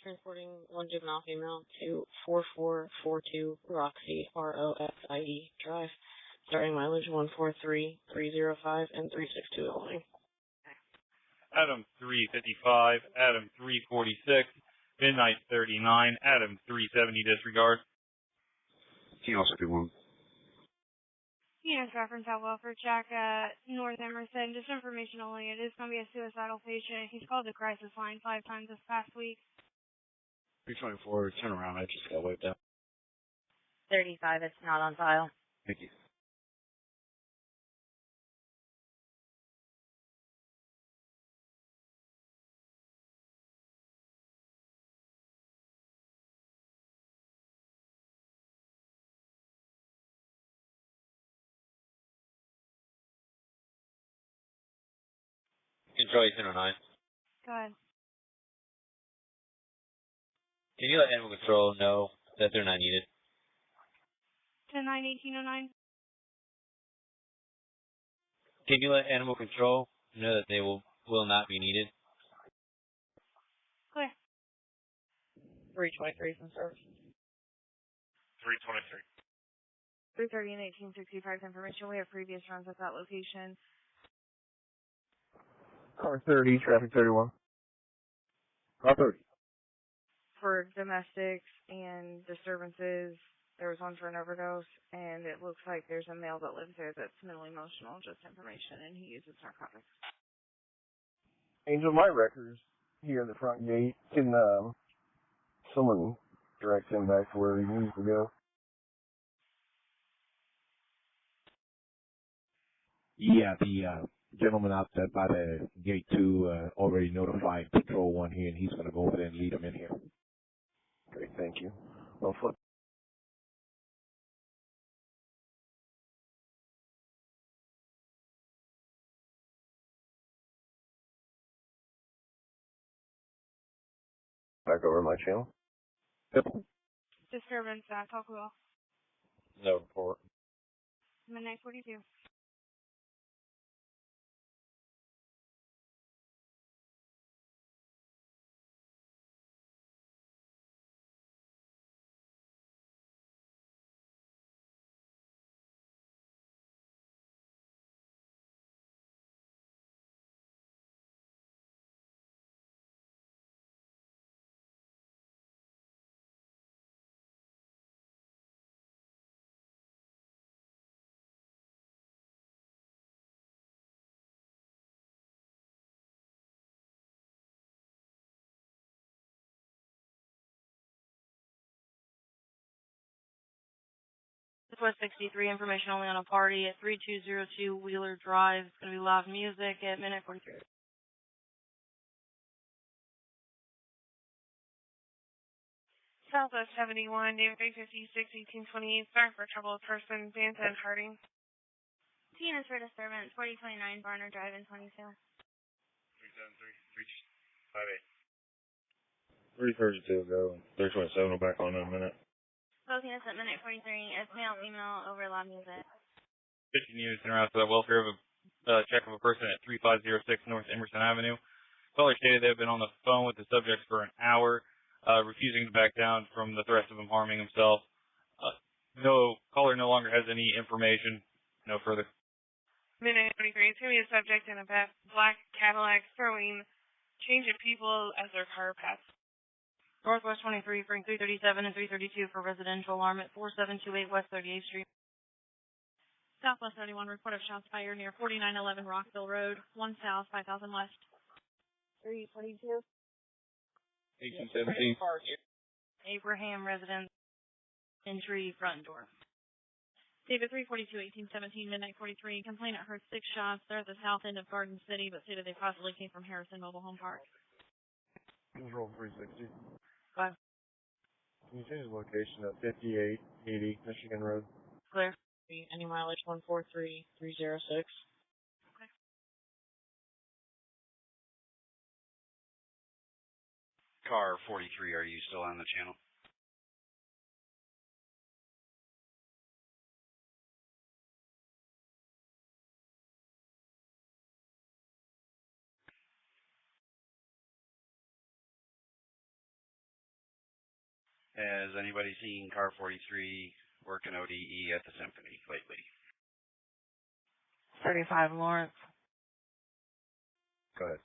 Transporting one juvenile female to 4442 Roxie, ROXIE Drive. Starting mileage 143, 305, and 362 Illinois. Adam 355, Adam 346, Midnight 39, Adam 370 disregard. Can you also do one? Units reference out welfare check at North Emerson. Just information only. It is going to be a suicidal patient. He's called the crisis line 5 times this past week. 324, turn around. I just got wiped out. 35, it's not on file. Thank you. Control 1009. Go ahead. Can you let Animal Control know that they're not needed? 10-9-1809. Can you let Animal Control know that they will not be needed? Clear. 323 from service. 323. 330 and 1865 information. We have previous runs at that location. Car 30, traffic 31. Car 30. For domestics and disturbances, there was one for an overdose, and it looks like there's a male that lives there that's mentally emotional, just information, and he uses narcotics. Angel, my record's here in the front gate. Can someone direct him back to where he needs to go? Yeah, the gentleman out there by the gate 2 already notified Patrol 1 here, and he's going to go over there and lead him in here. Great, thank you. Well, flip. Back over my channel. Yep. Disturbance at Talkwell. No report. Midnight 42. West 63, information only on a party at 3202 Wheeler Drive. It's going to be loud music at minute 43. Southwest 71, David 356, 1828. Sorry for trouble with person, Banta and Harding. Units for disturbance, 4029 Barner Drive in 22. 373, 358. 332 go. 327 will back on in a minute. Both units at minute 43. It's mail, email, over loud music. 15 units en route to the welfare of a check of a person at 3506 North Emerson Avenue. Caller stated they have been on the phone with the subject for an hour, refusing to back down from the threats of him harming himself. No caller no longer has any information. No further. Minute 23. It's going to be a subject in a black Cadillac throwing change of people as their car passes. Northwest 23, bring 337 and 332 for residential alarm at 4728 West 38th Street. Southwest 31, report of shots fired near 4911 Rockville Road, 1 south, 5000 west. 322. 1817. Abraham residence, entry front door. David 342, 1817, midnight 43. Complainant heard 6 shots. They're at the south end of Garden City, but stated they possibly came from Harrison Mobile Home Park. Control 360. Five. Can you change the location to 5880 Michigan Road? Clear. Any mileage 143306. Car 43, are you still on the channel? Has anybody seen Car 43 work an ODE at the Symphony lately? 35 Lawrence. Go ahead.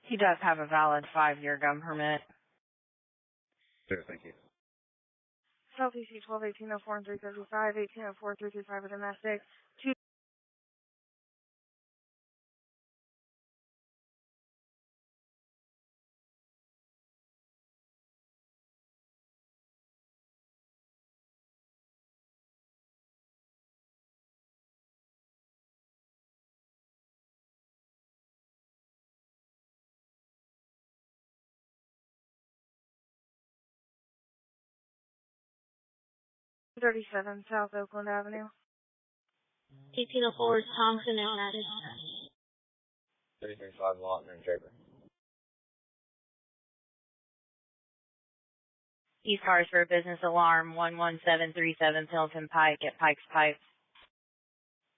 He does have a valid 5-year gun permit. Sure, thank you. Southeast 12, 1804 and 335, 1804, 335 with domestic. 2 37 South Oakland Avenue. 1804 is Thompson Outlet. 335 Lautner and Draper. East Cars for Business Alarm 11737 Pilton Pike at Pike's Pipe.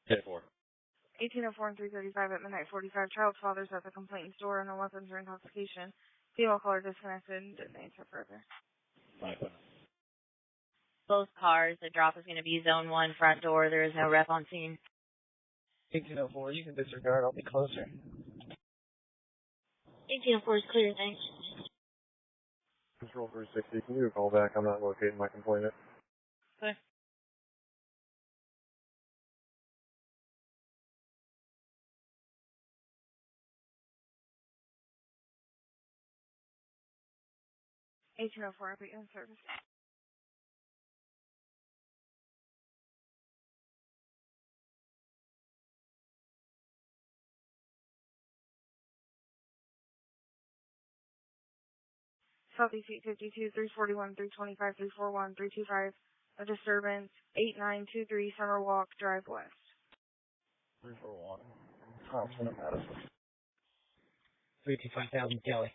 10-4. 1804 and 335 at midnight 45. Child's father's at the complainant's door and the weapons are intoxication. Female caller disconnected and didn't answer further. 5-5. Both cars. The drop is going to be Zone 1 front door. There is no rep on scene. 1804, you can disregard. I'll be closer. 1804 is clear, thanks. Control 360, can you call back? I'm not locating my complainant. Clear. I'll be in service. Southeast 852, 341, 325, 341, 325. A disturbance. 8923 Summer Walk Drive West. 341. Thompson and Madison. 325,000 Kelly.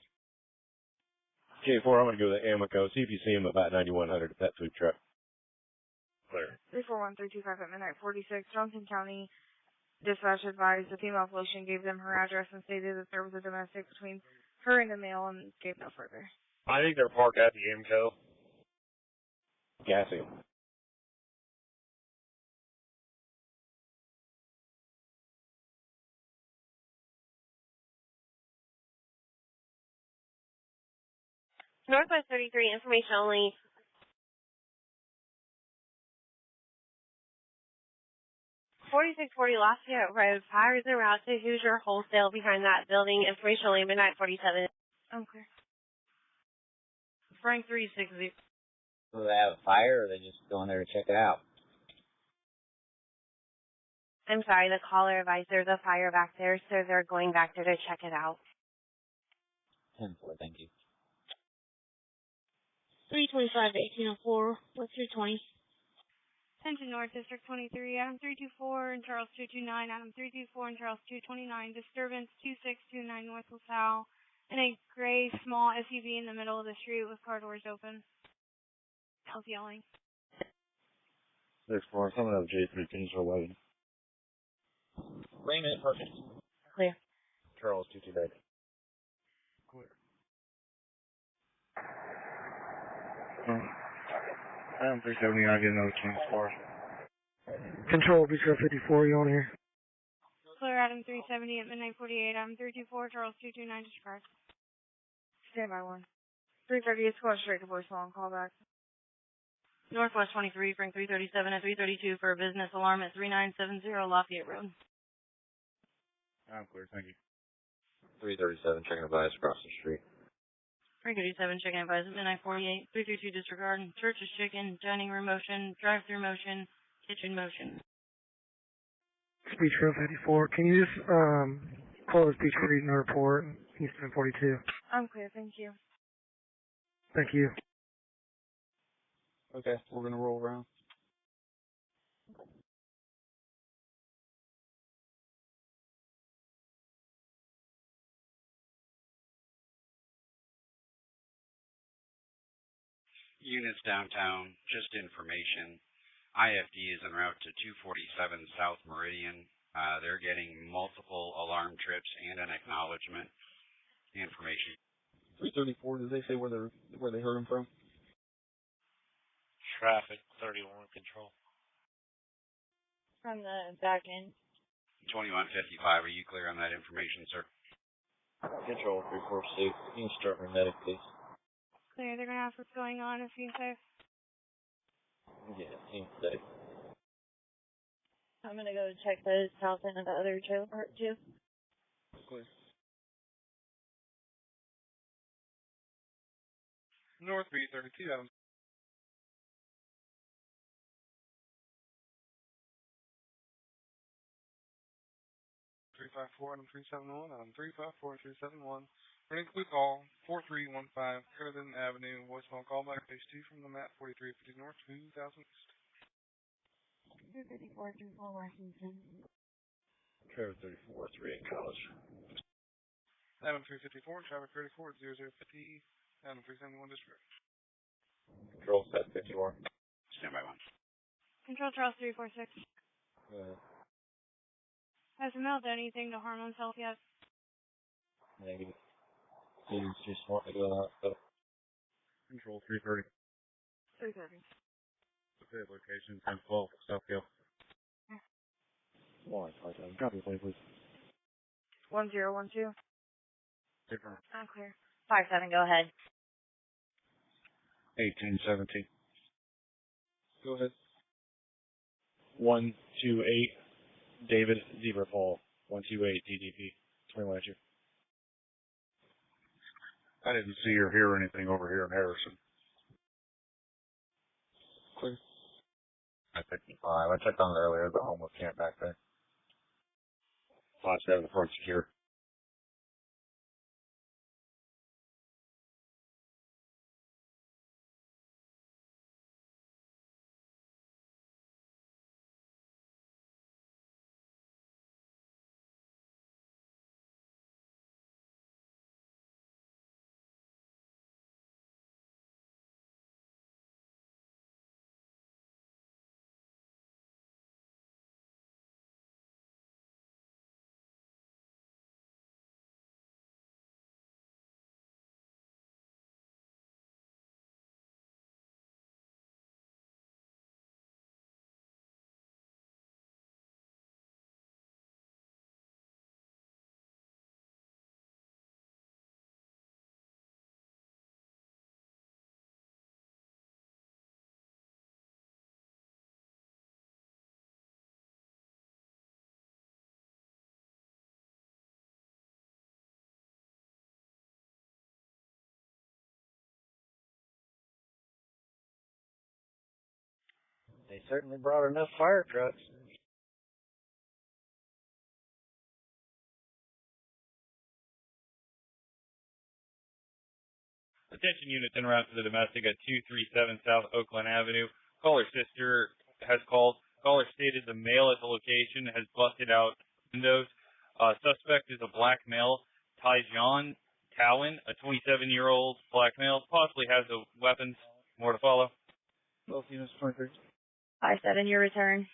K4, I'm going to go to Amico. See if you see him about 9100 at that food truck. Clear. 341, 325 at midnight 46. Johnson County dispatch advised the female Flotion gave them her address and stated that there was a domestic between her and the male and gave no further. I think they're parked at the IMCO. Gassy. Northwest 33, information only. 4640 Lafayette Road. Fire is en route to Hoosier Wholesale behind that building. Information only, midnight 47. Okay. Frank 360. Do they have a fire, or are they just going there to check it out? I'm sorry, the caller advised there's a fire back there, so they're going back there to check it out. 10-4, thank you. 325 to 1804. What's 320? Attention North District 23, Adam 324 and Charles 229, Adam 324 and Charles 229. Disturbance 2629 North LaSalle. In a gray small SUV in the middle of the street with car doors open. I was yelling. 6-4, someone have J3 pins for 11. Raymond, perfect. Clear. Charles 229. Clear. I'm 370, I get another King's Bar. Control, Beach 54, you on here? Clear Adam 370 at midnight 48, Adam 324, Charles 229, disregard. Stand by 1. 330 is going straight to voicemail and call back. Northwest 23, Frank 337 and 332 for a business alarm at 3970 Lafayette Road. I'm clear, thank you. 337, checking advice across the street. Frank 87, chicken advice at midnight 48, 332 disregard, church is chicken, dining room motion, drive-through motion, kitchen motion. Speech 54. Can you just Close Beach Creek and report, Eastern 42. I'm clear, thank you. Thank you. Okay, we're gonna roll around. Units downtown, just information. IFD is en route to 247 South Meridian. They're getting multiple alarm trips and an acknowledgement. Information. 334, did they say where they heard him from? Traffic 31 control. From the back end. 2155, are you clear on that information, sir? Control 346. You can start my medic, please. Clear, they're gonna ask what's going on if you safe. Yeah, seems safe. I'm gonna go check the south end of the other trailer park too. Clear. North B32, Adam. Three five four Adam 371 Adam 354 371. Running clue call 4315 Curtin Avenue. Voicemail callback page 2 from the map 4350 North 2000 East. 254 Washington. Trevor 34, 3 in college. Adam 354 traffic 34 0050 Adam 371 district. Control set 54. Stand by 1. Control Charles 346. Go ahead. Has the mail done anything to harm himself yet? Negative. He's just wanting to go out, so. Control 330. 330. Okay, location 1012 South Hill. One, part-time. Copy, please. 1012. Different. I'm clear. 57, go ahead. 1817. Go ahead. 128 David Zebra Fall. 128 DDP. Swing at you. I didn't see or hear anything over here in Harrison. Clear. I 55. I checked on it earlier, the homeless camp back there. 57, the front secure. They certainly brought enough fire trucks. Attention units en route to the domestic at 237 South Oakland Avenue. Caller's sister has called. Caller stated the male at the location has busted out windows. Suspect is a black male, Tyjon Cowan, a 27-year-old black male, possibly has a weapons. More to follow. Both units 23. 57, your return.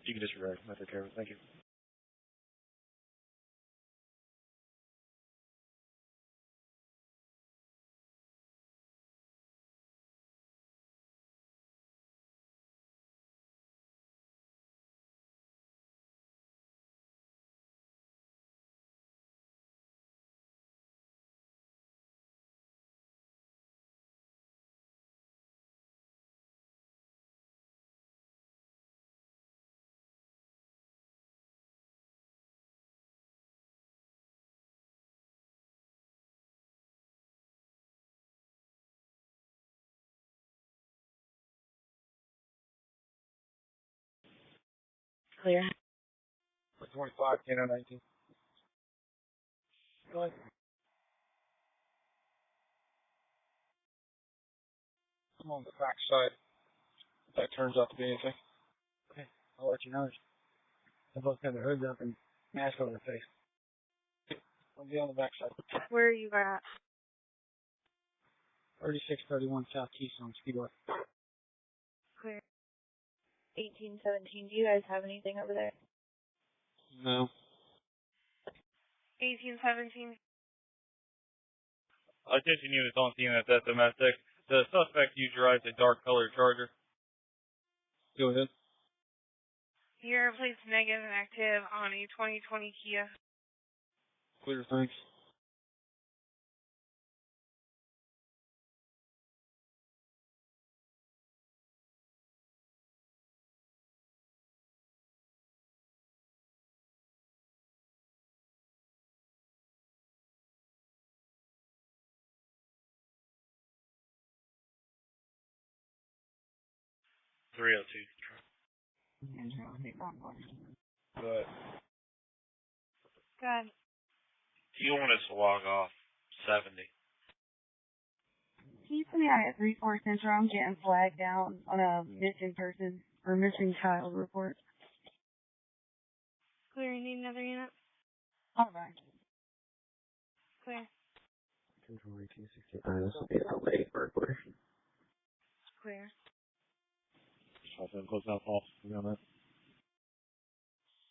You can disregard. I took care of it. Thank you. Clear. 25, Kano 19. Go ahead. I'm on the back side. If that turns out to be anything. Okay, I'll let you know. They both have their hoods up and mask over their face. I'll be on the back side. Where are you at? 3631 South Keystone Speedway. Clear. 1817, do you guys have anything over there? No. 1817. Attention units on scene at that domestic. The suspect used drives a dark colored Charger. Go ahead. Your plate's negative and active on a 2020 Kia. Clear, thanks. But Good. You want us to log off 70. Can you put me out at 3-4 Central? I'm getting flagged out on a missing person or missing child report. Clear. You need another unit? Alright. Clear. Central 1869, this will be a late burglary. Clear. Shotgun close out off. You on that?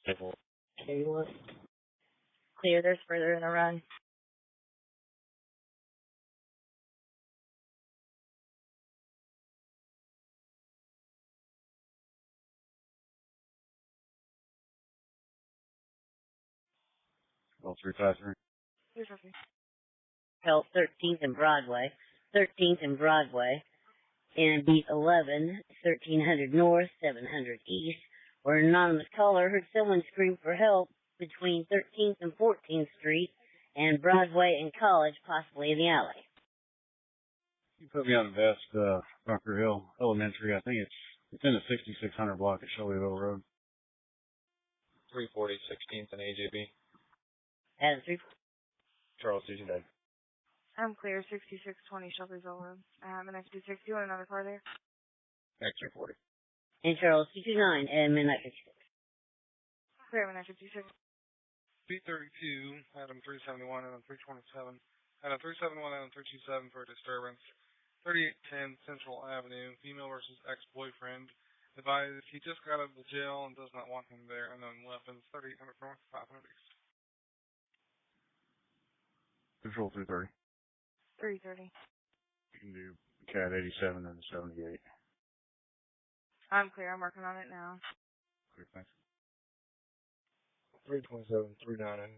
Okay, what? Clear, there's further in the run. Well, 353. Here's okay. Help 13th and Broadway. 13th and Broadway. And beat 11, 1300 North, 700 East, where an anonymous caller heard someone scream for help between 13th and 14th Street and Broadway and College, possibly in the alley. You put me on the best, Bunker Hill Elementary. I think it's in the 6600 block at Shelbyville Road. 340, 16th and AJB. Adam 3. Charles, did you know? I'm clear. 6620 Shelbyville Road. I have an X26. Do you want another car there? X340. And Charles 229 and Midnight 56. Clear, Midnight 56. B32, Adam 371, Adam 327, Adam 371, Adam 327 for a disturbance. 3810 Central Avenue, female versus ex-boyfriend. Advised he just got out of the jail and does not want him there. Unknown weapons. 3800 North, 500 East. Control 230. 330. You can do CAT 87 and 78. I'm clear. I'm working on it now. Clear, thanks. 327, 39 in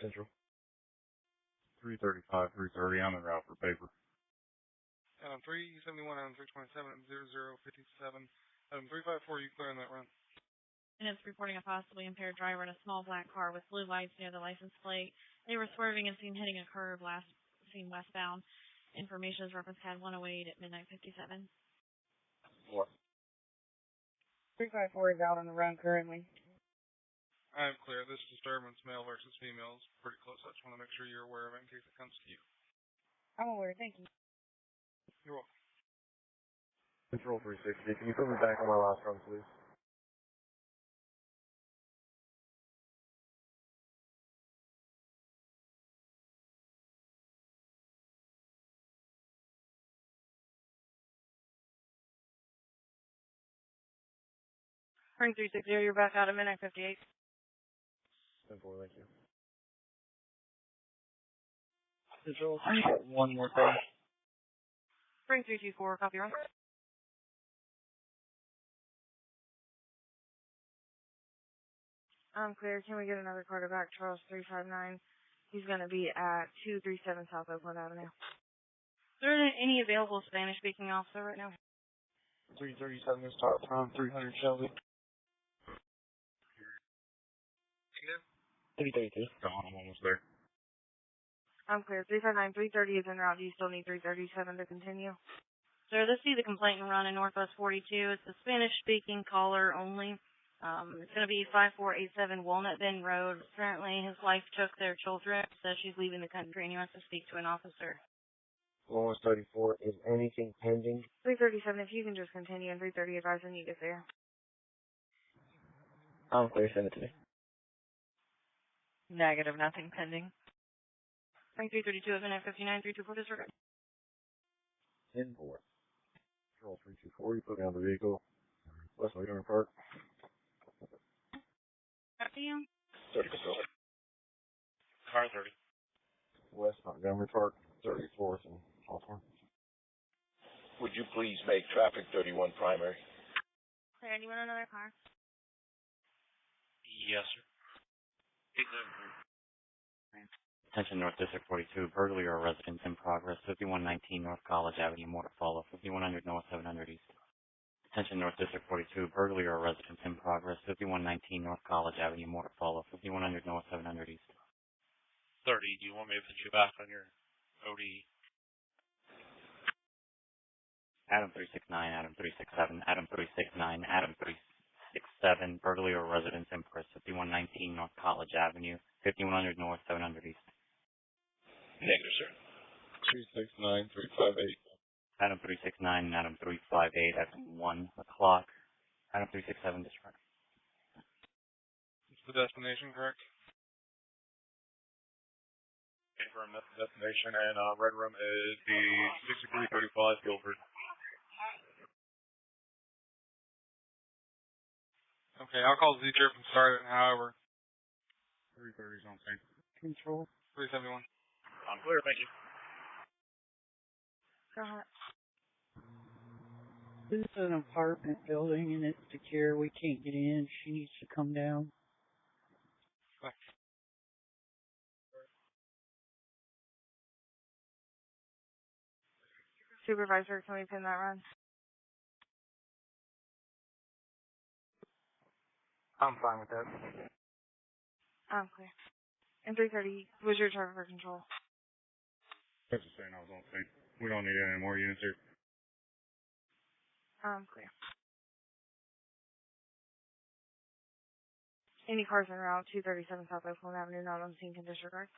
Central. 335, 330. I'm en route for paper. Adam 371, Adam 327, 0057. Adam 354, you clearing that run? And it's reporting a possibly impaired driver in a small black car with blue lights near the license plate. They were swerving and seen hitting a curb seen westbound. Information is reference CAD 108 at midnight 57. 4. 354 is out on the run currently. I'm clear. This disturbance, male versus female, is pretty close. I just want to make sure you're aware of it in case it comes to you. I'm aware. Thank you. You're welcome. Control 360. Can you put me back on my last run, please? Spring 360, you're back out at midnight 58. 10-4, thank you. Control, one more thing. Spring 324, copy run. I'm clear. Can we get another quarterback? Charles 359. He's going to be at 237 South Oakland Avenue. Is there any available Spanish-speaking officer right now? 337 is top from 300 Shelby. 332. Gone, I'm almost there. I'm clear. 359, 330 is en route. Do you still need 337 to continue? Sir, this is the complaint and run in Northwest 42. It's a Spanish-speaking caller only. It's going to be 5487 Walnut Bend Road. Currently, his wife took their children, so she's leaving the country, and he wants to speak to an officer. 134, is anything pending? 337, if you can just continue, and 330, advise when you get there. I'm clear, send it to me. Negative, nothing pending. 332 of NF 59, 324 disregard. 10-4. Control 324, you put down the vehicle. West Montgomery Park. After you. 30 control. Car 30. West Montgomery Park, 34th and Hawthorne. Would you please make traffic 31 primary? Clear, anyone on another car? Yes, sir. Attention North District 42, burglary or residence in progress, 5119 North College Avenue, more to follow, 5100 North, 700 East. Attention North District 42, burglary or residence in progress, 5119 North College Avenue, more to follow, 5100 North, 700 East. 30, do you want me to put you back on your OD? Adam 369, Adam 367, Adam 369, Adam 367, burglary or residence in progress, 5119 North College Avenue, 5100 North, 700 East. Negative, sir. 369, 358. Adam 369, Adam 358 at 1 o'clock. Adam 367, disregard. Is the destination correct? Confirm that's the destination, and red room is the 6335 Guilford. Okay, I'll call Z-Trip and start it, however. 330 is on scene. Control. 371. I'm clear, thank you. Go ahead. This is an apartment building and it's secure. We can't get in. She needs to come down. Supervisor, can we pin that run? I'm fine with that. I'm clear. And 330 was your target for control. That's the same, I was on scene. We don't need any more units here. I'm clear. Any cars en route 237 South Oakland Avenue not on scene can disregard.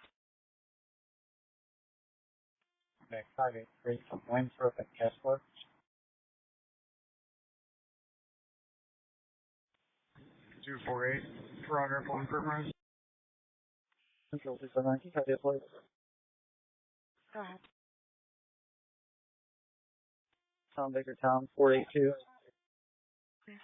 Okay, 583 from Winthrop and Kessler. 248, Toronto, Winthrop Road. Control 619, how do you play? Go ahead. Tom Baker, Tom, 482. Okay.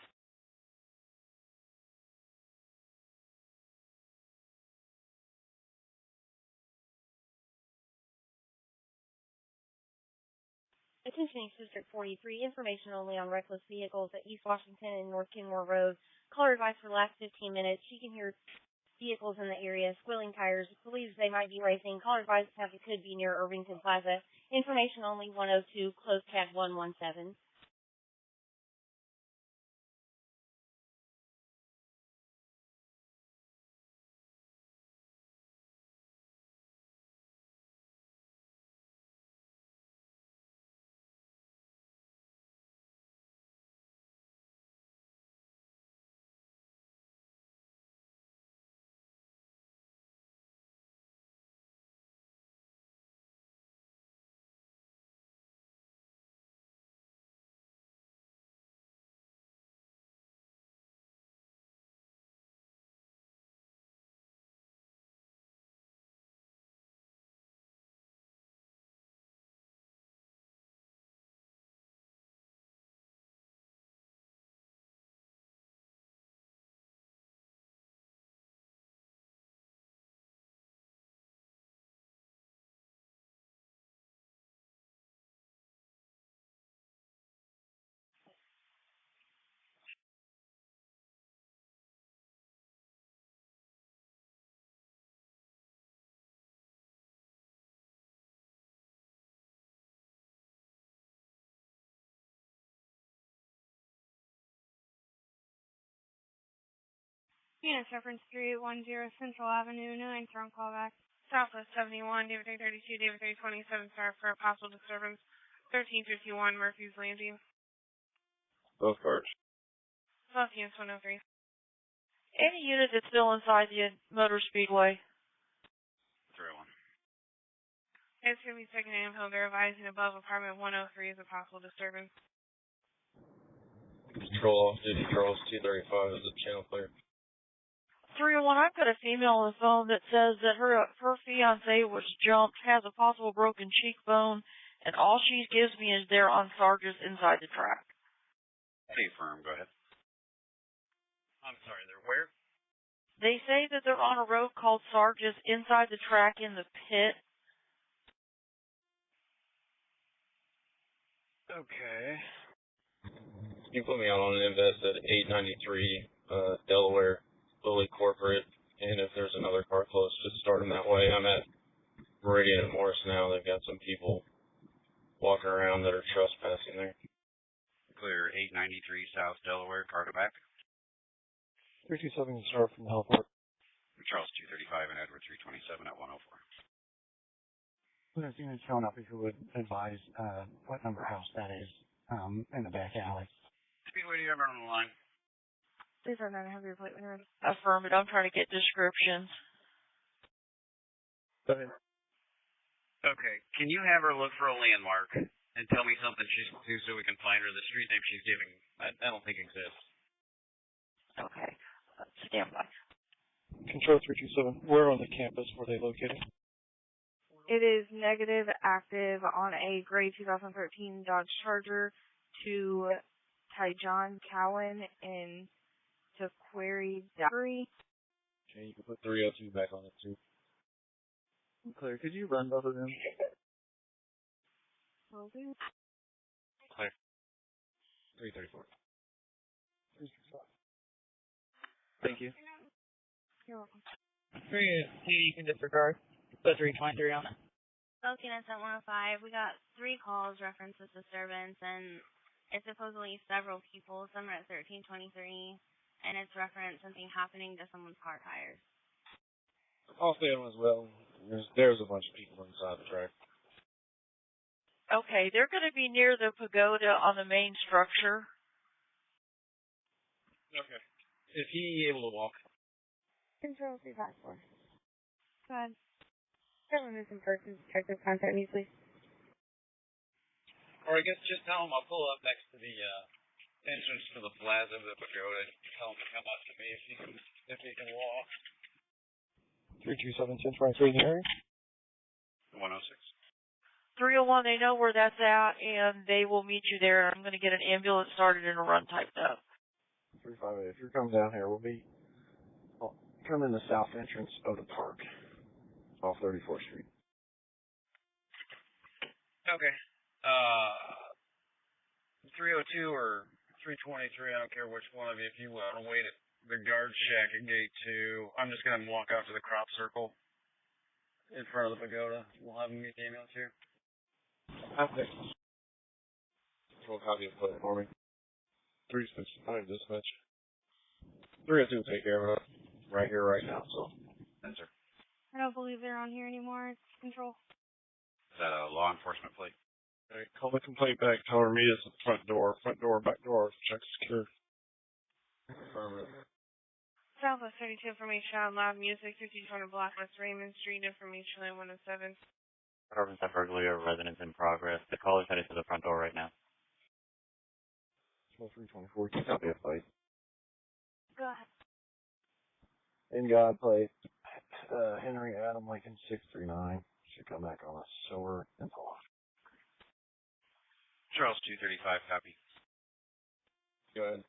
Attention East District 43, information only on reckless vehicles at East Washington and North Kenmore Road. Caller advice for the last 15 minutes. She can hear vehicles in the area, squealing tires, believes they might be racing. Caller advice traffic could be near Irvington Plaza. Information only 102, closed cat 117. Unit reference 3810 Central Avenue, no answer on callback. Southwest 71, David 332, David 327, sorry for a possible disturbance. 1351 Murphy's Landing. Both cars. South Units 103. Any unit that's still inside the motor speedway. 301. It's going to be second ambulance. They're advising above apartment 103 is a possible disturbance. Control off-duty Charles 235 is a channel clear. 301, I've got a female on the phone that says that her fiancé was jumped, has a possible broken cheekbone, and all she gives me is they're on Sargis inside the track. Hey, firm, go ahead. I'm sorry, they're where? They say that they're on a road called Sargis inside the track in the pit. Okay. You put me out on an invest at 893 Delaware, Lilly Corporate, and if there's another car close, just start them that way. I'm at Meridian and Morris now. They've got some people walking around that are trespassing there. Clear 893 South Delaware, car to back. 327 can start from the heliport. Charles 235 and Edward 327 at 104. There's units showing up if you would advise what number house that is in the back alley. Speedway, do you have it on the line? Please run that and have your plate when you're ready. Affirmative. I'm trying to get descriptions. Go ahead. Okay. Can you have her look for a landmark and tell me something she's to so we can find her? The street name she's giving, I don't think exists. Okay. Stand by. Control 327, where on the campus were they located? It is negative active on a gray 2013 Dodge Charger to Tyjon Cowan in Tequari Dairy. Okay, you can put 302 back on it too. Claire, could you run both of them? Will do. Claire. 334. 365. Thank you. You're welcome. You can disregard. Put 323 on it. Spoken at 105. We got 3 calls reference this disturbance, and it's supposedly several people. Some are at 1323, and it's reference something happening to someone's car tires. Off the other one as well. There's a bunch of people inside the track. Okay, they're going to be near the pagoda on the main structure. Okay. Is he able to walk? Control 354. Go ahead. Several missing persons. Detective, contact me, please. Or I guess just tell him I'll pull up next to the entrance to the plaza of the pagoda. Tell him to come up to me if he can walk. 327 1023 in the area? 106. 301, they know where that's at, and they will meet you there. I'm going to get an ambulance started and a run typed up. 358, if you're coming down here, we'll be come in the south entrance of the park off 34th Street. Okay. 302 or 323, I don't care which one of you. If you want to wait at the guard shack at gate 2, I'm just going to walk out to the crop circle in front of the pagoda. We'll have them meet the ambulance here. Okay. Full copy of plate for me. 365 dispatch. 302 take care of it right here, right now, so. Yes, sir. I don't believe they're on here anymore. It's control. Is that a law enforcement plate? Okay, call the complaint back. Tell her meet us at the front door, back door. Check secure. Affirmative. Southwest 32 information on loud music, 1520 Blackwest Raymond Street, information at 107. Departments have burglary of residence in progress. The call is headed to the front door right now. 324, keep copy of plate. Go ahead. In God plate, Henry Adam Lincoln 639. Should come back on a silver Impala. Charles 235, copy. Go ahead.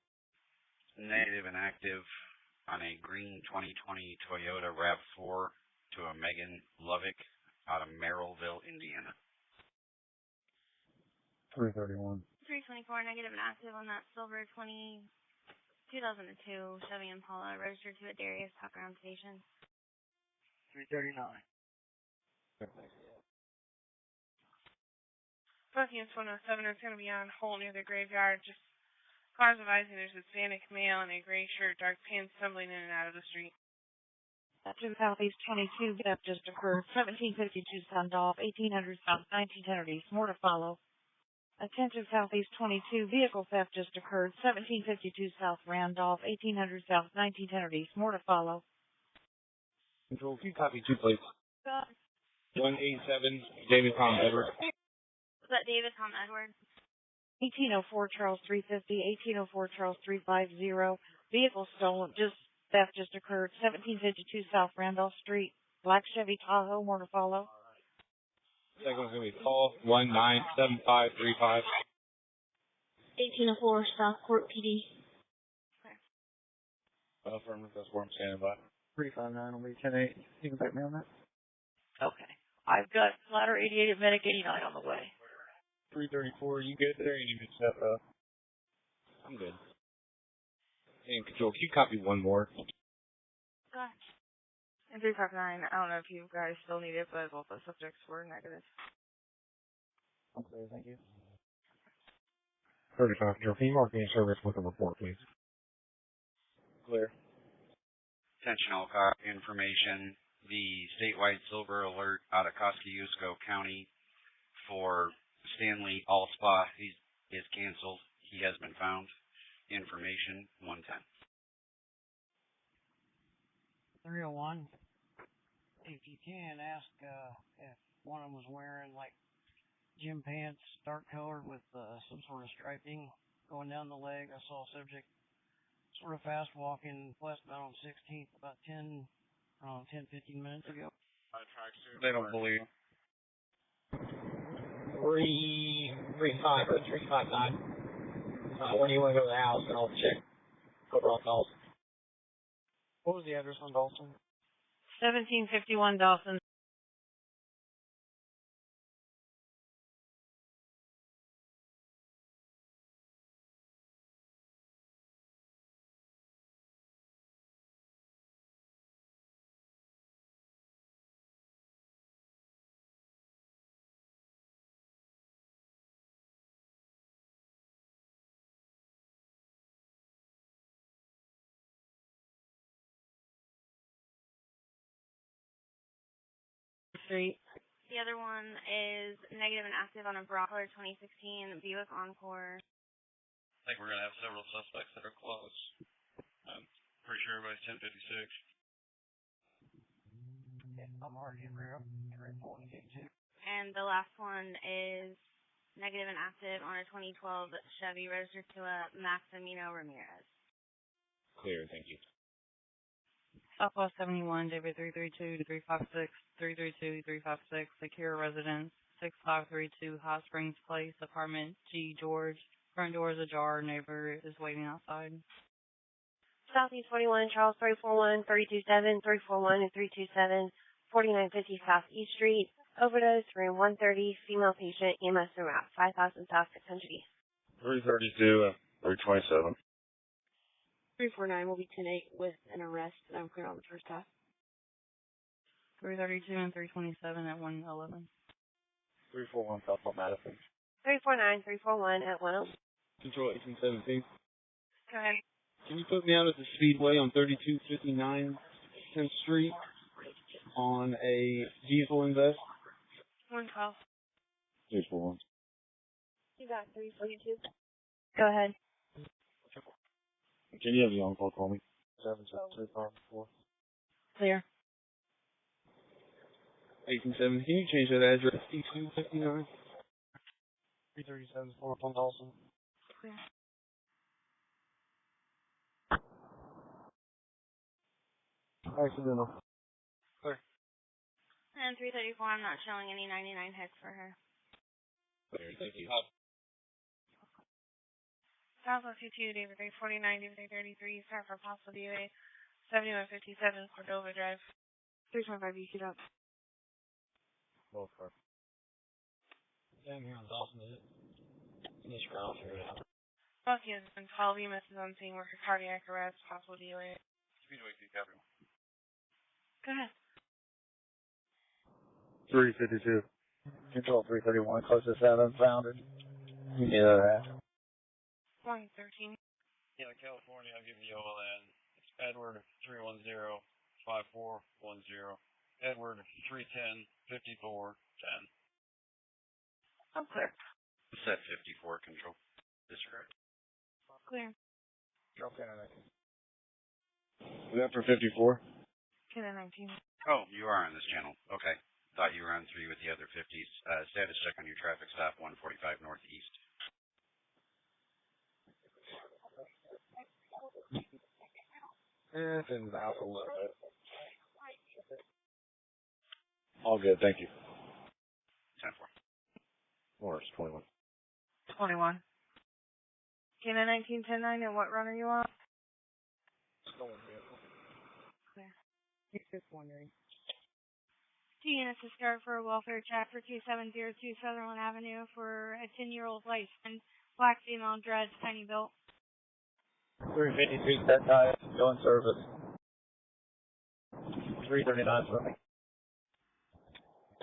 Negative and active on a green 2020 Toyota RAV4 to a Megan Lovick out of Merrillville, Indiana. 331. 324, negative and active on that silver 2002 Chevy Impala, registered to a Darius Tuckaround Station. 339. Buckingham 107 is going to be on hold near the graveyard. Just cars advising there's a Hispanic male in a gray shirt, dark pants, stumbling in and out of the street. After Southeast 22, theft just occurred. 1752 Sundoff, 1800 South, 1900 East. More to follow. Attention Southeast 22, vehicle theft just occurred, 1752 South Randolph, 1800 South, 1900 East. More to follow. Control, can you copy 2 plates? Got 187, David Tom Edwards. is that David Tom Edwards? 1804 Charles 350, 1804 Charles 350. Vehicle stolen, theft just occurred, 1752 South Randolph Street, black Chevy Tahoe. More to follow. Second one's going to be Paul 197535. 1804 Southport PD. Affirmative, that's where I'm standing by. 359 will be 10-8. You can back me on that? Okay. I've got Ladder 88 at Medic 89 on the way. 334, you good there? You need to step up. I'm good. And Control, can you copy one more? Got And 359, I don't know if you guys still need it, but both the subjects were negative. Okay, thank you. 35, Control, can you mark any service with a report, please? Clear. Attention all car information. The statewide silver alert out of Kosciuszko County for Stanley Allspa is canceled. He has been found. Information 110. 301. If you can, ask if one of them was wearing like gym pants, dark colored with some sort of striping going down the leg. I saw a subject sort of fast walking westbound on 16th about 10, 15 minutes ago. They don't believe. 335 or 359. When do you want to go to the house and I'll check what rock calls. What was the address on Dalton? 1751 Dawson. Street. The other one is negative and active on a Brockler 2016 Buick Encore. I think we're going to have several suspects that are close. I'm pretty sure everybody's 1056. Yeah, I'm already in Europe. And the last one is negative and active on a 2012 Chevy registered to a Maximino Ramirez. Clear, thank you. Southwest 71, David 332 356, 332 356, Secure Residence, 6532 Hot Springs Place, Apartment G. George. Front door is ajar. Neighbor is waiting outside. Southeast 21, Charles 341, 327, 341, and 327, 4950 South East Street. Overdose, room 130, female patient, EMS room out, 5000 South 600 East. 332 and 327. 349 will be 10-8 with an arrest. I'm clear on the first half. 332 and 327 at 111. 341 Southport Madison. 349, 341 at 111. Control 1817. Go ahead. Can you put me out at the Speedway on 3259 10th Street on a diesel invest? 112. 341. You got 342. Go ahead. Can you have the on-call call me? 77354. Clear. 1817. Can you change that address? 259. 337 Fort Dawson. Clear. Accidental. Clear. And 334, I'm not showing any 99 hits for her. Clear, thank you. Southwest 22, David 349, David 333, start for possible DOA, 7157 Cordova Drive. 325, you shoot up. Both cars. Down here on Dawson, is it? This route here. Bucky has been 12 EMS is on scene, worker cardiac arrest, possible DOA. Speedway to Capital. Go ahead. 352. Control 331, close to 7, founded. Yeah. 113. Yeah, California, I'll give you OLN. It's Edward 310-5410. Edward 310-5410. I'm clear. Set 54 control. Disregard. Clear. Drop down 19. Is that for 54? Canada 19. Oh, you are on this channel. Okay. Thought you were on 3 with the other 50s. Status check on your traffic stop 145 northeast. And out a little bit. All good, thank you. 10-4. Morris, 21. 21. Canada 19, 10-9, and what run are you on? Stolen vehicle. Clear. He's just wondering. 2 units to start for a welfare check for 2702 Sutherland Avenue for a 10-year-old licensed black female dreads, tiny built. 353 set tires, go in service. 339 swimming.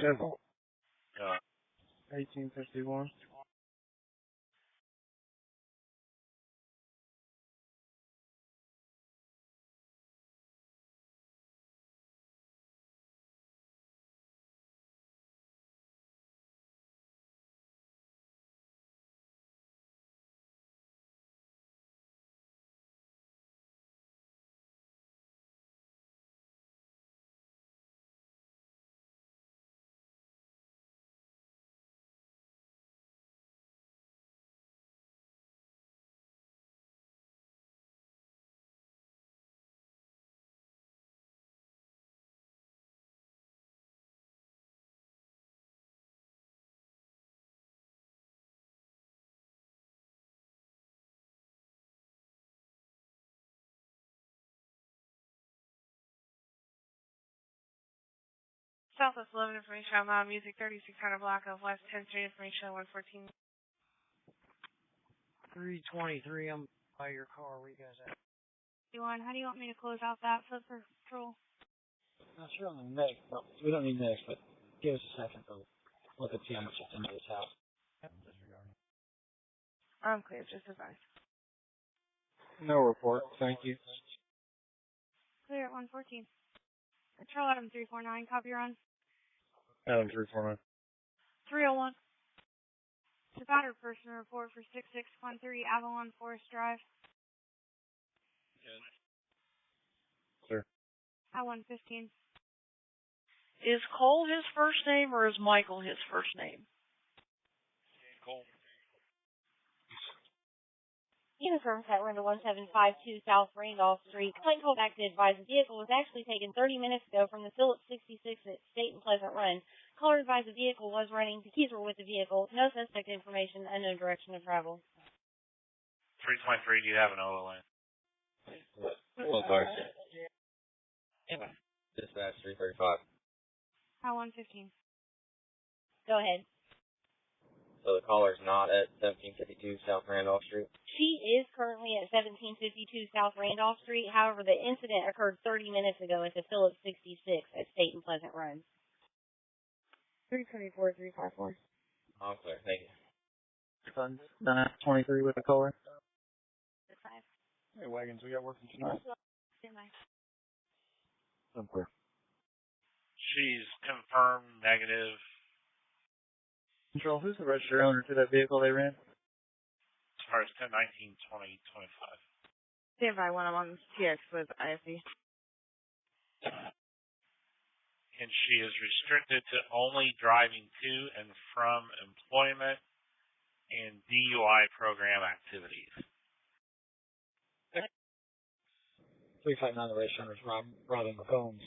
10-4. 1851. Southwest 11 information on Loud Music 3600 block of West 10th Street information on 114. 323, I'm by your car. Where you guys at? How do you want me to close out that for patrol? Not sure on the next. No, we don't need next, but give us a second to look at how much it's into this house. I'm clear, just advice. No report. Thank you. Clear at 114. Patrol Adam 349, copy run. Adam 349. 301. The battered person report for 6613 Avalon Forest Drive. Good. Clear. At 115. Is Cole his first name or is Michael his first name? Cole. Uniform set run to 1752 South Randolph Street. Complaint called back to advise the vehicle was actually taken 30 minutes ago from the Phillips 66 at State and Pleasant Run. Caller advised the vehicle was running. The keys were with the vehicle. No suspect information. Unknown direction of travel. 323, do you have an OLN? Well, sorry. Dispatch 335. At 115. Go ahead. So the caller's not at 1752 South Randolph Street? She is currently at 1752 South Randolph Street. However, the incident occurred 30 minutes ago at the Phillips 66 at State and Pleasant Run. 324, 354. Oh, clear. Thank you. Funds done at 23 with the caller. 5. Hey, Wagons, we got working tonight. Stand by. I'm clear. She's confirmed negative. Control, who's the registered owner to that vehicle they ran? As far as 10, 19, 20, 25. Stand by when I'm on TX with IFE. And she is restricted to only driving to and from employment and DUI program activities. 359, the registered owner is Robin McCombs.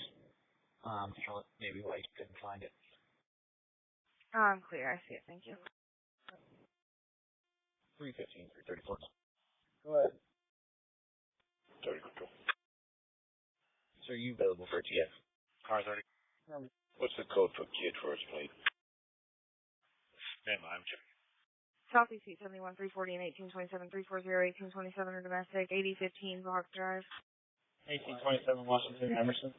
Charlotte, maybe why you couldn't find it. I'm clear. I see it. Thank you. 315, 334. Go ahead. 30 control. So are you available for a TF? Car 30. What's the code for kid first plate? Stand by, I'm checking. Southeast 871, 340 and 1827, 340, 1827 are domestic, 8015 Park Drive. 1827 Washington, Emerson.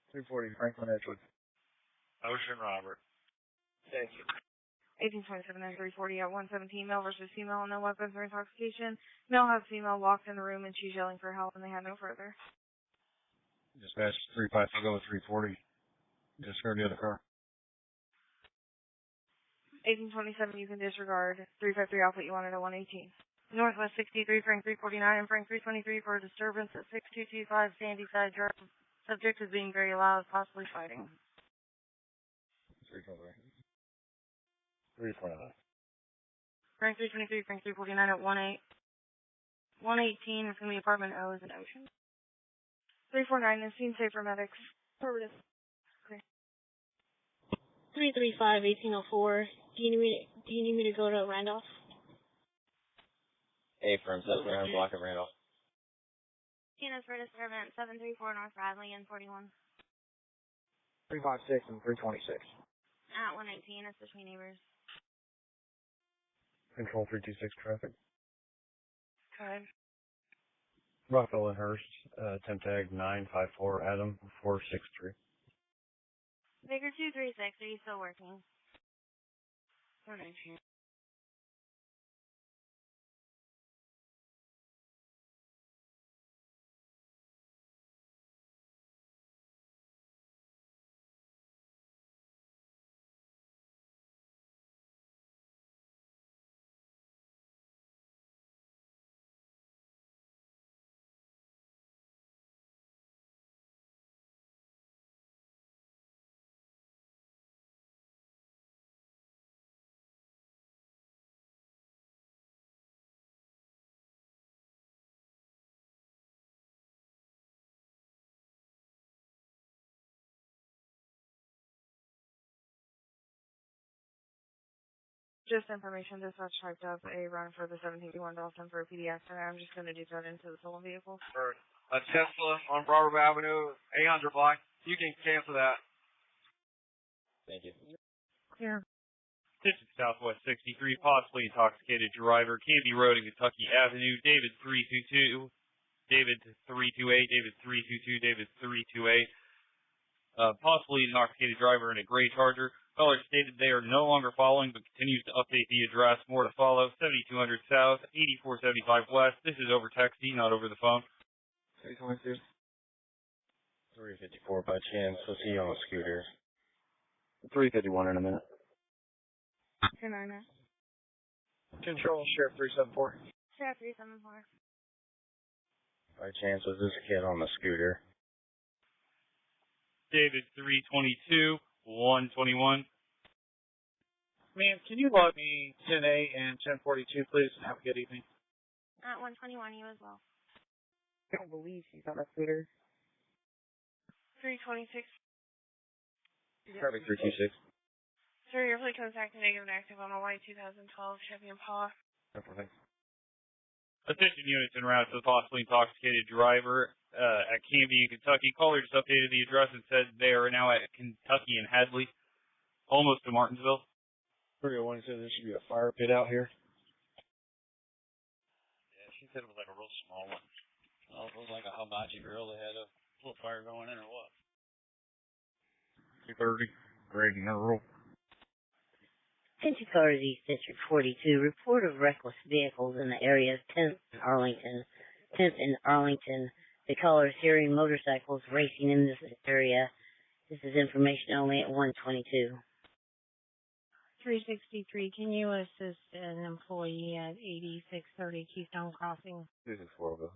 340 Franklin Edgewood. Ocean Robert. Thank you. 1827 and 340 at 117, male versus female, no weapons or intoxication. Male has female locked in the room and she's yelling for help and they had no further. Dispatch 35, I'll go with 340. Just heard the other car. 1827 you can disregard. 353 I'll put you on it at 118. Northwest 63, Frank 349, and Frank 323 for a disturbance at 6225 Sandy Side Drive. Subject is being very loud, possibly fighting. 349. Frank 323, Frank 349 at 118 from the apartment O is an Ocean. 349 is seen safe for medics. Affirmative. Okay. 335, 1804. Do you need me to go to Randolph? A-firm, that's around block of Randolph. Tina's for disturbance, 734 North Bradley and 41. 356 and 326. At 118, it's between neighbors. Control 326 traffic. Okay. Rockville and Hurst, temp tag 954 Adam 463. Baker 236, are you still working? 118. Just information, dispatch typed up a run for the 1721 Dalton for a PD accident. I'm just going to do that into the stolen vehicle. For a Tesla on Broadway Avenue, 800 block. You can cancel that. Thank you. Here. This is Southwest 63, possibly intoxicated driver, Canby Road and Kentucky Avenue, David 322, David 328, David 322, David 328. Possibly intoxicated driver in a gray Charger. Caller stated they are no longer following, but continues to update the address. More to follow. 7200 South, 8475 West. This is over texting, not over the phone. 322. 354 by chance. We'll see you on a scooter. 351 in a minute. 299. Control, Sheriff 374. Sheriff 374. By chance, was this kid on the scooter? David 322, 121. Ma'am, can you log me 10A and 1042, please, and have a good evening? At 121, you as well. I don't believe she's on a scooter. 326. Perfect, 326. Sir, your plate contact negative and active on a white 2012 Chevy Impala. No problem. Attention units en route to the possibly intoxicated driver at Canby, Kentucky. Caller just updated the address and said they are now at Kentucky and Hadley, almost to Martinsville. 301 said there should be a fire pit out here. Yeah, she said it was like a real small one. Well, it was like a hibachi grill. They had a flip fire going in or what? 230, Grady Earl. Attention cars East District 42, report of reckless vehicles in the area of 10th and Arlington. 10th and Arlington. The caller is hearing motorcycles racing in this area. This is information only at 122. 363, can you assist an employee at 8630 Keystone Crossing? This is 4 of them.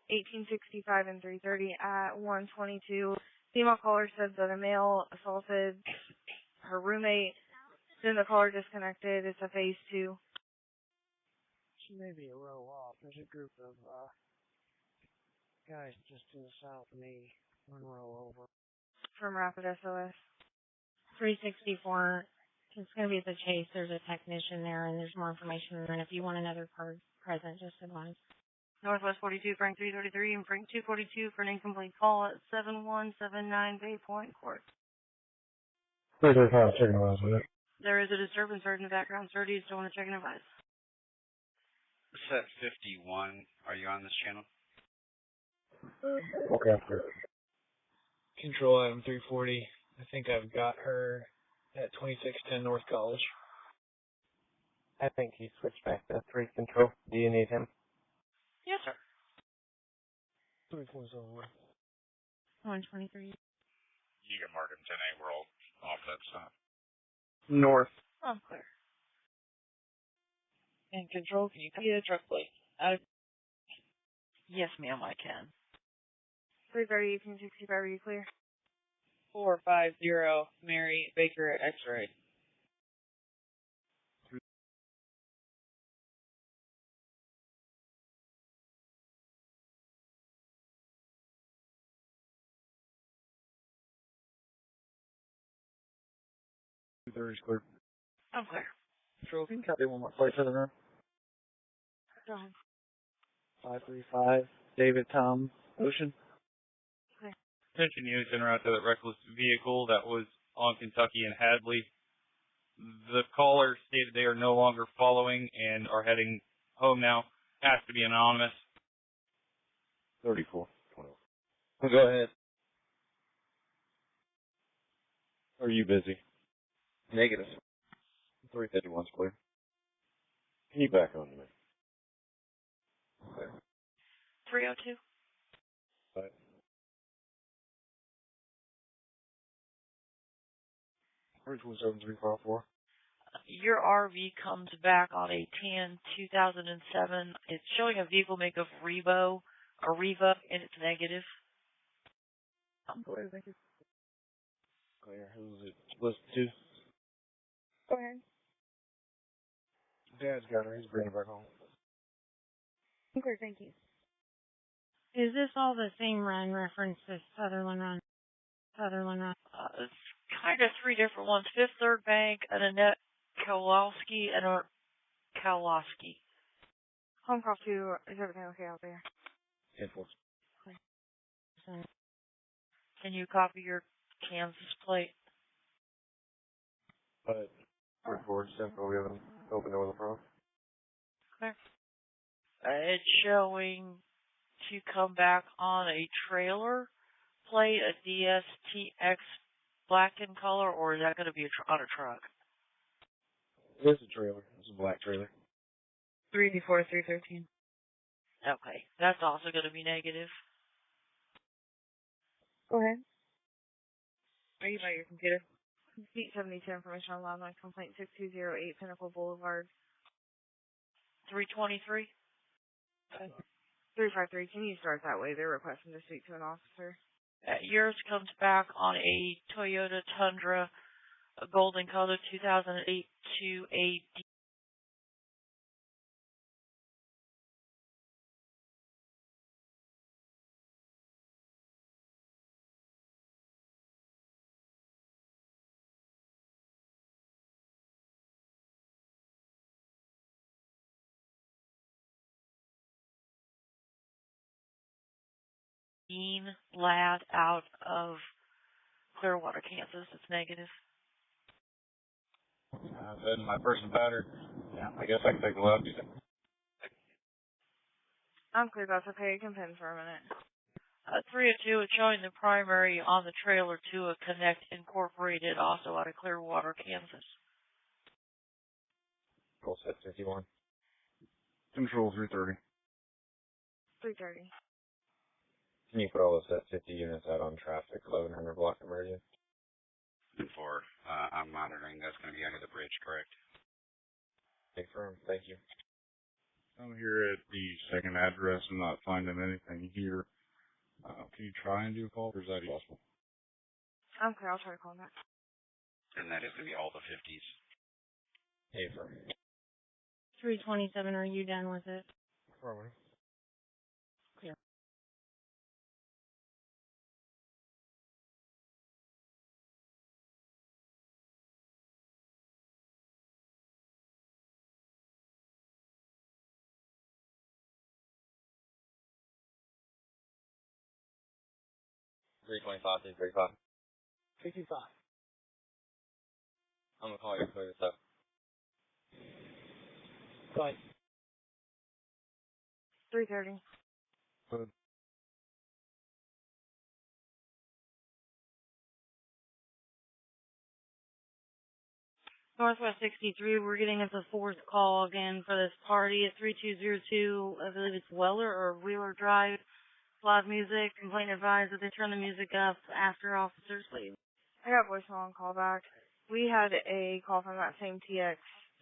1865 and 330 at 122. Female caller said that a male assaulted her roommate. Then the caller disconnected. It's a phase 2. She may be a row off. There's a group of guys just to the south of me, one row over. From Rapid SOS. 364, it's going to be at the Chase. There's a technician there, and there's more information. And if you want another card present, just advise. Northwest 42, Frank 333, and Frank 242 for an incomplete call at 7179 Bay Point Court. 335, checking the with it. There is a disturbance heard in the background. Sir, do you still want to check and advise? Set 51, are you on this channel? Okay, after. Control item 340. I think I've got her at 2610 North College. I think he switched back to 3 control. Do you need him? Yes, sir. 347. 123. You can mark him 10A. We're all off that stop. North. I'm clear. And control, can you copy the truck plate? Yes, ma'am, I can. 330, 1865, are you clear? 450 Mary Baker X-ray. There's clear. I'm clear. Control, can you copy one more plate for the room? Go ahead. 535 David Tom Ocean. Clear. Attention units en route to that reckless vehicle that was on Kentucky and Hadley. The caller stated they are no longer following and are heading home now. Has to be anonymous. 34. 20. Well, go ahead. Are you busy? Negative. 351's clear. Can you back on to me? Clear. 302. Right. Bridge 17354. Your RV comes back on a 10/2007. It's showing a vehicle make of Revo, and it's negative. Clear, thank you. Clear. Who's it? List 2. Go ahead. Dad's got her. He's bringing her back home. I'm clear, thank you. Is this all the same run reference as Sutherland Run? Sutherland Run. It's kind of three different ones. Fifth Third Bank, and Annette Kowalski, and Kowalski. Home call 2, is everything okay out there? 10-4. Can you copy your Kansas plate? But 34 Central, we haven't opened it with a pro. Okay. It's showing to come back on a trailer plate, a DSTX black in color, or is that going to be on a truck? This is a trailer. It's a black trailer. 384, 313. Okay, that's also going to be negative. Go ahead. Are you by your computer? Beat 72 information on loudnoise complaint 6208 Pinnacle Boulevard. 323. Okay. 353. Can you start that way? They're requesting to speak to an officer. Yours comes back on a Toyota Tundra, a golden color 2008 to a Dean Lad out of Clearwater, Kansas. It's negative. Then my person pattern. Yeah, I guess I can take the left. I'm clear, that's okay. You can pin for a minute. 302 is showing the primary on the trailer to a Connect Incorporated, also out of Clearwater, Kansas. Control set 51. Control 330. 330. Can you put all the set 50 units out on traffic, 1100 block of Meridian? For I'm monitoring. That's going to be under the bridge, correct? Confirm. Thank you. I'm here at the second address and not finding anything here. Can you try and do a call, or is that possible? I'm clear. I'll try to call him back. And that is going to be all the 50s. Confirm. 327, are you done with it? Affirmative. Clear. Three 335. 55. I'm gonna call you to clear this up. Bye. 330. Good. Northwest 63, we're getting us a fourth call again for this party at 3202. I believe it's Weller or Wheeler Drive. Loud music. Complaint advised that they turn the music up after officers leave. I got voicemail on callback. We had a call from that same TX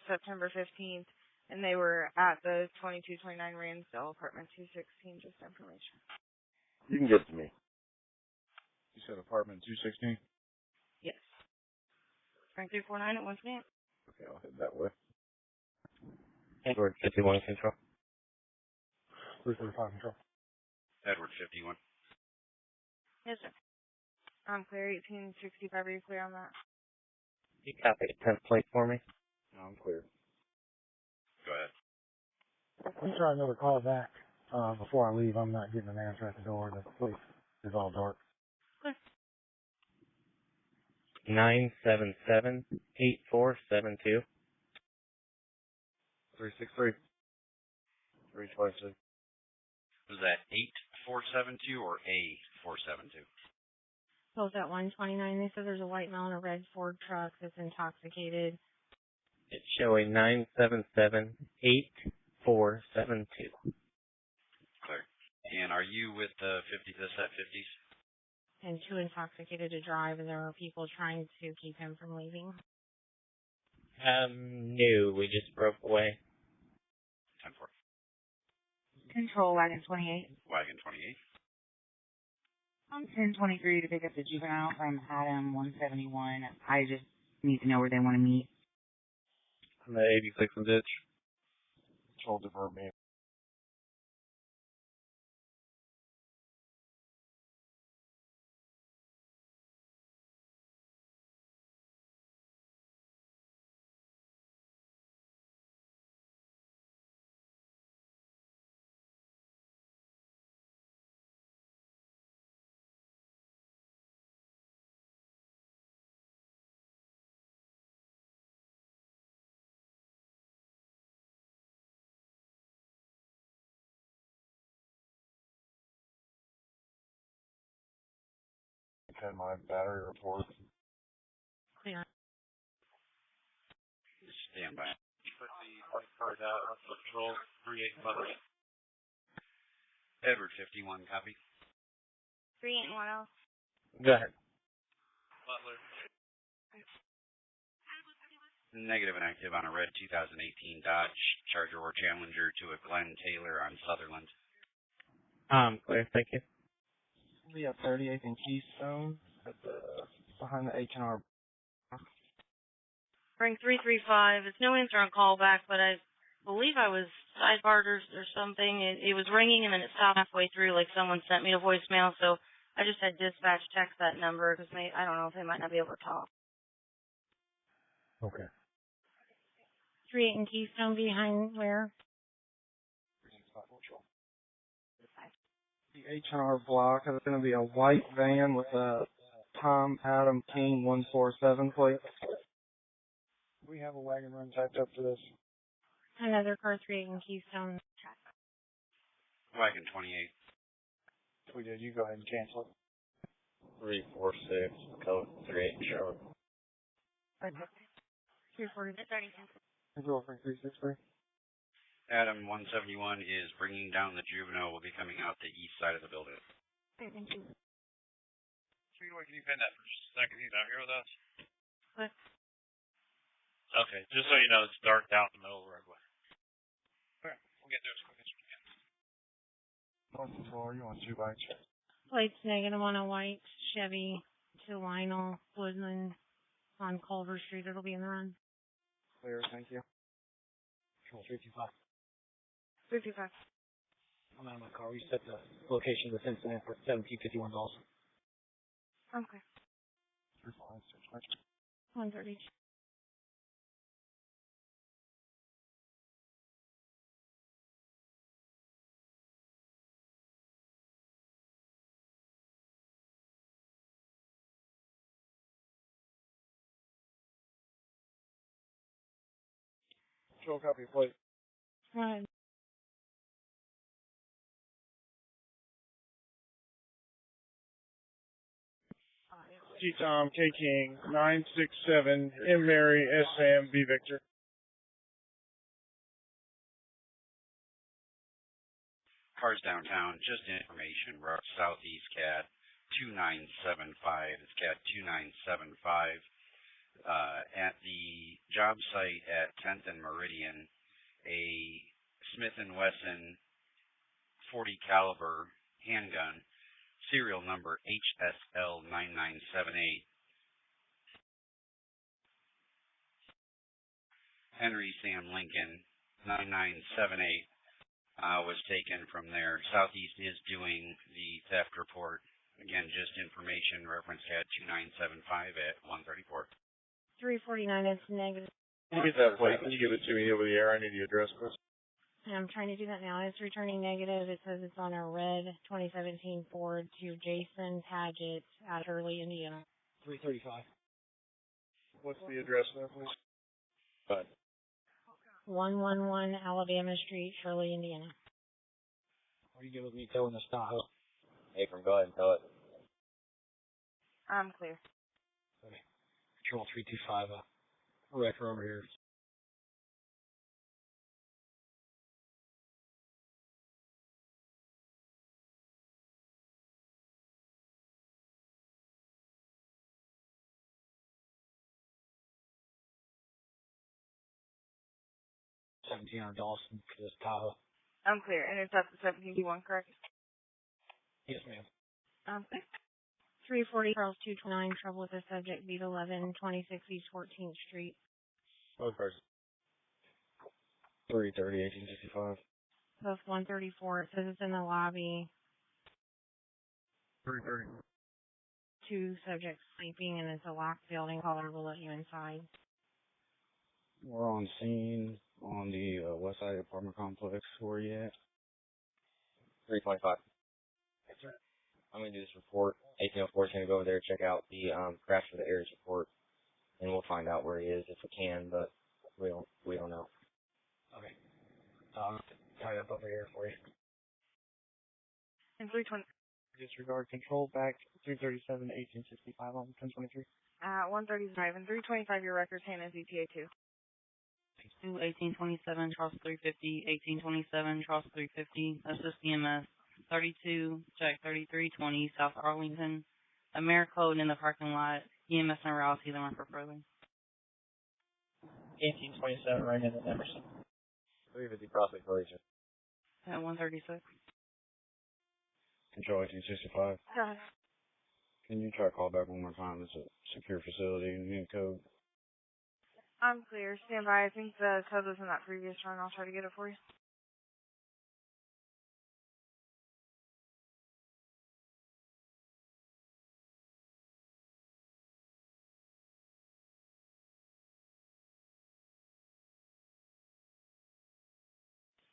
September 15th, and they were at the 2229 Ransdale apartment 216, just information. You can get it to me. You said apartment 216? Yes. Frank 349 at 1 minute. Okay, I'll head that way. Edward 51 Control. 335 Control. Edward 51. Yes, sir. I'm clear. 1865. Are you clear on that? You copy a 10th plate for me? No, I'm clear. Go ahead. Let me try another call back. Before I leave, I'm not getting an answer at the door. The place is all dark. 977-8472. 363. 322. Was that 8472 or A472? Both at 129. They said there's a white male in a red Ford truck that's intoxicated. It's showing 977-8472. Clear. And are you with the set 50s? And too intoxicated to drive, and there were people trying to keep him from leaving. No, we just broke away. 10-4. Control Wagon 28. Wagon 28. I'm 1023 to pick up the juvenile from Adam 171. I just need to know where they want to meet. I'm at 86 and ditch. Control divert me. Okay, my battery report. Clear. Stand by. Put the white card out on Control 38 Butler. Edward 51, copy. 381. Go ahead. Butler. Negative and active on a red 2018 Dodge Charger or Challenger to a Glenn Taylor on Sutherland. Clear, thank you. We have 38th and Keystone behind the H&R. Frank 335. It's no answer on call back, but I believe I was sidebarred or something. It was ringing and then it stopped halfway through, like someone sent me a voicemail. So I just had dispatch text that number because I don't know if they might not be able to talk. Okay. 38 and Keystone behind where? The H&R block is going to be a white van with a Tom Adam King 147 plate. We have a wagon run typed up for this. Another car, 38 and Keystone. Wagon 28. We did. You go ahead and cancel it. 346, code 38 Charlotte. 340. 30. Control Frank 363. Adam 171 is bringing down the juvenile. Will be coming out the east side of the building. Thank you. Can you pin that for just a second? He's out here with us. What? Okay, just so you know, it's dark out in the middle of the roadway. Okay, we'll get there as quick as we can. North floor, you want 2 bikes? Plates negative on a white Chevy to Lionel Woodland on Culver Street. It'll be in the run. Clear, thank you. Control 325. 325. I'm out of my car. We set the location of this incident for 1751 also. Okay. 130. Control copy plate. Go ahead. G Tom K King 967 M Mary S Sam V Victor. Cars downtown, just information. We're up southeast CAD 2975. It's CAD 2975. At the job site at 10th and Meridian, a Smith & Wesson 40 caliber handgun, serial number HSL9978, Henry Sam Lincoln 9978, was taken from there. Southeast is doing the theft report. Again, just information, reference CAD 2975 at 134. 349 is negative. Can you get that plate? Can you give it to me over the air? I need the address, please. I'm trying to do that now. It's returning negative. It says it's on a red 2017 Ford to Jason Paget at Hurley, Indiana. 335. What's the address there, please? 111 Alabama Street, Shirley, Indiana. Are you good with me towing this Tahoe? Akram, go ahead and tow it. I'm clear. Okay. Control 325, wrecker over here. $1,700 Dawson for this Tahoe. I'm clear. And it's up to 1721, correct? Yes, ma'am. 340 Charles 229, trouble with the subject, beat 11, 26 East 14th Street. Both persons. 330, 1865. Both 134. It says it's in the lobby. 330. Two subjects sleeping, and it's a locked building. Caller will let you inside. We're on scene on the west side apartment complex. Where are you at? 325. Yes, sir. I'm going to do this report. 1804 is going to go over there, check out the crash for the areas report, and we'll find out where he is if we can, but we don't know. Okay. Tie up over here for you. And 320. Disregard control back 337 1865 on 1023. 135 and 325, your records hand is ETA 2. 1827, Charles 350, 1827, Charles 350, assist EMS, 32, check 3320, South Arlington, Americode in the parking lot, EMS en route, either one for further. 1827, right in Emerson. 350 prospect collision. At 136. Control 1865. Got it. Can you try to call back one more time? It's a secure facility in code. I'm clear. Stand by. I think the code was in that previous run. I'll try to get it for you.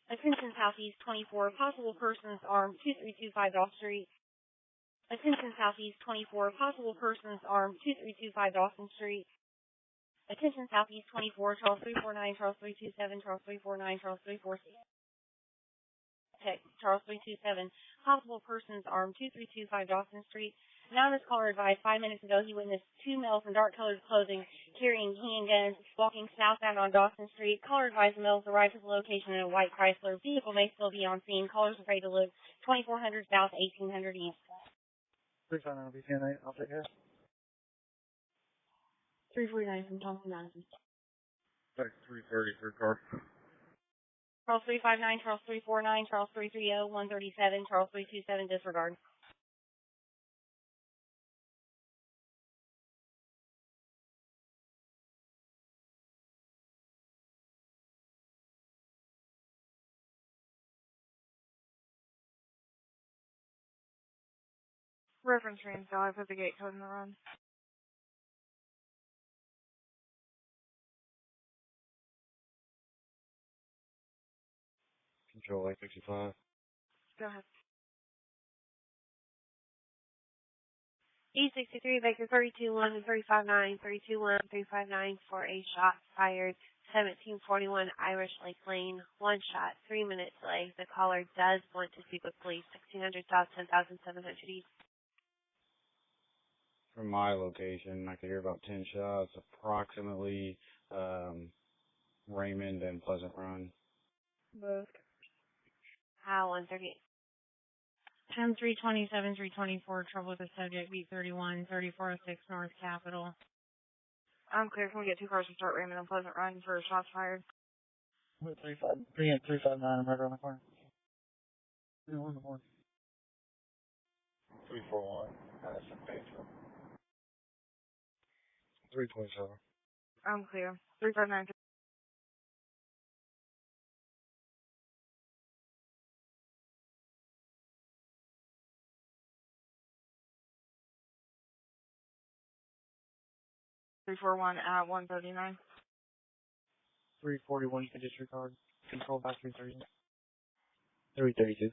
Attention Southeast 24, possible persons armed, 2325 Dawson Street. Attention Southeast 24, possible persons armed, 2325 Dawson Street. Attention Southeast 24, Charles 349, Charles 327, Charles 349, Charles 346. Charles 327, possible persons armed, 2325 Dawson Street. Anonymous caller advised 5 minutes ago he witnessed two males in dark-colored clothing carrying handguns walking southbound on Dawson Street. Caller advised the males arrived at the location in a white Chrysler. Vehicle may still be on scene. Callers afraid to look 2400 South, 1800 East. 359 will be 10-8. I'll take care. 349 from Thompson Madison. Back 330 for car. Charles 359, Charles 349, Charles 330, 137, Charles 327, disregard. Reference range, so I put the gate code in the run. Control 865. Go ahead. E63, Baker 321 and 359, 321, 359 for a shot fired. 1741 Irish Lake Lane, one shot, 3 minutes delay. The caller does want to speak with police. 1600 South, 10,700 East. From my location, I could hear about 10 shots, approximately Raymond and Pleasant Run. Both. 138. 10 327 324, trouble with the subject, beat 31, 3406 North Capitol. I'm clear. Can we get 2 cars to start Raymond and Pleasant Run for shots fired? We're 359, I'm right around the corner. 341. 341. That's a big one. 327. I'm clear. 359. at 139. 341, you can disregard. Control back 330. 332.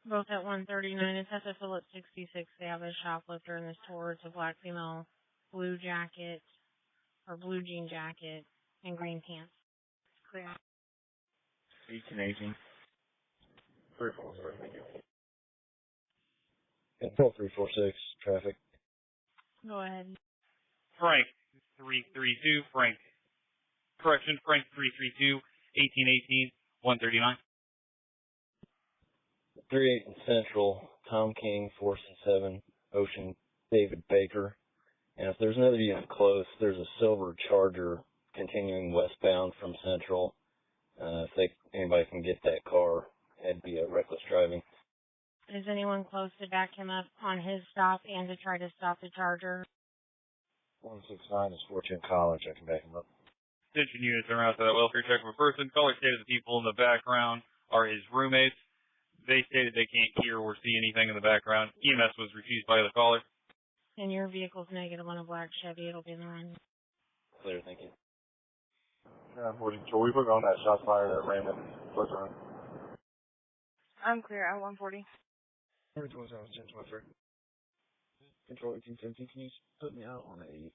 Both at 139. It's at the Phillips 66. They have a shoplifter in the store. It's a black female, blue jacket, or blue jean jacket, and green pants. Clear. 1818. 343. Control 346. Traffic. Go ahead. Frank 332, Frank 332, 1818, 139. 38 in Central, Tom King, 467, Ocean, David Baker. And if there's another unit close, there's a silver Charger continuing westbound from Central. If anybody can get that car, that'd be a reckless driving. Is anyone close to back him up on his stop and to try to stop the Charger? 169 is Fortune College. I can back him up. Attention units en route to that welfare check of a person. Caller stated the people in the background are his roommates. They stated they can't hear or see anything in the background. EMS was refused by the caller. And your vehicle's negative on a black Chevy. It'll be in the run. Clear, thank you. 40. So we put on that shot fired at Raymond. What's wrong? I'm clear at 140. 1023. Control 1817. Can you put me out on a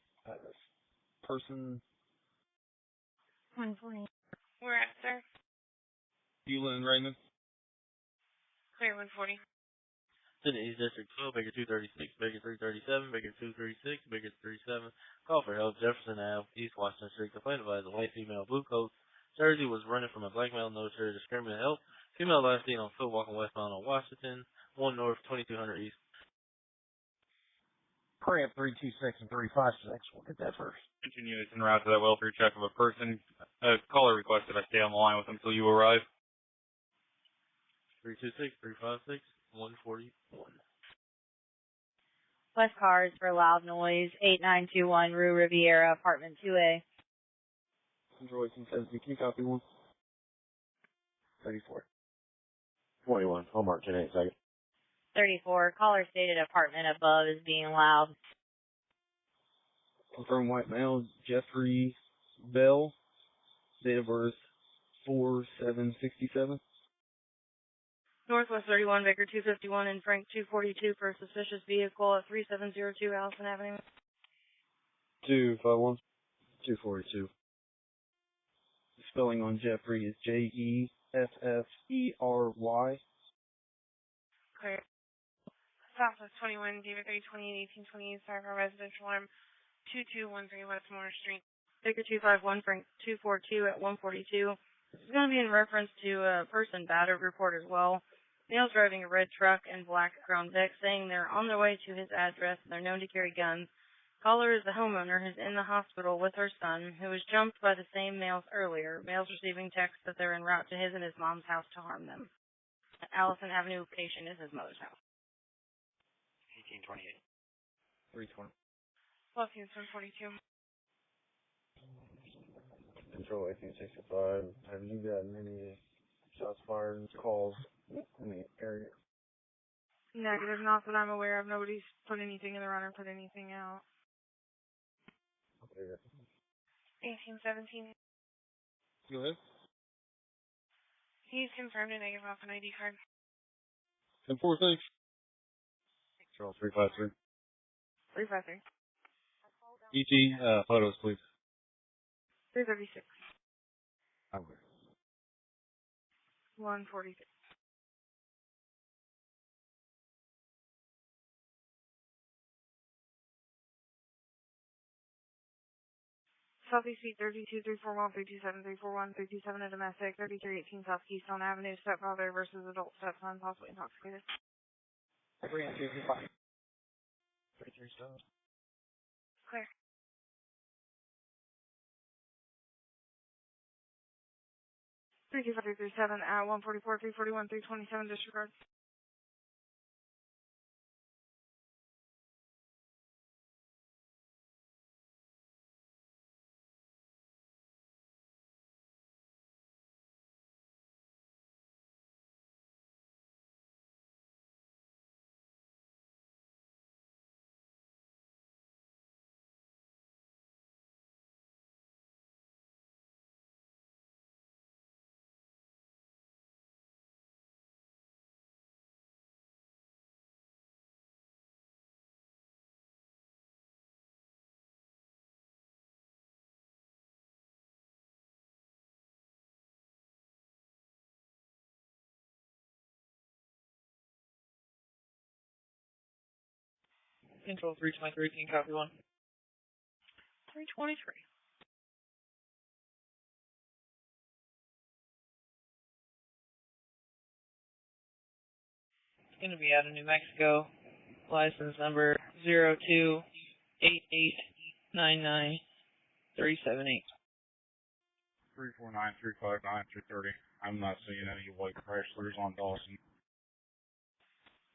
person? 140. Where at, sir? Beulah and Raymond. Clear 140. Cities District 12, Baker 236, Baker 337, Baker 236, Baker 37. Call for help, Jefferson Ave, East Washington Street. Complaint about a white female, blue coat, jersey, was running from a black male, no shirt, discriminate help. Female last seen on foot walking westbound on Washington, 1 North, 2200 East. Pray at 326 and 356. We'll get that first. Attention units en route to that welfare check of a person. A caller requested I stay on the line with him until you arrive. 326, 356, 141. Plus cars for loud noise, 8921 Rue Riviera, apartment 2A. Control 1817. Can you copy one? 34. 21. Hallmark 10 8 seconds. 34. Caller stated apartment above is being loud. Confirm white male, Jeffrey Bell. Date of birth 4/7/67. Northwest 31, Baker 251, and Frank 242 for a suspicious vehicle at 3702 Allison Avenue. 251. 242. The spelling on Jeffrey is Jefffery. Clear. Southwest 21, David 328, 1828, Cyber Residential Alarm 2213 West Moore Street. Baker 251, Frank 242 at 142. This is going to be in reference to a person battered report as well. Male's driving a red truck and black Crown Vic, saying they're on their way to his address and they're known to carry guns. Caller is the homeowner who's in the hospital with her son, who was jumped by the same males earlier. Male's receiving texts that they're en route to his and his mom's house to harm them. Allison Avenue location is his mother's house. 1828. 320. Plus Houston 42. Control 1865. Have you gotten any shots fired calls in the area? Negative, not that I'm aware of. Nobody's put anything in the runner, put anything out. 1817. Go ahead. He's confirmed a negative off an ID card. 1046. Control 353. 353. ET, photos, please. 336. Okay. 146. Southeast Street 32341, 327, 341, 327 a domestic, 3318 South Keystone Avenue, stepfather versus adult stepson, possibly intoxicated. 325. 337. Clear. 32537 at 144, 341, 327, disregard. Control 323, can you copy 1? 323. It's going to be out of New Mexico. License number 028899378. 349-359-330. I'm not seeing any white Chryslers on Dawson.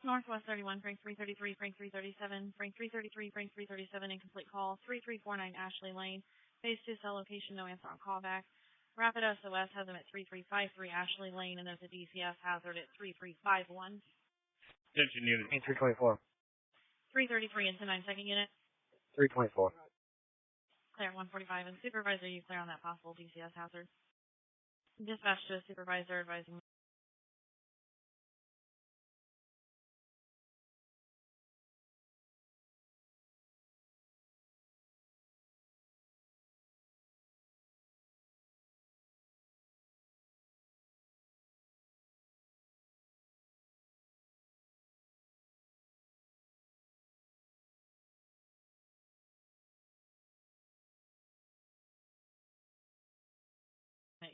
Northwest 31, Frank 333, Frank 337, Frank 333, Frank 337, incomplete call, 3349 Ashley Lane, phase 2 cell location, no answer on callback. Rapid SOS has them at 3353 Ashley Lane, and there's a DCS hazard at 3351. Attention unit. 324. 333 into 9-second unit. 324. Clear 145, and supervisor, you clear on that possible DCS hazard. Dispatch to a supervisor advising.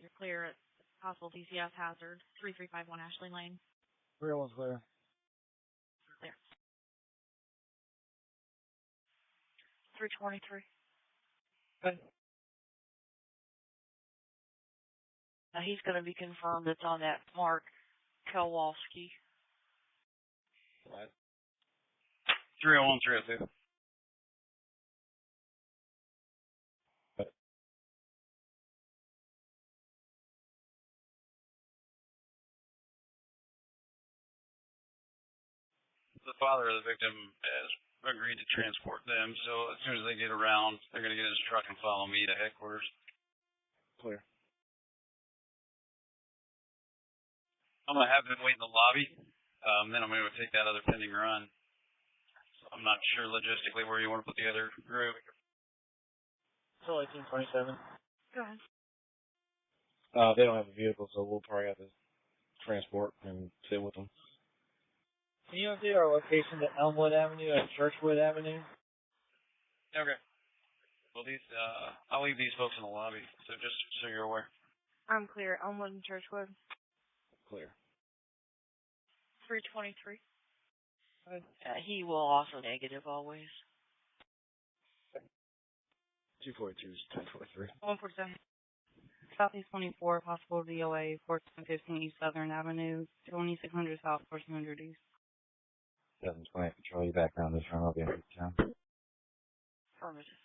You're clear at possible DCS hazard, 3351 Ashley Lane. Real one's clear. Clear. 323. Good. Now he's going to be confirmed. It's on that Mark Kowalski. What? 301, 302. The father of the victim has agreed to transport them, so as soon as they get around, they're going to get in his truck and follow me to headquarters. Clear. I'm going to have them wait in the lobby, then I'm going to take that other pending run. So I'm not sure logistically where you want to put the other group. Control 1827. Go ahead. They don't have a vehicle, so we'll probably have to transport and sit with them. Can you update our location to Elmwood Avenue and Churchwood Avenue? Okay. Well, I'll leave these folks in the lobby, so just so you're aware. I'm clear. Elmwood and Churchwood. Clear. 323. He will also negative always. 242 is 1043. 147. Southeast 24, possible DOA, 1415 East Southern Avenue, 2600 South, 1400 East. 720, control your background this round. I'll be in town. Affirmative.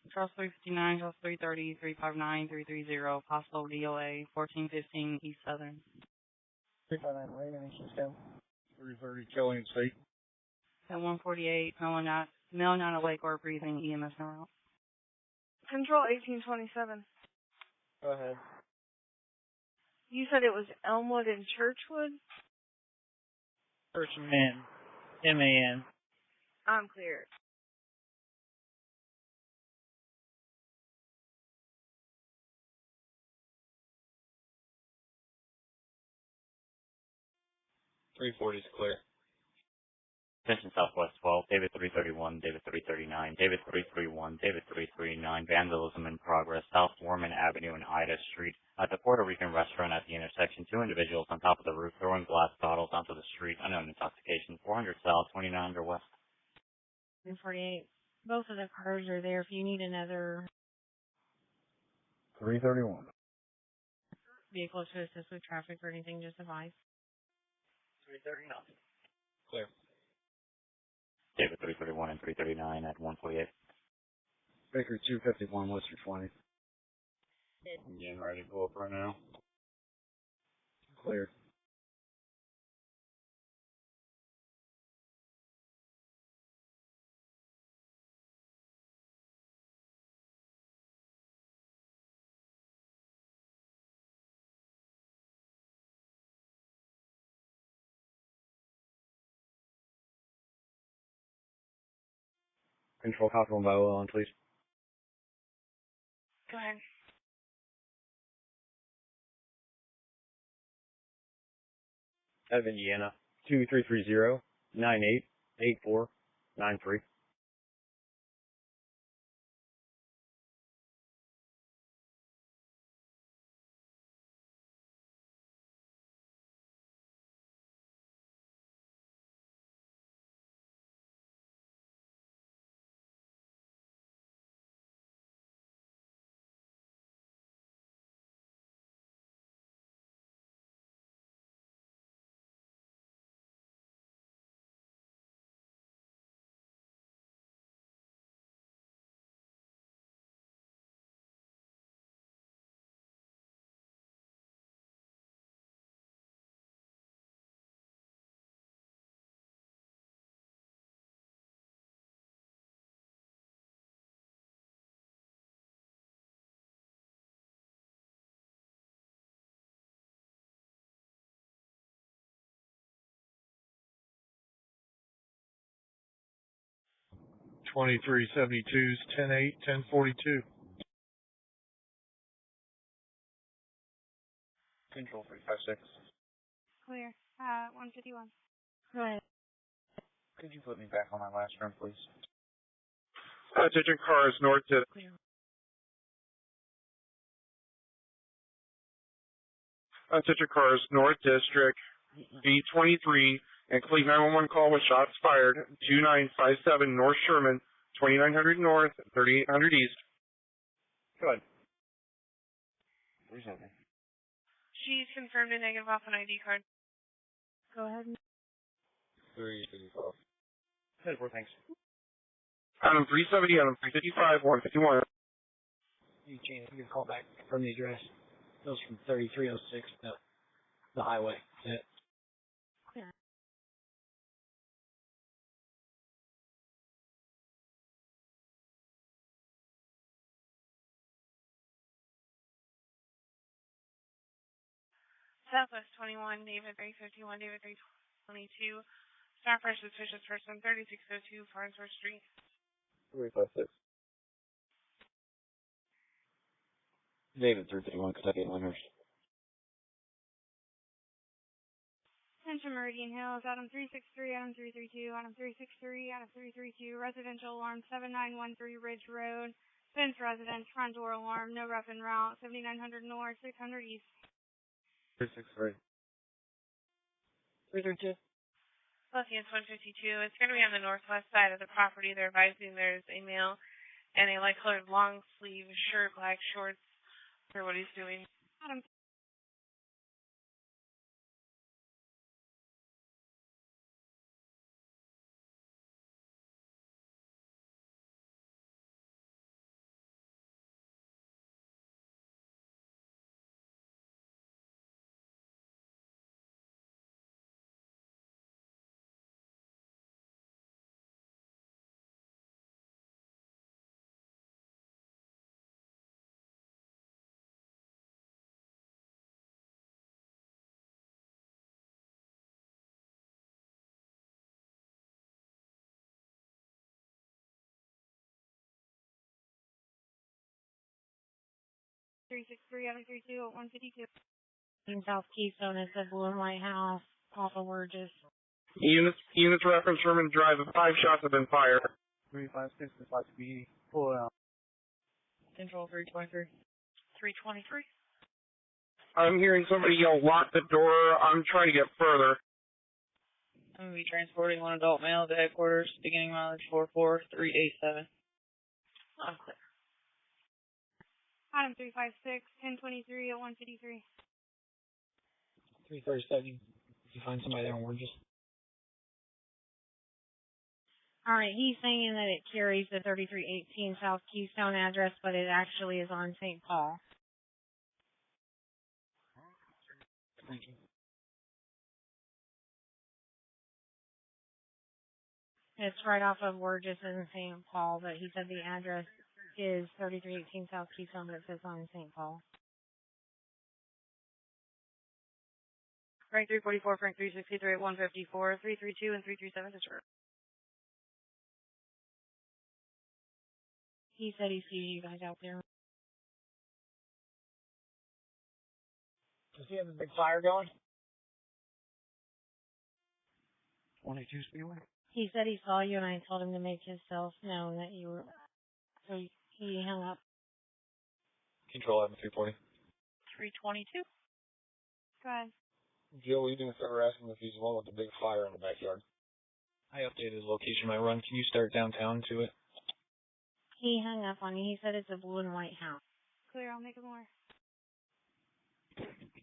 Charles 359, Charles 330, 359, 330, possible DOA, 1415 East Southern. 359 Raymond, East Town. 330 Killian State. At 148, Mel Lake or breathing, EMS no route. Control 1827. Go ahead. You said it was Elmwood and Churchwood? Churchman. M-A-N. I'm clear. .340 is clear. Attention Southwest 12, David 331, David 339, David 331, David 339, vandalism in progress, South Foreman Avenue and Ida Street. At the Puerto Rican restaurant at the intersection, 2 individuals on top of the roof throwing glass bottles onto the street, unknown intoxication, 400 South, 2900 West. 348. Both of the cars are there if you need another. 331. vehicle to assist with traffic or anything, just advise. 339. Clear. David 331 and 339 at 148. Baker 251, Worcester 20. I'm getting ready to go up right now. Cleared. Control Copper by oil on, please. Go ahead. Out of Indiana, 2330-988493. $23.72's 10-8, 1042. Control 356. Clear. 151. Right. Could you put me back on my last run, please? Attention cars north to Clear. Attention cars North District B23 and complete 911 call with shots fired. 2957 North Sherman, 2900 North, 3800 East. Go ahead. Where's that? She's confirmed a negative off an ID card. Go ahead. 354. Head for thanks. Adam 370, Adam 355, 151. You change your call back from the address. Goes from 3306 to the highway. That's it. Clear. Southwest 21, David 351, David 322. Stop for suspicious person, 3602 Farnsworth Street. 356. David 331, Kentucky Liners. Attention Meridian Hills, Adam 363, Adam 332, Adam 363, Adam 332, residential alarm 7913 Ridge Road, fence residence, front door alarm, no rep en route, 7900 North, 600 East. 363. 332. Celsius 152. It's going to be on the northwest side of the property. They're advising there's a male and a light colored long sleeve shirt, black shorts for what he's doing. Adam. Three six three Adam 32 at 152. In South Keystone, it's a blue and white house off of Burgess. Units reference Sherman Drive. 5 shots have been fired. 356 is about to be pulled out. Control 323. 323. I'm hearing somebody yell, lock the door. I'm trying to get further. I'm going to be transporting one adult male to headquarters, beginning mileage 44387. I'm clear. Adam 356, 1023 at 153. 337. If you find somebody there on Oranges. Alright, he's saying that it carries the 3318 South Keystone address, but it actually is on St. Paul. Thank you. It's right off of Burgess in St. Paul, but he said the address is 3318 South Keystone, but it says on St. Paul. Frank 344, Frank 363 at 154, 332 and 337 to serve. He said he sees you guys out there. Does he have a big fire going? 22 Speedway? He said he saw you, and I told him to make himself known that you were. So he hung up. Control item 340. 322. Go ahead. Jill, we didn't start asking if he's the one with the big fire in the backyard. I updated his location on my run. Can you start downtown to it? He hung up on you. He said it's a blue and white house. Clear, I'll make it more.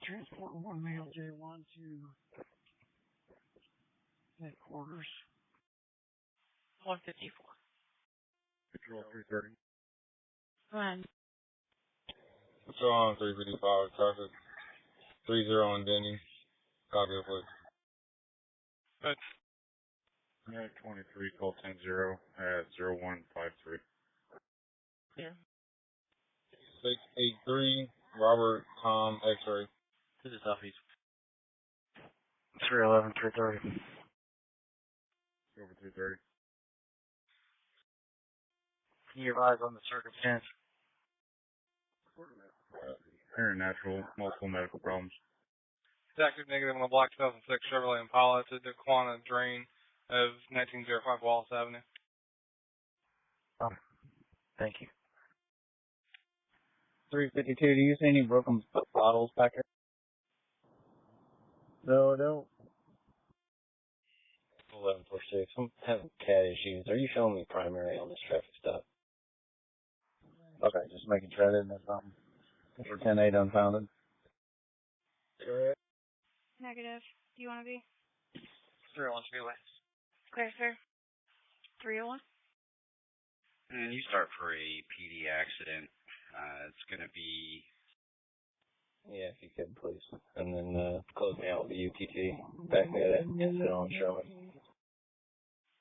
Transport one male J1 to headquarters. 154. Control 330. Go ahead. Control on 355. Traffic 30 on Denny. Copy of please. Good. Net 23, call 10-0 at 0153. Yeah. 683, Robert Tom X-ray. To the southeast. 311, 330. Over 330. Can you advise on the circumstance? Very natural, multiple medical problems. It's active negative on the black 2006 Chevrolet Impala to the Quanah drain of 1905 Wallace Avenue. Thank you. 352, do you see any broken bottles back here? No, I don't. 1146, I'm having cat issues. Are you showing me primary on this traffic stop? Okay, just making sure I didn't miss something. For 10-8 unfounded. Negative. Do you want to be? 301 Speedway. Clear, sir. 301. And you start for a PD accident. It's going to be... Yeah, if you could, please. And then close me out with the UTT. Back me at incident on Sherman.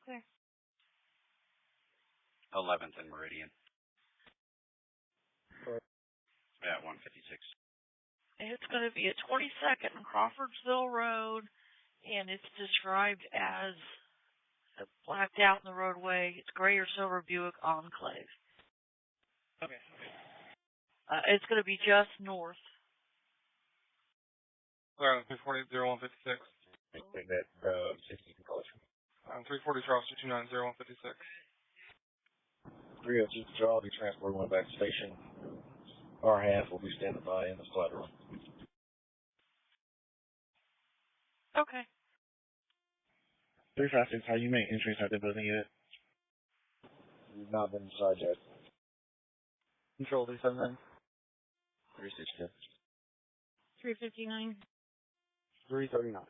Clear. 11th and Meridian. At 156. It's going to be at 22nd Crawfordsville Road, and it's described as blacked out in the roadway. It's gray or silver Buick Enclave. Okay. It's going to be just north. Clear on 340 0156. Take that 60 collection. 340 Charles 229 0156. 302 Control, I'll be transported one back to station. Our half will be standing by in the flat room. Okay. 356, how you make entries at the building yet? We've not been inside yet. Control 379. 360. 359. 339.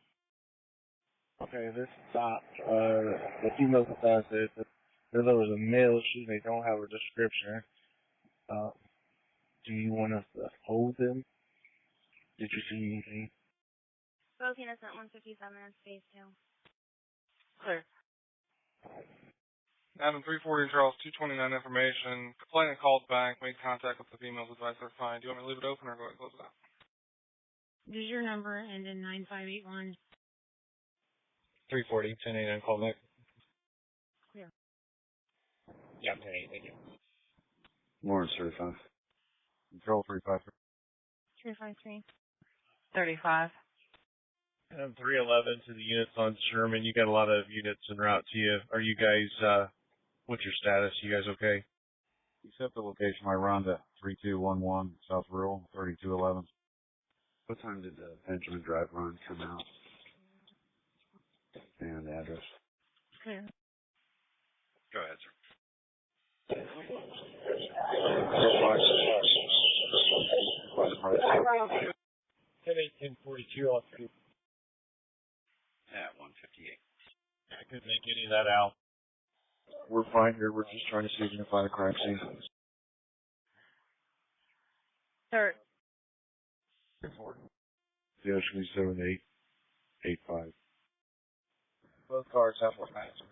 Okay, this stop, the female staff says that there was a male shooting, they don't have a description. Do you want us to hold them? Did you see anything? Both units at 157 and space 2. Clear. Adam 340 Charles 229 information. Complainant called back, made contact with the females, advised they're fine. Do you want me to leave it open or go ahead and close it out? Does your number end in 9581? 340, 10-8 on call back. Clear. Yeah, 10-8, thank you. Lawrence 35. Control 353. 353. 35. 311 to the units on Sherman. You got a lot of units en route to you. Are you guys, what's your status? You guys okay? Except the location I run at 3211 South Rural, 3211. What time did the Benjamin Drive run come out? And the address. Clear. Go ahead, sir. 10-8, 1042 on 3. at 158. I couldn't make any of that out. We're fine here. We're just trying to see if we can find a crime scene. Third. Yeah, it should be 7885. Both cars have what passed.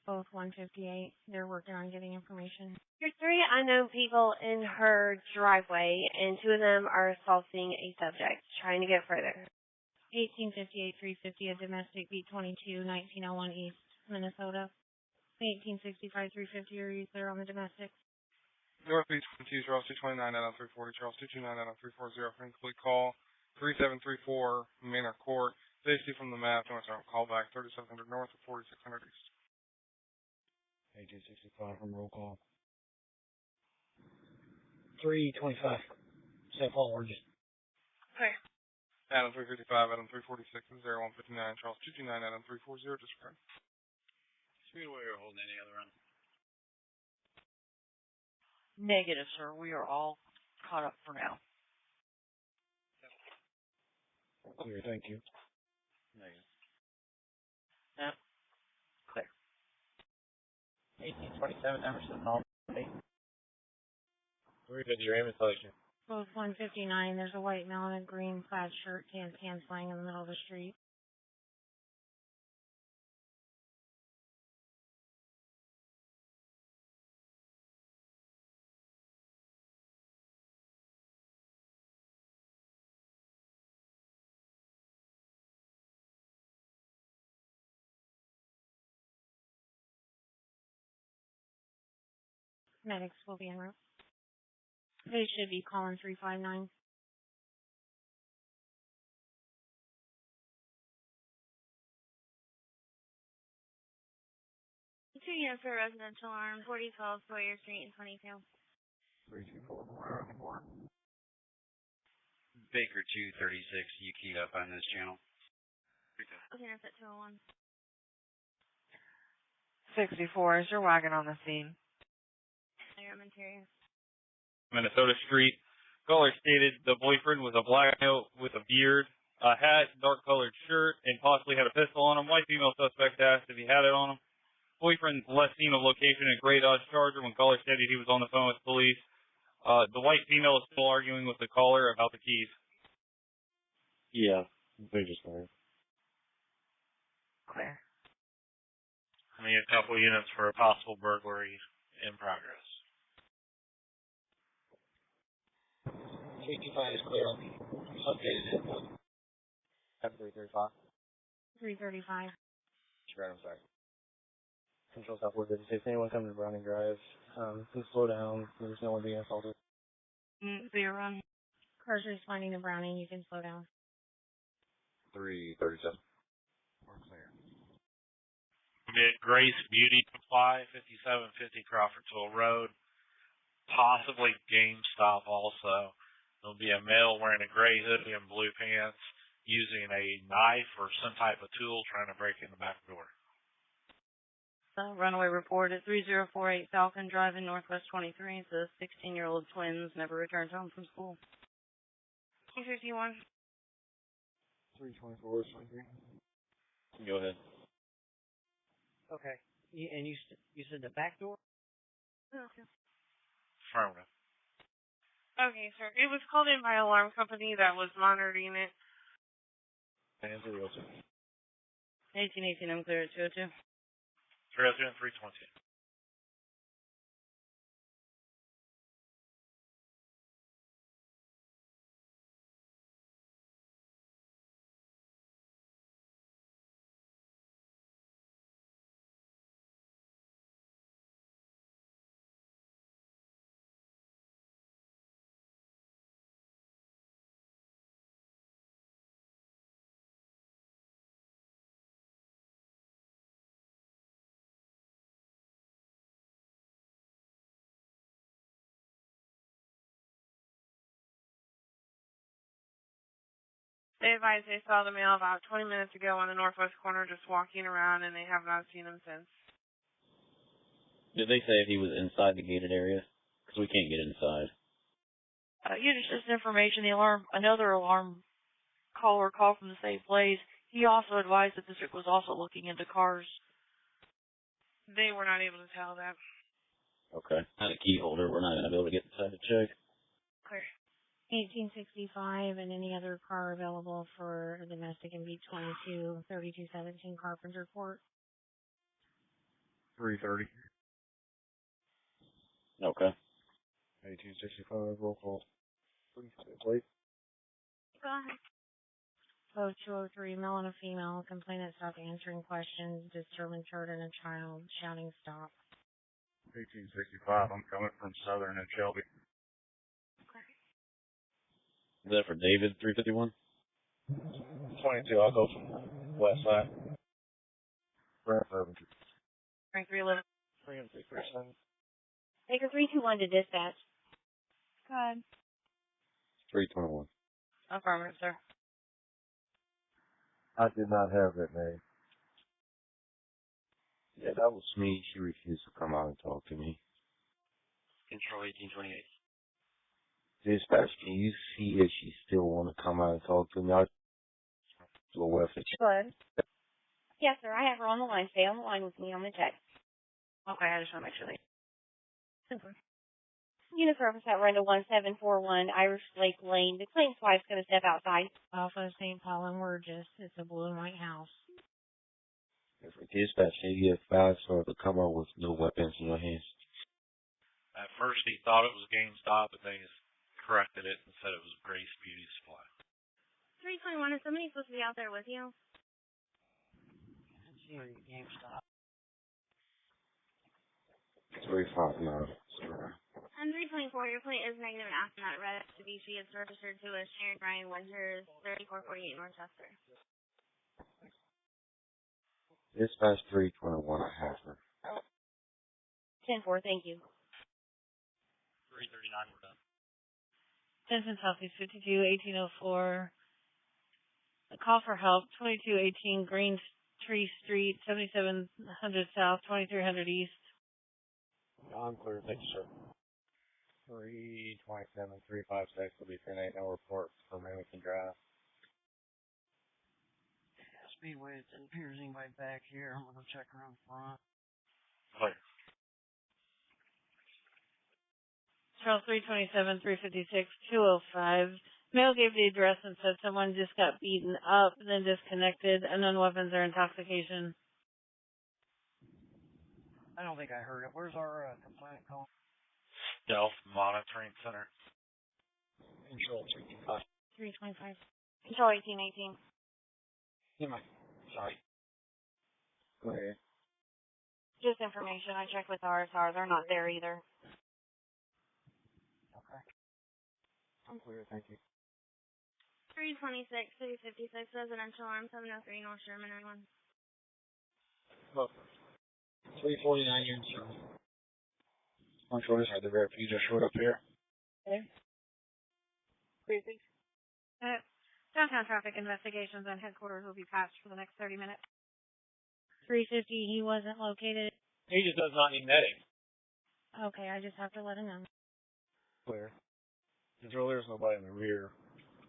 Both 158. They're working on getting information. There's 3 unknown people in her driveway, and 2 of them are assaulting a subject, trying to get further. 1858 350, a domestic B22, 1901 East, Minnesota. 1865 350, are you clear on the domestic? North Beach 22, Charles 229 out on 340, Charles 229 out on 340, incomplete call, 3734 Manor Court, safety from the map, north south, call back 3700 north of 4600 east. 1865 from roll call. 325. St. Paul, Oregon. Okay. Adam 355, Adam 346, 0159, Charles 229, Adam 340, disregard. Speedway or holding any other run? Negative, sir. We are all caught up for now. Clear, thank you. Negative. Yep. Clear. 1827 Emerson, all day. Where did your aim installation? Both 159. There's a white male in a green plaid shirt, hands laying in the middle of the street. Medics will be en route. They should be calling 359. Two units for residential alarm, 4012 Sawyer Street in 22. 324. Baker 236, you keyed up on this channel. Okay, that's at 201. 64. Is your wagon on the scene? I'm interior. Minnesota Street. Caller stated the boyfriend was a black male with a beard, a hat, dark-colored shirt, and possibly had a pistol on him. White female suspect asked if he had it on him. Boyfriend last seen of location in gray Dodge Charger when caller stated he was on the phone with police. The white female is still arguing with the caller about the keys. Yeah, they just are. Clear. I mean, a couple units for a possible burglary in progress. 325 is clear on the updated input. 335. 335. Sure, I'm sorry. Central Southwest 56. Anyone coming to Browning Drive, please slow down. There's no one being assaulted. Clear run. Cars responding to Browning, you can slow down. 337. We're clear. Grace Beauty Supply, 5750 Crawfordsville Road. Possibly GameStop also. There'll be a male wearing a gray hoodie and blue pants using a knife or some type of tool trying to break in the back door. Runaway report at 3048 Falcon Drive in Northwest 23. The 16-year-old twins never returned home from school. 251. 324 is 23. Go ahead. Okay. And you said the back door? Okay. Affirmative. Okay, sir. It was called in by an alarm company that was monitoring it. And 302. 1818, I'm clear at 202. 302 and 320. They advised they saw the male about 20 minutes ago on the northwest corner just walking around, and they have not seen him since. Did they say if he was inside the gated area? Because we can't get inside. Just information. Another alarm caller called from the same place. He also advised the district was also looking into cars. They were not able to tell that. Okay. Not a key holder. We're not going to be able to get inside to check. Clear. 1865 and any other car available for domestic and B22 3217 Carpenter Court. 330. Okay. 1865, roll call. Please. Go ahead. Code 203, male and a female. Complainant stopped answering questions. Disturbance heard in a child. Shouting stop. 1865, I'm coming from Southern and Shelby. Is that for David, 351? 22, I'll go from west side. Frank 311. 337. Baker 321 to dispatch. Go ahead. 321. Affirmative, sir. I did not have that name. Yeah, that was me. She refused to come out and talk to me. Control 1828. Dispatch, can you see if she still want to come out and talk to me? I'll do a weapon. Good. Yes, sir. I have her on the line. Stay on the line with me on the text. Okay, I just want to make sure they... Super. Unit service at Renda 1741 Irish Lake Lane. The claims wife's going to step outside. Alpha St. Paul and Wurgis. It's a blue and white house. If a dispatch, can you get 5 stars to come out with no weapons in your hands? At first he thought it was GameStop, but they just corrected it and said it was Grace Beauty Supply. 321, is somebody supposed to be out there with you? GameStop. 359. On 324, your plate is negative and asking that red Mitsubishi. It's registered to a Sharon Ryan Winters, 3448 Northchester. Dispatch 321, I have her. 10-4, thank you. 339, we're done. Denton Southeast 52, 1804. A call for help, 2218 Green Tree Street, 7700 South, 2300 East. I'm clear, thank you, sir. 327, 356 will be 10-8, no report for Remington Drive. Speedway, it appears anybody back here. I'm going to check around front. Clear. Charles 327, 356, 205. Male gave the address and said someone just got beaten up, then disconnected. Unknown weapons or intoxication. I don't think I heard it. Where's our complaint call? Delph Monitoring Center. Control 325. 325. Control 1818. Yeah, sorry. Go ahead. Just information. I checked with RSR. They're not there either. Okay. I'm clear, thank you. 326, 356 residential arm, 703 North Sherman, everyone. Well, 349, you're in service. I'm sure this had the refuge just showed up here. There. Briefing. Downtown traffic investigations and headquarters will be patched for the next 30 minutes. 350, he wasn't located. He just does not need netting. Okay, I just have to let him know. Clear. Control, there's nobody in the rear.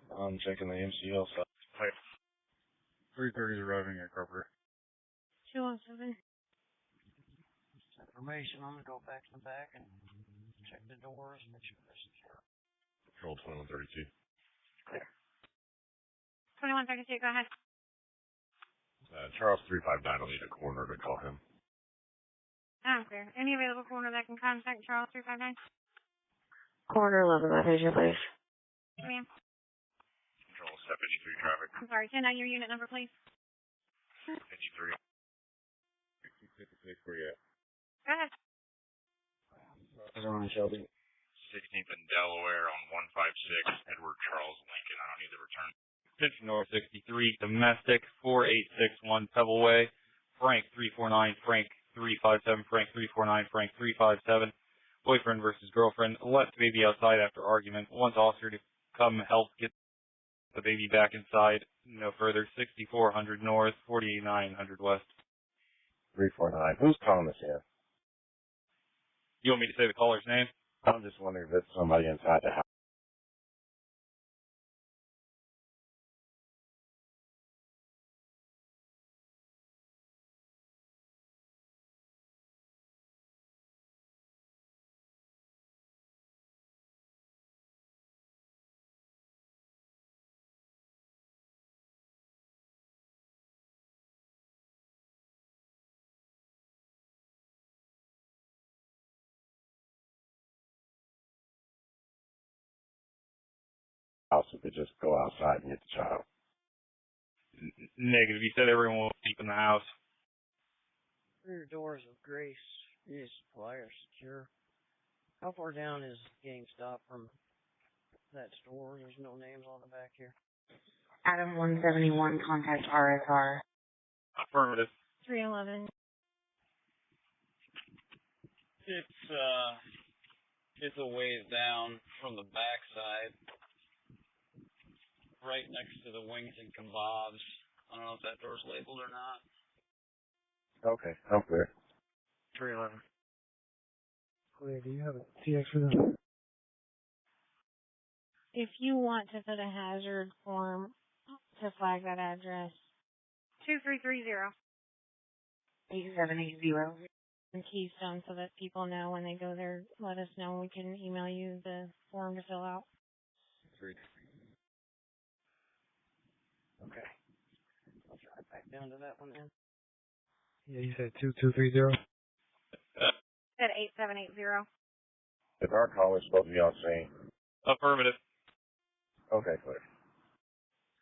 I'm checking the MCL side. Clear. 330 is arriving at Carpenter. 217. Information. I'm going to go back to the back and check the doors and make sure they're secure. Control 2132. Clear. 2132, go ahead. Charles 359 will need a coroner to call him. I'm clear. Any available coroner that can contact Charles 359? Corner 11, my patient, please. Ma'am. Control 753 traffic. I'm sorry, 10 your unit number, please. 53. 56, where you at? Go ahead. Everyone in Shelby. 16th and Delaware on 156, Edward Charles Lincoln. I don't need the return. Attention North 63, domestic, 4861 Pebble Way, Frank 349, Frank 357, Frank 349, Frank 357. Boyfriend versus girlfriend left baby outside after argument. Wants officer to come help get the baby back inside. No further. 6400 North, 48900 West. 349. Who's calling us here? You want me to say the caller's name? I'm just wondering if it's somebody inside the house. outside and hit the child. Negative. You said everyone was deep in the house. Rear doors of Grace Beauty Supply are secure. How far down is GameStop from that store? There's no names on the back here. Adam 171, contact RSR. Affirmative. 311. It's a ways down from the backside, right next to the Wings and Kebabs. I don't know if that door's labeled or not. Okay, I'm clear. 311. Clear. Do you have a TX for them? If you want to put a hazard form to flag that address, 2330. 8780 in Keystone, so that people know when they go there, let us know. We can email you the form to fill out. Okay. I'll drive back down to that one then. Yeah, you said 2230. Said 8780. If our caller's supposed to be on scene. Affirmative. Okay, clear.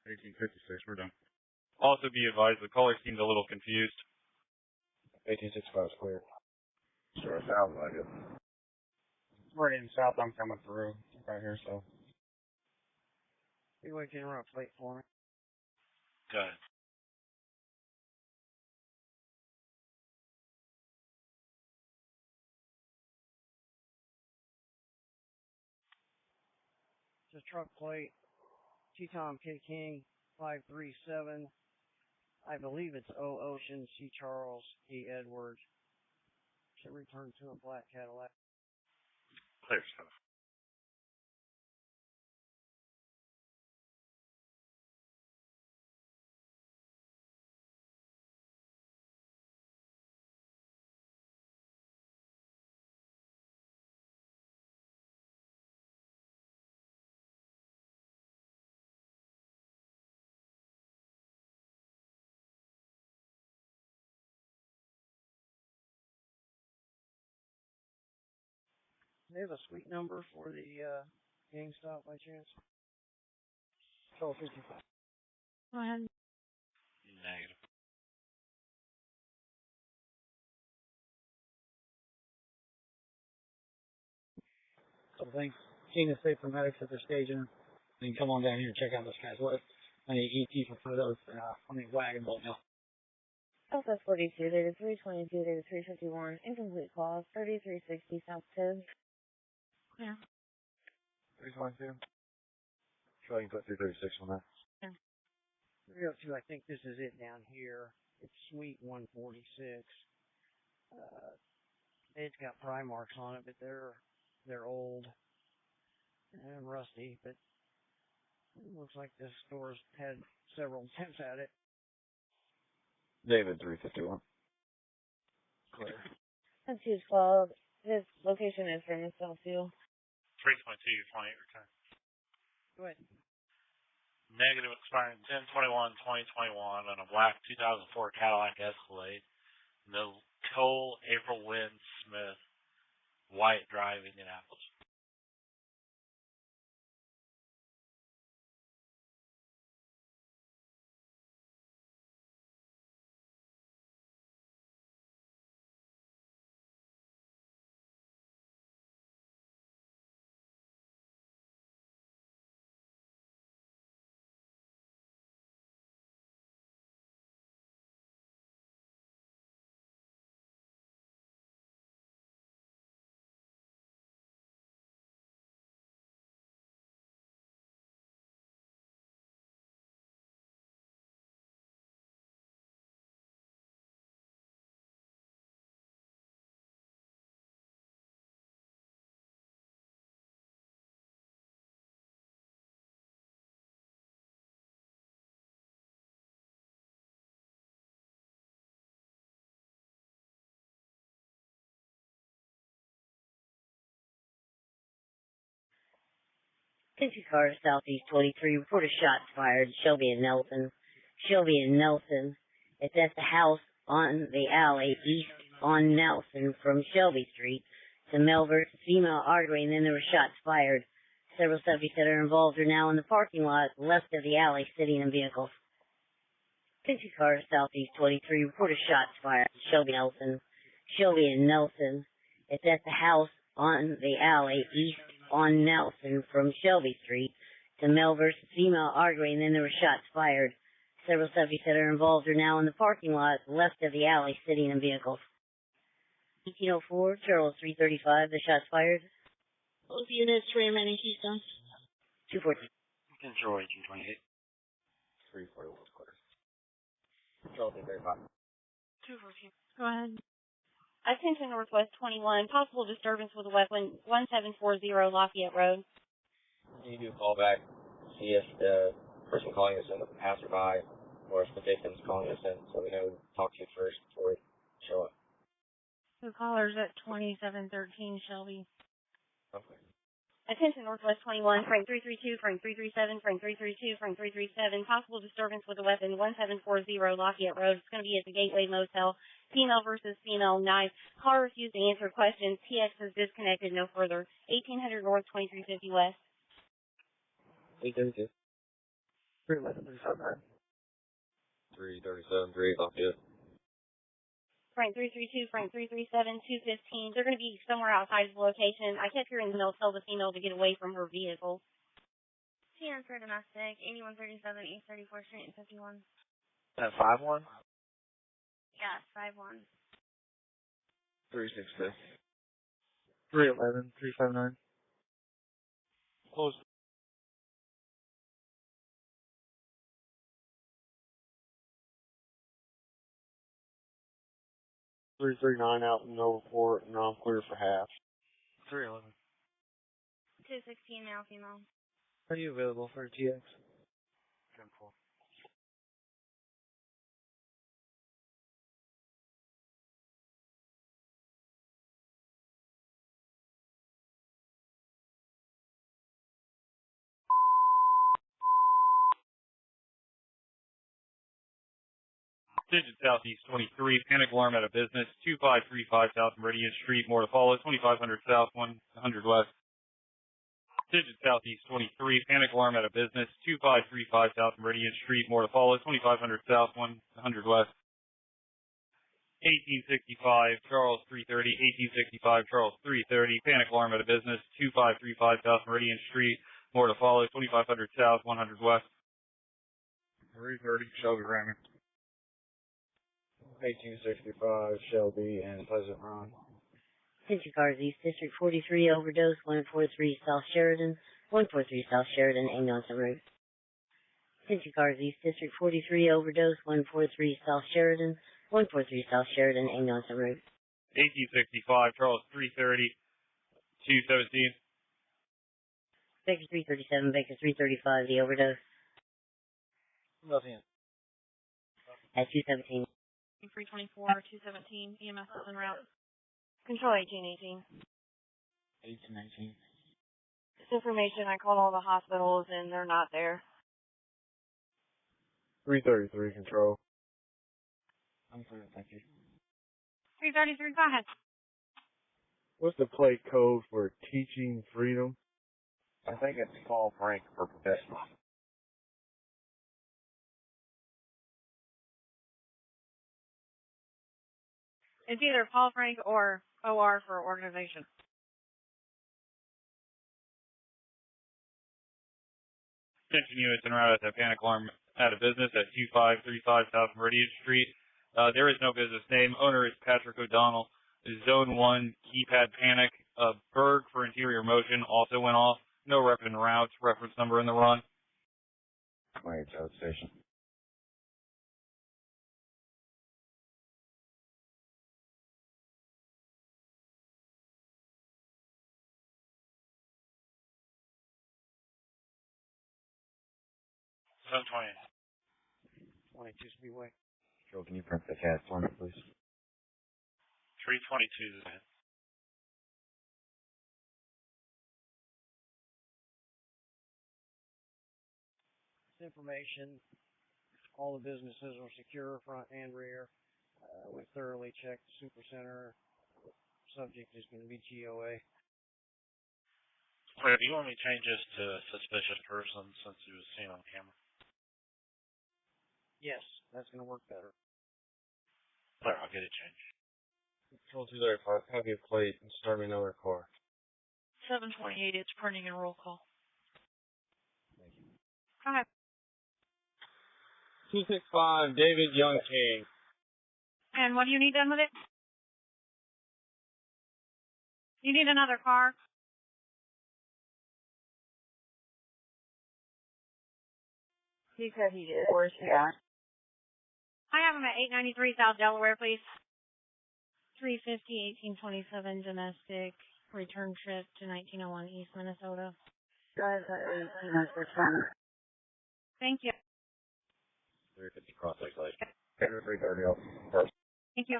1856, we're done. Also be advised, the caller seemed a little confused. 1865 is clear. Sure, sounds like it. We're heading south. I'm coming through right here, so. You wait to interrupt plate for me. Go ahead. It's a truck plate, T-Tom K King 537. I believe it's O Ocean C Charles E Edwards. Should return to a black Cadillac. Clear stuff. They have a suite number for the GameStop by chance? 1255. Go ahead. Negative. So thanks. Gina State for medics at their station. You can come on down here and check out this guy's list. I need ET for photos on these wagons right now. Southwest 42, data 322, data 351, incomplete calls, 3360 South Tibbs. Yeah. 322. Sure, you can put 336 on that. Yeah. 302, I think this is it down here. It's Suite 146. It's got pry marks on it, but they're old and rusty, but it looks like this store's had several attempts at it. David 351. Clear. That's who's called. This location is from Southfield. 322, 28 return. Go ahead. Negative expiring 10/21/2021 on a black 2004 Cadillac Escalade. Nicole April Lynn Smith, White Drive, Indianapolis. Safety car Southeast 23, report of shots fired, Shelby and Nelson. Shelby and Nelson. It's at the house on the alley east on Nelson from Shelby Street to Melvert Female Artery, and then there were shots fired Several subjects that are involved are now in the parking lot left of the alley sitting in vehicles. 2 cars southeast 23 reported shots fired. Shelby and Nelson. It's at the house on the alley east on Nelson from Shelby Street to male versus female arguing, and then there were shots fired. Several subjects that are involved are now in the parking lot left of the alley sitting in vehicles. 1804, Charles 335, the shots fired. Both units remaining Keystone. 214. Control 1828. 341 clear. Control 335. 214. Go ahead. Attention Northwest 21, possible disturbance with a weapon, 1740 Lafayette Road. You do call back, see if the person calling us in is a passerby, or if the victim's calling us in, so we know to talk to you first before we show up. The caller's at 2713 Shelby. Okay. Attention Northwest 21, Frank 332, Frank 337, Frank 332, Frank 337, possible disturbance with a weapon, 1740 Lafayette Road. It's going to be at the Gateway Motel. Female versus female knife. Caller refused to answer questions. TX is disconnected no further. 1800 North, 2350 West. 832. 311, 337, 3 Lafayette. Frank 332, Frank 337, 215. They're going to be somewhere outside of the location. I kept hearing the male tell the female to get away from her vehicle. TN for domestic, 8137 East 34th Street and 51. 5-1? Yeah, 5-1. 366. 311, 359. Close. $339 out in Novaport, and I'm clear for half. 311. 216 male, female. Are you available for a TX? 10-4. Digit Southeast 23, panic alarm at a business, 2535 South Meridian Street, more to follow, 2500 South, 100 West. Digit Southeast 23, panic alarm at a business, 2535 South Meridian Street, more to follow, 2500 South, 100 West. 1865 Charles 330, 1865 Charles 330, panic alarm at a business, 2535 South Meridian Street, more to follow, 2500 South, 100 West. 330 Shelby Raymond. 1865 Shelby and Pleasant Run. 2 cars east District 43 overdose, 143 South Sheridan, 143 South Sheridan, ambulance en route. 2 cars east District 43 overdose, 143 South Sheridan, 143 South Sheridan, ambulance en route. 1865 Charles 330, 217. Baker 337, Baker 335, the overdose. Nothing. At 217. 324, 217, EMS is en route. Control 1818. 1819. This information, I called all the hospitals and they're not there. 333 control. I'm clear, thank you. 333, go ahead. What's the plate code for teaching freedom? I think it's Paul Frank for professional. It's either Paul Frank or OR for organization. Attention units en route at the panic alarm at a business at 2535 South Meridian Street. There is no business name. Owner is Patrick O'Donnell. Zone 1 keypad panic. Berg for interior motion also went off. No rep in routes. Reference number in the run. 28 South Station. Zone 20. 22 Speedway. Joe, can you print the CAD for me, please? 322 is ahead. This information, all the businesses are secure, front and rear. We thoroughly checked the supercenter. Subject is going to be GOA. Clear, do you want me to change this to suspicious person since he was seen on camera? Yes, that's going to work better. Clear, I'll get it changed. Control 235, have your plate and start me another car. 728, it's printing and roll call. Go ahead. 265, David Young King. And what do you need done with it? You need another car? He said he did. Where's he at? I have him at 893 South Delaware, please. 350, 1827 domestic, return trip to 1901 East Minnesota. Guys, that's Thank you. 350 cross lake. 330 off first. Thank you.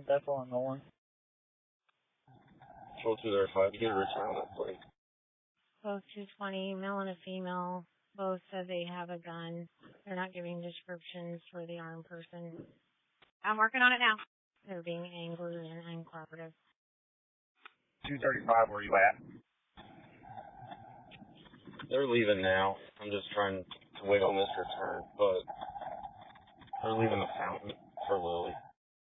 That's on Nolan. Control 235, you get a return on that plate. Both 220, male and a female, both said they have a gun. They're not giving descriptions for the armed person. I'm working on it now. They're being angry and uncooperative. 235, where you at? They're leaving now. I'm just trying to wait on this return, but they're leaving the fountain for Lily.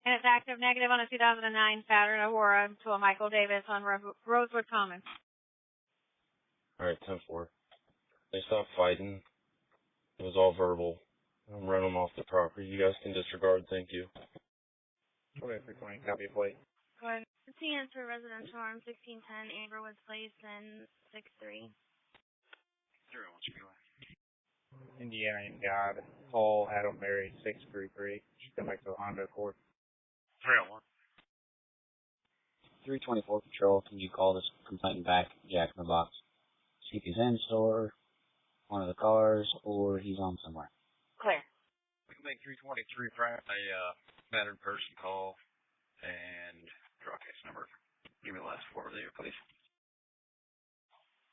And it's active negative on a 2009 Saturn Aurora to a Michael Davis on Rosewood Commons. Alright, 10-4. They stopped fighting. It was all verbal. I'm running them off the property. You guys can disregard, thank you. 2320, copy plate. Go ahead. The answer residential arm 1610 Amberwoods Place and 63. 01 Indiana God, Paul, Adam, Mary, 633. Come back to the Honda Accord. 301. 324 Patrol, can you call this complainant back, Jack in the Box? See if he's in store, one of the cars, or he's on somewhere. Clear. We can make 323 Frank a battered person call and draw case number. Give me the last four there, please.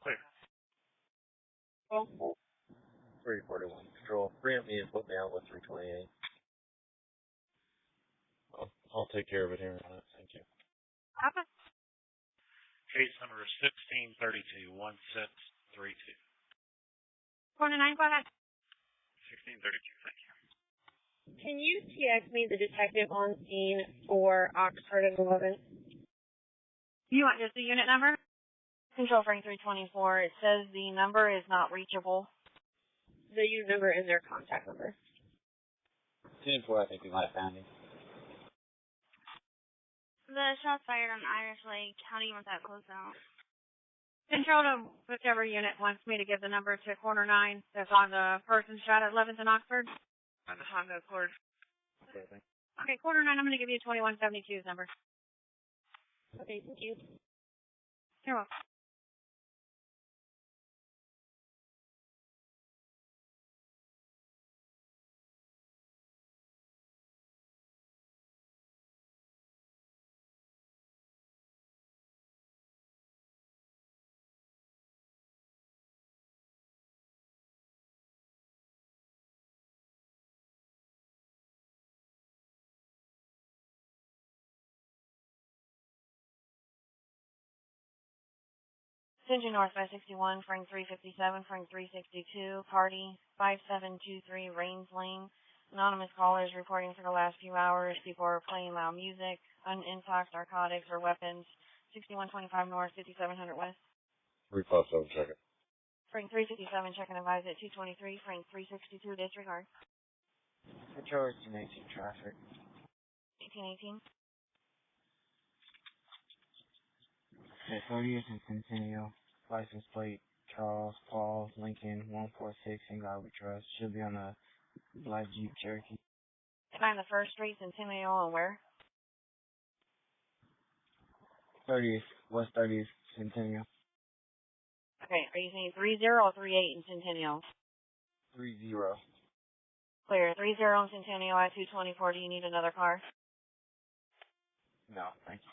Clear. 341 Patrol, preempt me and put me out with 328. I'll take care of it here in a minute, thank you. Papa? Case number is 1632, 1632. Corner 9, go ahead. 1632, thank you. Can you TX me the detective on scene for Oxford and 11? You want just the unit number? Control Frank 324, it says the number is not reachable. The unit number and their contact number. 10-4, I think we might have found him. The shots fired on Irish Lake. How do you want that closed out? Control to whichever unit wants me to give the number to corner 9 that's on the person shot at 11th and Oxford. On the Honda Accord. Okay, corner 9, I'm going to give you 2172's number. Okay, thank you. You're welcome. Central North by 61, Frank 357, Frank 362, Party 5723, Rains Lane. Anonymous callers reporting for the last few hours. People are playing loud music, unintox, narcotics, or weapons. 6125 North, 5700 West. 357, check it. Frank 357, check and advise at 223, Frank 362, disregard. Patrol 1818 traffic. 1818. Okay, 30th and Centennial. License plate Charles Paul Lincoln 146 in Godwood Trust. Should be on a black Jeep Cherokee. Behind the First Street, Centennial, and where? 30th, West 30th, Centennial. Okay, are you saying 30 or 38 in Centennial? 30. Clear. 30 in Centennial at 224. Do you need another car? No, thank you.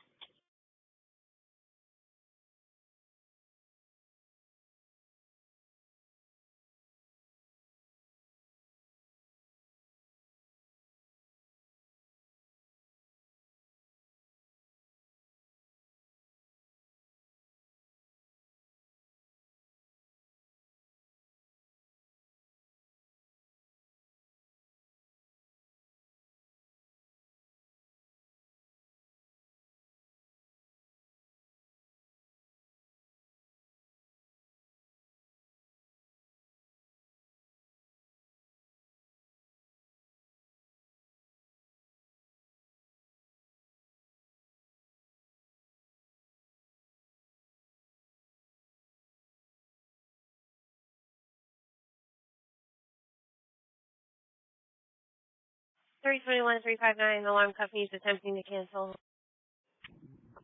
321-359, alarm company is attempting to cancel.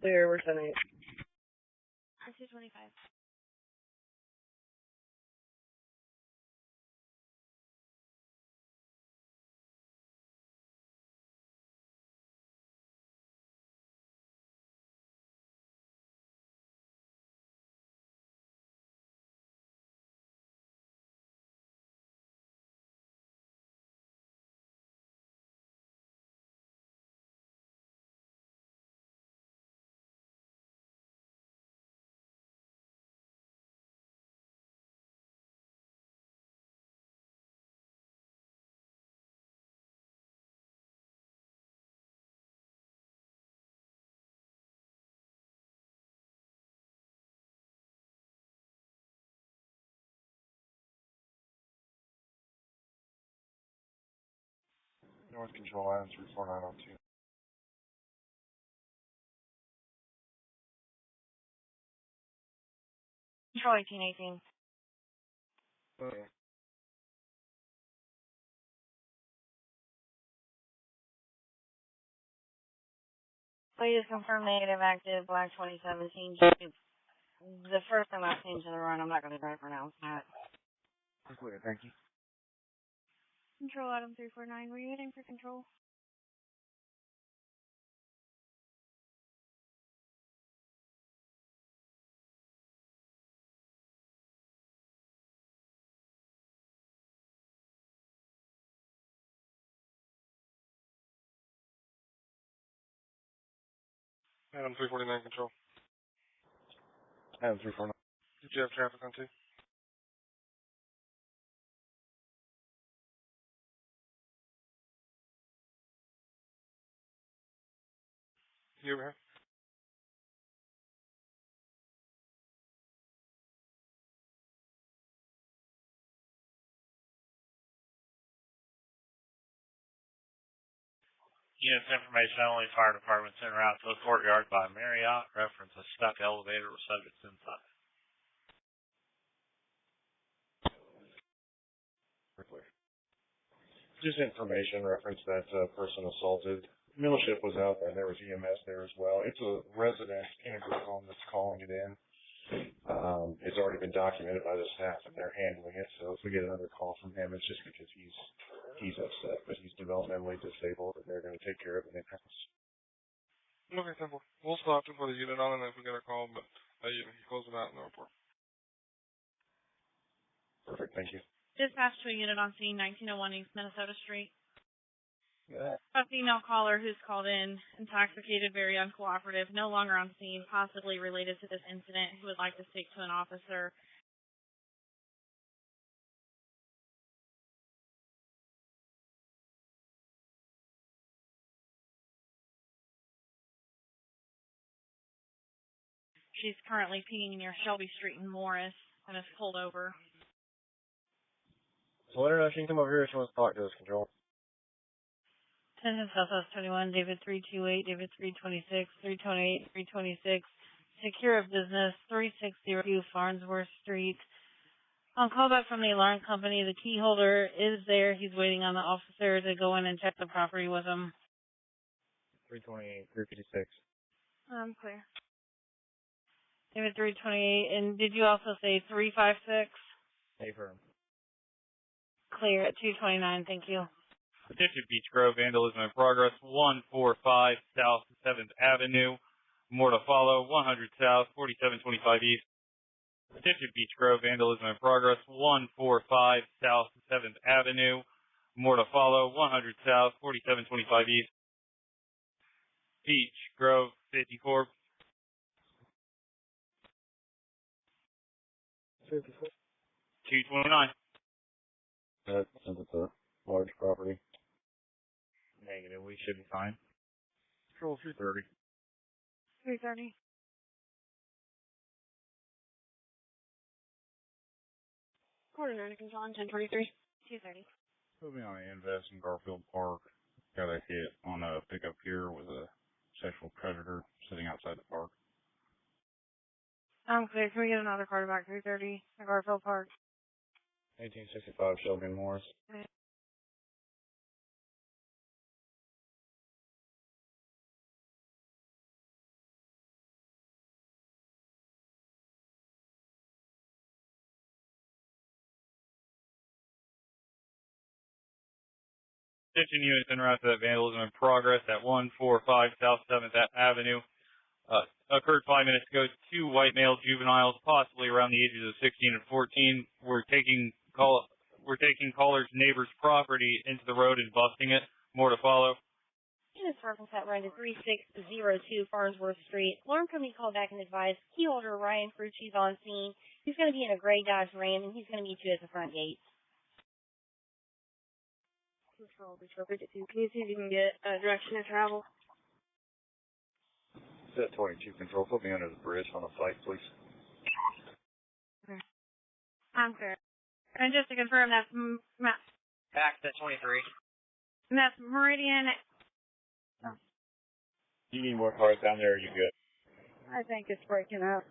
Clear, we're 7-8. 225. North Control, Island 34902. Control 1818. Okay. Please confirm negative active, black 2017. The first time I've seen to the run, I'm not going to try to pronounce that. Clear, thank you. Control Adam 349, were you waiting for control? Adam 349 control. Adam 349. Did you have traffic on 2? You over here? Units information only, fire department's en route to the courtyard by Marriott. Reference a stuck elevator with subjects inside. Just information reference that person assaulted. Millership was out there and there was EMS there as well. It's a resident in a group home that's calling it in. It's already been documented by the staff and they're handling it, so if we get another call from him, it's just because he's upset, but he's developmentally disabled and they're going to take care of it in-house. Okay, simple. We'll stop to put a unit on and if we get a call, but you close it out in the report. Perfect, thank you. Dispatch to a unit on scene, 1901 East Minnesota Street. Good. A female caller who's called in, intoxicated, very uncooperative, no longer on scene, possibly related to this incident, who would like to speak to an officer. She's currently peeing near Shelby Street in Morris and is pulled over. So let her know she can come over here if she wants to talk to us, Control. 10 Southwest 21, David 328, David 326, 328, 326. Secure business, 3602 Farnsworth Street. On callback from the alarm company, the key holder is there. He's waiting on the officer to go in and check the property with him. 328, 356. I'm clear. David 328, and did you also say 356? Affirm. Clear at 229, thank you. Petition Beach Grove, vandalism in progress, 145 South 7th Avenue. More to follow, 100 South, 4725 East. Petition Beach Grove, vandalism in progress, 145 South 7th Avenue. More to follow, 100 South, 4725 East. Beach Grove, 54. 229. Since it's a large property. Negative, we should be fine. Control 330. 330. Quarter 9 control on 1023. 230. Put me on the invest in Garfield Park. Got a hit on a pickup here with a sexual predator sitting outside the park. I'm clear. Can we get another quarterback 330 at Garfield Park? 1865 Shelby Morris. Attention units en route to that vandalism in progress at 145 South 7th Avenue. Occurred 5 minutes ago. 2 white male juveniles, possibly around the ages of 16 and 14, were taking callers' neighbor's property into the road and busting it. More to follow. Units reference at right at 3602 Farnsworth Street. Alarm company called back and advised key holder Ryan Frucci's on scene. He's going to be in a gray Dodge Ram, and he's going to meet you at the front gate. Control, Detroit 52. Can you see if you can get direction of travel? Set 22 control. Put me under the bridge on the site, please. Okay. I'm clear. And just to confirm, that's Back to 23. that's Meridian. You need more cars down there, or you good? I think it's breaking up.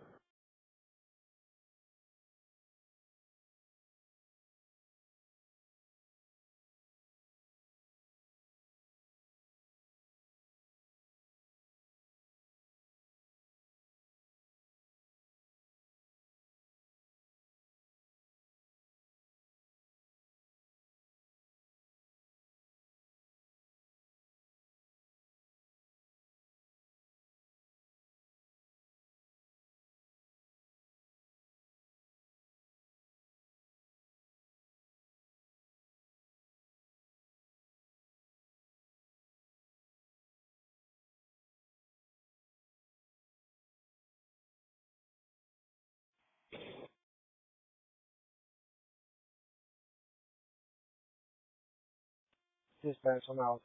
Dispatch, I'm out.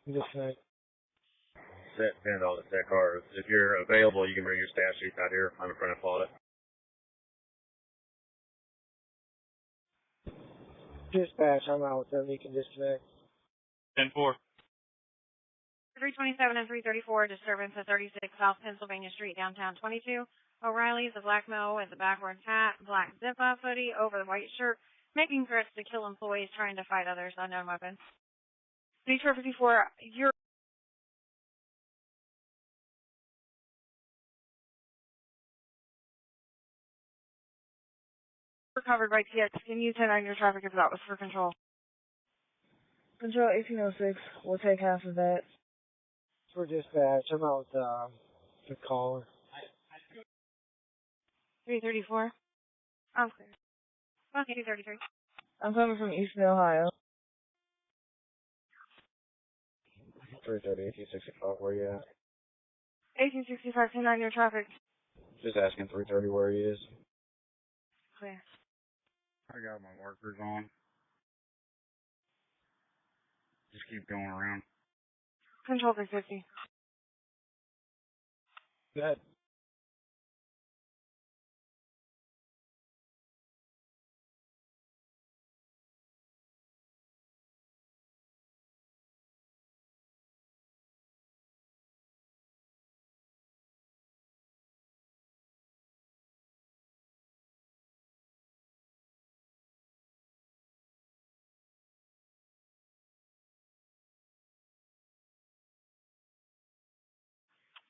Disconnect. Set $10 set cars. If you're available, you can bring your staff sheets out here. I'm in front of audit. Dispatch, I'm out. You can disconnect. 10-4. 327 and 334, disturbance at 36 South Pennsylvania Street, downtown 22. O'Reilly's, a black male with a backwards hat, black zip-up hoodie over the white shirt, making threats to kill employees trying to fight others, unknown weapons. Detroit 54, you're covered by TX. Can you 10-9 your traffic if that was for control? Control 1806. We'll take half of that. For dispatch, I'm out the caller. 334. I'm clear. Okay, 233. I'm coming from Eastern Ohio. 330, 1865, where you at? 1865, 10-9 your traffic. Just asking 330 where he is. Clear. I got my markers on. Just keep going around. Control 350. Good.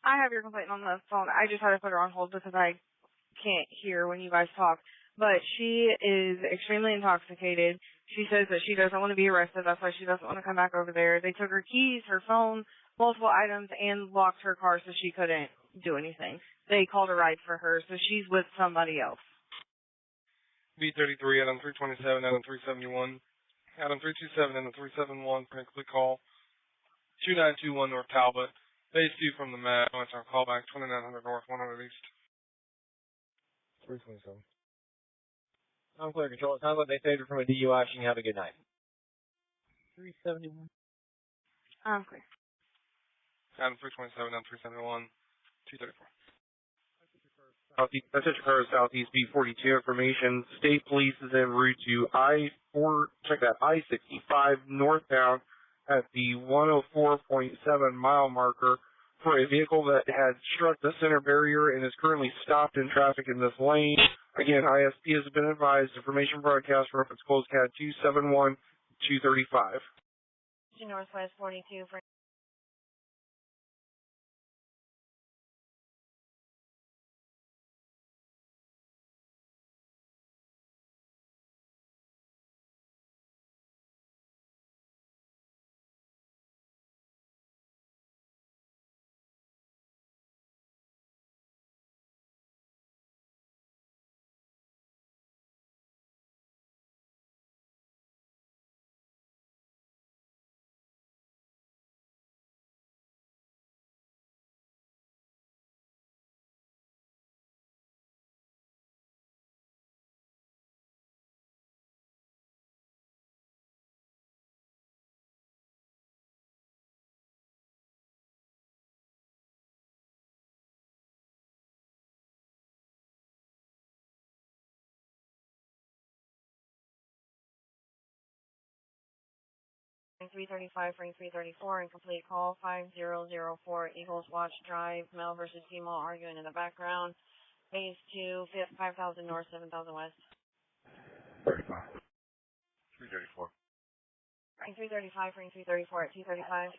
I have your complaint on the phone. I just had to put her on hold because I can't hear when you guys talk. But she is extremely intoxicated. She says that she doesn't want to be arrested. That's why she doesn't want to come back over there. They took her keys, her phone, multiple items, and locked her car so she couldn't do anything. They called a ride for her, so she's with somebody else. B33, Adam 327, Adam 371, Adam 327, Adam 371, frankly call 2921 North Talbot. Base 2 from the map. It's our callback 2900 North, 100 East. 327. I'm clear, control. It sounds like they saved her from a DUI. She can have a good night. 371. I'm clear. Adam 327, Adam 371, 234. Message occurs Southeast B42 information. State police is en route to I-65 northbound at the 104.7 mile marker for a vehicle that had struck the center barrier and is currently stopped in traffic in this lane. Again, ISP has been advised. Information broadcast reference closed CAD 271 235. Northwest 42 for 335, frame 334, incomplete call, 5004 Eagles Watch Drive, male versus female arguing in the background. Phase 2, 5,000 north, 7,000 west. 35. 334. Frame 335, frame 334 at 235.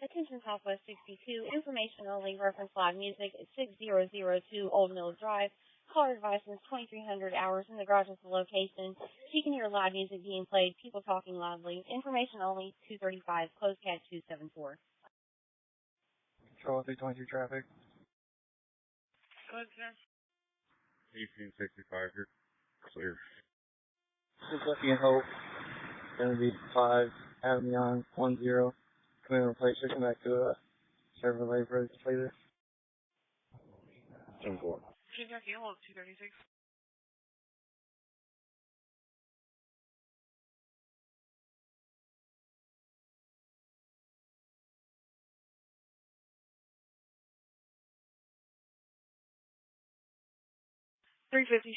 Attention Southwest 62, information only, reference live music at 6002 Old Mill Drive. Caller advice is 2300 hours in the garage is the location. She can hear live music being played, people talking loudly. Information only, 235, closed cat 274. Control 323 traffic. Closed cat. 1865 here. Clear. Kentucky and Hope. Gonna be 5 Avion 10. Come in and replace it. Come back to server lane for later. 10-4. Kentucky and Hope 236.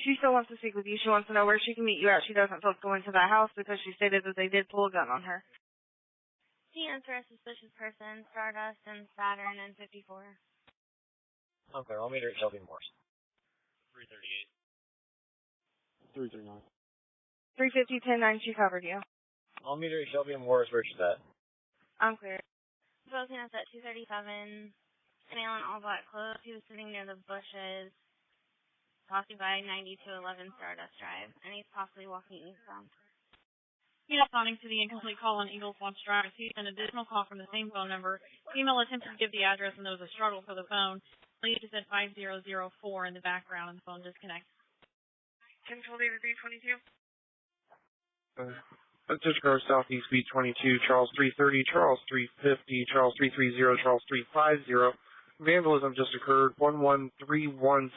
She still wants to speak with you. She wants to know where she can meet you at. She doesn't feel going to that house because she stated that they did pull a gun on her. She answered a suspicious person, Stardust and Saturn and 54. Okay, I'll meet her at Shelby Morse. 338. 339. 350, 10-9, she covered you. I'll meet her at Shelby Morse. Where's she at? I'm clear. Spoken us at 237, male in all black clothes. He was sitting near the bushes, possibly by 9211 Stardust Drive, and he's possibly walking eastbound. He responding to the incomplete call on Eagles Watch Drive. Received an additional call from the same phone number. Female attempted to give the address and there was a struggle for the phone. Lead is at 5004 in the background and the phone disconnects. Control David 322. Discover Southeast B22, Charles 330, Charles 350, Charles 330, Charles 350. Vandalism just occurred, 1131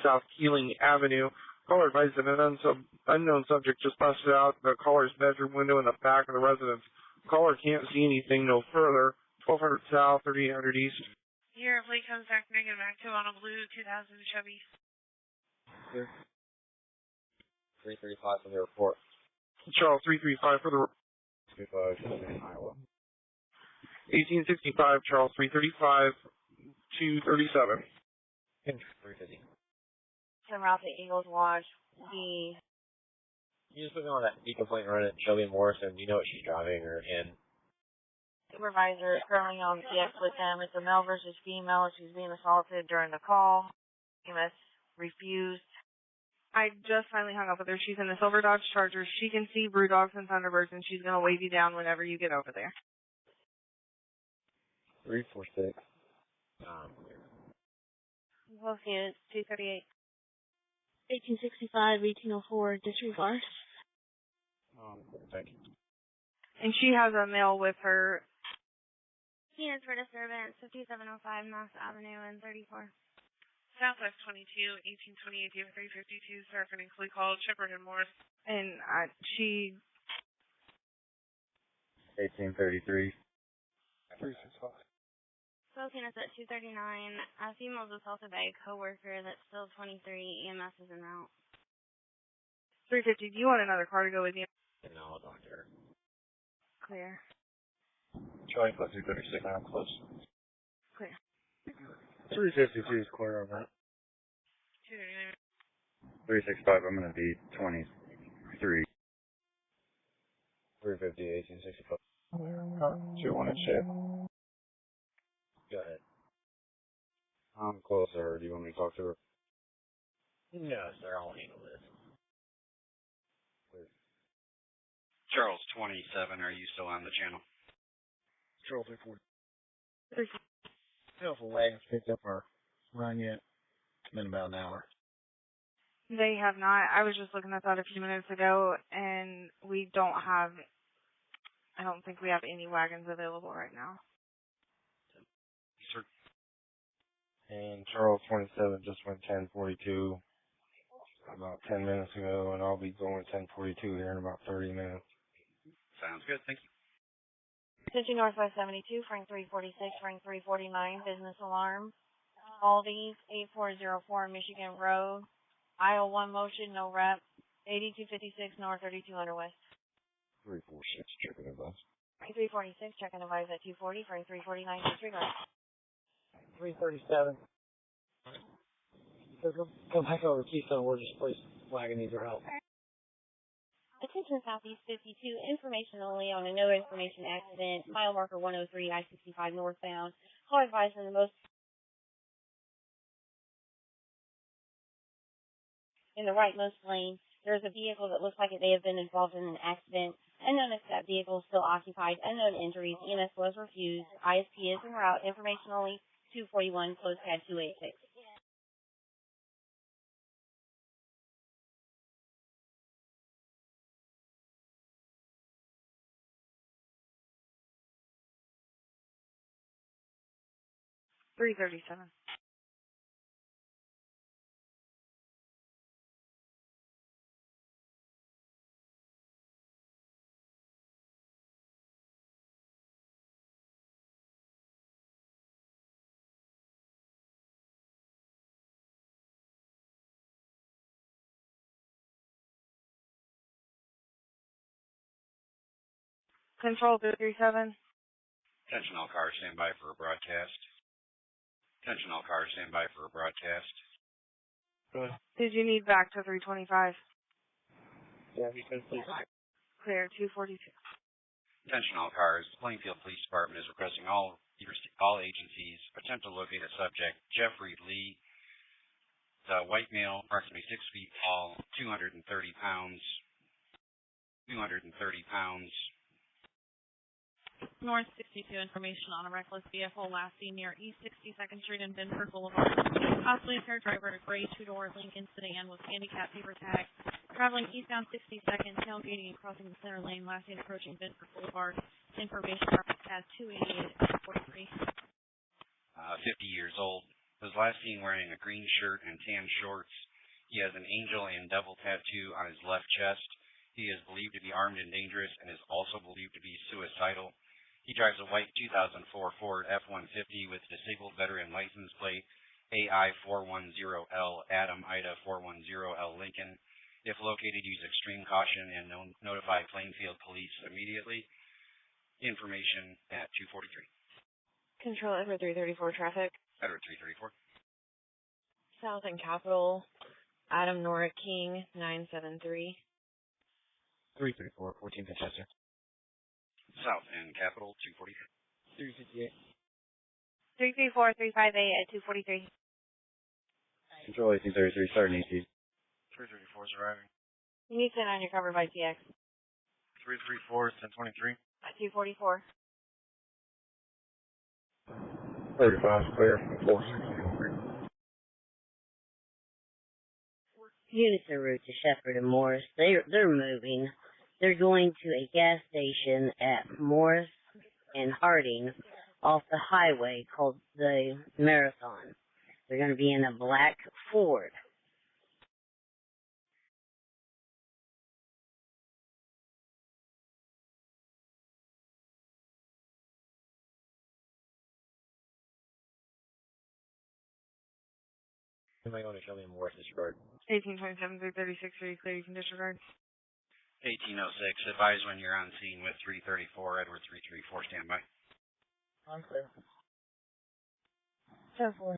South Keeling Avenue. Caller advised that an unknown subject just busted out the caller's bedroom window in the back of the residence. Caller can't see anything no further. 1200 South, 3800 East. Here, if Lee comes back, bring him back to on a blue 2000 Chevy. Here. 335 for the report. Charles 335 for the 35 Iowa. 1865, Charles 335, 237. 350. En route to Eagles Watch, the You just put me on that B complaint run at Shelby and Morris, and you know what she's driving or in. supervisor is currently on CX with them. It's a male versus female. She's being assaulted during the call. EMS refused. I just finally hung up with her. She's in the silver Dodge Charger. She can see Brew Dogs and Thunderbirds, and she's going to wave you down whenever you get over there. 346. We'll see it. 238. 1865, 1804, disregard. Thank you. And she has a male with her. She is for disturbance, 5705 Mass Avenue and 34. Southwest 22, 1828, 352, Surfing and Clee Call, Shepard and Morris. And she. 1833. 365. Spoken us at 239. A female was assaulted by a coworker that's still 23. EMS is en route. 350. Do you want another car to go with you? No, doctor. Clear. Charlie plus 236, I'm close. Clear. 352 is clear on that. 365, I'm going to be 23. 350, 1865. 21 and shape. Go ahead. I'm closer. Do you want me to talk to her? No, sir, I'll handle this. Charles 27, are you still on the channel? Control 340. Helpful wagons picked up our run yet. It's been about an hour. They have not. I was just looking at that a few minutes ago, and we don't have. I don't think we have any wagons available right now. Sir. And Charles 27 just went 1042 about 10 minutes ago, and I'll be going 1042 here in about 30 minutes. Sounds good, thank you. Century Northwest 72, Frank 346, Frank 349, business alarm. Aldi's 8404 Michigan Road. Aisle 1 motion, no rep. 8256 North, 3200 West. 346, checking the bus. 346, check and advise at 240, frame 349, disregard. 337. So go back over to Keystone. We're just police wagon needs our help. Attention Southeast 52, information only on a no information accident, mile marker 103, I-65 northbound. Call advised in the rightmost lane. There's a vehicle that looks like it may have been involved in an accident. Unknown if that vehicle is still occupied. Unknown injuries. EMS was refused. ISP is en route. Information only. 241, close pad 286. $337. Control 337. Attention all cars, stand by for a broadcast. Attention all cars, stand by for a broadcast. Good. Did you need back to 325? Yeah, you can please. Clear 242. Attention all cars, Plainfield Police Department is requesting all agencies attempt to locate a subject, Jeffrey Lee, the white male, approximately 6 feet tall, 230 pounds. North 62, information on a reckless vehicle last seen near East 62nd Street and Benford Boulevard. Possibly impaired driver in a gray two-door Lincoln sedan with handicap paper tag. Traveling eastbound 62nd, tailgating and crossing the center lane, last seen approaching Benford Boulevard. Information pad 288 at 43. 50 years old. Was last seen wearing a green shirt and tan shorts. He has an angel and devil tattoo on his left chest. He is believed to be armed and dangerous and is also believed to be suicidal. He drives a white 2004 Ford F-150 with disabled veteran license plate AI410L, Adam Ida 410L Lincoln. If located, use extreme caution and notify Plainfield Police immediately. Information at 243. Control Edward 334 traffic. Edward 334. South and Capitol, Adam Nora King 973. 334, 14 Manchester. South and Capitol 243. 358. 334, 358 at 243. Control 1833, starting ET. 334 is arriving. You need to on your cover by TX. 334 is 1023. At 244. 35 clear. 463. Units en route to Shepherd and Morris. They're moving. They're going to a gas station at Morris and Harding off the highway called the Marathon. They're going to be in a black Ford. You might want to show me Morris disregard. 1827, 336, are you clear? You can disregard. 1806, advise when you're on scene with 334, Edward 334, stand by. I'm clear. 10-4.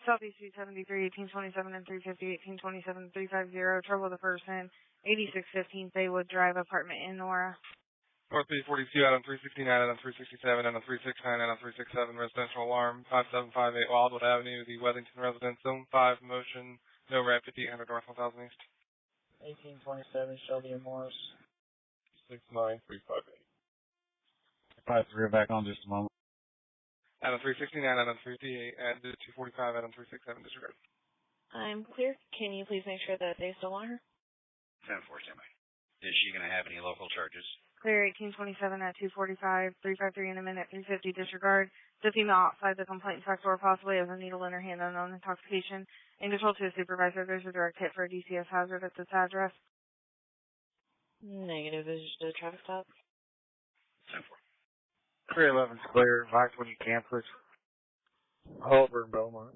Southeast 273, 1827 and 350, 1827, 350, trouble with a person, 8615 Baywood Drive, apartment in Nora. North B42 out on 369, out on 367, out on 369, out on 367, residential alarm, 5758 Wildwood Avenue, the Weathington residence, zone 5, motion, no ramp, 5800 North 1000 East. 1827, Shelby and Morris. 69358. 53 back on just a moment. Out on 369, out on 358, and 245, out on 367, disregard. I'm clear. Can you please make sure that they still want her? 10-4, stand by. Is she going to have any local charges? Clear 1827 at 245, 353 in a minute, 350 disregard. The female outside the complaint truck door possibly has a needle in her hand, unknown intoxication. In control to a supervisor, there's a direct hit for a DCS hazard at this address. Negative. Is the traffic stop? 10-4. 311's clear. Advise when you can, please. Oliver and Belmont.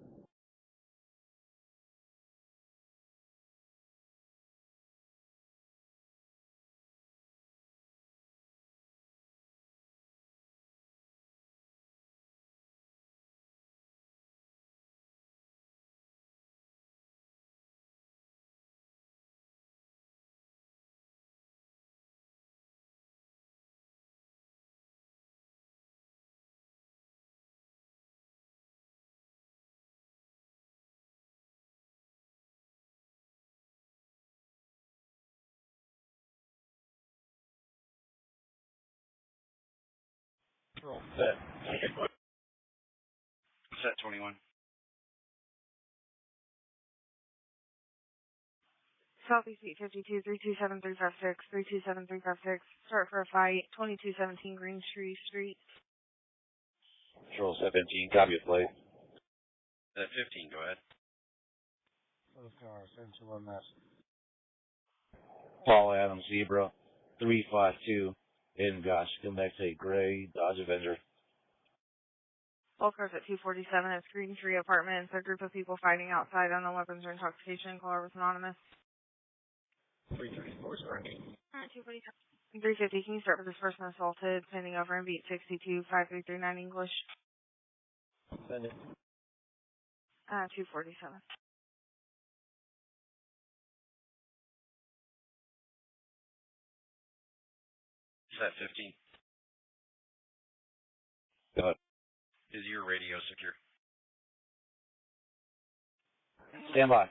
Set 21. Southeast 852, 327356, 327356. Start for a fight, 2217 Green Street. Control 17, copy a plate. Set 15, go ahead. Those cars, central on that. Paul Adams, Zebra, 352, in Connecticut, Gray, Dodge Avenger. All cars at 247 at Green Tree Apartments. A group of people fighting outside on weapons or intoxication. Caller was anonymous. 334 surrounding. 247. 350, can you start with this person assaulted, pending over and beat 62, 5339 English. Send it. 247. Set 15. Go ahead. Is your radio secure? Stand by.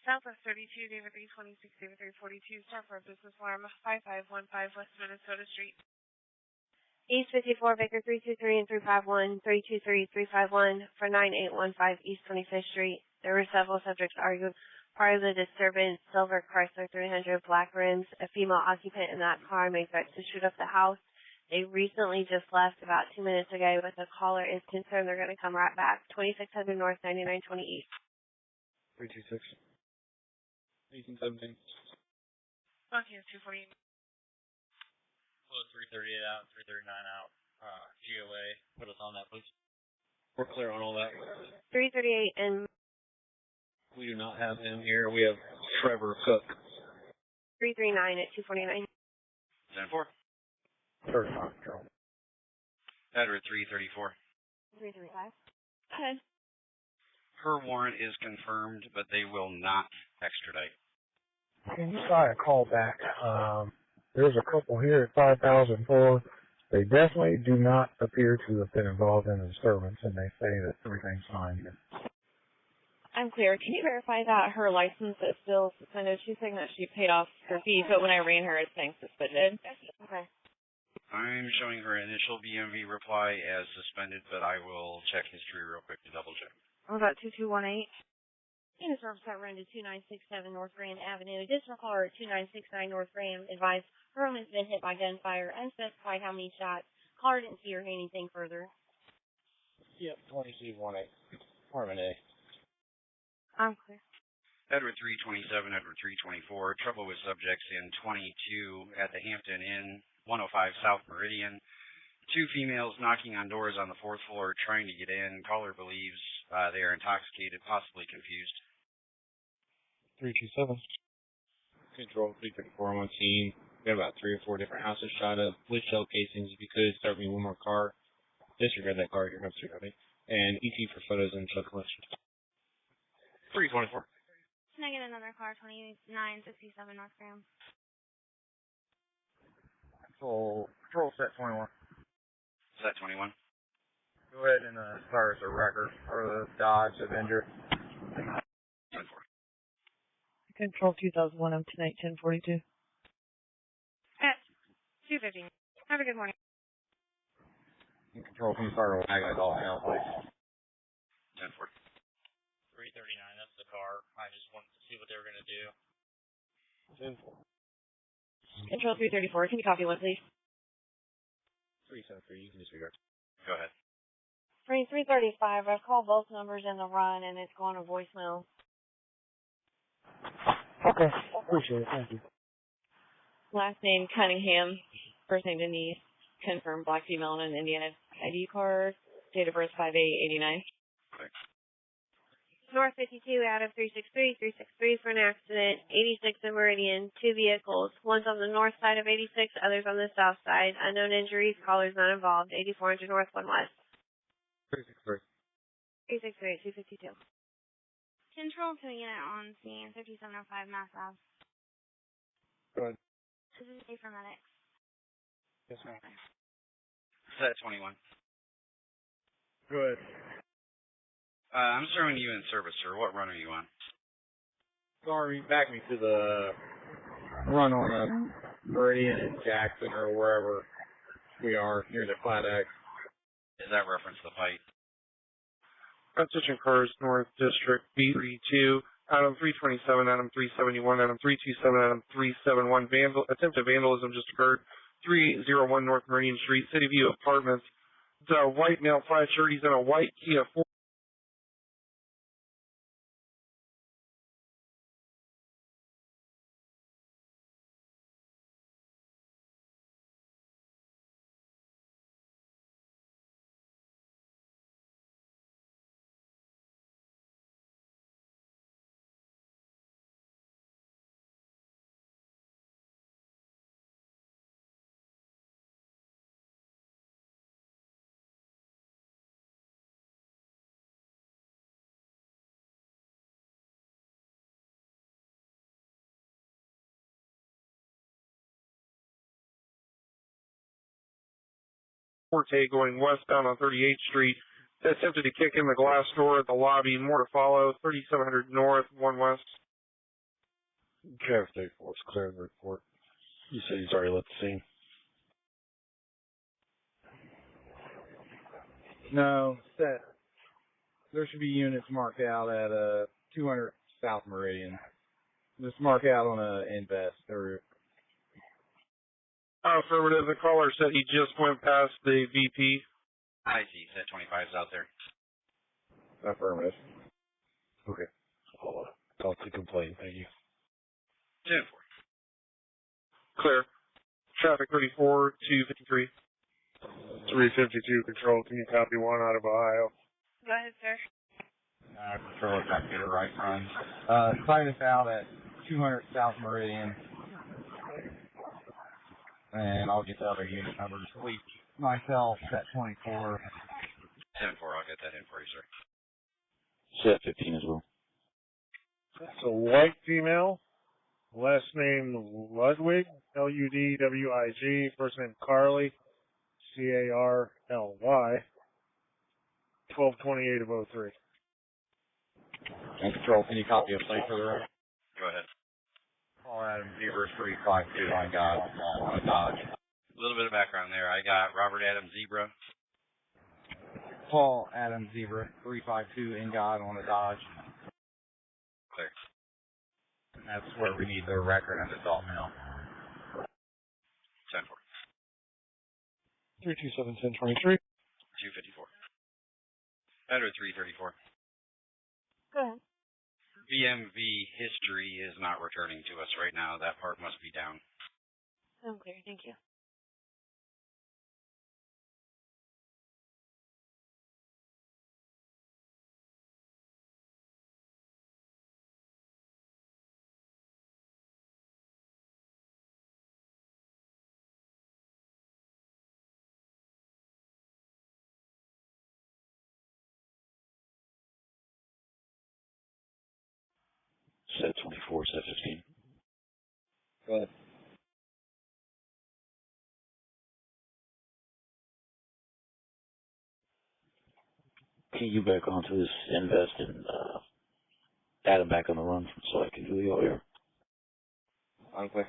Southwest 32, David 326, David 342, start for a business alarm, 5515 West Minnesota Street. East 54, Baker 323 and 351, 323, 351 for 9815 East 25th Street. There were several subjects argued prior to the disturbance. Silver Chrysler 300, black rims. A female occupant in that car made threats to shoot up the house. They recently just left about 2 minutes ago, but the caller is concerned they're going to come right back. 2600 North, 9920 East. 326. 1817. Okay, 248. Well, 338 out, 339 out. GOA. Put us on that, please. We're clear on all that. 338 and We do not have him here. We have Trevor Cook. 339 at 249. 10-4. Third control. Edward 334. 335. Ahead. Her warrant is confirmed, but they will not extradite. Can you try a call back? There's a couple here at 5004. They definitely do not appear to have been involved in the disturbance, and they say that everything's fine here. I'm clear. Can you verify that her license is still suspended? She's saying that she paid off her fee, but when I ran her, it's saying suspended. Okay. I'm showing her initial BMV reply as suspended, but I will check history real quick to double check. What about 2218? Unit service that run to 2967 North Grand Avenue. Additional caller at 2969 North Grand advised her home has been hit by gunfire. Unspecified how many shots. Caller didn't see or hear anything further. Yep, 2218. Apartment A. I'm clear. Edward 327, Edward 324. Trouble with subjects in 22 at the Hampton Inn, 105 South Meridian. Two females knocking on doors on the fourth floor trying to get in. Caller believes they are intoxicated, possibly confused. 327. Control 334 on scene. We got about 3 or 4 different houses shot up with shell casings. If you could, start me one more car. Disregard that car. Here comes 350. And ET for photos and shell collection. 324. Can I get another car? 2967 North Grand. Control set 21. Set 21. Go ahead and start the record for the Dodge Avenger. 10-4. Control 2001, I'm tonight, 1042. At 2:50. Have a good morning. Control, can you start a wagon at all now, please? 10-4. 339, that's the car. I just wanted to see what they were going to do. 10-4. Control 334, can you copy one, please? 373, you can disregard. Go ahead. Frame 335, I've called both numbers in the run and it's going to voicemail. Okay. Appreciate it. Thank you. Last name Cunningham, first name Denise, confirmed black female in an Indiana ID card, date of birth 5/8/89. North 52 out of 363, 363 for an accident, 86 in Meridian, 2 vehicles. One's on the north side of 86, others on the south side. Unknown injuries, callers not involved, 8400 north, 1 west. 363. 363 at 252. Control to unit on scene, 5705 Mass Ave. Go ahead. This is A for medics. Yes, ma'am. Set 21. Go ahead. I'm throwing you in service, sir. What run are you on? Sorry, back me to the run on Meridian in Jackson or wherever we are near the Flat X. Is that reference the fight? Transition cars, North District, B32, Adam 327, Adam 371, Adam 327, Adam 371. Attempted vandalism just occurred. 301 North Meridian Street, City View Apartments. The white male, plaid shirt, he's in a white Kia 4. Forte going westbound on 38th Street. Attempted to kick in the glass door at the lobby. More to follow. 3700 North, 1 West. Traffic 34 is clear in the report. You said he's already left the scene. No, set. There should be units marked out at 200 South Meridian. Just mark out on a invest or. Affirmative. The caller said he just went past the VP. I see. Set 25 is out there. Affirmative. Okay. I'll talk to complaint. Thank you. 10-4. Clear. Traffic 34 to 53. 352 control. Can you copy 1 out of Ohio? Go ahead, sir. Control it back to the right run. Sign us out at 200 South Meridian. And I'll get the other unit numbers. Please. Myself, set 24. 10-4. I'll get that in for you, sir. Set 15 as well. That's a white female. Last name Ludwig, Ludwig. First name Carly, Carly. 1228 of 03. And Control, can you copy a plate for the road? Go ahead. Call Adam Zebra 352 on God, on Dodge. A little bit of background there. I got Robert Adam Zebra. Paul Adam Zebra 352 in God on a Dodge. Clear. And that's where we need the record and the salt mill. 10-4. 327 1023. 254. Better 334. Go ahead. VMV history is not returning to us right now. That part must be down. I'm clear. Thank you. Set 24, set 15. Go ahead. key you back onto this invest and add them back on the run so I can do the OR. Unclear.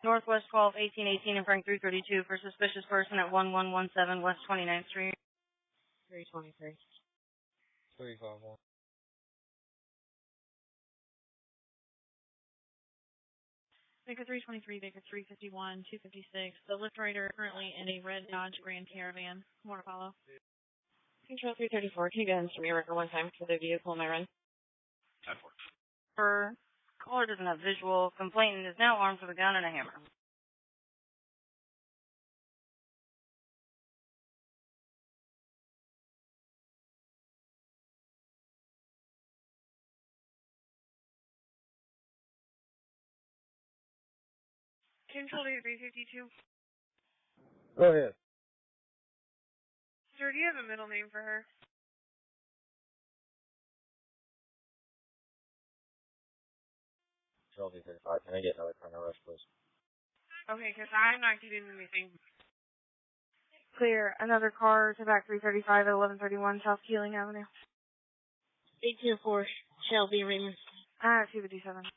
Northwest 12, 1818 and Frank 332 for suspicious person at 1117 West 29th Street. 323. 351. Baker 323, Baker 351, 256. The lift rider currently in a red Dodge Grand Caravan. More to follow. Control 334, can you go ahead and send me a record one time for the vehicle in my run? 10-4. For caller doesn't have visual. Complainant is now armed with a gun and a hammer. Control 352. Go ahead. Sir, do you have a middle name for her? Control 335, can I get another kind of rush, please? Okay, because I'm not getting anything. Clear. Another car to back 335 at 1131 South Keeling Avenue. 824, Shelby Raymond. 257.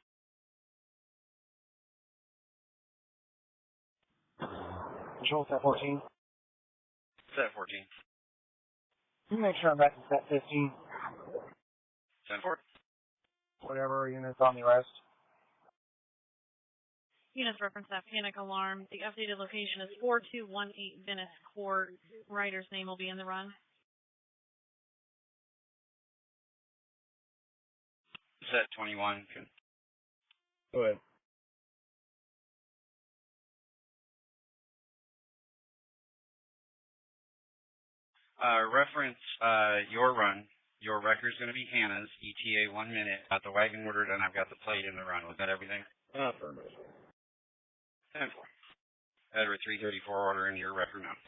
Control set 14. Set 14. Make sure I'm back to set 15. 10-4. Whatever units on the rest. Units reference that panic alarm. The updated location is 4218 Venice Court. Rider's name will be in the run. Set 21. Go ahead. Reference your run. Your record's going to be Hannah's, ETA 1 minute. Got the wagon ordered, and I've got the plate in the run. Was that everything? Affirmative. 10-4. Edward 334 ordering your record now.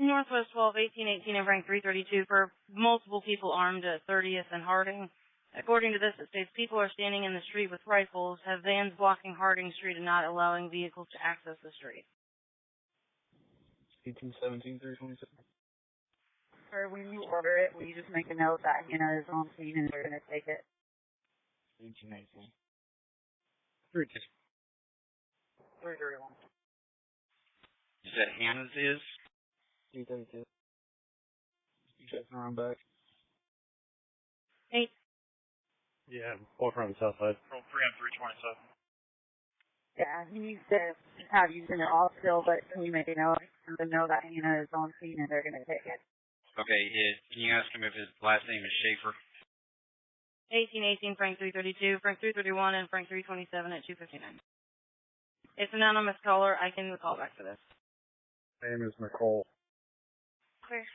Northwest 12, 1818 and Frank 332 for multiple people armed at 30th and Harding. According to this, it states people are standing in the street with rifles, have vans blocking Harding Street and not allowing vehicles to access the street. 1817, 327. Or when you order it, will you just make a note that Hannah is on scene and they're going to take it? 1818. 331. You said Hannah's is? 332. You guys can run back. 8. Yeah, boyfriend on the south side. Roll 3 on 327. Yeah, he needs to have you send it off still, but can you make a note for them to know that Hannah is on scene and they're going to take it? Okay, can you ask him if his last name is Schaefer? 1818 Frank 332, Frank 331 and Frank 327 at 259. It's an anonymous caller. I can call back for this. Name is Nicole. Clear.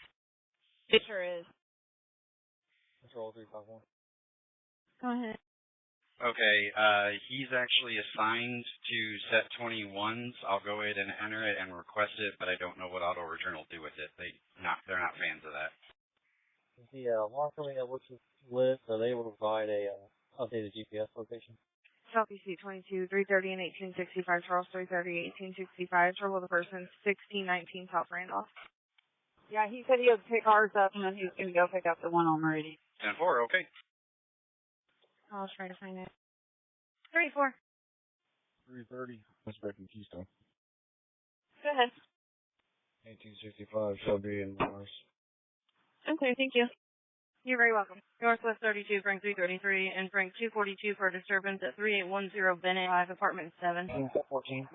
It sure is. Control 351. Go ahead. Okay, he's actually assigned to set 21s. I'll go ahead and enter it and request it, but I don't know what auto return will do with it. They're not fans of that. The alarm company that works with Lyft, are they able to provide a updated GPS location? Southeast 22, 330 and 1865, Charles 330, 1865, trouble the person, 1619 South Randolph. Yeah, he said he would pick ours up and then he was going to go pick up the one on Meridian. 10-4, okay. I'll try to find it. 34. 330. That's back in Keystone. Go ahead. 1865 Shelby and Mars. Okay, thank you. You're very welcome. Northwest 32, Frank 333, and Frank 242 for a disturbance at 3810 Bennett Drive, apartment 7. 14.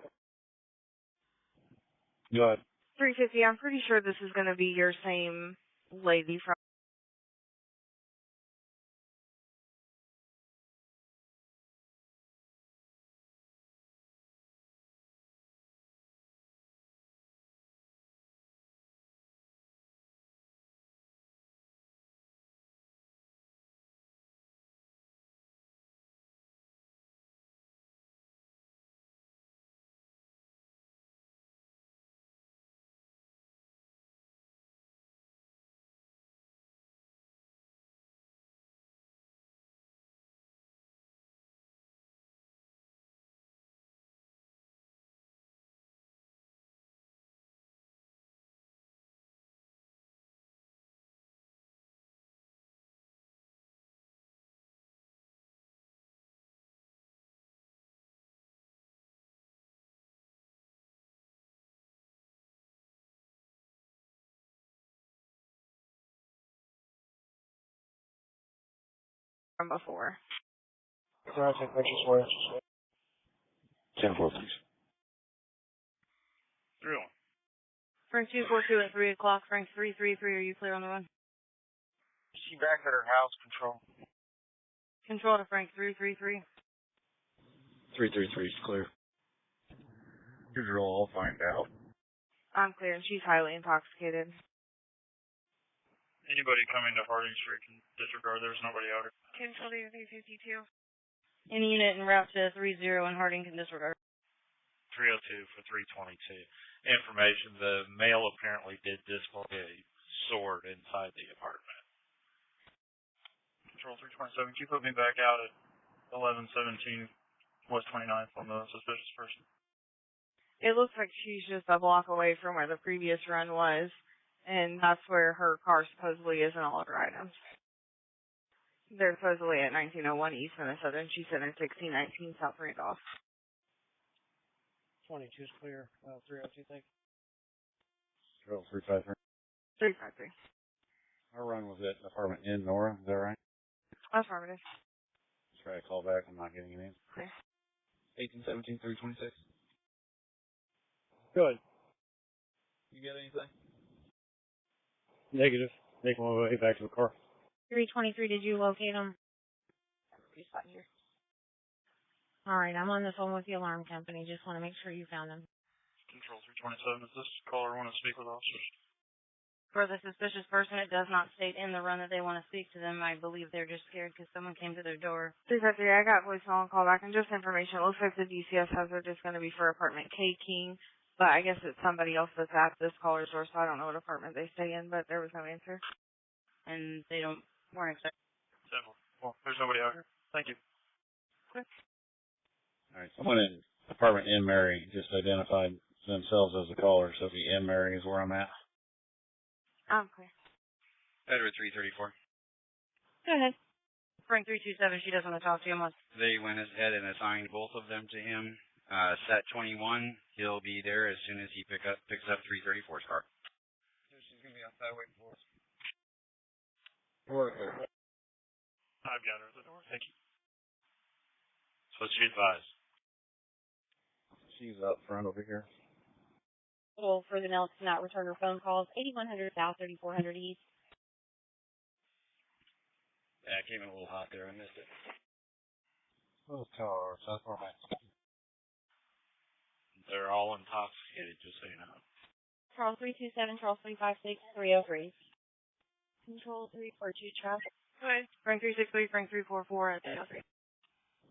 Go ahead. 350, I'm pretty sure this is going to be your same lady from from before. Can I take pictures for you? 10-4, please. 3-1. Frank 242 at 3 o'clock. Frank 333, are you clear on the run? She back at her house, control. Control to Frank 333. 333 is clear. Control, I'll find out. I'm clear, and she's highly intoxicated. Anybody coming to Harding Street can disregard. There's nobody out here. Control to 352. Any unit en route to 30 in Harding can disregard. 302 for 322. Information, the male apparently did display a sword inside the apartment. Control 327, can you put me back out at 1117 West 29th on the suspicious person? It looks like she's just a block away from where the previous run was, and that's where her car supposedly is and all of her items. They're supposedly at 1901 East Minnesota, and she's sitting at 1619 South Randolph. 22 is clear. 302, thank you. Control 353. 353. Our run was at apartment in Nora, is that right? Affirmative. Try to call back, I'm not getting an answer. Okay. 1817 326. Good. You get anything? Negative. Make my way back to the car. 323, did you locate him? He's not here. All right, I'm on the phone with the alarm company. Just want to make sure you found him. Control 327, does this caller want to speak with officers? For the suspicious person, it does not state in the run that they want to speak to them. I believe they're just scared because someone came to their door. 353, I got voicemail and call back, and just information. It looks like the DCS has are just going to be for apartment K King, but I guess it's somebody else that's at this caller's door, so I don't know what apartment they stay in, but there was no answer. And they weren't expecting. Well, there's nobody out here. Thank you. Okay. All right, someone in apartment in Mary just identified themselves as a caller, so the in Mary is where I'm at. Okay. Edward 334. Go ahead. Frank 327, she doesn't want to talk to you. They went ahead and assigned both of them to him. Set 21, he'll be there as soon as he picks up 334's car. She's going to be outside waiting for us. I've got her at the door. Thank you. So she advised. She's up front over here. Well, for the Nels cannot return her phone calls. 8100 South, 3400 East. Yeah, it came in a little hot there. I missed it. Both cars, that's all right. They're all intoxicated, just so you know. Charles 327, Charles 356, 303. Control 342 traffic. Go ahead. Frank 363, Frank 344 at the house.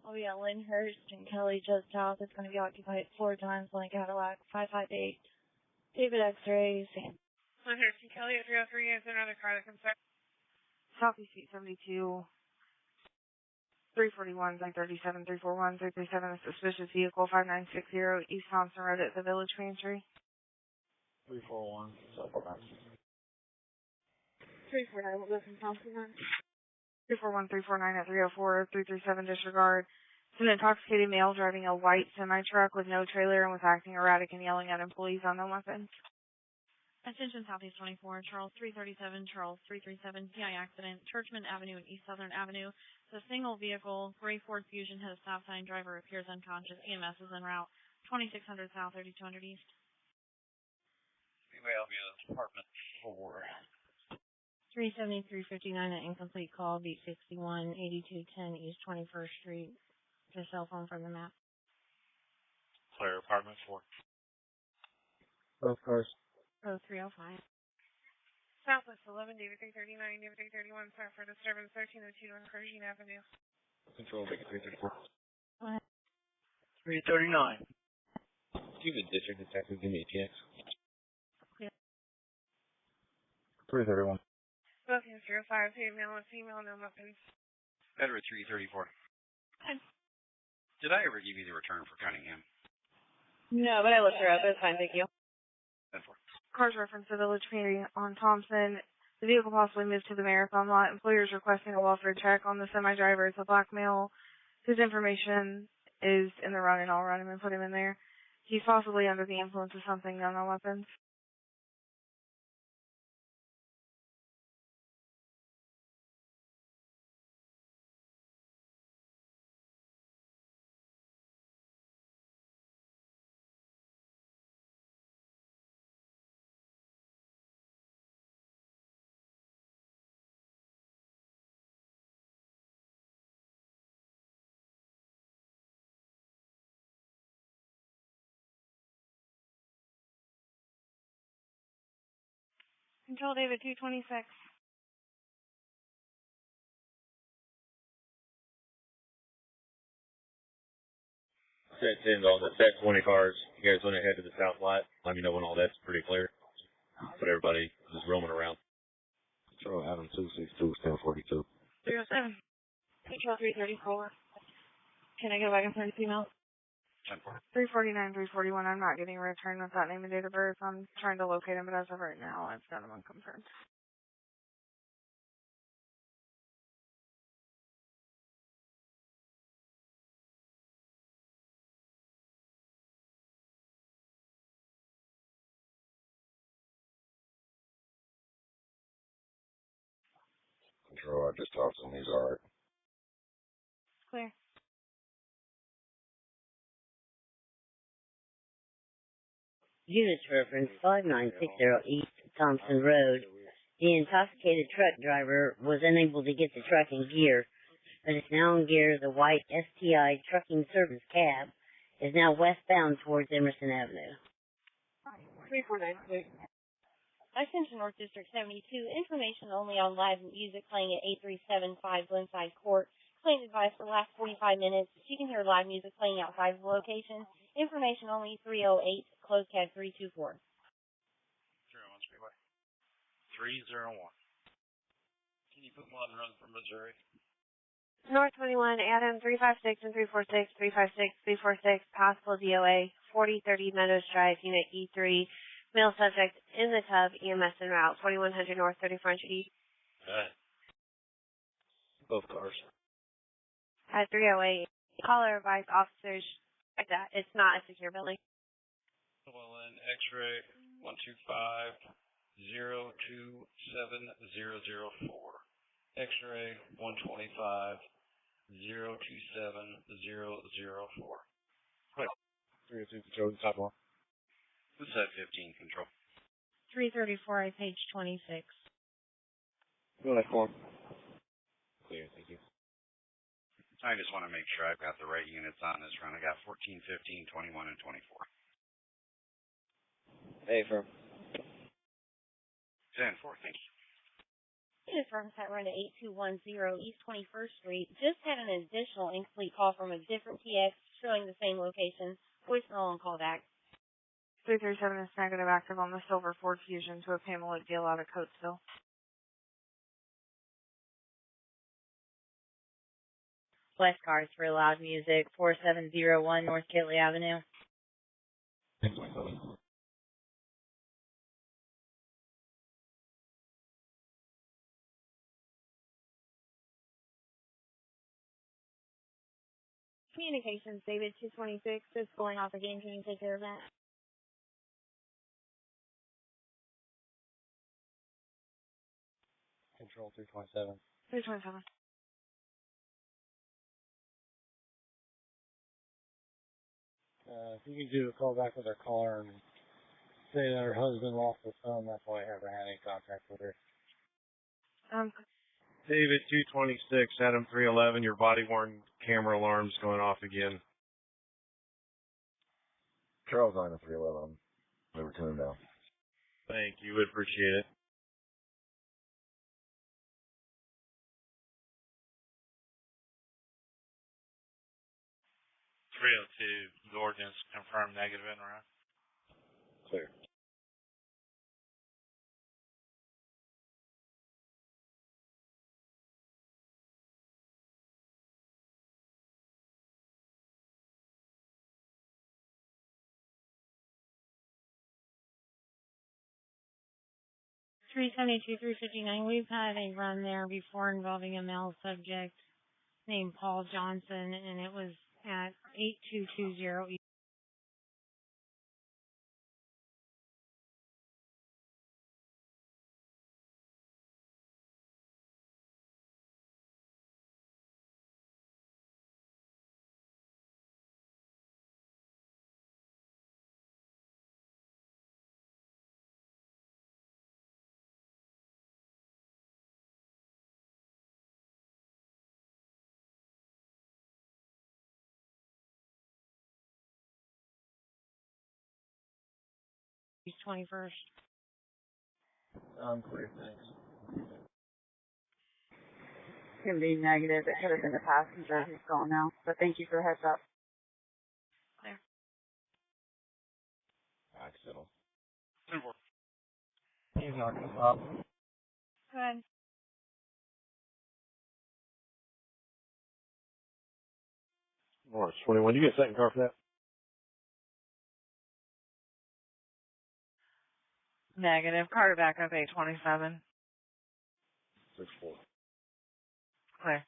Oh yeah, Lyndhurst and Kelly Just House is going to be occupied 4 times. Lane Cadillac 558. David X-rays. Lyndhurst and Kelly at 303. Is there another car that comes back? Southeast Street 72. 341, 337, 341, 337, a suspicious vehicle, 5960, East Thompson Road at the Village Pantry. 341, South Park. 349, we'll go from Thompson Road. 341, 349 at 304, 337, disregard. It's an intoxicated male driving a white semi-truck with no trailer and was acting erratic and yelling at employees on no weapons. Attention Southeast 24, Charles 337, Charles 337, PI accident, Churchman Avenue and East Southern Avenue. It's a single vehicle, gray Ford Fusion, has a stop sign, driver appears unconscious, EMS is en route, 2600 South, 3200 East. Anyway, I'll be at apartment 4. 37359, an incomplete call, beat 61, 8210 East 21st Street. The cell phone from the map. Clear, apartment 4. Both cars. Oh, 305. Southwest 11, David 339, David 331, start for disturbance 1302 on Pershing Avenue. Control, make it 334. 339. Stupid district detective, give me a TX. Clear. 331. Both hands 05, male and female, no weapons. Edward 334. Did I ever give you the return for Cunningham? No, but I looked her up. It's fine, thank you. 10-4. Cars reference the Village Pantry on Thompson. The vehicle possibly moved to the Marathon lot. Employers requesting a welfare check on the semi-driver. It's a black male. His information is in the run, and I'll run him and put him in there. He's possibly under the influence of something, no weapons. Control David 226. Set 10 on the set 20 cars. You guys want to head to the south lot? Let me know when all that's pretty clear. But everybody is roaming around. Control Adam 262, 1042. 307. Control 334. Can I go back and send a email? 349, 341. I'm not getting a return with that name and date of birth. I'm trying to locate him, but as of right now, I've got him unconfirmed. Control, I just talked to him. He's alright. Clear. Units reference 5960 East Thompson Road. The intoxicated truck driver was unable to get the truck in gear, but is now in gear. The white STI trucking service cab is now westbound towards Emerson Avenue. 349. Attention North District 72. Information only on live music playing at 8375 Glenside Court. Claim advice for the last 45 minutes. You can hear live music playing outside of the location. Information only 308, closed cab 324. 301 Speedway. 301. Can you put one run from Missouri? North 21, Adam 356 and 346, 356, 346, possible DOA, 4030 Meadows Drive, Unit E3. Male subject in the tub, EMS en route, 2100 North 3400 East. Both cars. At 308, caller advise officers like that. It's not a secure building. Well, then X-ray 125-027-004. X-ray 125-027-004. Right. 302 Control, top one. Who's that 15 Control? 334 at page 26. Go ahead, form. Clear, thank you. I just want to make sure I've got the right units on this run. I got 14, 15, 21, and 24. Hey, firm. 10-4, thank you. This firm set run at 8210 East 21st Street. Just had an additional incomplete call from a different TX showing the same location. Voicemail on call back. 337 is negative active on the silver Ford Fusion to a Pamela deal out of Coatesville. West cars for loud music, 4701 North Kitley Avenue. Communications, David 226 is going off again. Can you take care of that? Control 327. 327. If you can do a call back with our caller and say that her husband lost his phone, that's why I haven't had any contact with her. David 226, Adam 311, your body worn camera alarm's going off again. Charles 9 311. We were tuned down. Thank you, would appreciate it. The ordinance confirmed negative en route. Clear. $372, $359. We've had a run there before involving a male subject named Paul Johnson, and it was at 8220 East. East 21st. Clear, thanks. It's going to be negative. It could have been the passenger who's gone now. But thank you for the heads up. Clear. Accidental. 10-4. He's not going to stop. Good. March 21. You get a second car for that? Negative. Car back up 827. 6-4. Clear.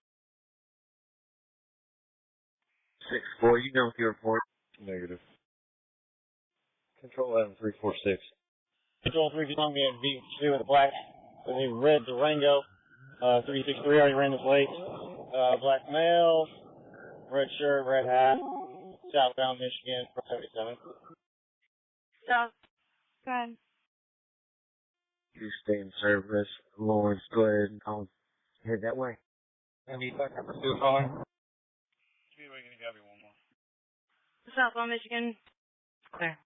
6-4, you know with your report. Negative. Control 11346. Control 3 Columbia V2 with a black, with a red Durango. 363 already ran this late. Black male, red shirt, red hat. Southbound Michigan, 77. South. Good. You stay in service. Lawrence, go ahead and head that way. And the second pursuit calling. Speedway, can you grab me one more? Southbound Michigan. Clear.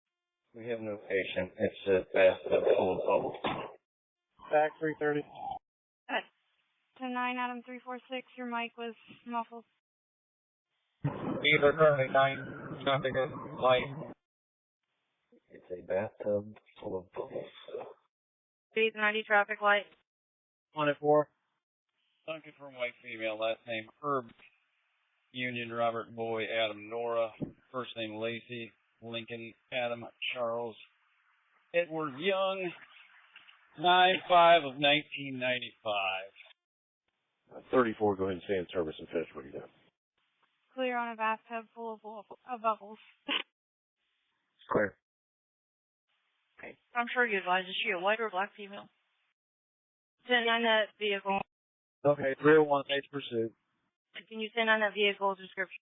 We have no patient. It's a bathtub full of bubbles. Back 330. Good. 10-9, Adam 346. Your mic was muffled. Either currently 9, nothing is light. It's a bathtub full of bubbles. 890 traffic light. 1-4. Duncan from white female, last name Herb. Union Robert Boy Adam Nora. First name Lacey Lincoln Adam Charles Edward Young. 9/5 of 1995. 34, go ahead and stay in service and finish what you got. Clear on a bathtub full of bubbles. Clear. Okay. I'm sure you advise, is she a white or black female? 10-9 that vehicle. Okay, 301, stage pursuit. Can you send on that vehicle description?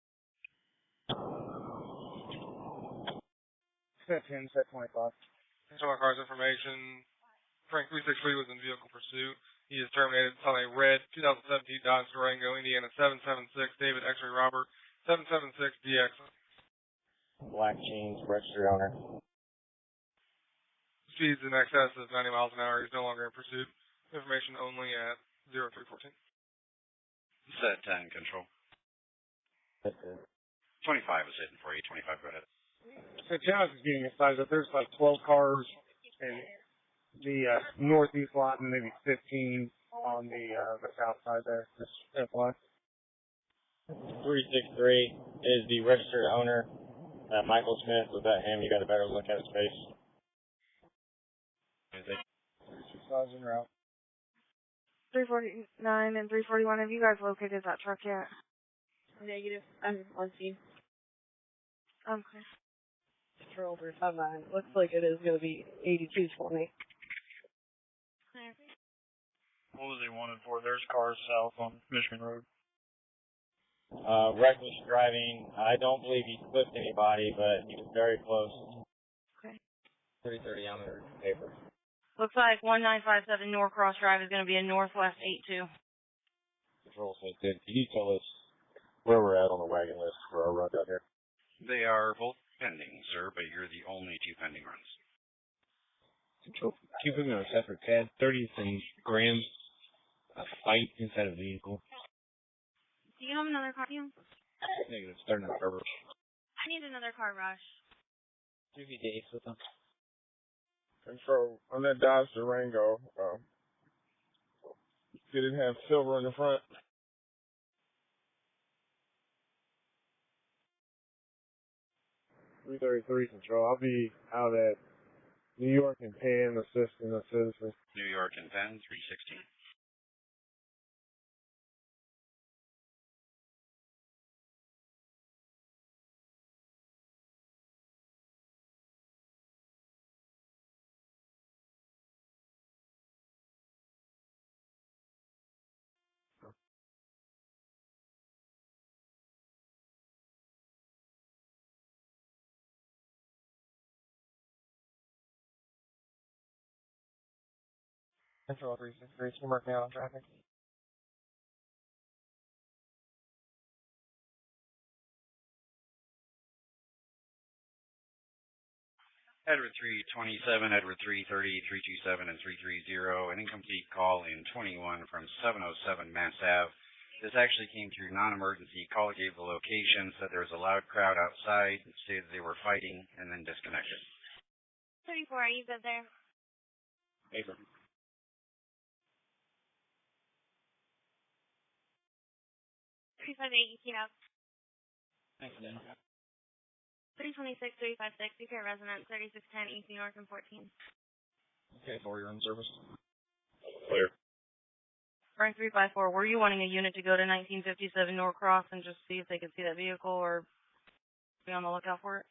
Set 10, set 25. So our car's information. Frank 363 was in vehicle pursuit. He is terminated on a red 2017 Dodge Durango, Indiana 776, David X-ray Robert 776 DX. Black jeans, registered owner. Speeds in excess of 90 miles an hour. He's no longer in pursuit. Information only at 0314. Set 10, control. That's it. 25 is hitting for you. 25, go ahead. So Chaz is getting excited that there's like 12 cars in the northeast lot and maybe 15 on the south side there. Just FY. 363 is the registered owner, Michael Smith. Without him, you got a better look at his face. Cars en route. 349 and 341. Have you guys located that truck yet? Negative. I'm on scene. Okay. Control 359. Looks like it is going to be 8220. What was he wanted for? There's cars south on Michigan Road. Reckless driving. I don't believe he clipped anybody, but he was very close. Okay. 330 on the paper. Looks like 1957 Norcross Drive is going to be a northwest 82. Control says, can you tell us where we're at on the wagon list for our run out here? They are both pending, sir, but you're the only two pending runs. Control. Keep them on a separate pad. 30 grams of fight inside a vehicle. Do you have another car? Negative. Starting up rubber. I need another car, Rush. 3 days with them. Control on that Dodge Durango. Did it have silver in the front? .333 control. I'll be out at New York and Penn assisting a citizen. New York and Penn, 316. Control 363. Can you mark me out on traffic? Edward 327, Edward 330, 327, and 330. An incomplete call in 21 from 707 Mass Ave. This actually came through non-emergency. Caller gave the location, said there was a loud crowd outside, stated they were fighting, and then disconnected. 34, are you good there? Paper. 358, you keyed up. Thanks, Dan. 326, 356, UK resident, 3610 East New York and 14. Okay, 4, you're in service. Clear. Frank 354, were you wanting a unit to go to 1957 Norcross and just see if they could see that vehicle or be on the lookout for it?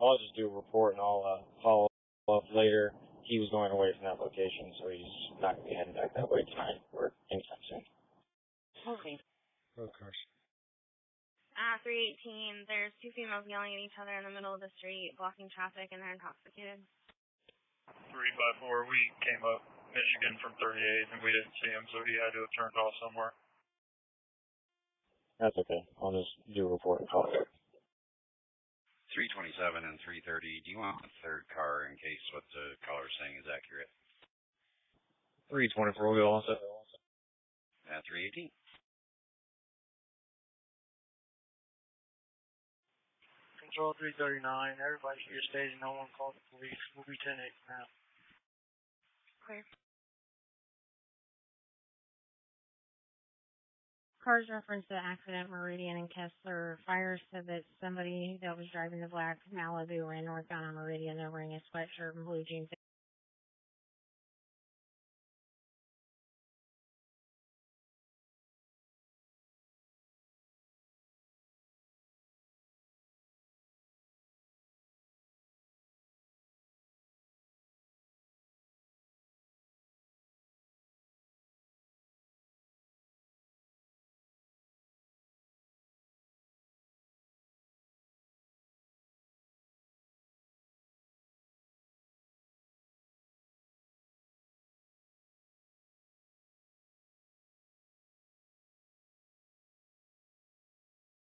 I'll just do a report and I'll follow up later. He was going away from that location, so he's not going to be heading back that way tonight or anytime soon. Okay. Road cars. 318, there's two females yelling at each other in the middle of the street, blocking traffic, and they're intoxicated. 354, we came up Michigan from 38, and we didn't see him, so he had to have turned off somewhere. That's okay. I'll just do a report and call it. 327 and 330. Do you want a third car in case what the caller's saying is accurate? 324 will also. 318. Control 339. Everybody to your station. No one called the police. We'll be 10-8 now. Clear. Cars referenced the accident, Meridian and Kessler. Fire said that somebody that was driving the black Malibu ran northbound on Meridian. They're wearing a sweatshirt and blue jeans.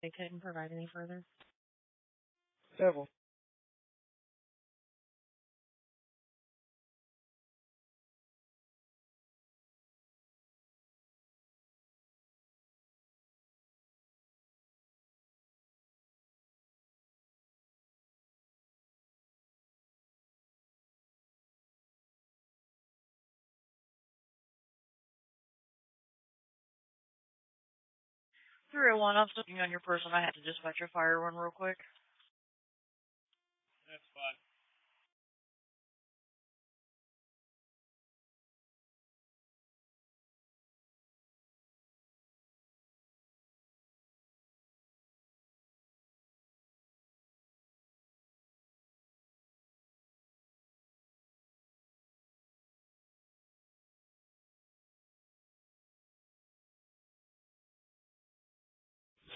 They couldn't provide any further. Several. I'm looking on your person. I had to dispatch your fire run real quick. That's fine.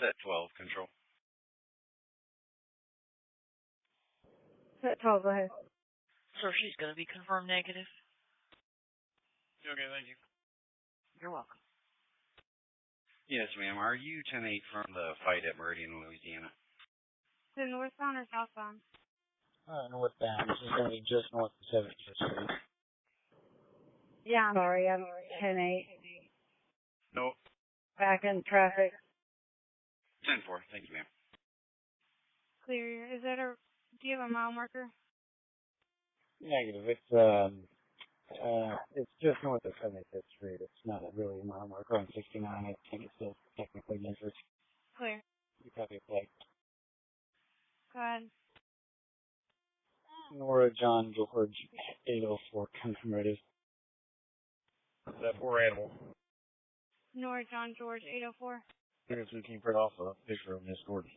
Set 12, control. Set 12, go ahead. So she's going to be confirmed negative. Okay, thank you. You're welcome. Yes, ma'am. Are you 10-8 from the fight at Meridian, Louisiana? Is it northbound or southbound? Northbound. This is going to be just north of 75th Street. Yeah, I'm sorry. I'm 10-8. Nope. Back in traffic. 10-4. Thank you, ma'am. Clear. Do you have a mile marker? Negative. It's just north of 75th Street. It's not really a mile marker on 69. I think it's still technically measured. Clear. You copy a plate. Go ahead. Nora John George 804 confirmative. That 4 animal. Nora John George 804. Here's we can print off a picture of Miss Gordon.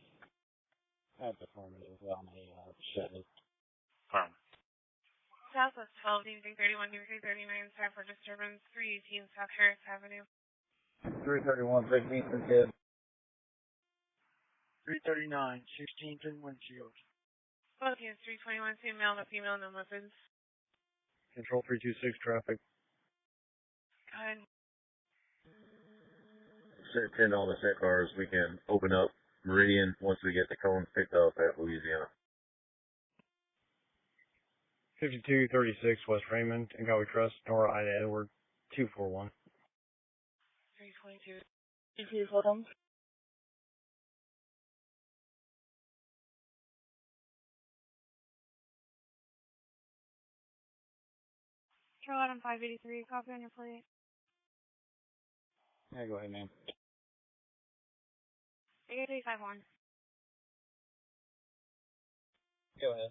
That's affirmative on a Chevy. Farm. Southwest 12, D331, D339, time for disturbance, 318 South Harris Avenue. 331, 15th and 10. 339, 16th and Windshield. Both units, 321, female, no weapons. Control 326 traffic. Go ahead. Set 10 on the set cars. We can open up Meridian once we get the cones picked up at Louisiana. 5236 West Raymond, and Galway Trust, Nora Ida Edward, 241. 322. 22, hold on. Metropolitan 583, copy on your plate. Yeah, go ahead, ma'am. 8351. Go ahead.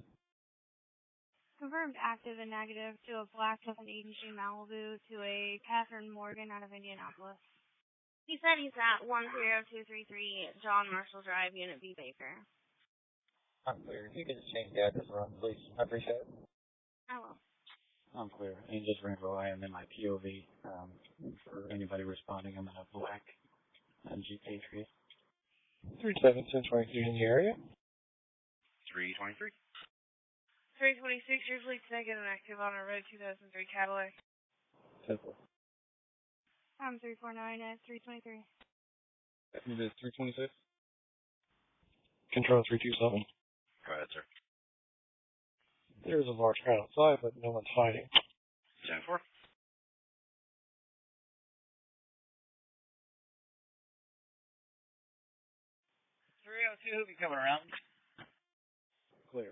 Confirmed active and negative to a black 2018 Malibu to a Catherine Morgan out of Indianapolis. He said he's at 10233 John Marshall Drive, Unit B, Baker. I'm clear. If you could just change the address around, please. I appreciate it. I will. I'm clear. And just for info, I am in my POV. For anybody responding, I'm in a black Jeep Patriot. 371023 in the area. 323. 326, your fleet's negative and active on our road 2003 Cadillac. 10-4. I'm 349 at 323. It is 326. Control 327. Go ahead, sir. There's a large crowd outside, but no one's fighting. 10-4. Who'll be coming around? Clear.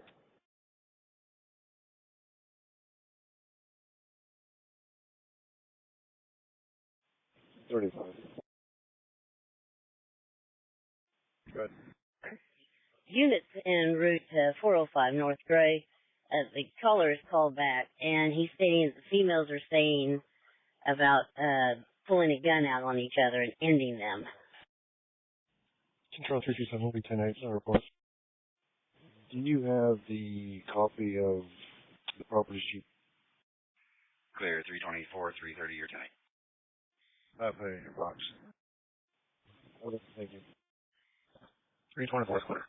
Good. Units en route to 405 North Gray. The caller is called back, and he's stating that the females are saying about pulling a gun out on each other and ending them. Control 327 will be 10-8, report. Do you have the copy of the property sheet? Clear, 324, 330, your 10-8. I'll put it in your box. Okay, thank you. 324 is clear.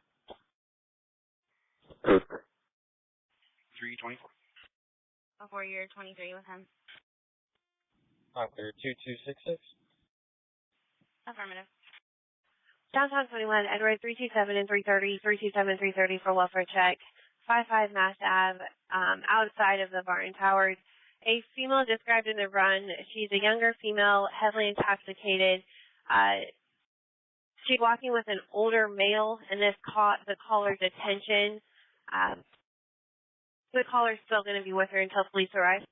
324. Before you're 23 with him. I'm clear. 2266. Affirmative. Downtown 21, Edward 327 and 330, 327, 330 for welfare check. 55 Mass Ave, outside of the Barton Towers. A female described in the run. She's a younger female, heavily intoxicated. She's walking with an older male, and this caught the caller's attention. The caller's still going to be with her until police arrive.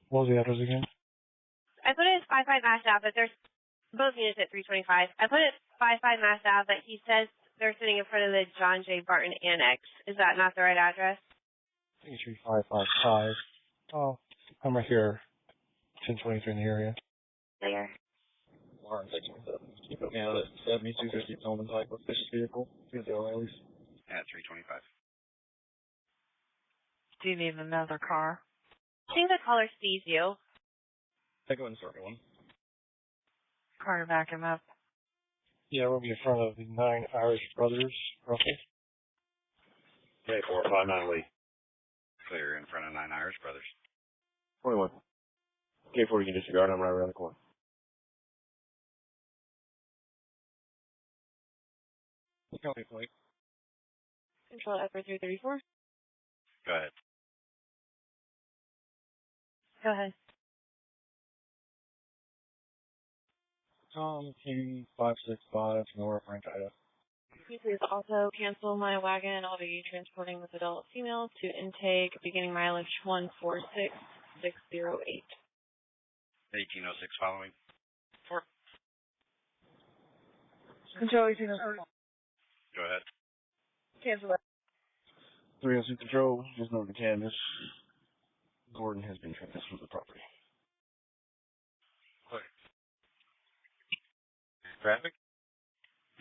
What was the address again? I put it as 55 Mass Ave, but there's both units at 325. I put it 55 Mass Ave, but he says they're sitting in front of the John J. Barton Annex. Is that not the right address? 33555. Oh, I'm right here. 1023 in the area. There. Alarm 617. Can you put me out at 7250 Tillman type of vicious vehicle? Through the O'Reillys. At 325. Do you need another car? I think the caller sees you. Take one, circle one. Car to back him up. Yeah, we'll be in front of the 9 Irish Brothers, roughly. Okay, 459 Lee. Clear in front of 9 Irish Brothers. 21. K40 can disregard, I'm right around the corner. Copy, plate. Control Edward 334. Go ahead. Go ahead. Tom King 565 Nora Frank Ida. Can you please also cancel my wagon? I'll be transporting this adult female to intake, beginning mileage 146608. 1806 following. 4. Control 1806. Go ahead. Cancel that. 302 Control, just north of Canvas. Gordon has been transferred from the property. Clear. Traffic?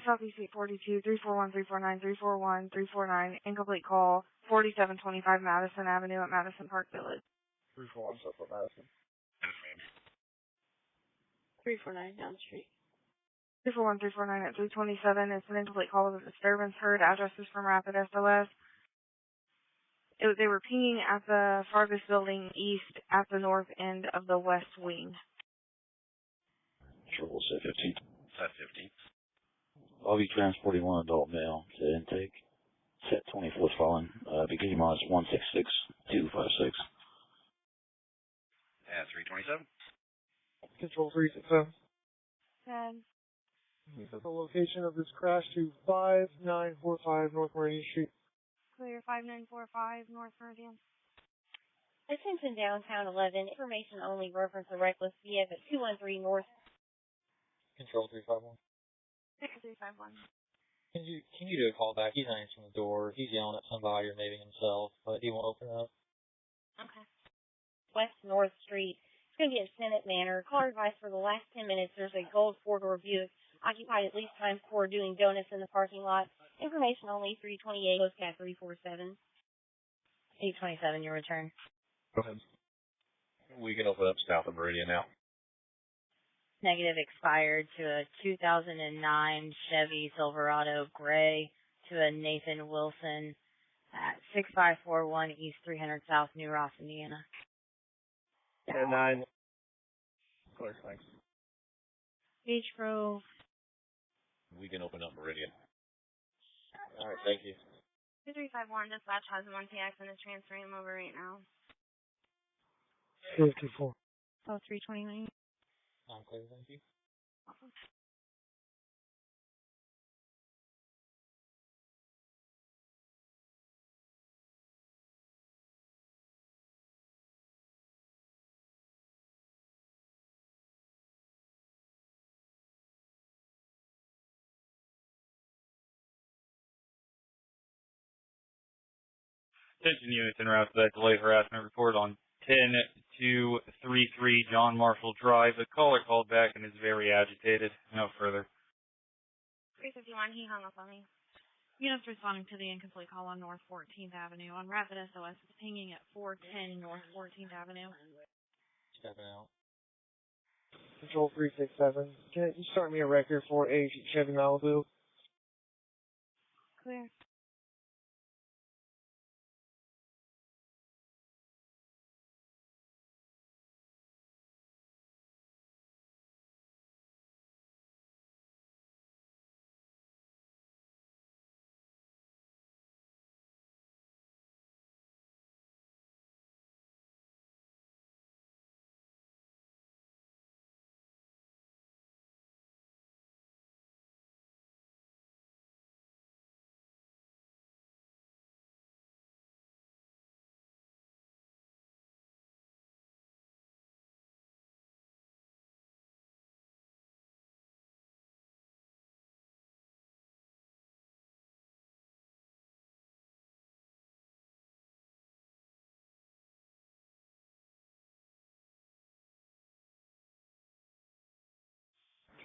Southeast 842, 341, 349, 341, 349, incomplete call, 4725 Madison Avenue at Madison Park Village. 341 South of Madison. 349 down the street. 341, 349 at 327. It's an incomplete call with a disturbance heard. Addresses from Rapid SOS. They were pinging at the farthest building east at the north end of the west wing. Triple set 15. Set 15. I'll be transporting one adult male to intake. Set 24 fallen. Beginning miles 166256. At 327. Control 367. And The location of this crash to 5945 North Meridian Street. clear 5945 North Meridian. Attention downtown 11. Information only. Reference a reckless vehicle at 213 North. Control 351. 6351. Can you do a call back? He's not answering the door. He's yelling at somebody or maybe himself, but he won't open up. Okay. West North Street. It's going to be at Senate Manor. Caller advice for the last 10 minutes. There's a gold four-door Buick occupied at least time for doing donuts in the parking lot. Information only. 328 postcat 347. 827. Your return. Go ahead. We can open up south of Meridian now. Negative expired to a 2009 Chevy Silverado Gray to a Nathan Wilson at 6541 East 300 South New Ross, Indiana. 10-9. Clear, thanks. Beach Grove. We can open up Meridian. All right, thank you. 2351, dispatch has him on TX and is transferring him over right now. 54. Oh, 329. I'm clear, thank you. Awesome. Attention units en route to that delayed harassment report on 10233 John Marshall Drive. The caller called back and is very agitated. No further. 351, he hung up on me. Units responding to the incomplete call on North 14th Avenue. On Rapid SOS, it's pinging at 410 North 14th Avenue. Stepping out. Control 367. Can you start me a record for a Chevy Malibu? Clear.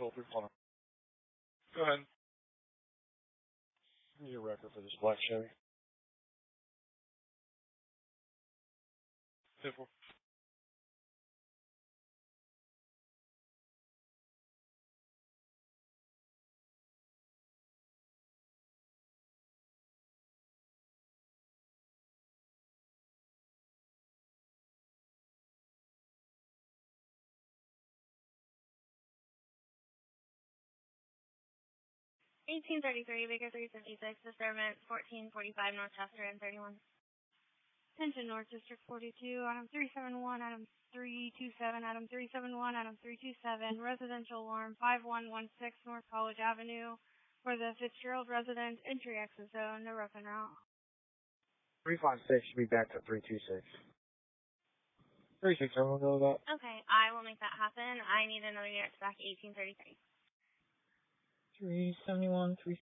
Control 341. Go ahead. Need a record for this black Chevy. 54. Baker 356, disturbance 1445 North Chester and 31. Attention North District 42, item 371, item 327, item 371, item 327, residential alarm 5116 North College Avenue for the Fitzgerald residence entry exit zone, no rough and route. 356 should be back to 326. 36, everyone go with that? Okay, I will make that happen. I need another unit back 1833. 371, 3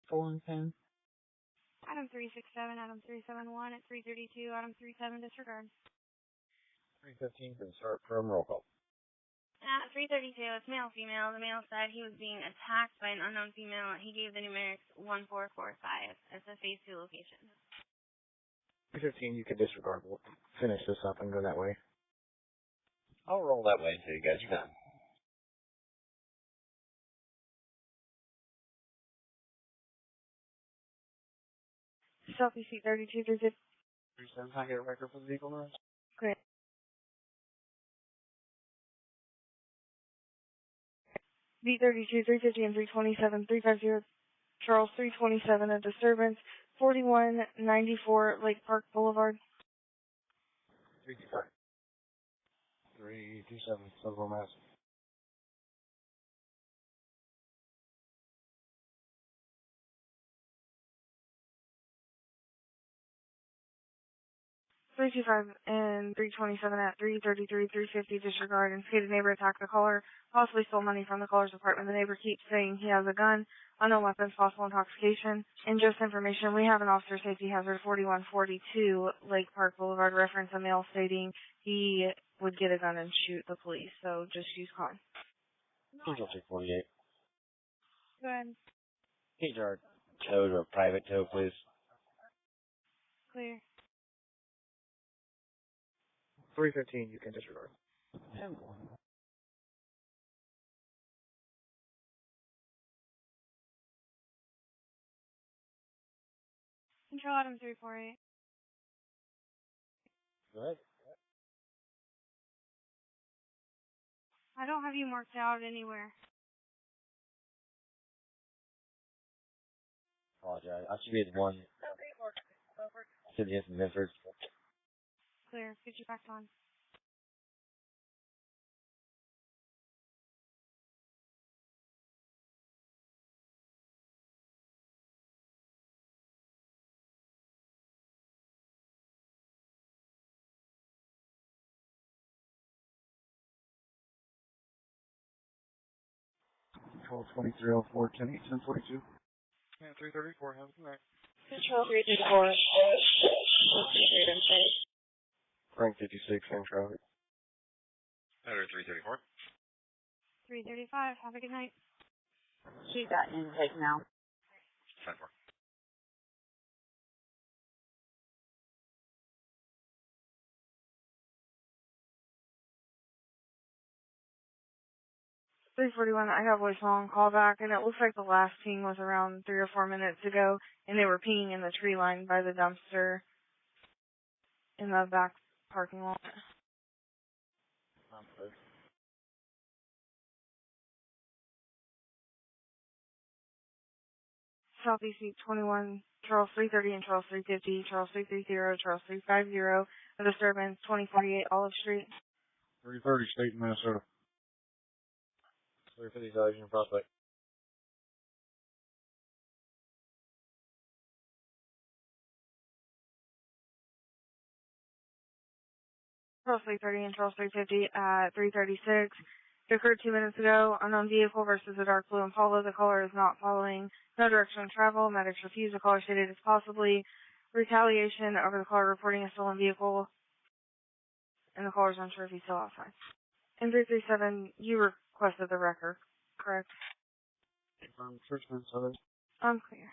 Full and Finn. Item 367, item 371 at 332, item 37 disregard. 315 can start from roll call. At 332, it's male, female. The male said he was being attacked by an unknown female. He gave the numerics 1445 as a phase 2 location. 315, you can disregard. We'll finish this up and go that way. I'll roll that way until you guys are done. Southeast seat 32, 350. 37, can I get a record for the vehicle noise? Clear. B32, 350 and 327, 350 Charles 327, a disturbance, 4194 Lake Park Boulevard. 325. 327, Silver Mass. .325 and 327 at 333, 350 disregard. Indicated neighbor attacked the caller, possibly stole money from the caller's apartment. The neighbor keeps saying he has a gun, unknown weapons, possible intoxication. And just information, we have an officer safety hazard 4142 Lake Park Boulevard, reference a male stating he would get a gun and shoot the police. So just use caution. Angel 248. Go ahead. Can you our tow to a private tow, please? Clear. 315, you can disregard. Control item 348. Go ahead. I don't have you marked out anywhere. Apologize. I should be the one. Sitting in from Memphis. Clear. Get you back on. Control 2304, 10, 1042. Yeah, 334, have a good night. Control 334. Frank 56, same traffic. Header 334. 335. Have a good night. She got intake now. 10-4. I got voicemail and call back, and it looks like the last ping was around 3 or 4 minutes ago, and they were pinging in the tree line by the dumpster in the back parking lot. Southeast Seat 21, Charles 330 and Charles 350, Charles 330, Charles 350, a disturbance, 2048 Olive Street. 330, State, Minnesota. 350 South Union Prospect. Charles 330 and Charles 350 at 336. It occurred 2 minutes ago. Unknown vehicle versus a dark blue Impala. The caller is not following. No direction of travel. Medics refuse. The caller stated it's possibly retaliation over the caller reporting a stolen vehicle, and the caller's unsure if he's still outside. In 337, you requested the record, correct? Churchman, Southern. Unclear.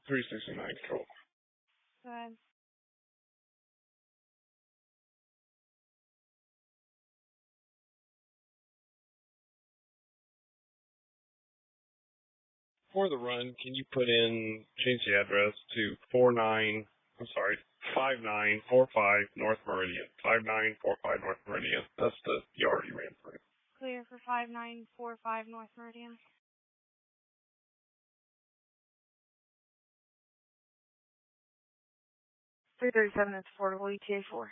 Control. Go ahead. For the run, can you change the address to 5945 North Meridian. 5945 North Meridian. That's the yard you ran through. Clear for 5945 North Meridian. 337, it's affordable ETA 4.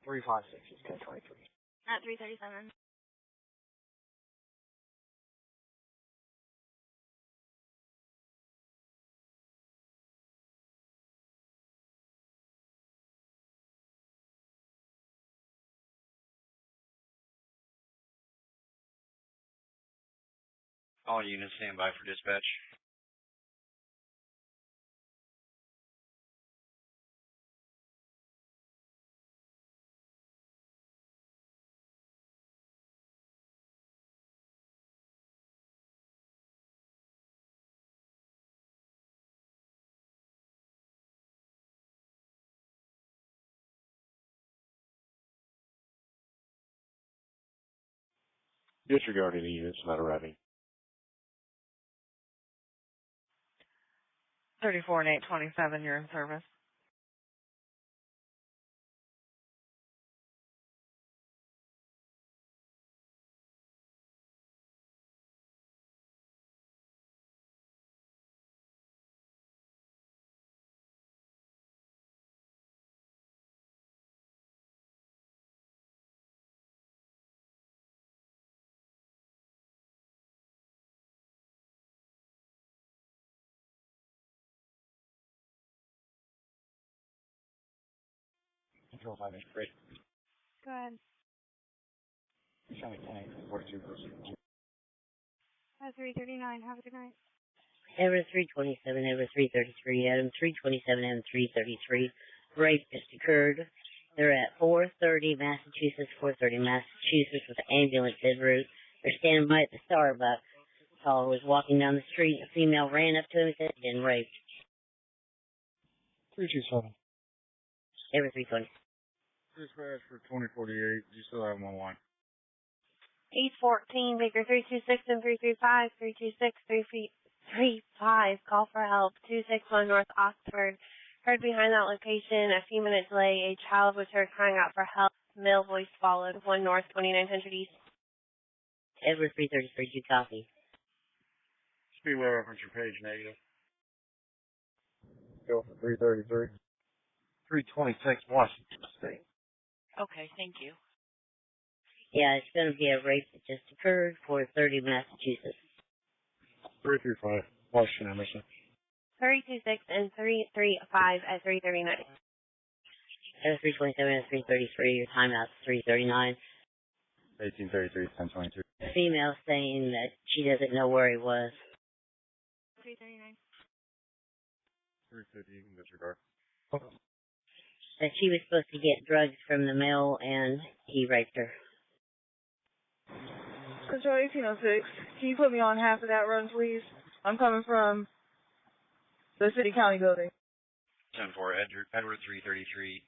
356 is 1023. At 337. All units stand by for dispatch. Disregard any units not arriving. 34 and 827, you're in service. Control 5 is great. Go ahead. Show me 10 42 person. At 339. Have a good night. Everett 327, Everett 333, Adam 327, Adam 333. Rape just occurred. They're at 430 Massachusetts, 430 Massachusetts with an ambulance en route. They're standing by at the Starbucks. Caller was walking down the street. A female ran up to him and said he'd been raped. 327. Everett 320. Dispatch for 2048. You still have them on line. East 14, Baker 326 and 335, 326, 335. Call for help. 261 North Oxford. Heard behind that location, a few minutes late, a child was heard crying out for help. Male voice followed. 1 North, 2900 East. Everett 333, you copy. Speedway reference your page negative. Go for 333. 326 Washington State. Okay, thank you. Yeah, it's going to be a rape that just occurred, 430 Massachusetts. 335 Washington Emerson. 326 and 335 at 339. Everett 327 and 333, your timeout's 339. 1833, 1022. Female saying that she doesn't know where he was. 339. 350, you can disregard. That she was supposed to get drugs from the mail and he raped her. Control 1806. Can you put me on half of that run, please? I'm coming from the city county building. 10-4, Edward 333.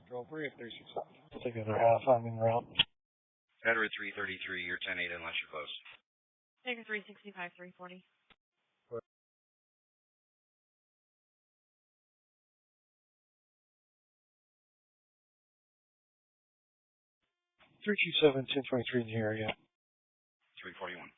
Control 3 at 365. I'll take the other half. I'm in route. Edward 333, you're 10-8 unless you're close. Baker 365, 340. 327, 1023 in the area. 341.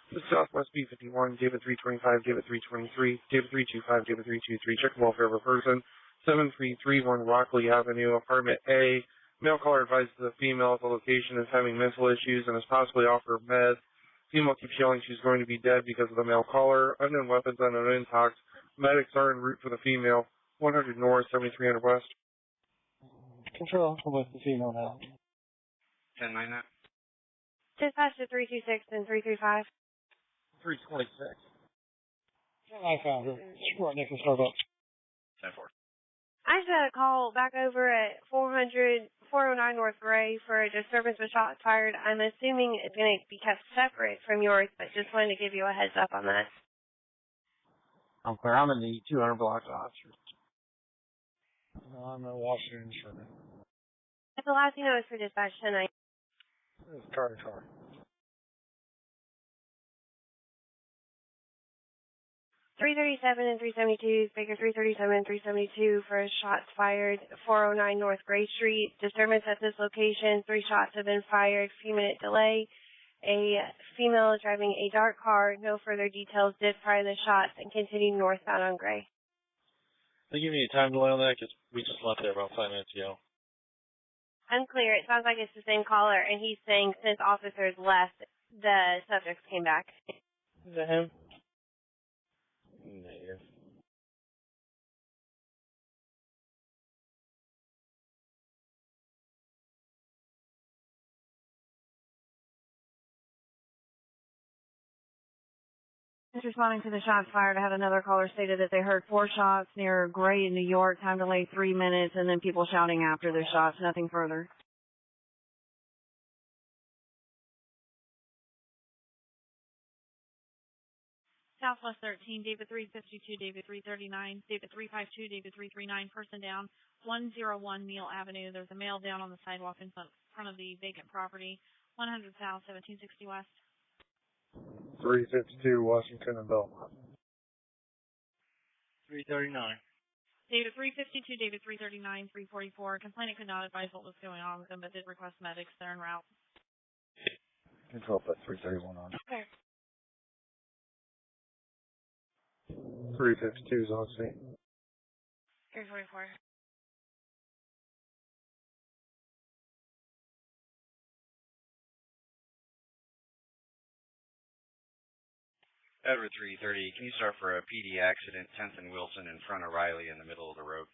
The Southwest B51, David 325, David 323, David 325, David 323, check the welfare of a person, 7331 Rockley Avenue, apartment A. Male caller advises the female at the location is having mental issues and is possibly offered meds. Female keeps yelling she's going to be dead because of the male caller. Unknown weapons, unknown intox. Medics are en route for the female. 100 North, 7300 West. Control, I'm with the female now. 10-9 that. Dispatch to 326 and 335. 326. I found her. She's right next to Starbucks. 10-4. I just had a call back over at 409 North Gray for a disturbance with shots fired. I'm assuming it's going to be kept separate from yours, but just wanted to give you a heads up on that. I'm clear. I'm in the 200 block officer. No, I'm in Washington. That's the last thing I was for dispatch tonight. It's car to car. 337 and 372, Baker 337 and 372 for shots fired, 409 North Gray Street. Disturbance at this location, 3 shots have been fired, few-minute delay. A female is driving a dark car. No further details. Did fire the shots and continued northbound on Gray. They give me a time delay on that because we just left there about 5 minutes ago. Unclear. It sounds like it's the same caller, and he's saying since officers left, the subjects came back. Is that him? Negative. Responding to the shots fired, I had another caller stated that they heard 4 shots near Gray in New York, time delay 3 minutes, and then people shouting after the shots, nothing further. Southwest 13, David 352, David 339, David 352, David 339, person down, 101 Neal Avenue. There's a male down on the sidewalk in front of the vacant property, 100 South, 1760 West. 352 Washington and Belmont. 339. David 352, David 339, 344. Complainant could not advise what was going on with them, but did request medics. They're en route. Control put 331 on. Okay. 352 is on scene. 344. Edward 330, can you start for a PD accident, 10th and Wilson in front of Riley in the middle of the road?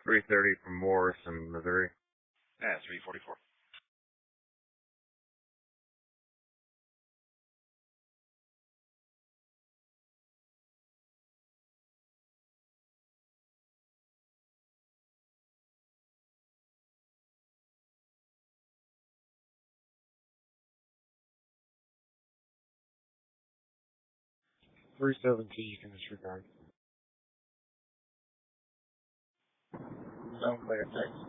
330 from Morris in Missouri. Yeah, 344. Three 370 you can disregard. Don't play it next.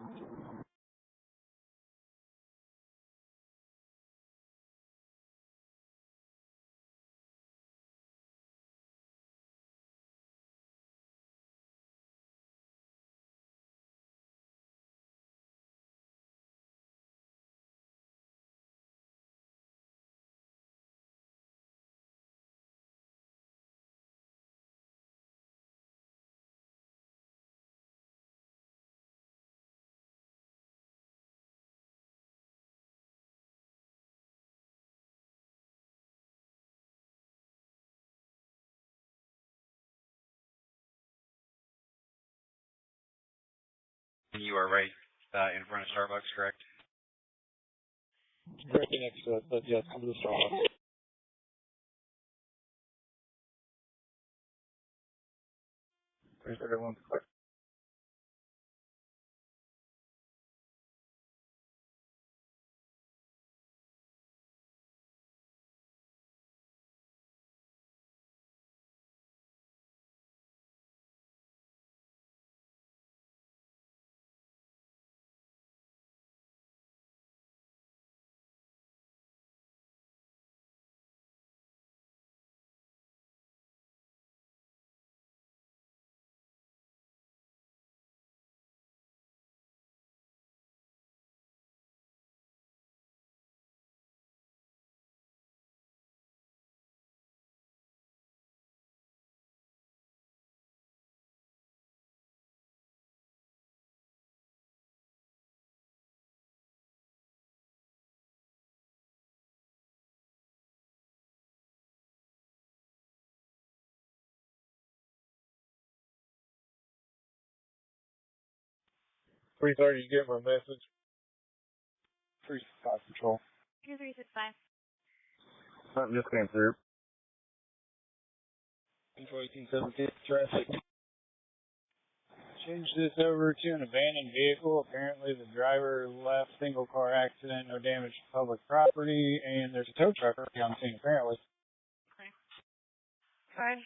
You are right in front of Starbucks, correct? Directly next to it, but yes, come to the Starbucks. Everyone quick. Three 330, you get my message. 365 control. 2365. Something just came through. Control 1817 traffic. Change this over to an abandoned vehicle. Apparently the driver left, single car accident, no damage to public property, and there's a tow truck on scene apparently. Okay. Fine.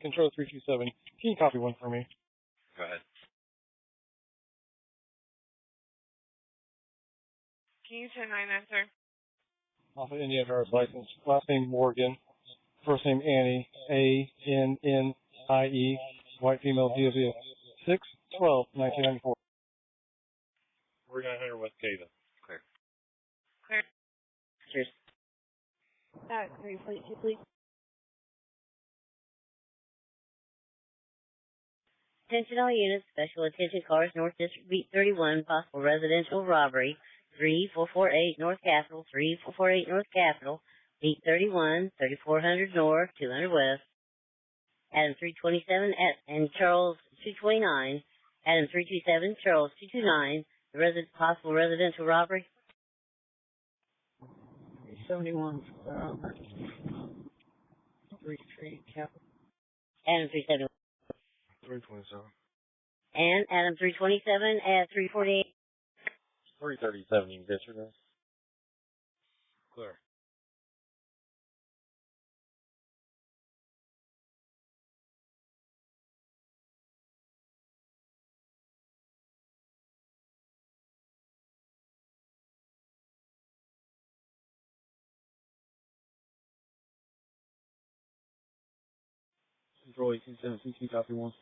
Control 327. Can you copy one for me? Go ahead. Can you 1099, sir? Off of Indiana driver's license. Last name Morgan. First name Annie. A-N-N-I-E. White female DOV. 6/12/1994. We're going to head West Cava. Clear. Clear. Cheers. 342, please. Attention all units, special attention cars, North District Beat 31, possible residential robbery, 3448 North Capitol, 3448 North Capitol, Beat 31, 3400 North, 200 West, Adam 327 and Charles 229, Adam 327, Charles 229, the possible residential robbery. 71, 3 Capitol. Adam 371. 327. And Adam 327 at 348. 337, you can disregard. Clear. Control 1817, can you copy 1?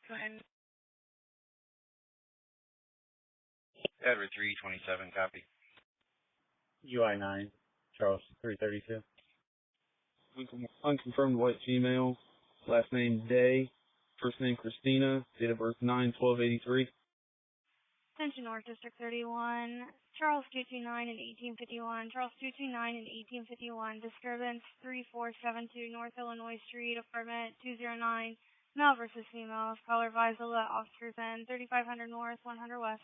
Go ahead. Edward 327, copy. UI 9, Charles 332. Unconfirmed white female. Last name Day. First name Christina. Date of birth 9/12/83. Attention North District 31, Charles 229 and 1851, Charles 229 and 1851, disturbance 3472 North Illinois Street, apartment 209, male versus female, caller advised to let officers in, 3500 North, 100 West.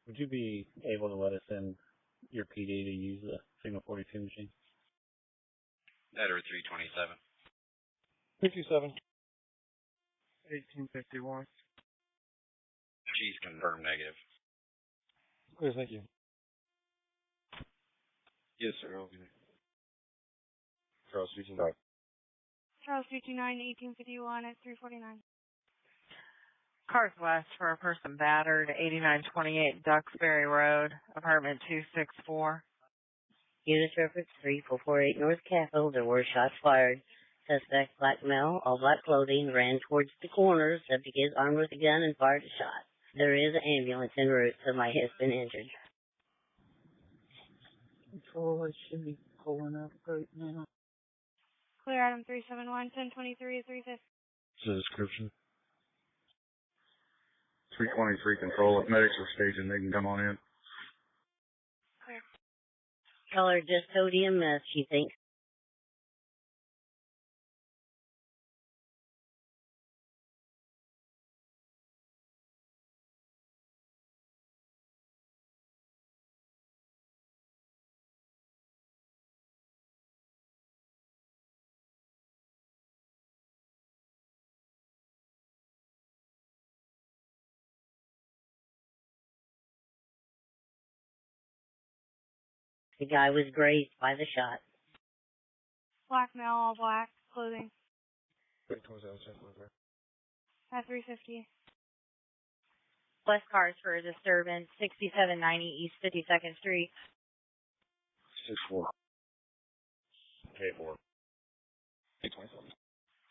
Would you be able to let us in your PD to use the Signal 42 machine? Edward 327. 57. 1851. She's confirmed negative. Clear, thank you. Yes, sir. Okay. Charles 229. Charles 229, 1851 at 349. Cars west for a person battered, 8928 Duxbury Road, apartment 264. Unit reference 3448 North Capitol. There were shots fired. Suspect black male, all black clothing, ran towards the corner. Subject is armed with a gun and fired a shot. There is an ambulance en route. Somebody has been injured. Control, it should be pulling up right now. Clear item 371, 1023 at 350. It's a description. 323 control. If medics are staging, they can come on in. Clear. Caller just told EMS she thinks the guy was grazed by the shot. Black male, all black, clothing 327, at 350. West cars for a disturbance, 6790 East 52nd Street. 6-4. K4. 827.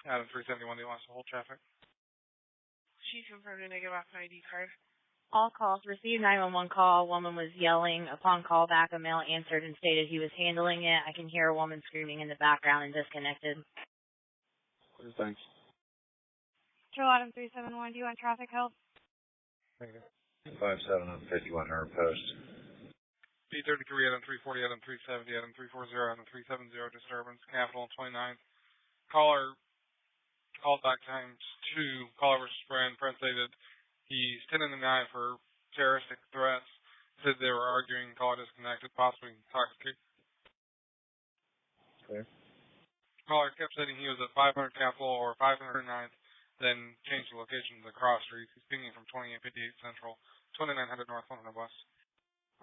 Adam 371, do you want us to hold traffic? She confirmed a negative off an ID card. All calls received, 911 call. A woman was yelling. Upon callback, a male answered and stated he was handling it. I can hear a woman screaming in the background and disconnected. Thanks. Control item 371, do you want traffic help? 57 on 5100 post. B33, Adam 340, Adam 370, Adam 340, Adam 370, disturbance, Capitol 29th. Caller, called back times 2, caller versus friend, stated he's 10 in the 9 for terroristic threats. Said they were arguing, caller disconnected, possibly intoxicated. Clear. Caller kept saying he was at 500 Capitol or 509th, then changed the location to the cross streets. He's pinging from 2858 Central, 2900 North, 100 West.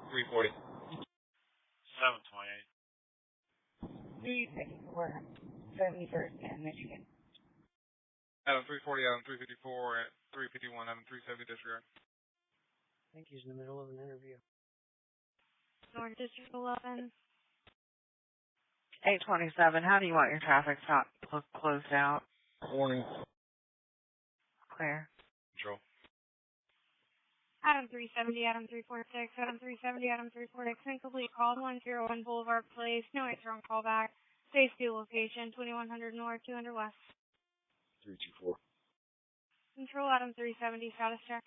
340. 728. Who are you taking for 71st and Michigan? Adam 340, Adam 354 at 351, Adam 370 disregard. think he's in the middle of an interview. North District 11. 827, how do you want your traffic stop closed out? Warning. Clear. Control. Adam 370, Adam 346, Adam 370, Adam 346, incomplete call, 101 Boulevard Place, no answer on callback. Phase 2 location, 2100 North, 200 West. 324. Control, Adam 370, status check.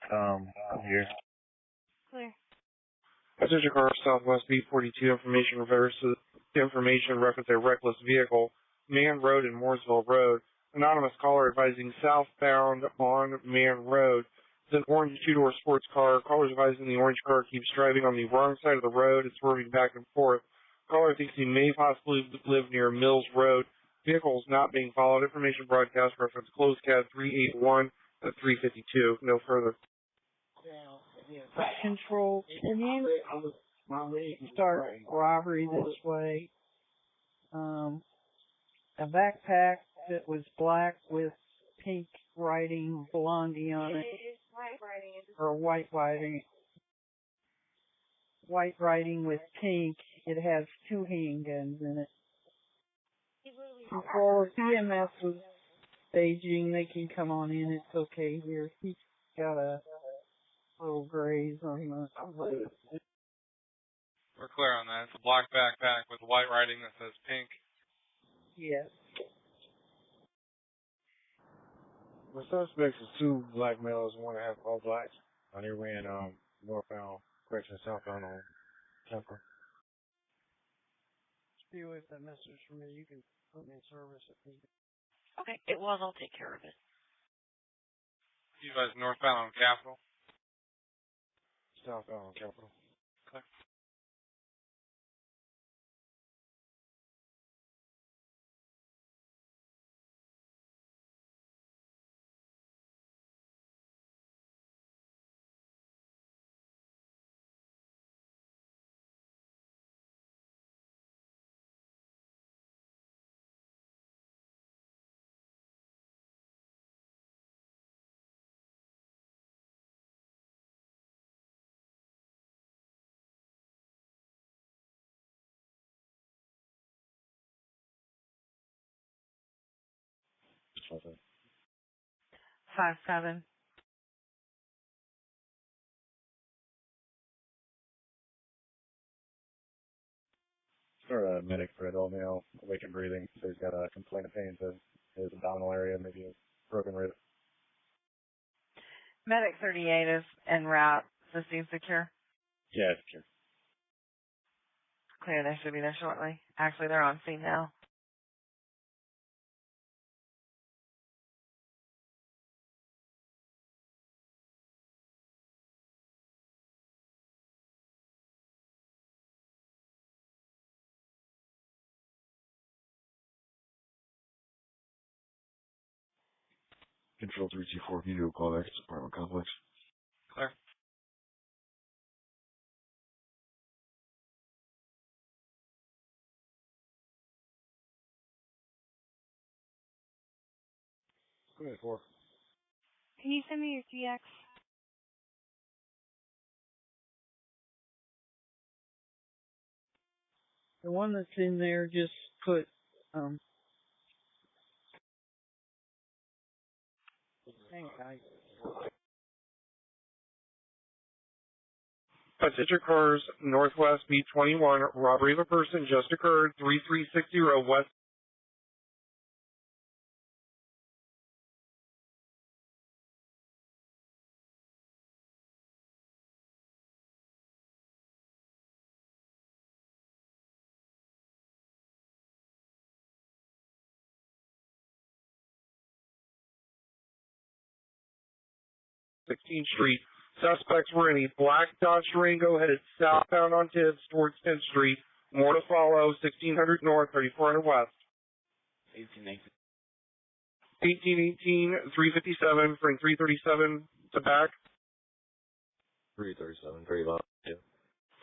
I'm here. Clear. Passenger car Southwest B42 information reference a reckless vehicle, Man Road and Mooresville Road. Anonymous caller advising southbound on Man Road. It's an orange two-door sports car. Caller's advising the orange car keeps driving on the wrong side of the road. It's swerving back and forth. Caller thinks he may possibly live near Mills Road. Vehicle is not being followed. Information broadcast reference closed CAD 381 at 352. No further. Control, can you start robbery this way? A backpack that was black with pink writing, blondie on it, or white writing. White writing with pink. It has 2 handguns in it. Control, if EMS was staging, they can come on in. It's okay here. He's got a little graze on the. We're clear on that. It's a black backpack with white writing that says pink. Yes. The suspects is 2 black males, 1 and a half all blacks. They ran northbound, correction southbound on Temple. Spew, if that message from me, you can put me in service if needed. Okay, it was. I'll take care of it. You guys northbound on Capitol? Southbound on Capitol. Okay. Okay. 57. Or a medic for adult male, awake and breathing. So he's got a complaint of pain to his abdominal area, maybe a broken rib. Medic 38 is en route. Does this seem secure? Yeah, it's secure. Clear, they should be there shortly. Actually, they're on scene now. Control 324, can you do a call back to apartment complex? Clear. Go ahead, 4. Can you send me your GX? The one that's in there, just put, hang tight. Passenger cars Northwest B21, robbery of a person just occurred, 3360 West. Street. Suspects were in a black Dodge Durango headed southbound on Tibbs towards 10th Street. More to follow, 1600 North, 3400 West. 1818, 357, frame 337 to back. 337, very low. Yeah.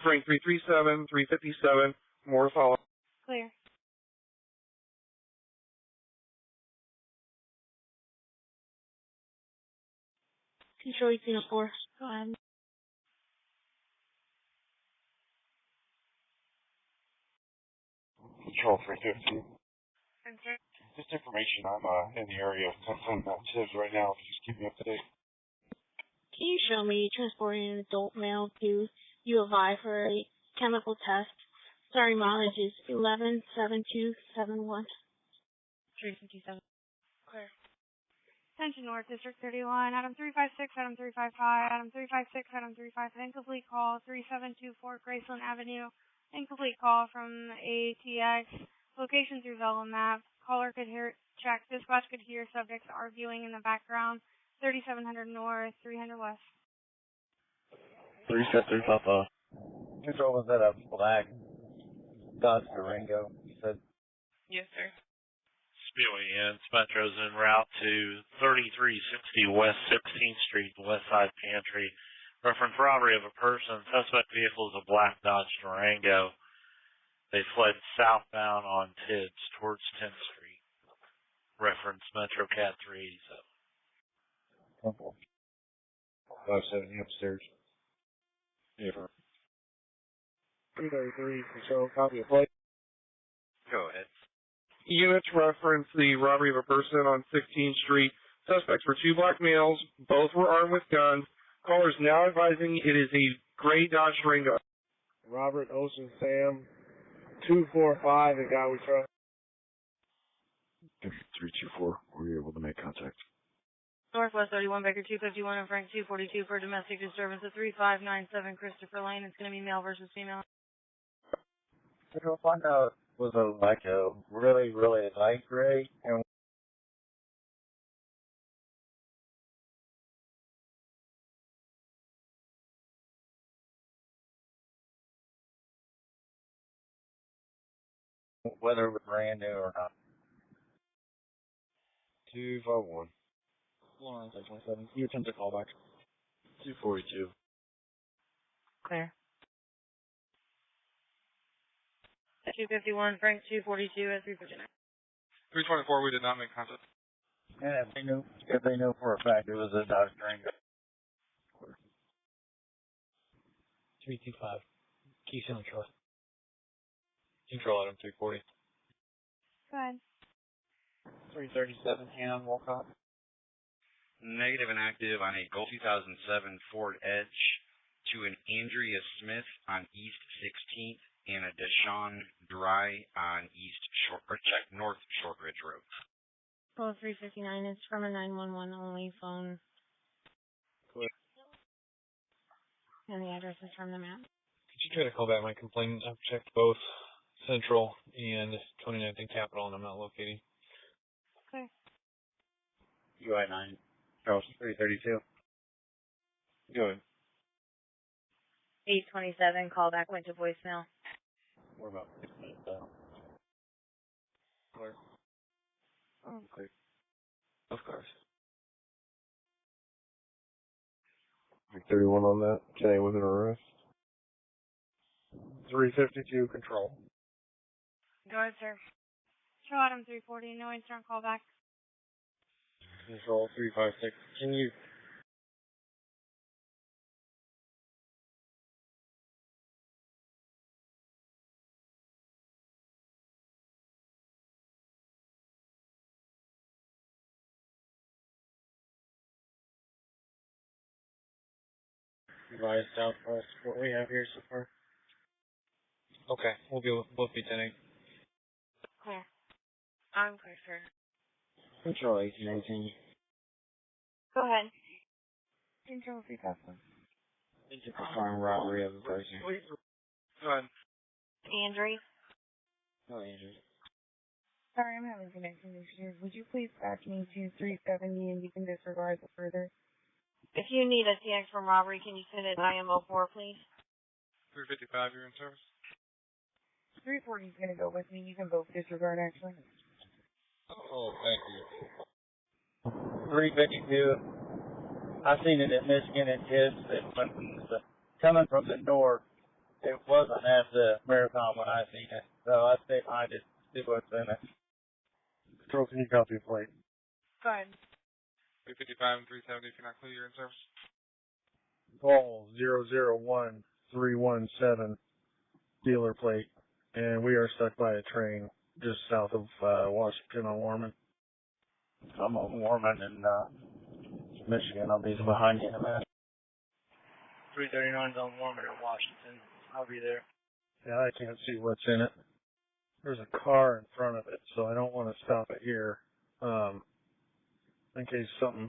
Frame 337, 357, more to follow. Clear. Control 1804. Go ahead. Control 350. Just information, I'm in the area of Tibbs right now. Just keep me up to date. Can you show me transporting an adult male to U of I for a chemical test? Sorry, mileage is 117271. 357. Clear. Attention North, District 31, Item 356, Item 355, Item 356, Item 355, incomplete call, 3724 Graceland Avenue, incomplete call from ATX, location through Velo Map, caller could hear, check, dispatch could hear subjects arguing in the background, 3700 North, 300 West. 353 Control, was that a black Dodge Durango, you said? Yes, sir. Spewing in, Metro's en route to 3360 West 16th Street, West Side Pantry. Reference robbery of a person. Suspect vehicle is a black Dodge Durango. They fled southbound on Tibbs towards 10th Street. Reference Metro Cat 387. 570 upstairs. Yeah. 333, Control, copy of plate. Go ahead. Units reference the robbery of a person on 16th Street. Suspects were two black males. Both were armed with guns. Caller is now advising it is a gray Dodge Durango. Robert Ocean Sam 245, the guy we trust. 324, were you able to make contact? Northwest 31, Baker 251, and Frank 242 for domestic disturbance at 3597 Christopher Lane. It's going to be male versus female. We'll find out was like a really, really light gray and whether it was brand new or not. 251. Lawrence, 27. You attempt to call back. 242. Clear. 251, Frank 242 at 359. 324, we did not make contact. And if they knew for a fact it was a Dodge Durango. 325. Keystone Trust. Control item 340. Go ahead. 337, Hannah Wolcott. Negative and active on a Gold 2007 Ford Edge to an Andrea Smith on East 16th and a Deshaun Dry on North Shortridge Road. Call 359. It's from a 911 only phone. Clear. And the address is from the map. Could you try to call back my complaint? I've checked both Central and 29th and Capitol, and I'm not locating. Clear. UI 9. Charles 332. Go ahead. 827, callback went to voicemail. We're about 15 down. Clear. Oh, clear. Of course. 31 on that. Today with an arrest. 352, Control. Go ahead, sir. Show item 340, no answer on callback. Control 356. Can you advise Southwest what we have here so far? Okay, we'll both be 10-8. Clear. I'm clear, sir. Control 1818. Go ahead. Control 351. It's a confirmed robbery of a person. Go ahead. Andrew. No, Andrew. Sorry, I'm having connection issues. Would you please patch me to 370 and you can disregard the further? If you need a TX from robbery, can you send it IMO4, please? 355, you're in service. 340 is going to go with me. You can both disregard, actually. Oh, thank you. 352. I seen it in Michigan and Tibbs. It was coming from the north. It wasn't at the Marathon when I seen it. So I stayed behind it. See what's in it. Control, can you copy a plate? Go ahead. 355 and 370 if you're not clear, you're in service. Call 001317 dealer plate, and we are stuck by a train just south of Washington on Warman. I'm on Warman in Michigan. I'll be behind you in a minute. 339's on Warman in Washington. I'll be there. Yeah, I can't see what's in it. There's a car in front of it, so I don't want to stop it here in case something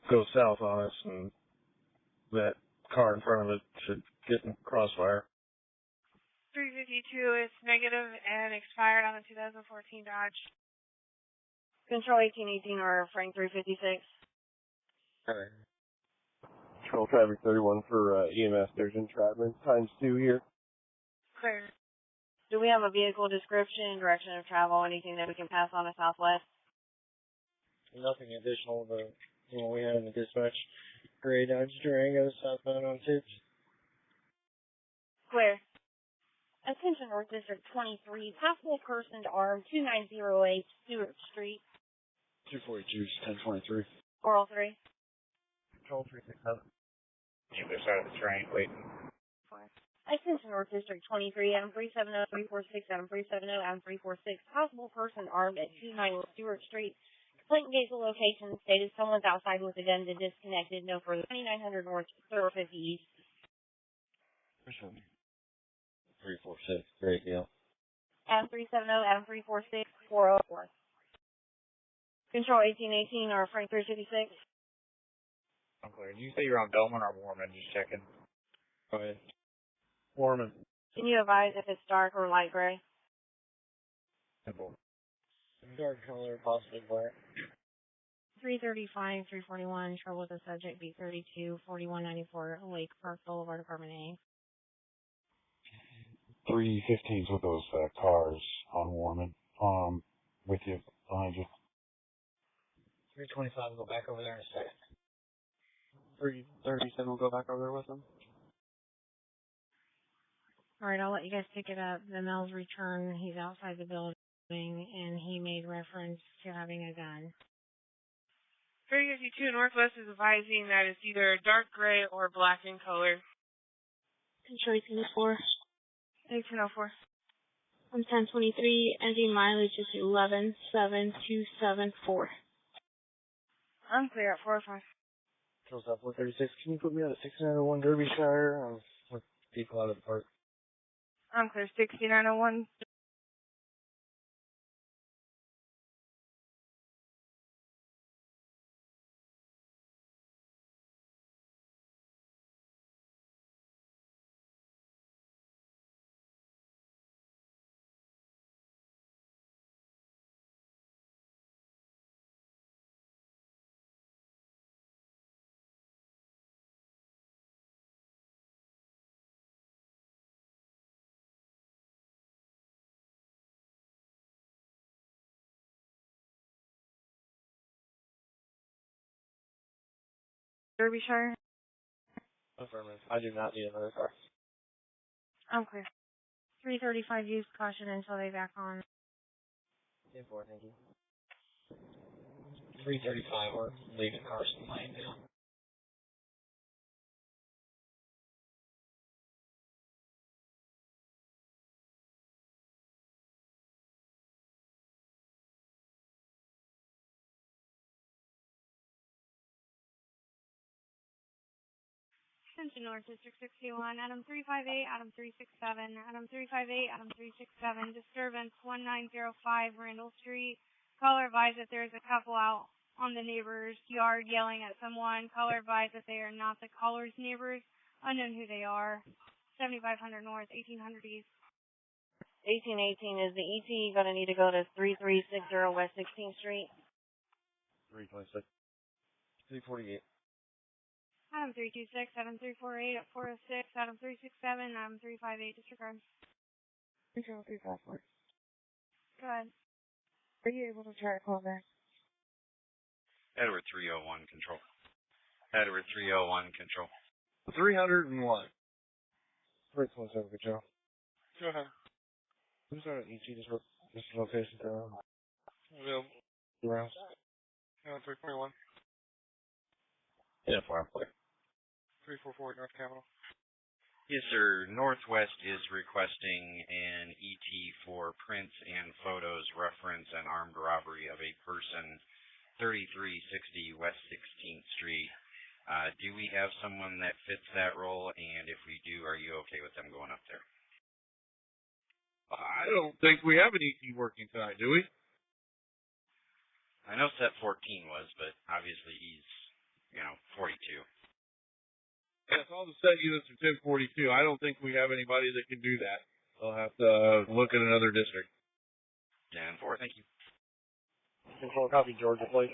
goes south on us, and that car in front of it should get in crossfire. 352 is negative and expired on the 2014 Dodge. Control 1818 or Frank 356. Alright. Control traffic 31 for EMS. There's entrapment ×2 here. Clear. Do we have a vehicle description, direction of travel, anything that we can pass on to Southwest? Nothing additional to what we had in the dispatch. Gray Dodge Durango southbound on 2. Clear. Attention North District 23, possible person armed, 2908 Stewart Street. 242, 1023. 403. Control 367. Either side of the train, waiting. Attention North District 23, Adam 370, 346, Adam 370, Adam 346. Possible person armed at 291 Stewart Street. Complaint vehicle location stated someone's outside with a gun to disconnected. No further. 2900 North, 450 East. 346. Great deal. Adam 370, Adam 346, 404. Control 1818 or Frank 356. I'm clear. Did you say you're on Bellman or Warman? Just checking. Go ahead. Warman. Can you advise if it's dark or light gray? Simple. Dark color, possibly black. 335, 341, trouble with the subject, B32, 4194, Lake Park Boulevard, Apartment A. 315's with those cars on Warman. With you, behind you. 325 will go back over there in a second. 337 will go back over there with them. Alright, I'll let you guys pick it up. The mail's returned. He's outside the building, and he made reference to having a gun. 352 Northwest is advising that it's either dark gray or black in color. Control 1804. 1804. I'm 1023, engine mileage is 117274. I'm clear at 405. Control South 436. Can you put me on a 6901 Derbyshire? I'm with people out of the park. I'm clear 6901. Derbyshire. Affirmative. I do not need another car. I'm clear. 335, use caution until they back on. 10-4, thank you. 335, we're leaving Carson Lane now. Attention North District 61, Adam 358, Adam 367, Adam 358, Adam 367, disturbance 1905 Randall Street. Caller advised that there is a couple out on the neighbor's yard yelling at someone. Caller advised that they are not the caller's neighbors, unknown who they are. 7500 North, 1800 East. 1818 is the ET. You're going to need to go to 3360 West 16th Street. 326. 348. Adam 326, Adam 348 at 406, Adam 367, Adam 358, disregard. Control 354. Go ahead. Are you able to try to call back? Edward 301, control. Edward 301, control. 301. 327, control. Go ahead. Who's on ET, this location, Available. around? 321. Yeah, fire clear. 344 North Capitol. Yes, sir. Northwest is requesting an ET for prints and photos reference an armed robbery of a person, 3360 West 16th Street. Do we have someone that fits that role? And if we do, are you okay with them going up there? I don't think we have an ET working tonight, do we? I know set 14 was, but obviously he's, 42. Yes, all the set units are 1042. I don't think we have anybody that can do that. They'll have to look at another district. 10-4, thank you. Control copy, Georgia, please.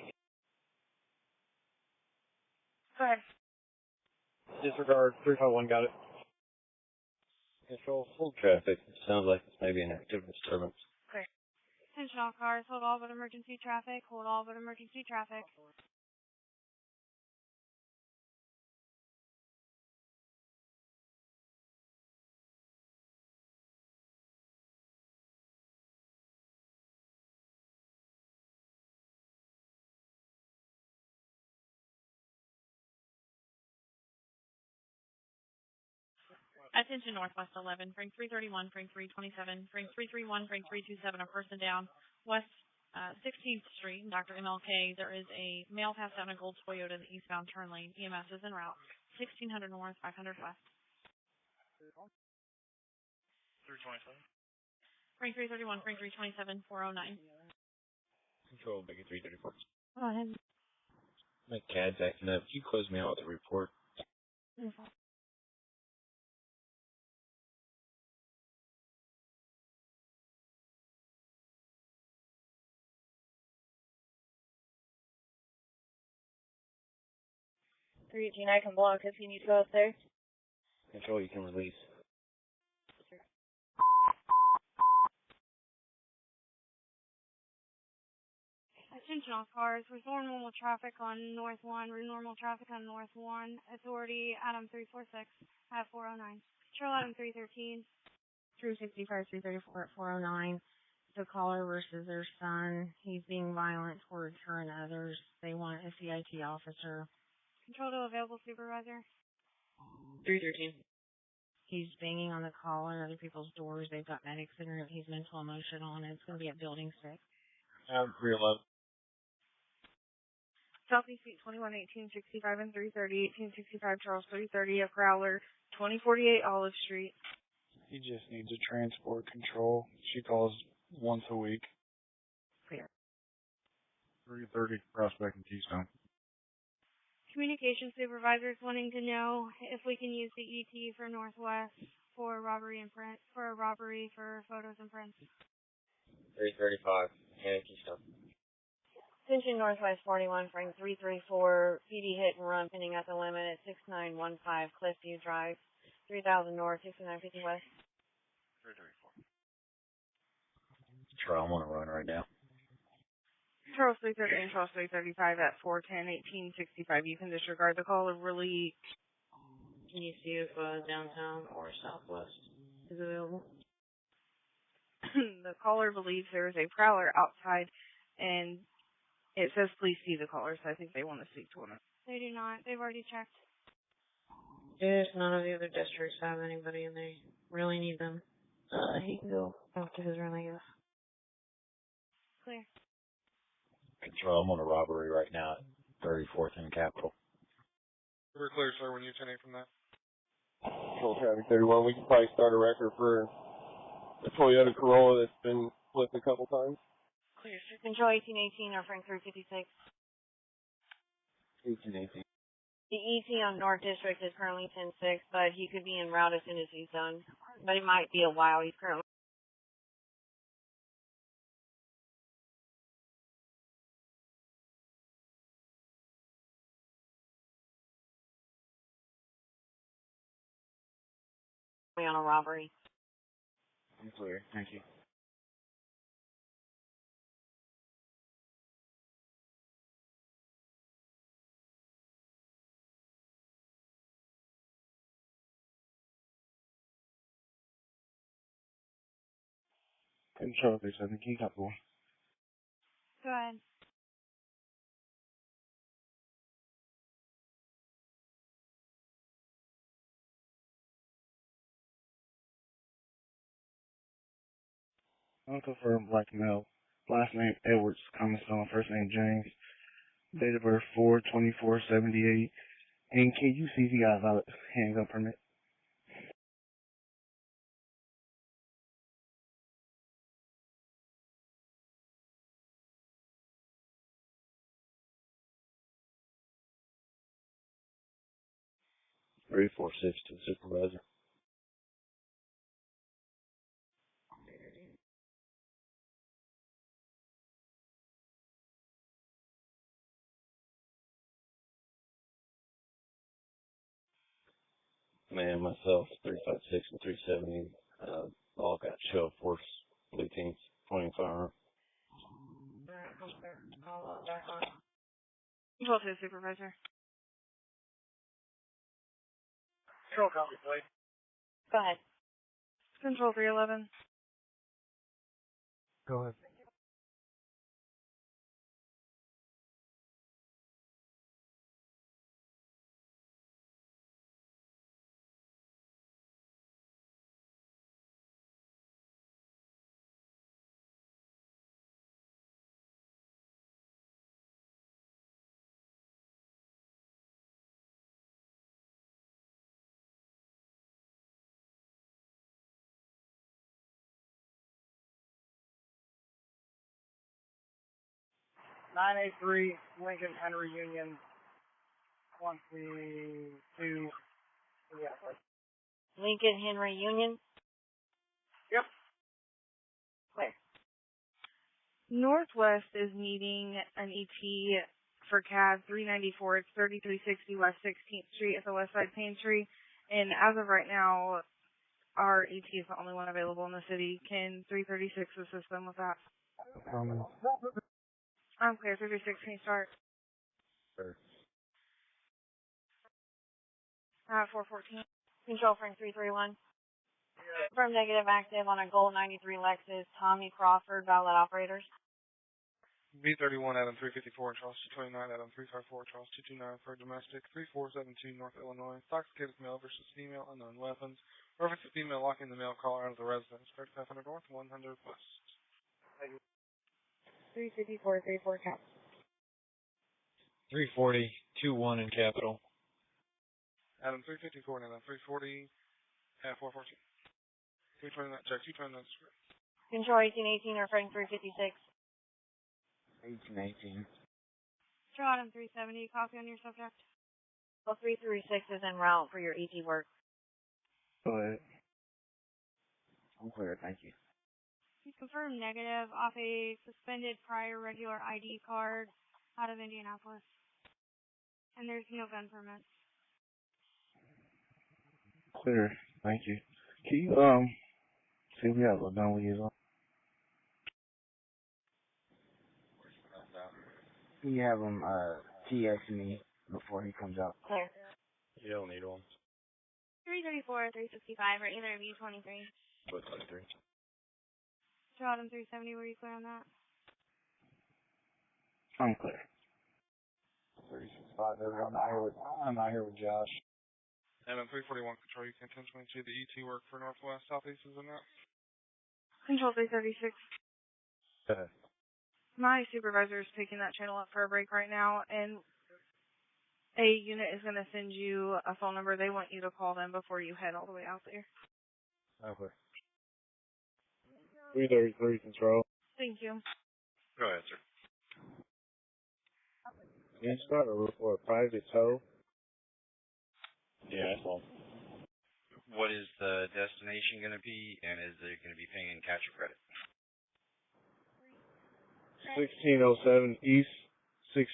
Go ahead. Disregard 351, got it. Control full traffic. It sounds like it's maybe an active disturbance. Clear. Attention all cars, hold all but emergency traffic, hold all but emergency traffic. Attention Northwest 11, frame 331, frame 327, frame 331, frame 327, a person down. West 16th Street, Dr. MLK, there is a male passed out in a gold Toyota in the eastbound turn lane. EMS is en route. 1600 north, 500 west. 327. Frame 331, frame 327, 409. Control, make it 334. Go ahead. My CAD's acting up. Can you close me out with a report? Mm-hmm. I can block if you need to go up there. Control, you can release. Attention all cars, restore normal traffic on North 1, normal traffic on North 1, authority Adam 346 at 409. Control Adam 313. 365, 334 at 409. The caller versus their son. He's being violent towards her and others. They want a CIT officer. Control to available supervisor. 313. He's banging on the collar and other people's doors. They've got medics in there. He's mental, emotional, and it's going to be at Building 6. 311. Southeast Suite 2118, 65 and 330, 1865 Charles 330, a Prowler, 2048 Olive Street. He just needs a transport control. She calls once a week. Clear. 330 Prospect and Keystone. Communication supervisors wanting to know if we can use the ET for Northwest for robbery and print, for a robbery for photos and prints. 335, and Keystone. Attention Northwest 41, frame 334, PD hit and run pending at the limit at 6915 Cliffview Drive, 3000 North, 6950 West. 334. Charles, I'm on a run right now. Charles 330 and Charles 335 at 410, 1865. You can disregard the call or really. Can you see if downtown or southwest is available? The caller believes there is a prowler outside, and it says please see the caller, so I think they want to speak to him. They do not. They've already checked. If none of the other districts have anybody and they really need them, he can go up to his rally. Clear. Control, I'm on a robbery right now at 34th and Capitol. We're clear, sir, when you 10-8 from that. Control traffic 31. We can probably start a record for the Toyota Corolla that's been flipped a couple times. Clear, sir. Control 1818 or Frank 356. 1818. The ET on North District is currently 10-6, but he could be en route as soon as he's done. But it might be a while. He's currently on a robbery. I'm clear. Thank you. Control 37, key Capitol. Go ahead. I'll confirm black male. Last name Edwards, common spelling, first name James. Date of birth 4/24/78. And can you see if he got a valid handgun permit? Three four six to the supervisor. Man, myself, 356 and 370, all got show of force, 18th, 20 firearm. Control 2, Supervisor. Control copy, please. Go ahead. Control 311. Go ahead. (983) Lincoln Henry Union 132. Yeah. Lincoln Henry Union. Yep. Where? Northwest is needing an ET for cab 394. It's 3360 West 16th Street at the West Side Pantry. And as of right now, our ET is the only one available in the city. Can 336 assist them with that? I'm clear. 336, can you start? Sure. 414. Control Frank 331. Confirm negative active on a Gold 93 Lexus. Tommy Crawford, valid operators. B31 Adam 354 Charles 229 Adam 354 Charles 229 for domestic 3472 North Illinois. Intoxicated male versus female, unknown weapons. Reference to female locking the male caller out of the residence. 3500 North, 100 West. 354, 34 cap. 340, 21 in capital. Adam 354 and Adam 340 at 414. 229 check 229 square. Control 1818 or Frank 356. 1818. Draw Adam 370, copy on your subject. Well, 336 is en route for your ET work. Go ahead. I'm clear, thank you. You confirm negative off a suspended prior regular ID card out of Indianapolis. And there's no gun permits. Clear, thank you. Can you, see if we have a gun we use on? Can you have him, TX me before he comes out? Clear. You don't need one. 334, 365, or either of you 23. What 23? Draw Adam 370, were you clear on that? I'm clear. 365, I'm not here with Josh. Adam 341 control, you can 1022 the ET work for Northwest, Southeast is in that. Control 336. Go ahead. My supervisor is picking that channel up for a break right now, and a unit is going to send you a phone number. They want you to call them before you head all the way out there. Okay. 333 control. Thank you. Go ahead, sir. Can you start a private tow? Yeah, that's all. What is the destination going to be, and is it going to be paying in cash or credit? 1607 East 6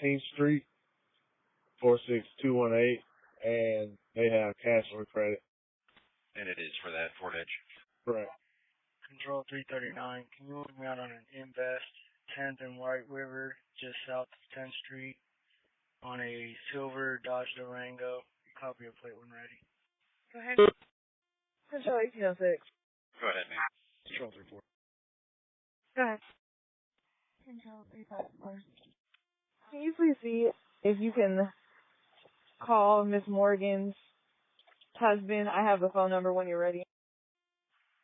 16th Street, 46218, and they have cash or credit. And it is for that Ford Edge. Correct. Control 339, can you move me out on an Invest, 10th and White River, just south of 10th Street, on a silver Dodge Durango? Copy of plate when ready. Go ahead. Control 1806. Go ahead, ma'am. Control 34. Go ahead. Control 354. Can you please see if you can call Miss Morgan's husband? I have the phone number when you're ready.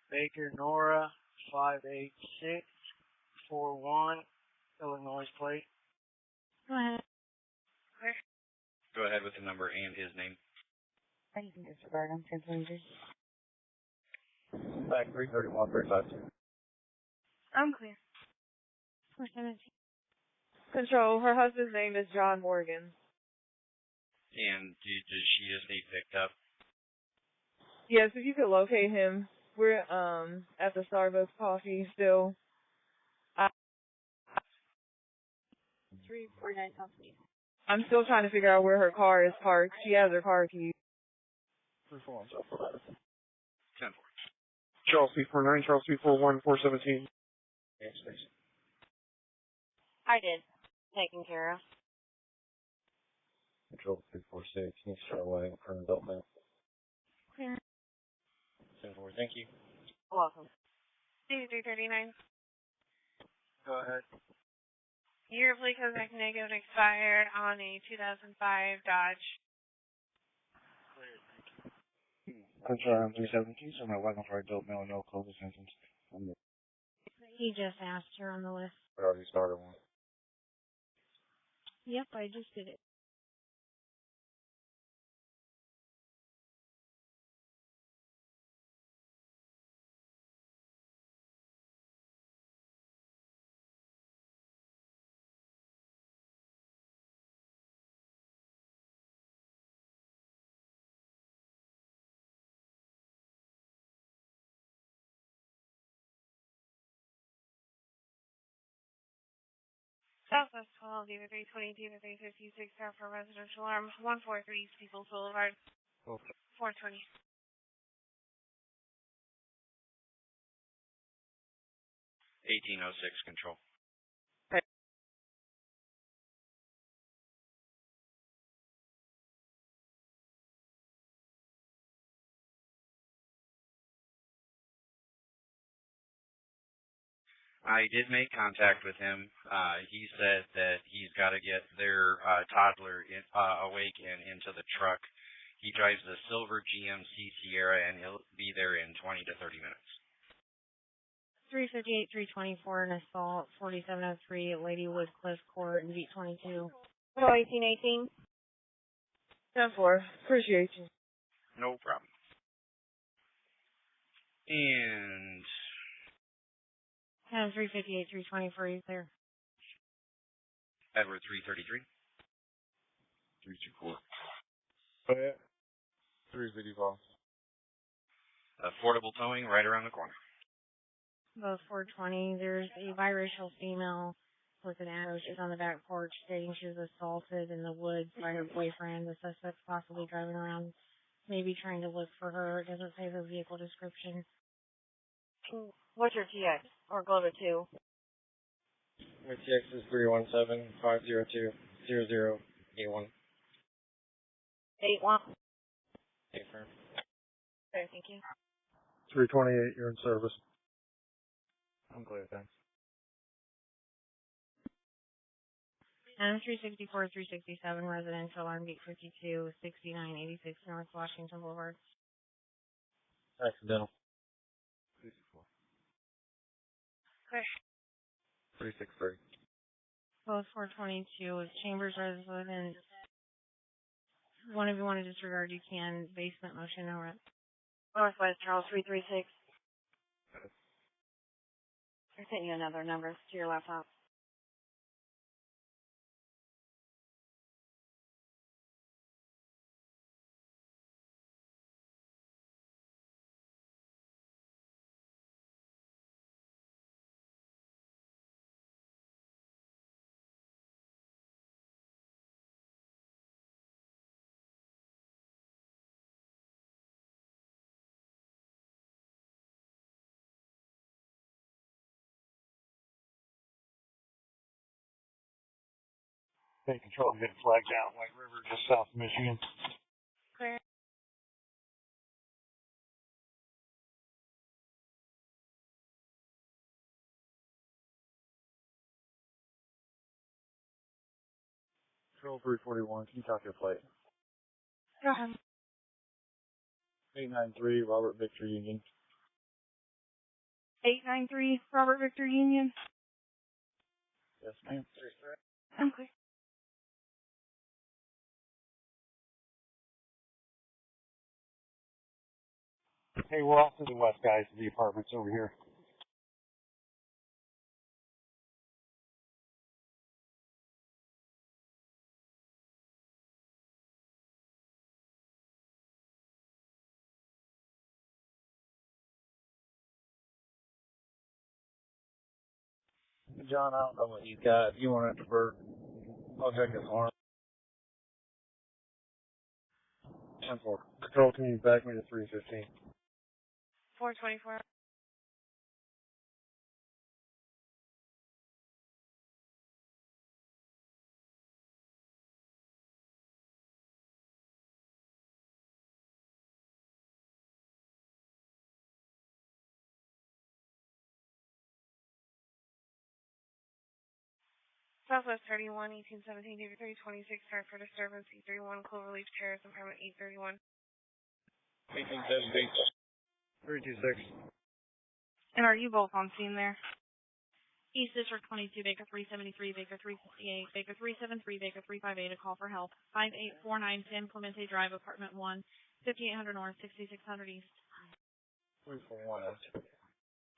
Baker Nora, 58641, Illinois plate. Go ahead. Go ahead with the number and his name. You can disregard them, 1023. Back 331, 352. I'm clear. 417. Control, her husband's name is John Morgan. And does she just need picked up? Yes, if you could locate him. We're at the Starbucks coffee still. 349 Southeast. I'm still trying to figure out where her car is parked. She has her car key. 10-4. Charles B49, Charles B41, 417. I did. Taken care of. Control 346, next short away from adult male. Clear. 10-4, thank you. Welcome. 339. Go ahead. Your plate code negative expired on a 2005 Dodge. Control 317, so my welcome for adult male, no COVID symptoms. He just asked her on the list. I already started one. Yep, I just did it. Southwest 12, David 320, David 356, for residential alarm, 143 Steeples Boulevard, 420. $18.06 control. I did make contact with him. He said that he's got to get their toddler awake and into the truck. He drives the silver GMC Sierra, and he'll be there in 20 to 30 minutes. 358, 324, an assault, 4703 at Ladywood Cliff Court in Beat 22. 1818. 10-4. Appreciate you. No problem. And 358, 324, you clear. Edward 333. 324. Go ahead. 355. Affordable towing right around the corner. Both 420. There's a biracial female with an arrow. She's on the back porch stating she was assaulted in the woods by her boyfriend. The suspect's possibly driving around, maybe trying to look for her. It doesn't say the vehicle description. What's your TX? Or go to 2? My TX is 317-502-0081. 81. Affirm. Okay, thank you. 328, you're in service. I'm clear, thanks. 364, 367, residential, alarm gate 52, 6986 North Washington Boulevard. Accidental. 363. Both 422 with Chambers resident. One of you want to disregard, you can. Basement motion, no rent. Northwest Charles 336. I sent you another number to your laptop. Take control and get it flagged down. White River, just south of Michigan. Clear. Control 341, can you talk to your flight? Go ahead. 893, Robert Victor Union. 893, Robert Victor Union. Yes, ma'am. I'm clear. Hey, we're off to the west, guys. The apartment's over here. John, I don't know what you got. If you want to divert, I'll check his arm. 10-4. Control, can you back me to 315? 424. Southwest 31, 1817, David 326, start for disturbance, E31, Cloverleaf Terrace, impairment 831. 1817. 326. And are you both on scene there? East District 22, Baker 373, Baker 358, Baker 373, Baker 358, a call for help. 584910 Clemente Drive, Apartment 1, 5800 North, 6600 East. 341.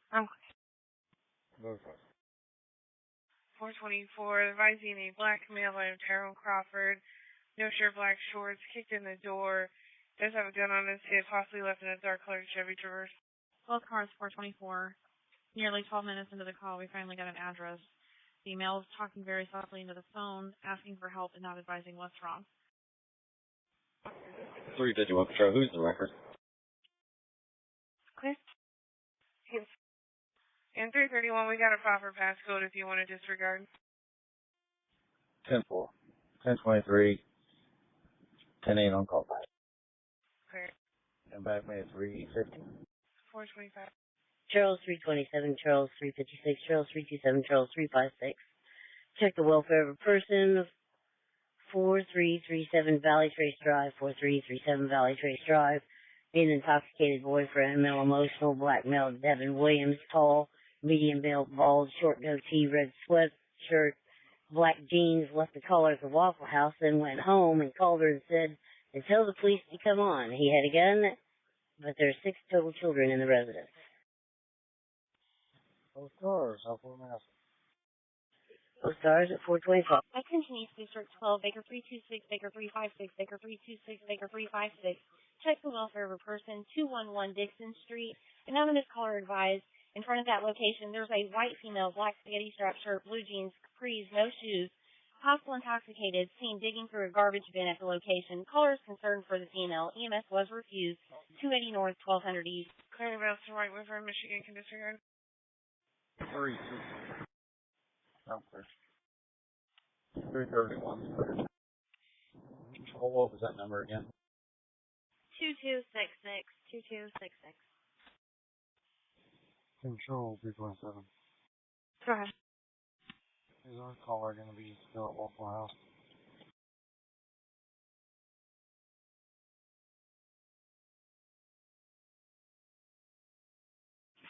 I'm 424, advising a black male by Tyrone Crawford, no shirt, black shorts, kicked in the door, does have a gun on his hip, possibly left in a dark colored Chevy Traverse. Both cars 424. Nearly 12 minutes into the call, we finally got an address. The male is talking very softly into the phone, asking for help and not advising what's wrong. 351 Patrol, who's the record? Clear. And 331, we got a proper passcode if you want to disregard. 10-4. 1023. 10-8 on call. Clear. And back me at 350. 425. Charles 327, Charles 356, Charles 327, Charles 356. Check the welfare of a person. 4337 Valley Trace Drive, 4337 Valley Trace Drive. An intoxicated boyfriend, male emotional, black male, Devin Williams, tall, medium build, bald, short goatee, red sweatshirt, black jeans, left the caller at the Waffle House, then went home and called her and said to tell the police to come on. He had a gun, but there are 6 total children in the residence. Both cars, how far am I? Both cars at 425. Attention East District 12, Baker 326, Baker 356, Baker 326, Baker 356. Check the welfare of a person, 211 Dixon Street. Anonymous caller advised, in front of that location, there's a white female, black spaghetti strap shirt, blue jeans, capris, no shoes, possible intoxicated, seen digging through a garbage bin at the location. Caller is concerned for the female. EMS was refused. 280 North, 1200 East. Clear the to White River, Michigan, can disregard. 3. I'm clear. 331. What was that number again? 2266. 2266. Control 327. Go ahead. Is our caller going to be still at Waffle House?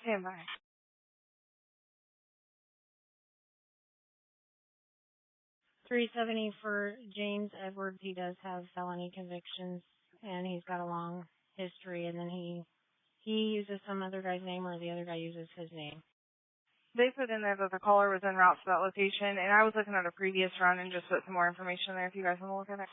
Stand by. 370 for James Edwards. He does have felony convictions, and he's got a long history, and then he uses some other guy's name, or the other guy uses his name. They put in there that the caller was en route to that location, and I was looking at a previous run and just put some more information there if you guys want to look at it.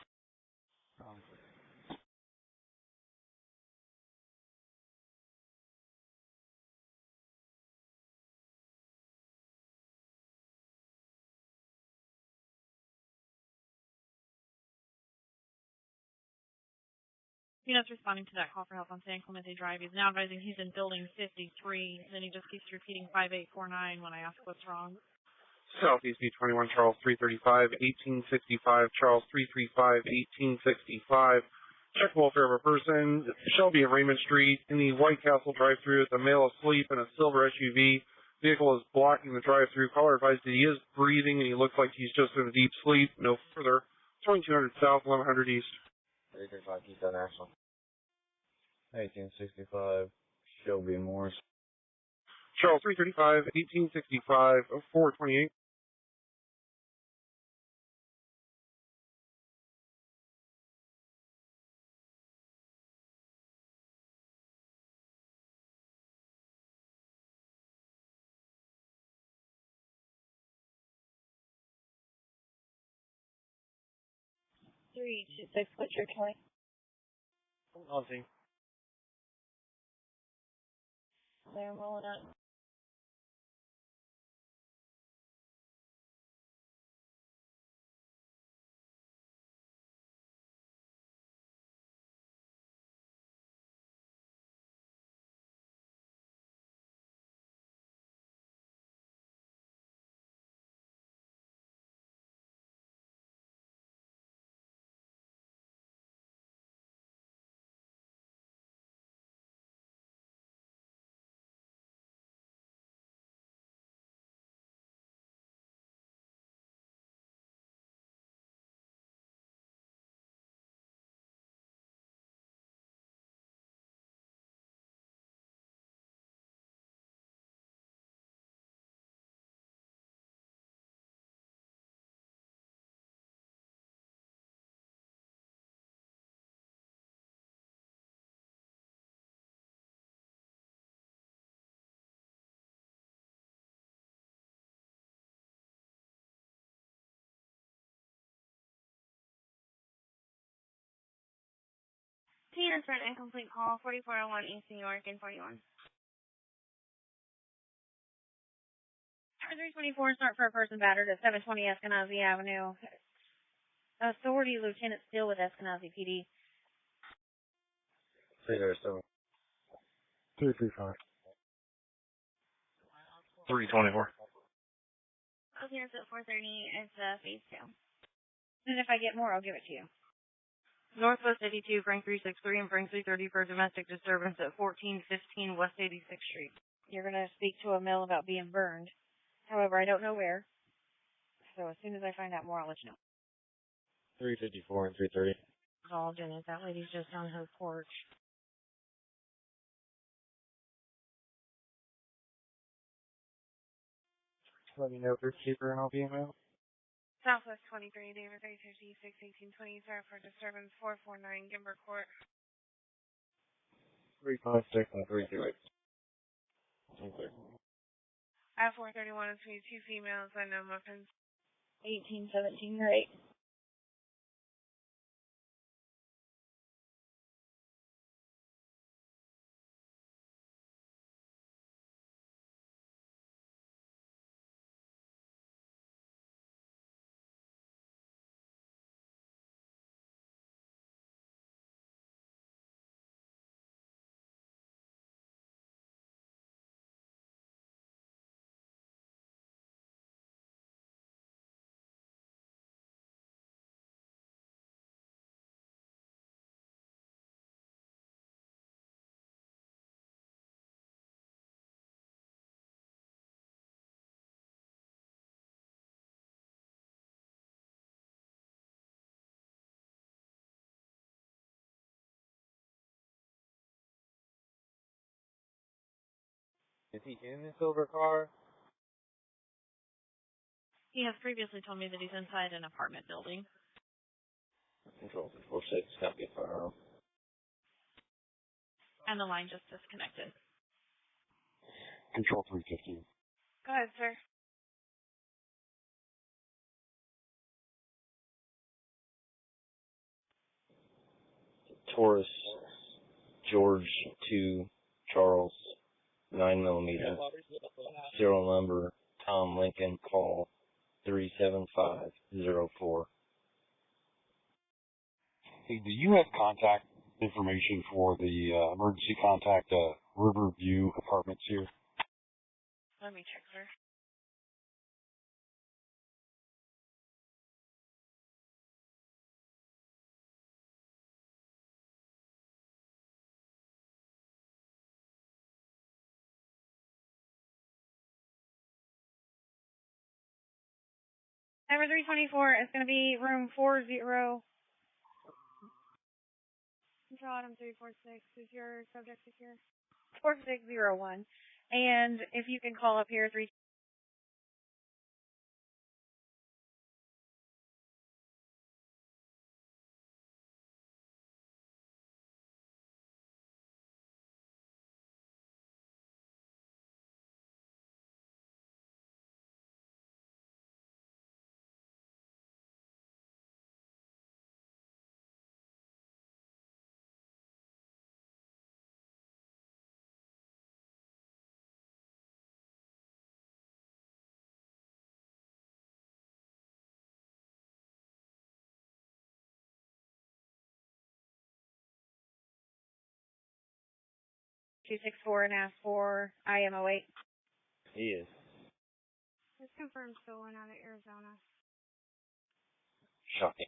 Units responding to that call for help on San Clemente Drive. He's now advising he's in building 53, and then he just keeps repeating 5849 when I ask what's wrong. Southeast B21 Charles 335, 1865, Charles 335, 1865. Check welfare of a person, Shelby and Raymond Street, in the White Castle drive-thru with a male asleep in a silver SUV. Vehicle is blocking the drive-thru. Caller advised that he is breathing and he looks like he's just in a deep sleep. No further. 2200 South, 1100 East. 335 Keystone National. 1865, Shelby and Morris. Charles 335, 1865, 428. Three, two, six, what's your point? I'll see. They're rolling up. T for an incomplete call, 4401 East New York and 41. 324, start for a person battered at 720 Eskenazi Avenue. Authority Lieutenant Steele with Eskenazi PD. 307. 335. 324. Okay, it's at 430. It's phase 2. And if I get more, I'll give it to you. Northwest 82, Frank 363, and Frank 330 for domestic disturbance at 1415 West 86th Street. You're going to speak to a mill about being burned. However, I don't know where. So as soon as I find out more, I'll let you know. 354 and 330. Involved in it. That lady's just on her porch. Let me know if there's cheaper and I'll be in out. Southwest 23, David 356, 1820, sorry for disturbance, 449 Gimber Court. 356 and 338. At 431, it's me, 2 females, I know muffins. 1817, right? Is he in the silver car? He has previously told me that he's inside an apartment building. Control 646, copy firearm. And the line just disconnected. Control 315. Go ahead, sir. Taurus, George 2, Charles, 9mm, serial number, Tom Lincoln, call 37504. Hey, do you have contact information for the emergency contact Riverview Apartments here? Let me check, sir. Number 324 is going to be room 40. Control item 346. Is your subject secure? 4601. And if you can call up here, 264 and ask for IM08. He is. It's confirmed stolen out of Arizona. Shocking.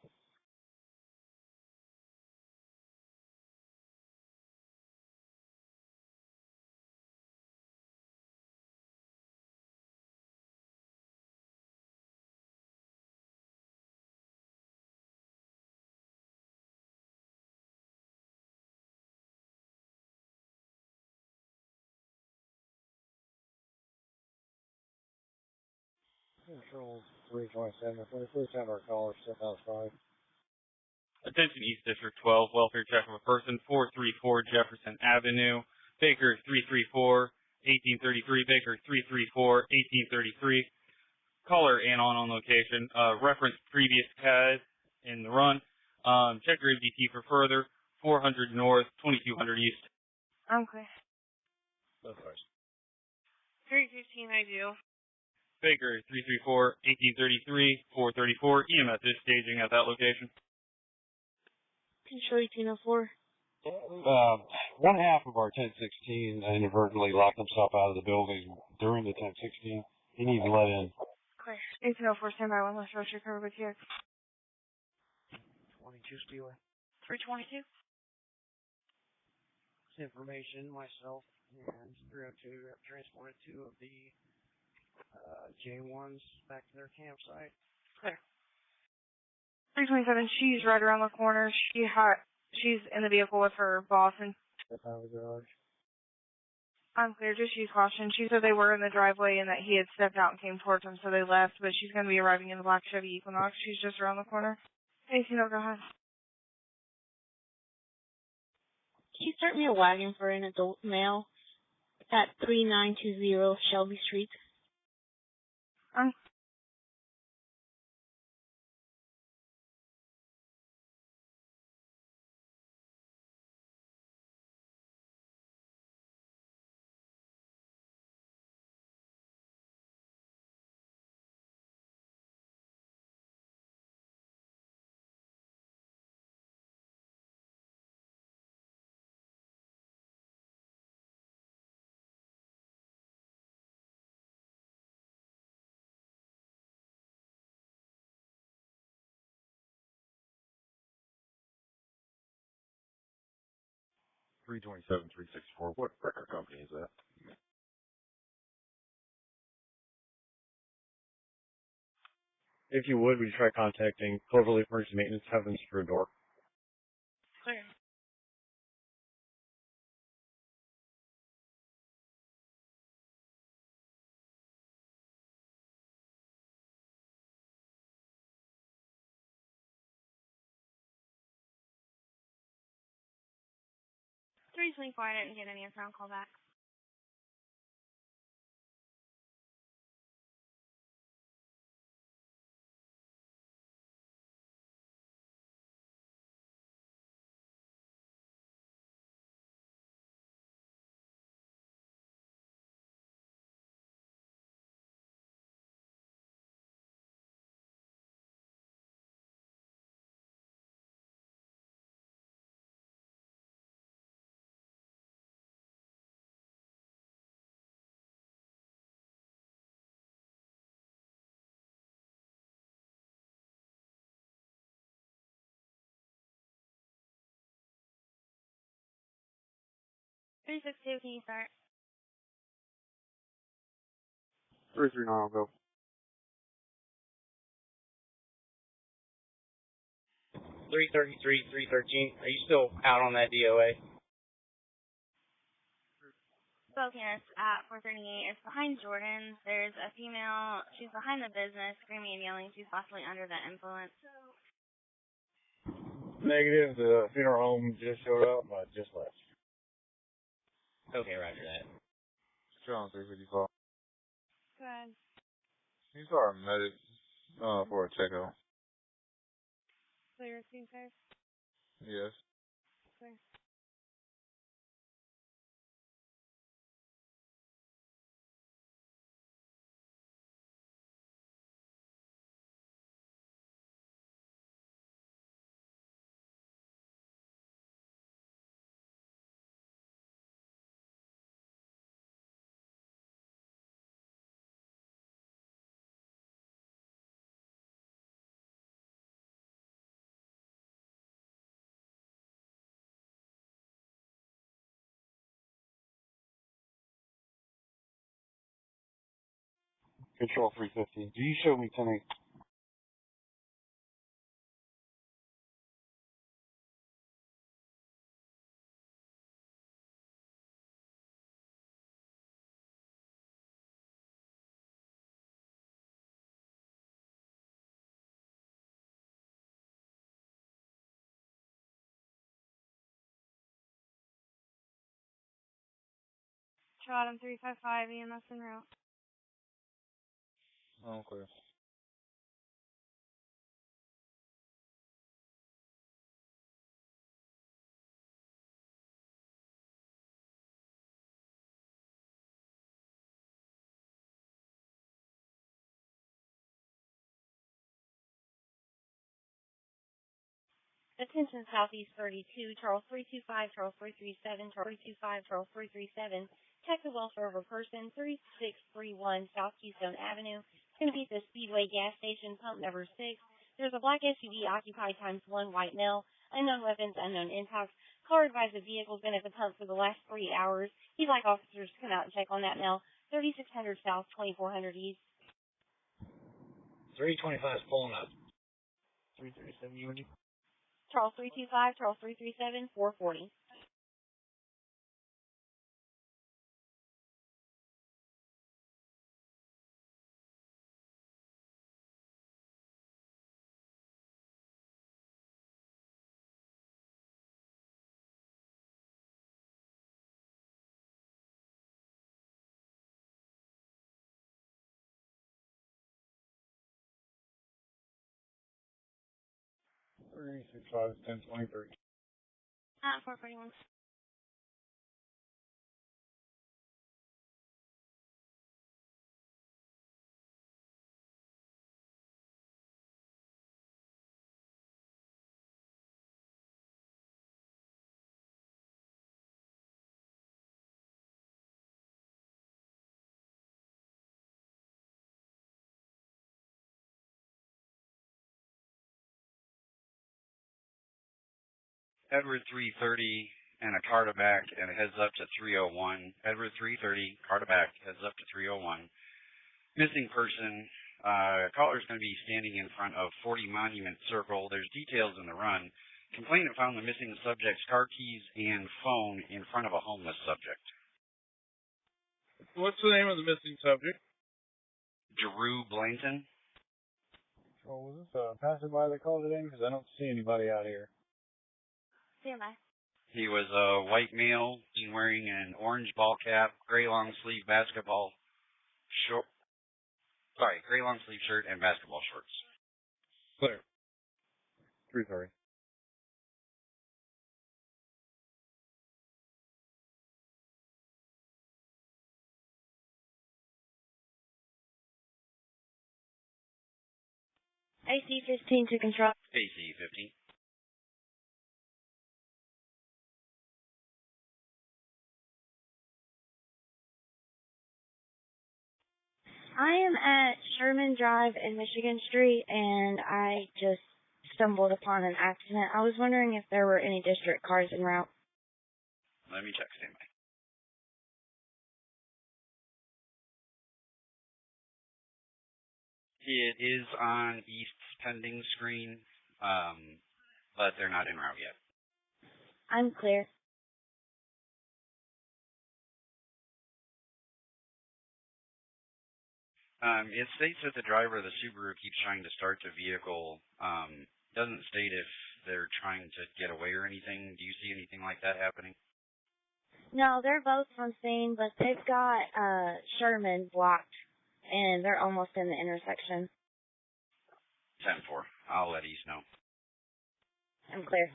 Control 327. For the first time our caller step outside. Attention East District 12, welfare check of a person, 434 Jefferson Avenue, Baker 334, 1833, Baker 334, 1833. Caller and on location. Reference previous CAD in the run. Check your MDT for further. 400 North, 2200 East. Okay. Both cars. 315 I do. Baker 334, 1833, 434. EMS is staging at that location. Control 1804. One half of our 1016 inadvertently locked himself out of the building during the 1016. He needs to let in. Clear. 1804, stand by 1 less rush your cover with you. 22 Steeler. 322. This information, myself and 302 have transported 2 of the J1s back to their campsite. Clear. 327, she's right around the corner. She's in the vehicle with her boss and Step out of the garage. I'm clear, just use caution. She said they were in the driveway and that he had stepped out and came towards them, so they left, but she's going to be arriving in the black Chevy Equinox. She's just around the corner. 18, go ahead. Can you start me a wagon for an adult male at 3920 Shelby Street? Three 364. What record company is that? If you would you try contacting Cloverleaf Emergency Maintenance, have them secure a door? Clear. Three 324, I didn't get any answer on call back. Three 362, can you start? 339 will go. 333, 313. Are you still out on that DOA? Spokane at 438. It's behind Jordan. There's a female. She's behind the business, screaming and yelling. She's possibly under the influence. Negative. The funeral home just showed up, but just left. Okay, roger that. Still on 355. Good. He's our medic for a checkup. Clear, scene safe? Yes. Clear. Control 350. Do you show me 10-8? Chatham 355, EMS en route. Okay. Attention Southeast 32, Charles 325, Charles 337, Charles 325, Charles 337. Check the welfare of a person, 3631 South Keystone Avenue. It's going to be at the Speedway gas station, pump number 6. There's a black SUV occupied ×1 white male. Unknown weapons, unknown impacts. Caller advised the vehicle's been at the pump for the last 3 hours. He'd like officers to come out and check on that male. 3600 South, 2400 East. 325 is pulling up. 337 unit. Charles 325, Charles 337, 440. Three 65 1023. 441. Edward 330 and a car to back and heads up to 301. Edward 330, car to back, heads up to 301. Missing person, caller's going to be standing in front of 40 Monument Circle. There's details in the run. Complainant found the missing subject's car keys and phone in front of a homeless subject. What's the name of the missing subject? Drew Blainton. Oh, was this a passerby that called it in? Because I don't see anybody out here. Stand by. He was a white male, wearing an orange ball cap, gray long sleeve basketball short. Gray long sleeve shirt and basketball shorts. Clear. 330. AC 15 to control. AC 15. I am at Sherman Drive and Michigan Street, and I just stumbled upon an accident. I was wondering if there were any district cars en route. Let me check standby. It is on East's pending screen. but they're not en route yet. I'm clear. It states that the driver of the Subaru keeps trying to start the vehicle. Doesn't state if they're trying to get away or anything. Do you see anything like that happening? No, they're both on scene, but they've got Sherman blocked, and they're almost in the intersection. 10-4. I'll let East know. I'm clear.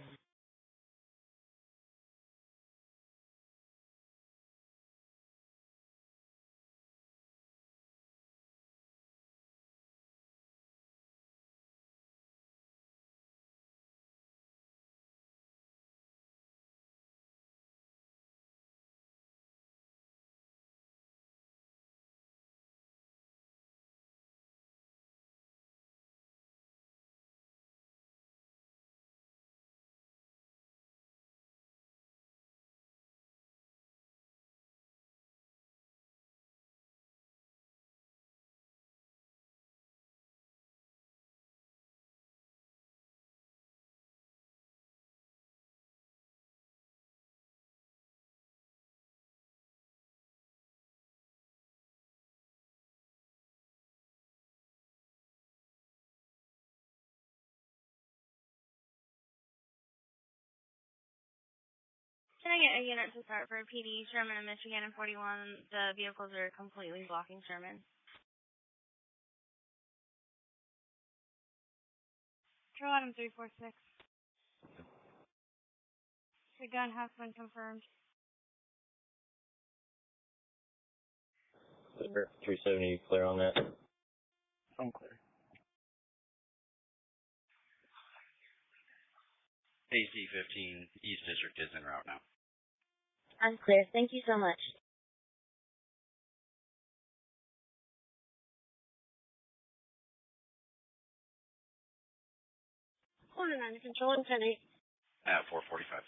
Can I get a unit to start for PD, Sherman and Michigan and 41? The vehicles are completely blocking Sherman. Control item 346. The gun has been confirmed. 370, clear on that. I'm clear. AC-15, East District is en route now. I'm clear. Thank you so much. Quarter 9 to control and 10-8. At 445.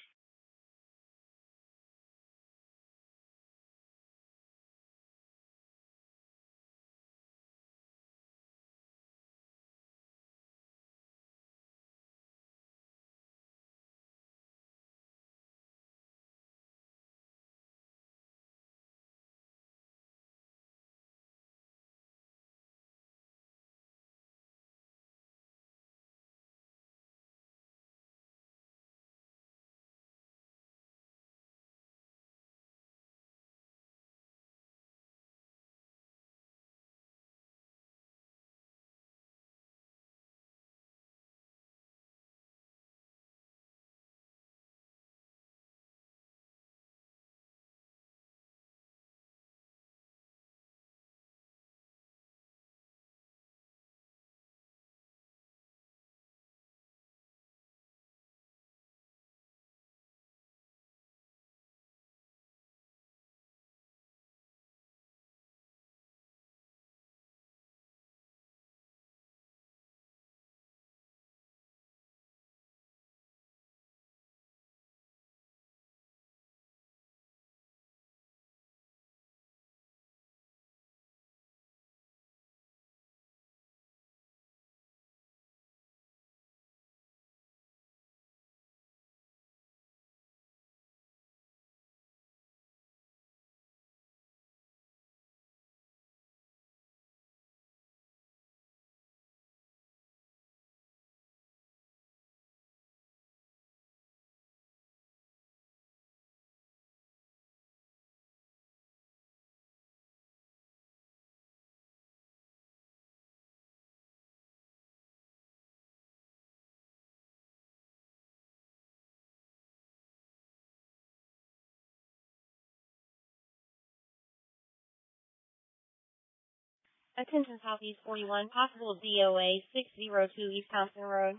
Attention Southeast 41, possible DOA 602 East Thompson Road.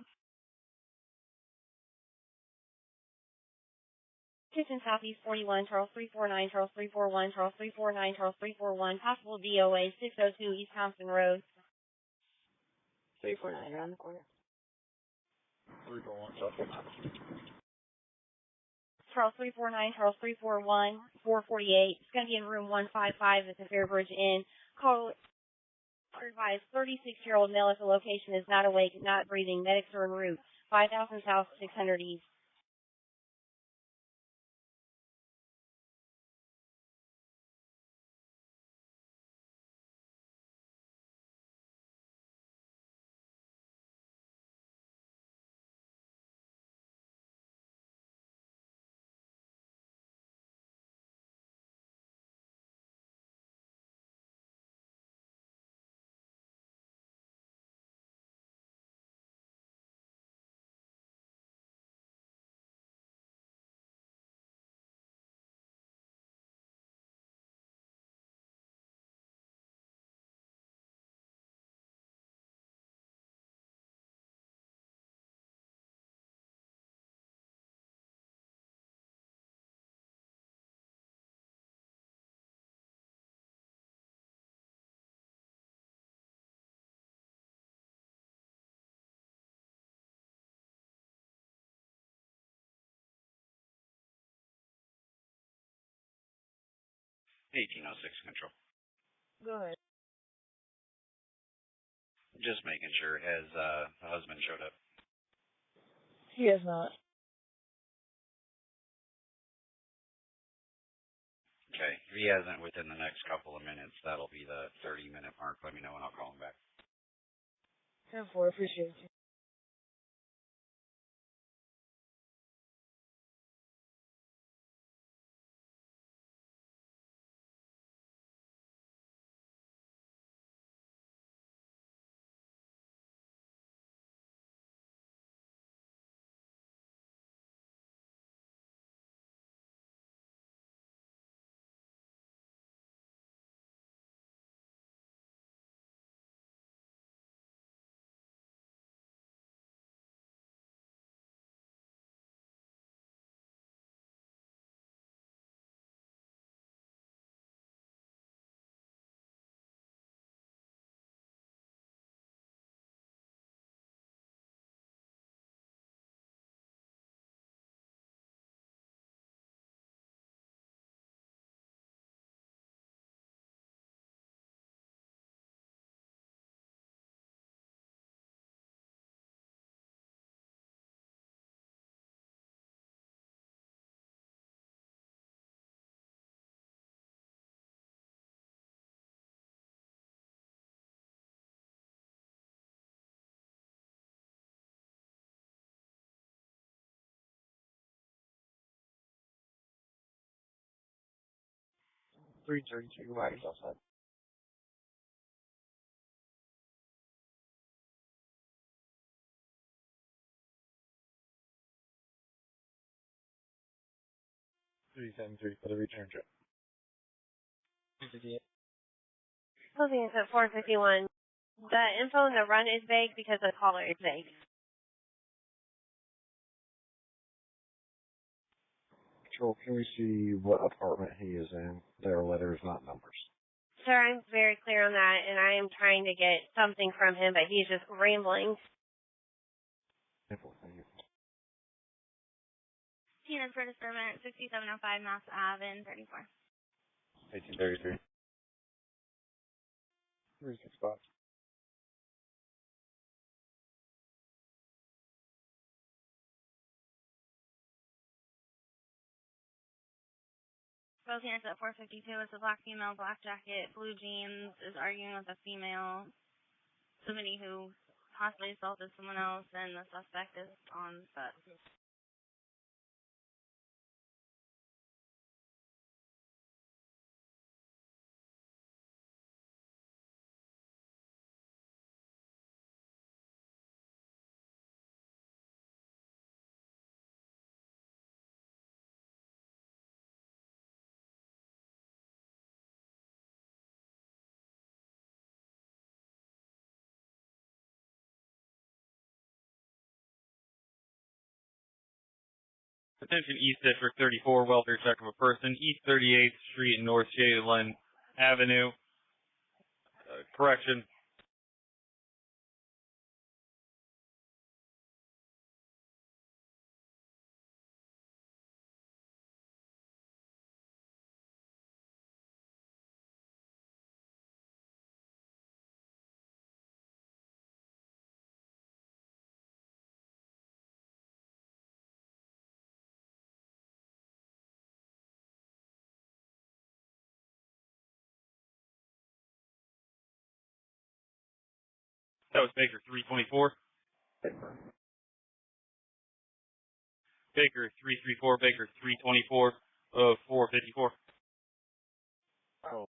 Attention Southeast 41, Charles 349, Charles 341, Charles 349, Charles 341, possible DOA 602 East Thompson Road. 349 around the corner. 341, Charles. Charles 349, Charles 341, 448. It's going to be in room 155 at the Fairbridge Inn. Call advised 36-year-old male at the location is not awake, not breathing. Medics are en route. 5000 South, 600 East. Control. Go ahead. Just making sure. Has the husband showed up? He has not. Okay. If he hasn't within the next couple of minutes, that'll be the 30-minute mark. Let me know and I'll call him back. 10-4, appreciate you. Three wagons outside. $373 for the return trip. Closing is at 4:51. The info in the run is vague because the caller is vague. Control, can we see what apartment he is in? There are letters, not numbers. Sir, I'm very clear on that, and I am trying to get something from him, but he's just rambling. Tina's for disturbance, 6705 Mass Ave in 34. 1833. 365. Both units at 452 is a black female, black jacket, blue jeans, is arguing with a female, somebody who possibly assaulted someone else, and the suspect is on foot. Attention East District 34, welfare check of a person, East 38th Street and North Shadeland Avenue. Correction. That was Baker 324. Baker 334, Baker 324, 454. Oh.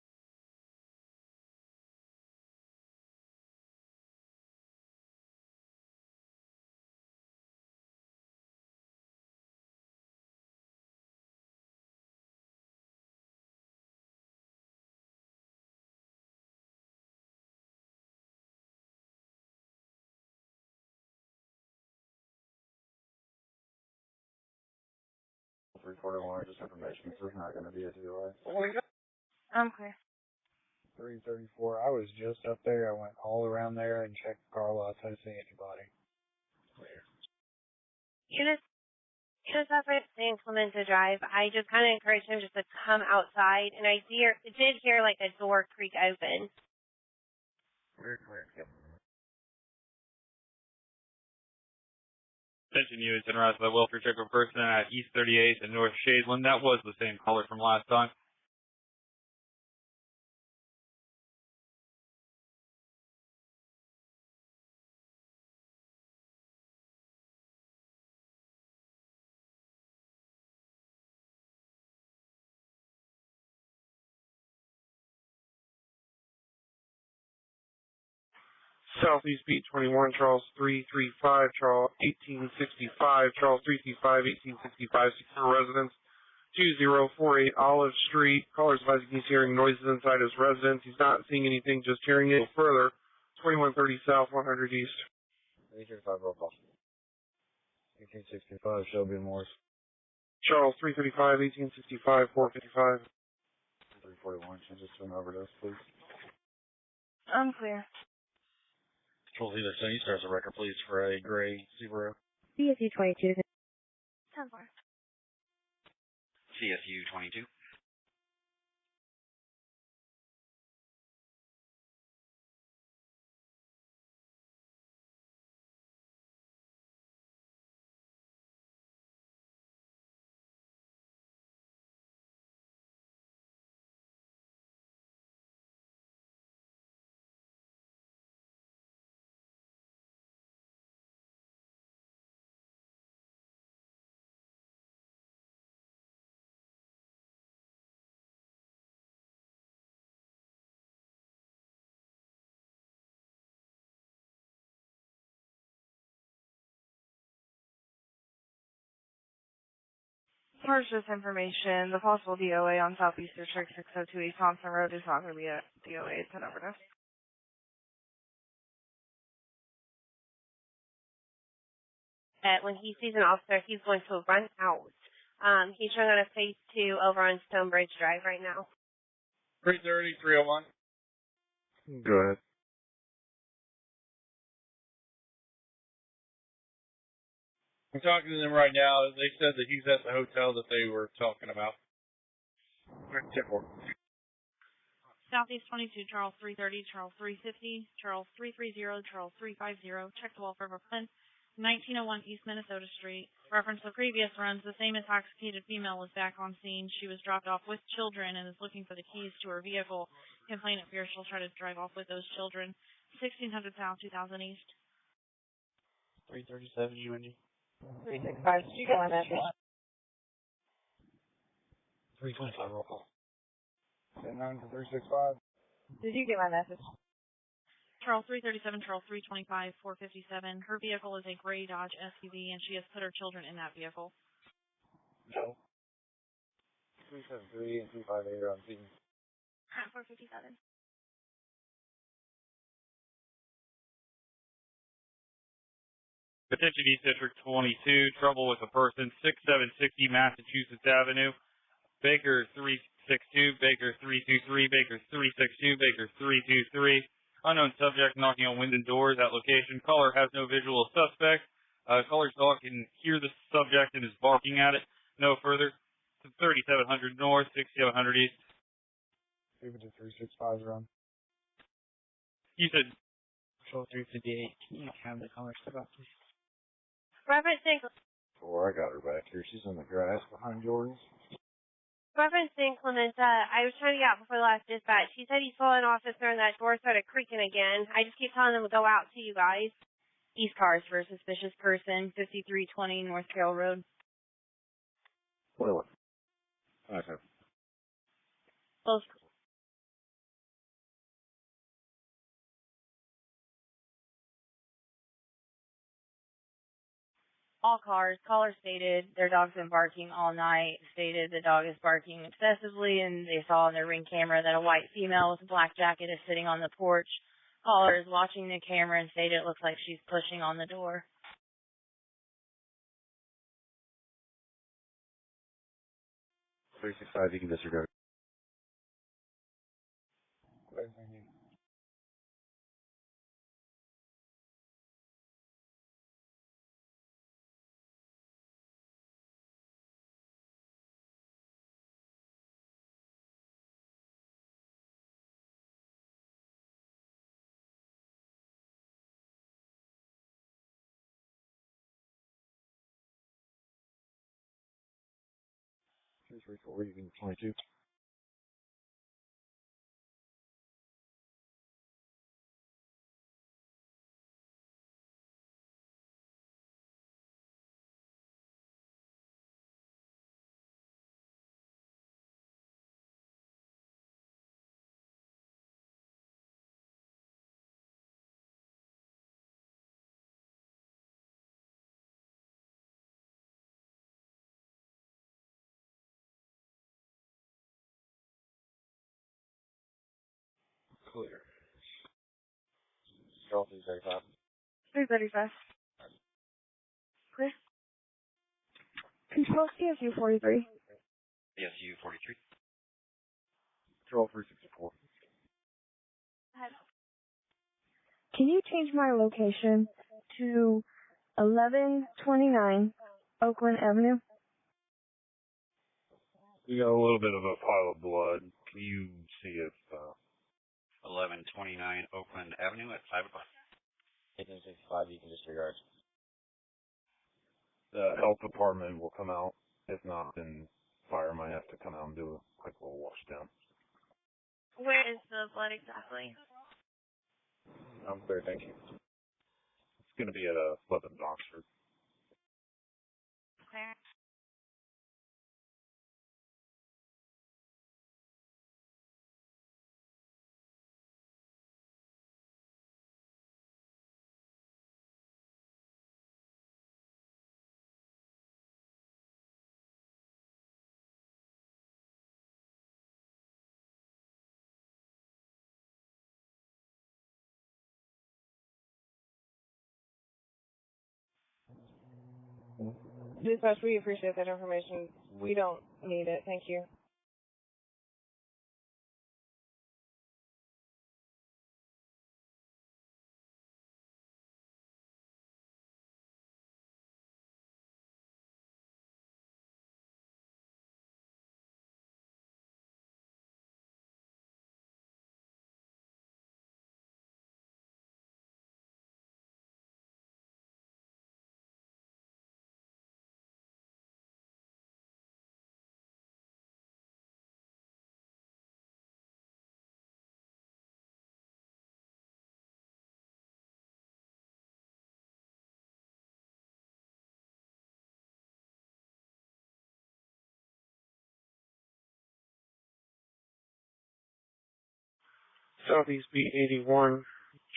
Reporter just information, so it's not going to be a delay. I'm clear. 334. I was just up there. I went all around there and checked the car lots. I didn't see anybody. Units up at San Clemente Drive, I just kind of encouraged him just to come outside, and I did hear like a door creak open. Very clear. Yep. Attention units en route to the welfare check of a person at East 38th and North Shadeland. That was the same caller from last time. Southeast Beat 21, Charles 335, Charles 1865, Charles 335, 1865, secure residence, 2048 Olive Street. Caller's advising he's hearing noises inside his residence. He's not seeing anything, just hearing it further. 2130 South, 100 East. 335 roll call. 1865, Shelby and Morris. Charles 335, 1865, 455. 341, changes to an overdose, please. I'm clear. Control either send you start as a record, please, for a gray Subaru. CSU 22. 10-4. CSU 22. Purchase information. The possible DOA on Southeast District 602 East Thompson Road is not going to be a DOA. It's an overdose. When he sees an officer, he's going to run out. He's trying on a phase 2 over on Stonebridge Drive right now. 330, 301. Go ahead. I'm talking to them right now. They said that he's at the hotel that they were talking about. Southeast 22, Charles 330, Charles 350, Charles 330, Charles 350. Check the welfare of a friend. 1901 East Minnesota Street. Reference the previous runs, the same intoxicated female was back on scene. She was dropped off with children and is looking for the keys to her vehicle. Complainant fears she'll try to drive off with those children. 1600 South, 2000 East. 337 UNG. 365. Did you get my message? 325 roll call. 10-9 to 365. Did you get my message? Charles 337, Charles 325, 457. Her vehicle is a gray Dodge SUV, and she has put her children in that vehicle. No. 373 and 258 are on scene. 457. Attention East District 22, trouble with a person, 6760 Massachusetts Avenue. Baker 362, Baker 323, Baker 362, Baker 323. Unknown subject knocking on windows and doors at location. Caller has no visual of suspect. Caller's dog can hear the subject and is barking at it. No further. To 3700 North, 6700 East. 365 are on. You said Control 358. Can you have the caller step up, please? Reverend Sinclair. I got her back here. She's in the grass behind Jordan's. Reference to Inclement, I was trying to get out before the last dispatch. He said he saw an officer and that door started creaking again. I just keep telling him to go out to you guys. East cars for a suspicious person, 5320 North Trail Road. What? Okay. Close. All cars. Caller stated their dog's been barking all night. Stated the dog is barking excessively, and they saw on their Ring camera that a white female with a black jacket is sitting on the porch. Caller is watching the camera and stated it looks like she's pushing on the door. 365, you can disregard. Four, you can 22. Clear. Control 335. 335. Clear. Control CSU 43. CSU 43. Control 364. Can you change my location to 1129 Oakland Avenue? We got a little bit of a pile of blood. Can you see if 1129 Oakland Avenue at 5 o'clock. 1865, you can disregard. the health department will come out? If not, then fire might have to come out and do a quick little wash down. Where is the blood exactly? I'm clear, thank you. It's going to be at 11 Oxford. Clear. Dispatch, we appreciate that information. We don't need it. Thank you. Southeast Beat 81,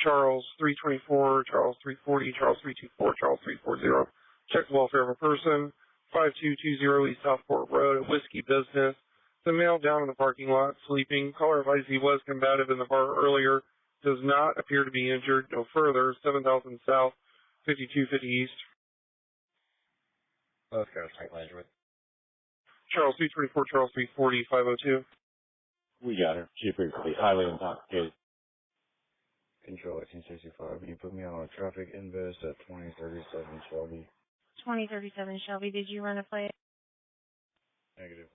Charles 324, Charles 340, Charles 324, Charles 340. Check the welfare of a person. 5220 East Southport Road, a whiskey business. The male down in the parking lot sleeping. Caller advised he was combative in the bar earlier. Does not appear to be injured. No further. 7000 South, 5250 East. Both cars right lines with. Charles 324, Charles 340, 502. We got her. She appears to be highly intoxicated. Control 1865. You put me on a traffic invest at 2037 Shelby. 2037 Shelby, did you run a plate? Negative.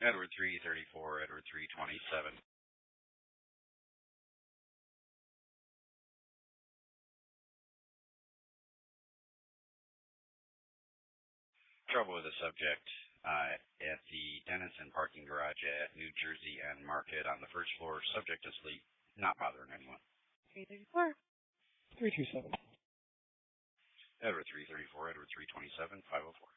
Edward 334, Edward 327. Trouble with the subject at the Denison parking garage at New Jersey and Market on the first floor, subject asleep, not bothering anyone. 334. 327. Edward 334, Edward 327, 504.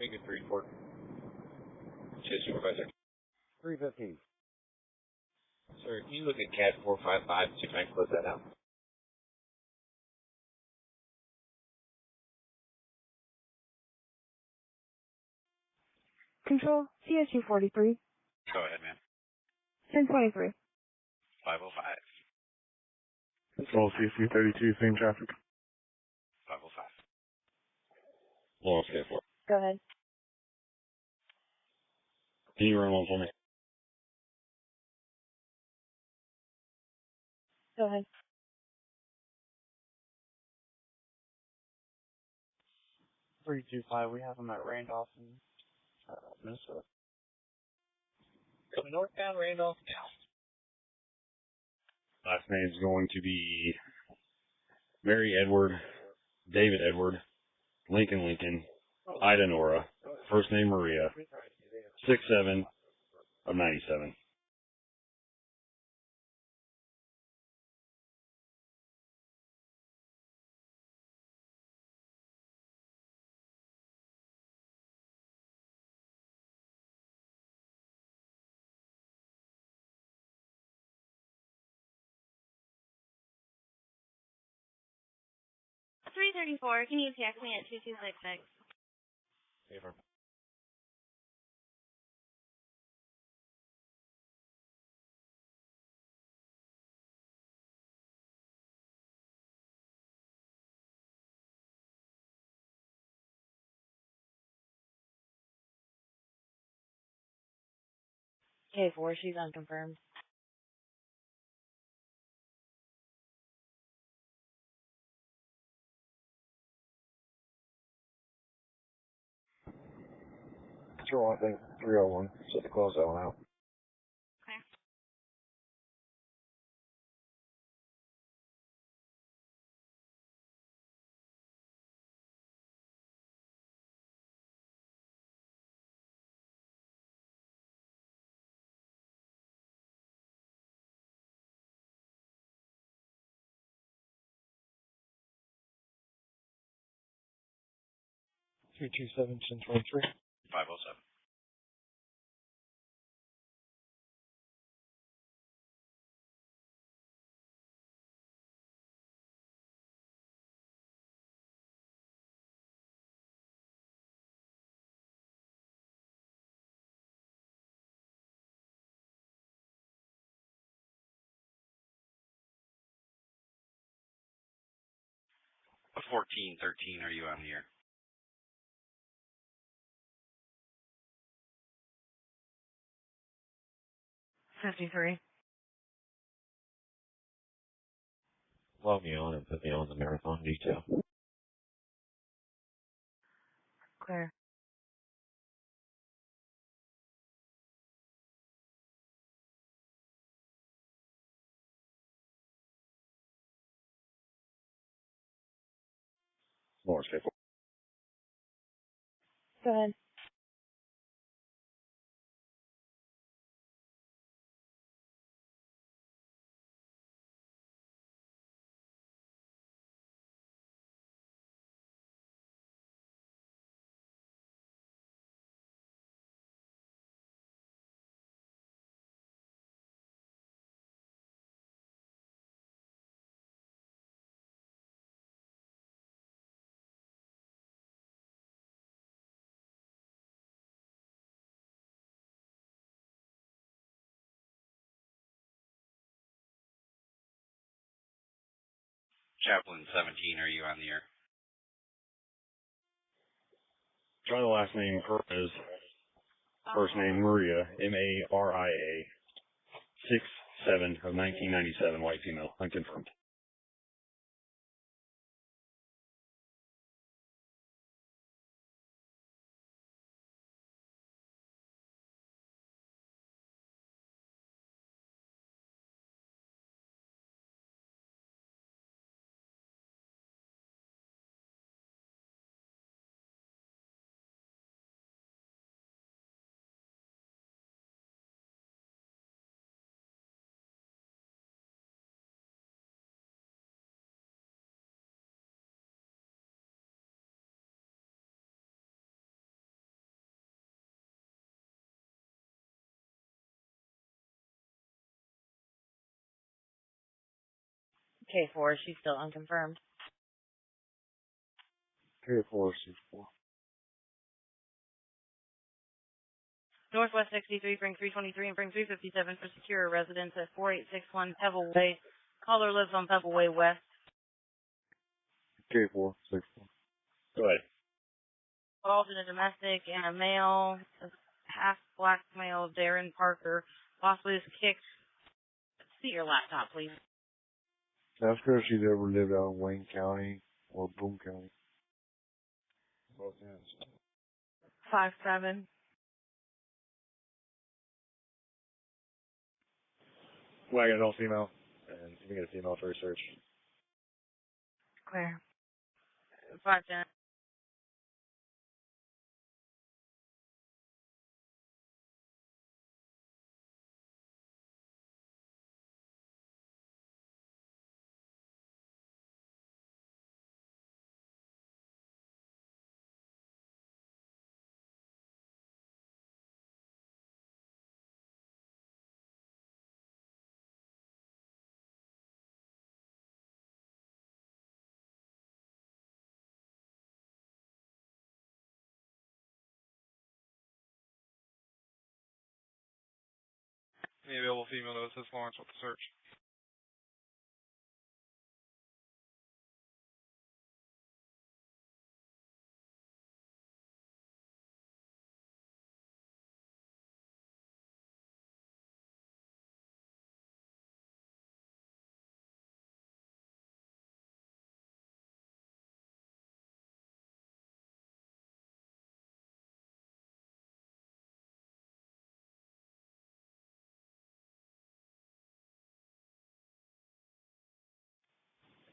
Make it 3-4. Chase Supervisor. 315. Sir, can you look at CAT 455 and see if I can close that out? Control, CSU 43, Go ahead, man. 1023. 505. Control CSU 32, same traffic. 505. Lawrence K4. Go ahead. Can you run one for me? Go ahead. Three two five. We have them at Randolph in Minnesota. Coming northbound, Randolph. Last name's going to be Mary Edward, David Edward, Lincoln, Ida Nora, first name Maria, 67 of 97. Three 334, can you text me at 2266? Favor. K4, she's unconfirmed. Control, I think 301. Just to close that one out. Okay. Three two seven 1023. 507. A 1413, are you on the air? $53. Log me on and put me on the marathon detail. Clear. Lawrence K4. Go ahead. Chaplain 17, are you on the air? Try the last name Perez. First name Maria, Maria. 6/7 of 1997, white female, unconfirmed. K4, she's still unconfirmed. K4, C4. Northwest 63, Frank 323, and Frank 357 for secure residence at 4861 Pebble Way. Caller lives on Pebble Way West. K4, 6-4. Go ahead. Involved in a domestic and a male, a half-black male, Darren Parker, possibly was kicked. See your laptop, please. Ask her if she's ever lived out in Wayne County or Boone County. Both ends. 5-7. Wagon all female, and you can get a female for research. Clear. 510. Any available female to assist Lawrence with the search?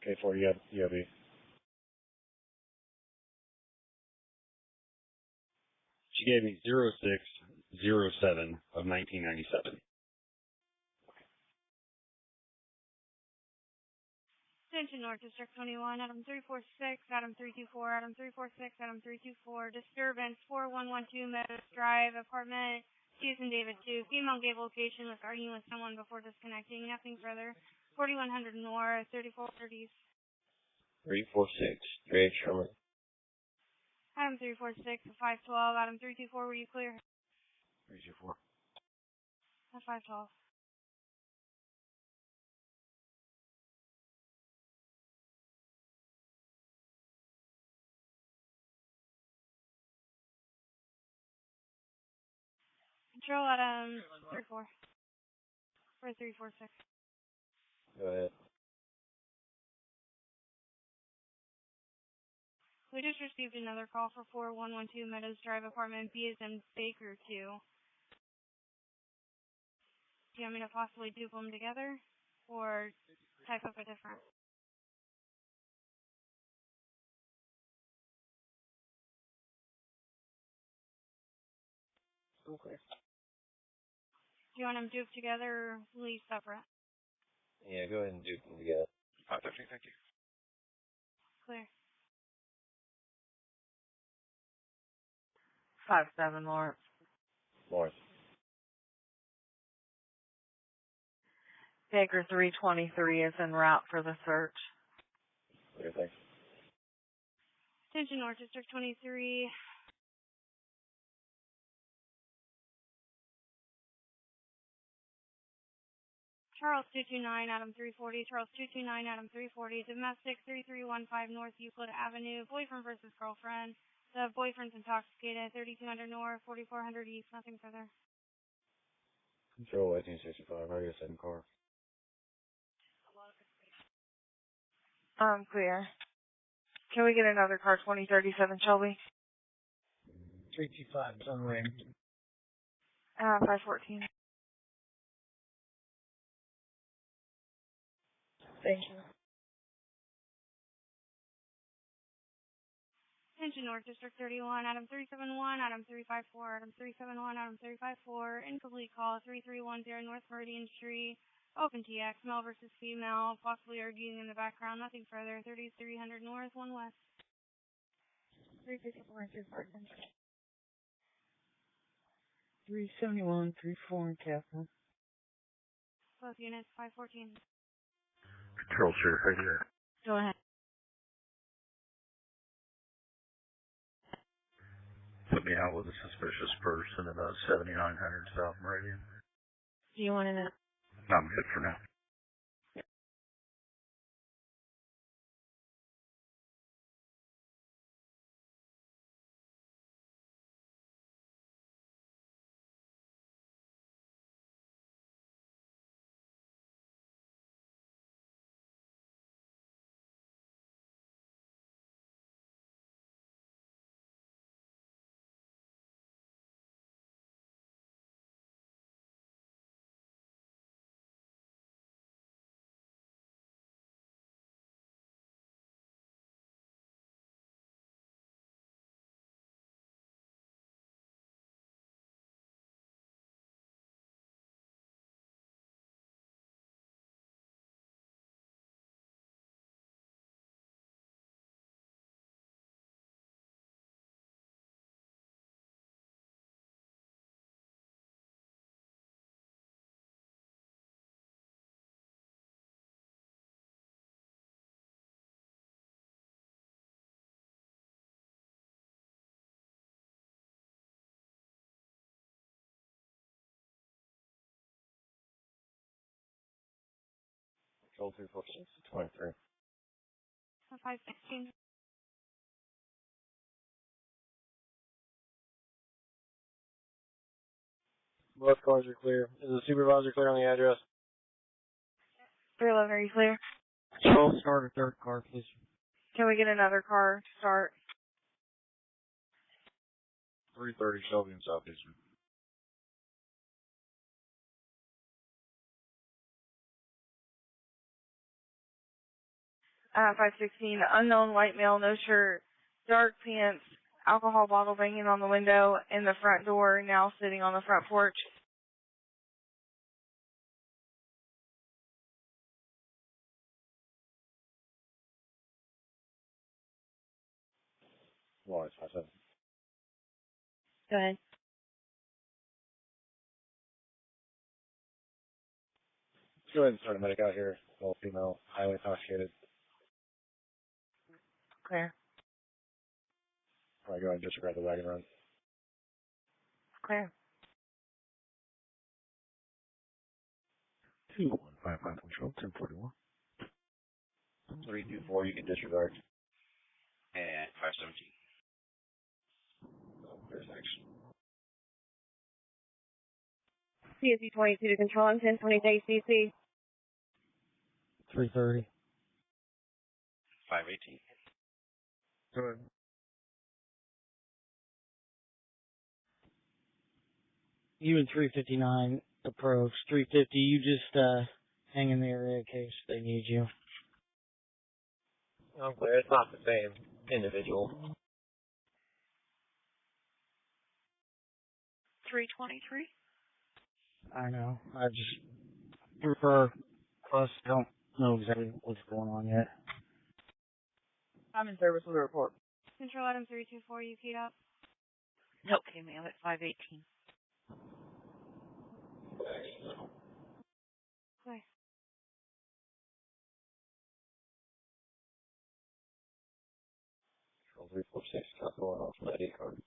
K4, you have a. She gave me 06/07 of 1997. Attention North District 21, Adam 346, Adam 324, Adam 346, Adam 324, disturbance 4112 Meadows Drive, apartment Susan David 2, female gave location was arguing with someone before disconnecting, nothing further, 4100 North, 3430s. 346, Dre Sherman. Adam 346, 512, Adam 324, were you clear? 324. At 512. Control Adam 34. For 346. Go ahead. We just received another call for 4112 Meadows Drive, apartment B is in Baker 2. Do you want me to possibly dupe them together? Or type up a different? Okay. Do you want them duped together or leave separate? Yeah, go ahead and dupe them together. 513, thank you. Clear. 5-7, Lawrence. Lawrence. Baker 323 is en route for the search. Okay, thanks. Attention North District 23. Charles 229, Adam 340, Charles 229, Adam 340, domestic 3315 North Euclid Avenue, boyfriend versus girlfriend. The boyfriend's intoxicated, 3200 North, 4400 East, nothing further. Control 1865, how are you setting car? Clear. Can we get another car, 2037 Shelby? 325, Sunray. 514. Thank you. Attention North District 31, Adam 371, Adam 354, Adam 371, Adam 354, incomplete call 3310 North Meridian Street, open TX, male versus female, possibly arguing in the background, nothing further, 3300 North, 1 West. 354 371, 34 in Castle. Both units, 514. Control, sir, right here. Go ahead. Put me out with a suspicious person about 7900 South Meridian. Do you want to know? I'm good for now. Control 246, 23. 516. Both cars are clear. Is the supervisor clear on the address? 311, are you clear? Control, start a third car, please. Can we get another car to start? 330 Shelby in Southeastern. Uh, 516, unknown white male, no shirt, dark pants, alcohol bottle banging on the window, and the front door, now sitting on the front porch. Lawrence, 57. Go ahead. Let's go ahead and start a medic out here. All female, highly intoxicated. Clear. Alright, go ahead and disregard the wagon run. Clear. 2155 Control, 1041. 324, you can disregard. And 517. There's action. CSU 22 to control, I'm 1020 JCC. 330. 518. Go ahead. You and 359 approach. 350, you just hang in there in case they need you. Okay, it's not the same individual. 323. I know. I just prefer us don't know exactly what's going on yet. I'm in service with a report. Control Adam 324, you keyed up. Okay, ma'am, at 518. Clear. Control 346, cancel off my ID card.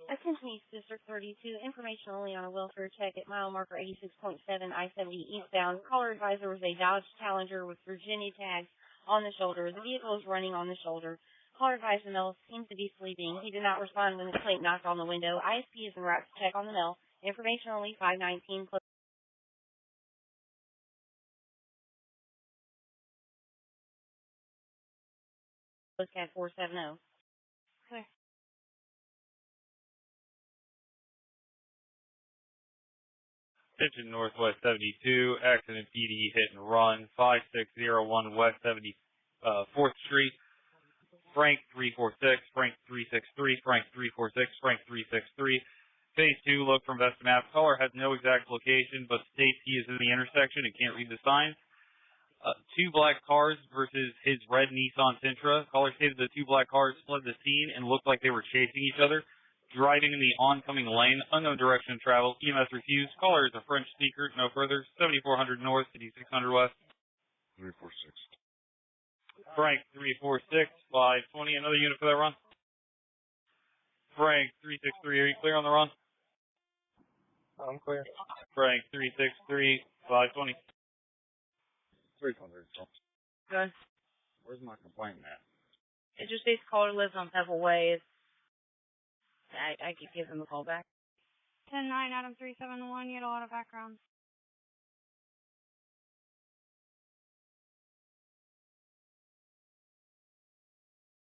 Attention East District 32, information only on a welfare check at mile marker 86.7 I-70 eastbound. Caller advised there was a Dodge Challenger with Virginia tags on the shoulder. The vehicle is running on the shoulder. Caller advised the male seemed to be sleeping. He did not respond when the plate knocked on the window. ISP is en route to check on the male. Information only 519 Postcat 470. Clear. Attention Northwest 72, accident PD hit and run, 5601 West 74th Street, Frank 346, Frank 363, Frank 346, Frank 363. Phase 2, look from Vesta Map. Caller has no exact location, but states he is in the intersection and can't read the signs. Two black cars versus his red Nissan Sentra. Caller stated the two black cars fled the scene and looked like they were chasing each other. Driving in the oncoming lane, unknown direction of travel, EMS refused. Caller is a French speaker, no further. 7400 North, 5600 West. 346. Frank 346, 520. Another unit for that run. Frank 363, are you clear on the run? I'm clear. Frank 363, 520. 300. Good. Where's my complaint at? It just says caller lives on Pebble Way. I could give him a call back. 10-9, Adam 371, you had a lot of background.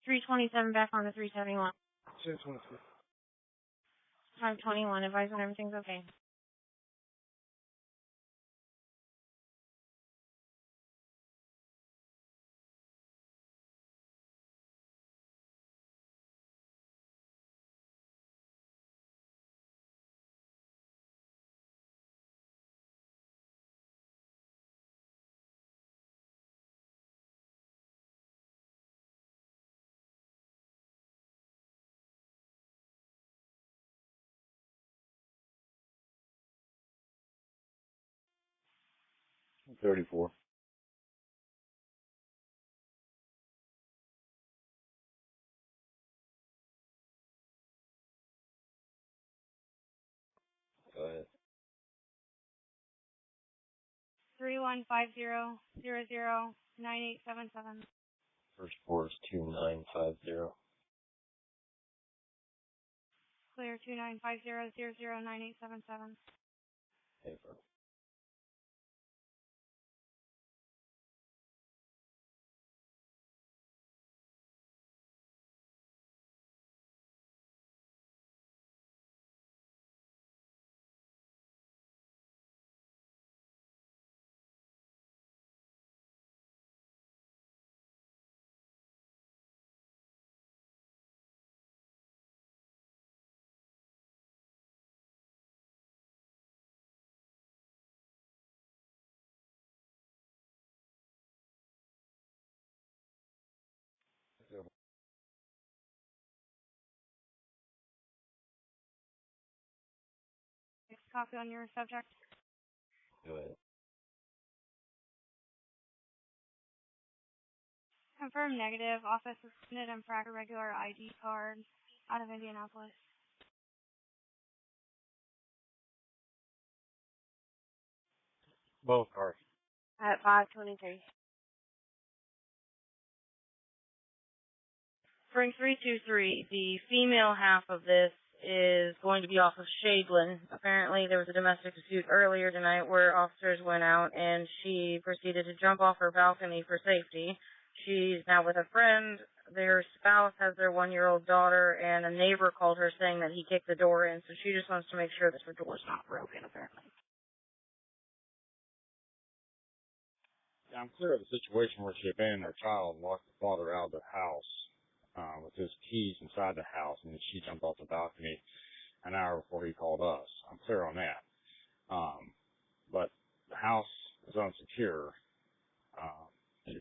$327 back on the 371. 521, advise when everything's okay. $34. Go ahead. 3150009877. First four is 2950. Clear 2950009877. Paper. Copy on your subject. Go ahead. Confirm negative. Office suspended and frack a regular ID card out of Indianapolis. Both cars. At 523. Frank 323, the female half of this is going to be off of Shadeland. Apparently there was a domestic dispute earlier tonight where officers went out and she proceeded to jump off her balcony for safety. She's now with a friend. Their spouse has their 1-year-old daughter, and a neighbor called her saying that he kicked the door in, so she just wants to make sure that her door's not broken, apparently. I'm clear of the situation where she abandoned her child and locked the father out of the house with his keys inside the house, and then she jumped off the balcony an hour before he called us. I'm clear on that. But the house is unsecure. She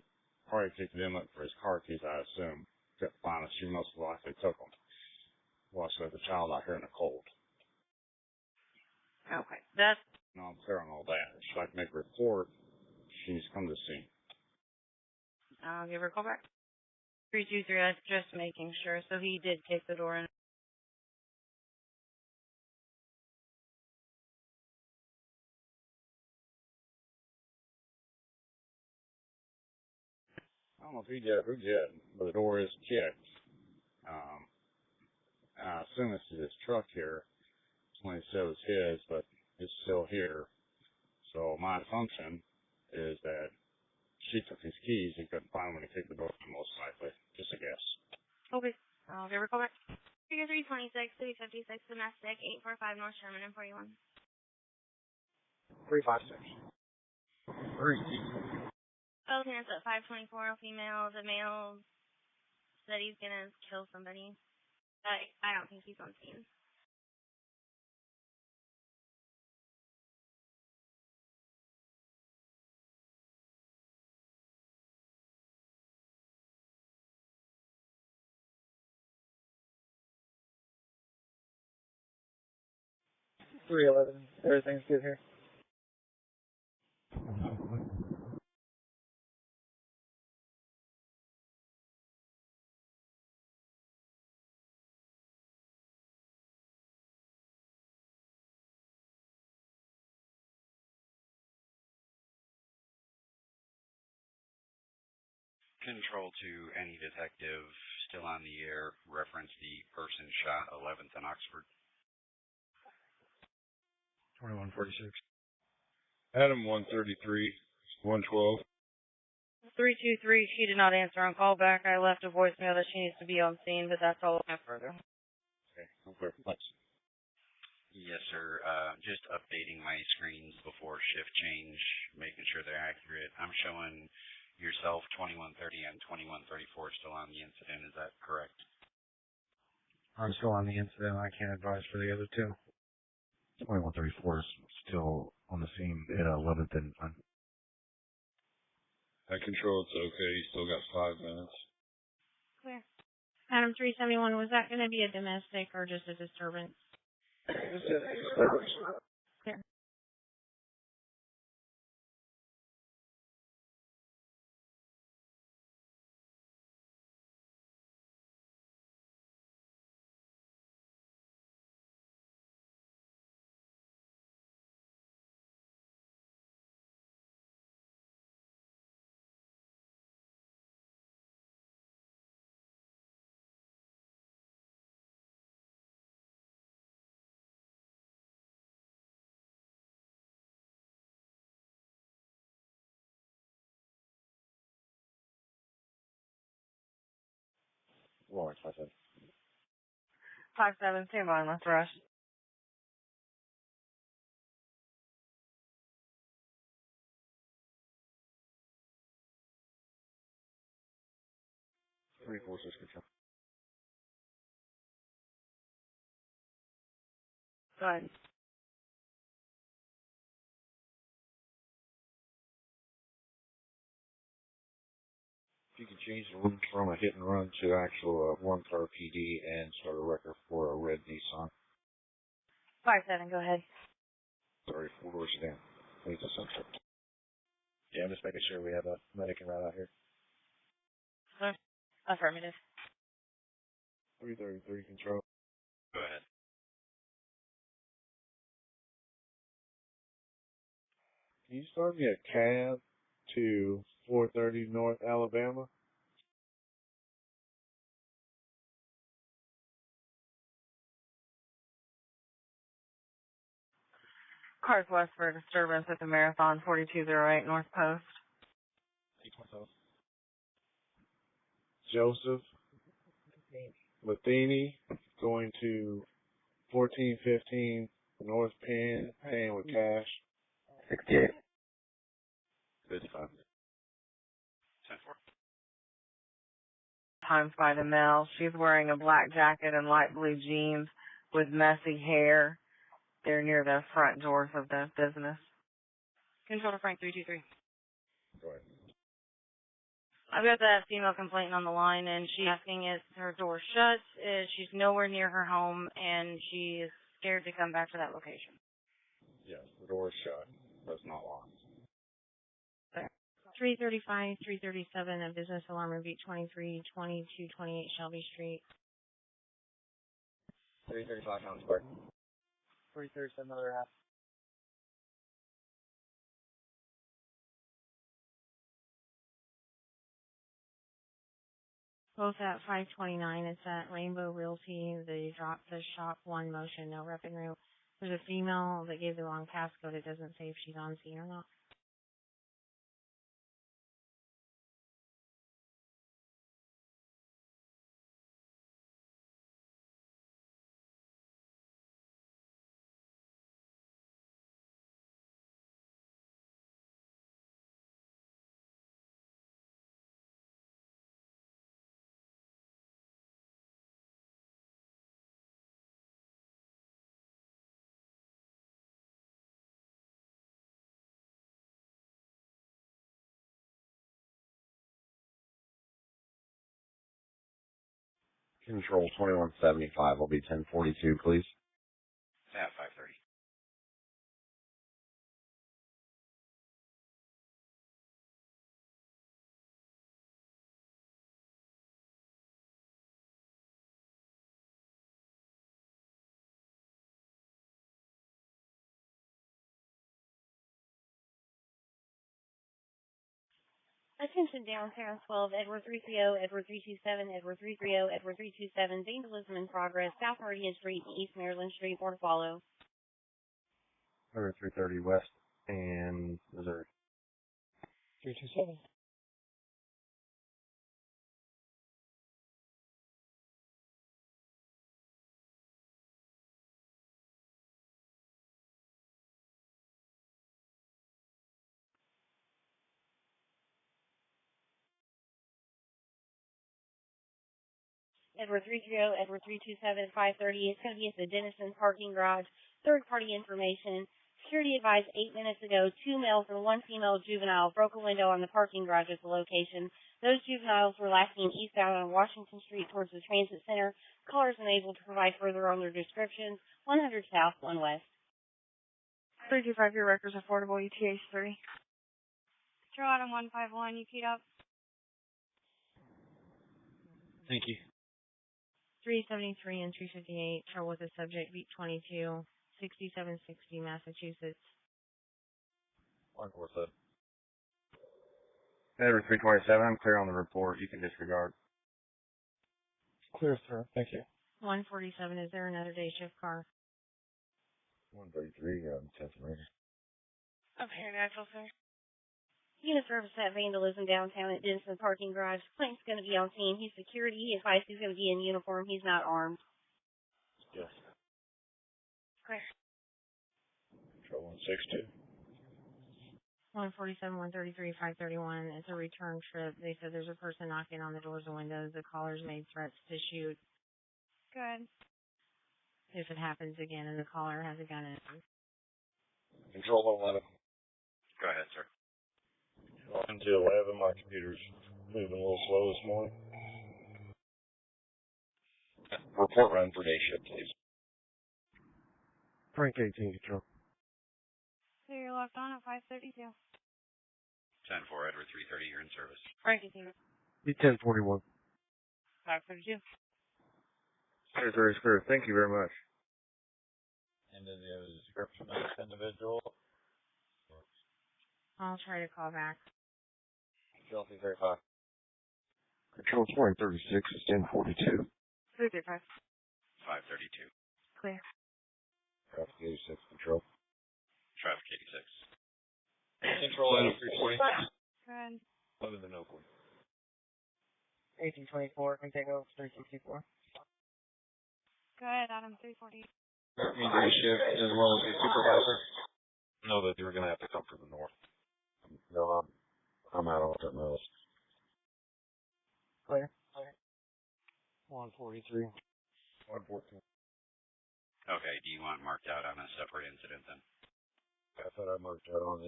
probably kicked him up for his car keys, I assume. Kept finding she most likely took them while she left the child out here in the cold. Okay, that's... No, I'm clear on all that. If she'd like to make a report, she needs to come to the scene. I'll give her a call back. 323, I was just making sure. So he did kick the door in. don't know if he did or who did, but the door is kicked. I assume it's his truck here. When it shows his, but it's still here. So my assumption is that she took his keys and couldn't find them when he kicked the door, most likely. Just a guess. Okay. I'll give her a call back. Figure 326, 356, domestic, 845 North Sherman and 41. 356. Oh, that's at 524, female. The male said he's gonna kill somebody. I don't think he's on scene. Everything's good here. Control to any detective still on the air. Reference the person shot 11th and Oxford. 2146. Adam 133, 112. 323, she did not answer on callback. I left a voicemail that she needs to be on scene, but that's all I have further. Okay, I'm clear. Thanks. Yes, sir. Just updating my screens before shift change, making sure they're accurate. I'm showing yourself 2130 and 2134 still on the incident. Is that correct? I'm still on the incident. I can't advise for the other two. 2134 is still on the scene at 11th and Fun. I control it's okay. You still got 5 minutes. Clear. Adam 371, was that going to be a domestic or just a disturbance? Clear. Lawrence, I said. 5-7, stand by, let's rush. Three forces control. Go ahead. If you could change the room from a hit and run to actual one-car PD and start a record for a red Nissan. 5-7, go ahead. Sorry, 4 doors down. Leads to Central. Yeah, I'm just making sure we have a medic and route out here. Affirmative. 333 control. Go ahead. Can you start me a cab to 430 North Alabama? Cars west for disturbance at the Marathon, 4208 North Post. Joseph Matheny going to 1415 North Penn, paying with cash. 68. 55. 10-4. Times by the mail. She's wearing a black jacket and light blue jeans with messy hair. They're near the front doors of the business. Control to Frank 323. Go ahead. I've got that female complainant on the line, and she's asking is her door shut, she's nowhere near her home, and she is scared to come back to that location. Yes, the door is shut, but it's not locked. 335, 337, a business alarm in Beat 23, 2228 Shelby Street. 335 Town Square. 337, another half. Both at 529. It's at Rainbow Realty. They dropped the shop one motion, no revenue. There's a female that gave the wrong passcode. It doesn't say if she's on scene or not. Control 2175 will be 1042, please. At 5:30. Attention downtown 12, Edward 330, Edward 327, Edward 330, Edward 327, vandalism in progress, South Meridian Street and East Maryland Street, more to follow. Or 330 West and Missouri. 327. Edward 330, Edward 327, 530. It's going to be at the Denison parking garage. Third-party information. Security advised 8 minutes ago 2 males and 1 female juvenile broke a window on the parking garage at the location. Those juveniles were last seen eastbound on Washington Street towards the transit center. Callers unable to provide further on their descriptions. 100 south, 1 west. 325, your records affordable, ETA 3. Control Adam 151, you keyed up. Thank you. 373 and 358. Trouble with the subject, beat 22, 6760, Massachusetts. 147. Edward 327, I'm clear on the report. You can disregard. Clear, sir. Thank you. 147, is there another day shift car? 133, 10th Marine. Okay, natural, sir. Unit service at vandalism downtown at Denison parking garage. Client's going to be on scene. He's security. He advised he's going to be in uniform. He's not armed. Yes. Clear. Control 162. 147, 133, 531. It's a return trip. They said there's a person knocking on the doors and windows. The callers made threats to shoot. Good. If it happens again and the caller has a gun in it. Control 111. Go ahead, sir. Until 11, my computer's moving a little slow this morning. Report run for day shift, please. Frank 18, control. So you're locked on at 532. 10-4, Edward 330, you're in service. Frank 18. Be 1041. 532. Clear. Thank you very much. And then you have a description of this individual. I'll try to call back. Chelsea 35. Control 2036 is 1042. 335. 532. Clear. Traffic 86, control. Traffic 86. Control Adam 340. Good. Other than Oakland. 1824 can take over 364. Good, Adam 340. Me day shift as well as the supervisor. Know that you're going to have to come from the north. No, I'm out on something else. Clear. 143. 114. Okay, do you want marked out on a separate incident then? I thought I marked out on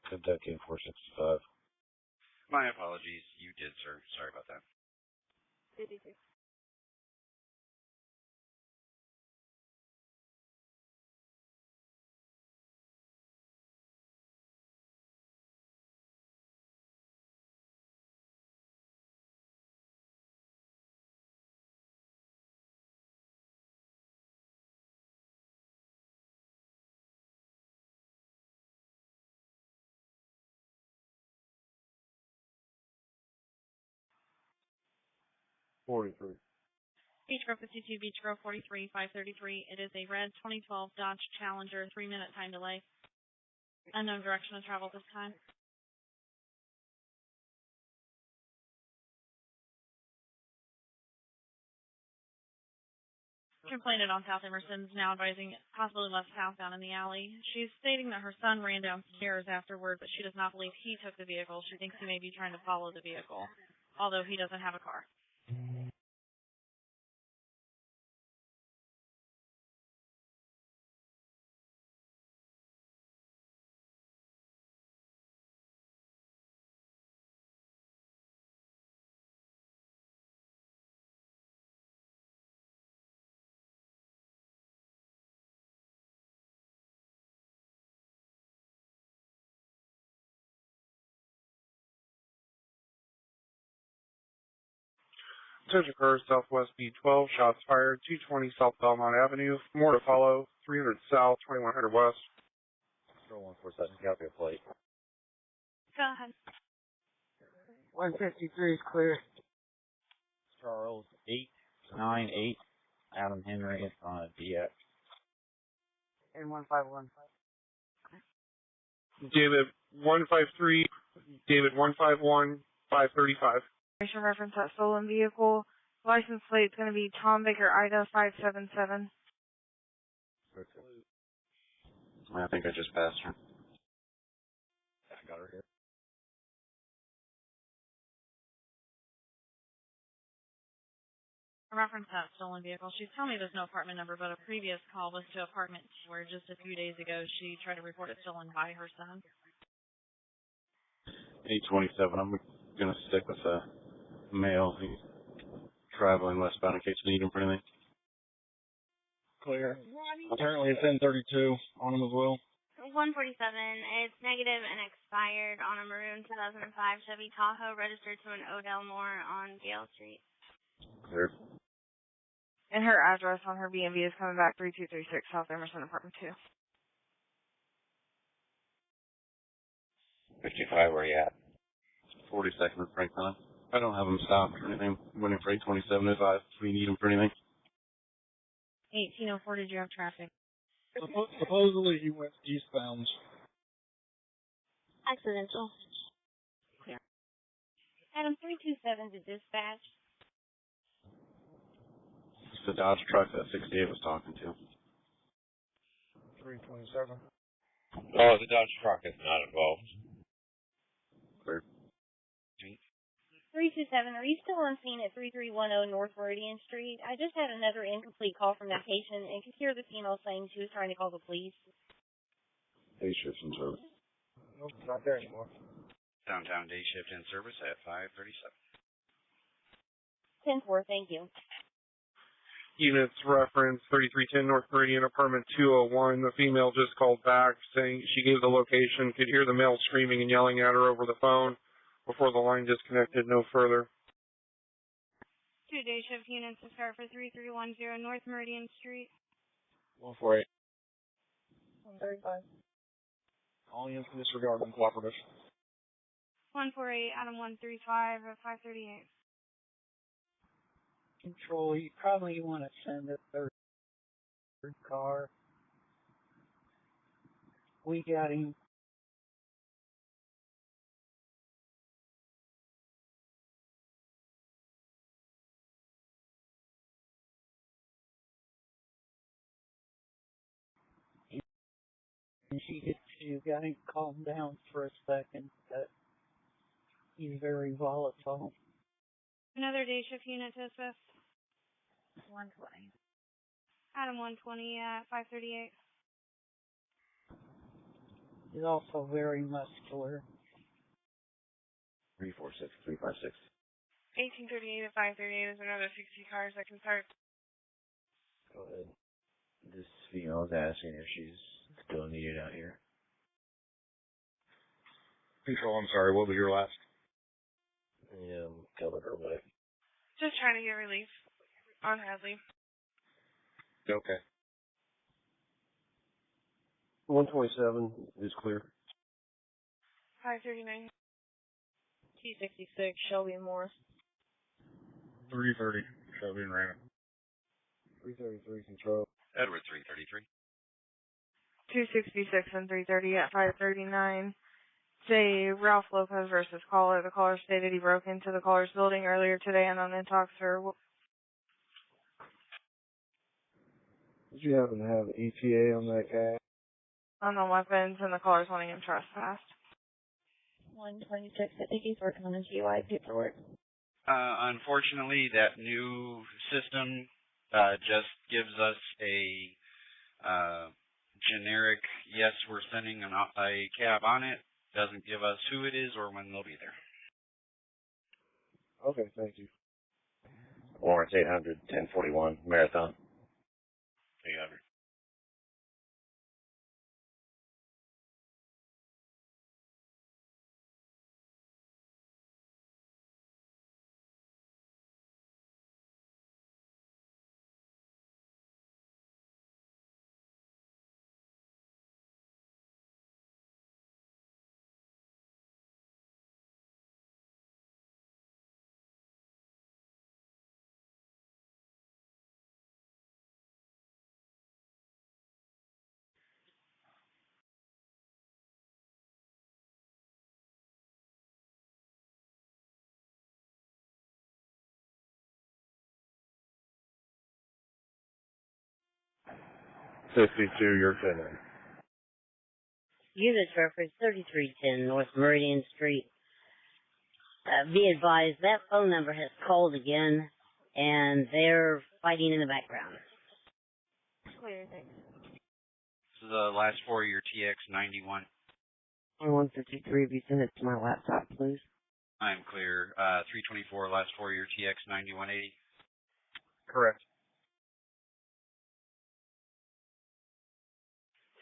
Kentucky 465. My apologies. You did, sir. Sorry about that. 52. 43. Beach Grove 52, Beach Grove 43, 533. It is a red 2012 Dodge Challenger, 3-minute time delay. Unknown direction of travel this time. Complainant on South Emerson is now advising possibly left southbound in the alley. She's stating that her son ran downstairs afterward, but she does not believe he took the vehicle. She thinks he may be trying to follow the vehicle, although he doesn't have a car. Attention cars, Southwest B12, shots fired, 220 South Belmont Avenue. More to follow, 300 South, 2100 West. Control 147, copy a plate. Go ahead. 153 is clear. Charles 898, Adam Henry on a DX. And 151. David 153, David 151, 535. Reference that stolen vehicle. License plate is going to be Tom Baker Ida 577. I think I just passed her. I got her here. Reference that stolen vehicle. She's telling me there's no apartment number, but a previous call was to apartment where just a few days ago she tried to report it stolen by her son. 827, I'm going to stick with the male. He's traveling westbound in case we need him for anything. Clear. Apparently it's N32 on him as well. 147. It's negative and expired on a maroon 2005 Chevy Tahoe registered to an Odell Moore on Gale Street. Clear. And her address on her B&B is coming back 3236 South Emerson, apartment 2. 55, where you at? 42nd with Franklin. I don't have him stopped or anything. Waiting for 827 if we need him for anything. 1804, did you have traffic? Supposedly he went eastbound. Accidental. Clear. Adam 327 to dispatch. It's the Dodge truck that 68 was talking to. 327. Oh, the Dodge truck is not involved. Clear. 327, are you still on scene at 3310 North Meridian Street? I just had another incomplete call from that patient and could hear the female saying she was trying to call the police. Day shift in service. Nope, not there anymore. Downtown day shift in service at 537. 10-4, thank you. Units reference 3310 North Meridian, apartment 201. The female just called back saying she gave the location, could hear the male screaming and yelling at her over the phone before the line disconnected no further. 2 day shift units to start for 3310 North Meridian Street. 148. 135. All units in disregard and cooperative. 148, Adam 135 at 538. Control, you probably want to send a third car. We got him. You got him calmed down for a second, but he's very volatile. Another day shift unit to assist. 120. Adam 120 at 538. He's also very muscular. 346, 356. 1838 at 538 is another 60 cars that can start. Go ahead. This female is asking if she's still needed out here. Control, I'm sorry, what was your last? Yeah, telling her what. Just trying to get relief on Hadley. Okay. 127 is clear. 539. T66 Shelby Morris. 330. Shelby and Raymond. 333 control. Edward 333. 266 and 330 at 539. Say Ralph Lopez versus caller. The caller stated he broke into the caller's building earlier today and on talks her. Did you happen to have ETA on that guy? Unknown weapons, and the caller's wanting him trespassed. 126. I think he's working on his UI paperwork. Unfortunately, that new system just gives us a generic, yes, we're sending a cab on it. Doesn't give us who it is or when they'll be there. Okay, thank you. Lawrence 800, 1041, Marathon. 800. You're finished. Units reference 3310 North Meridian Street. Be advised, that phone number has called again, and they're fighting in the background. Clear, thanks. This is the last four of your TX91. 153, if you send it to my laptop, please. I'm clear. 324, last four of your TX9180. Correct.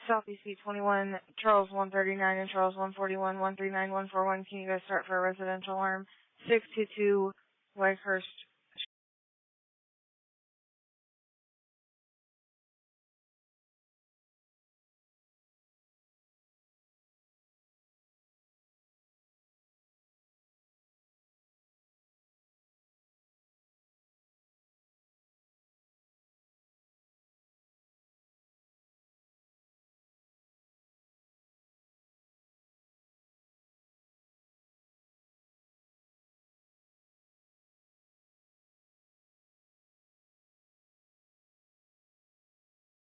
Southeast C21, Charles 139 and Charles 141, 139, 141. Can you guys start for a residential alarm? 622 Whitehurst.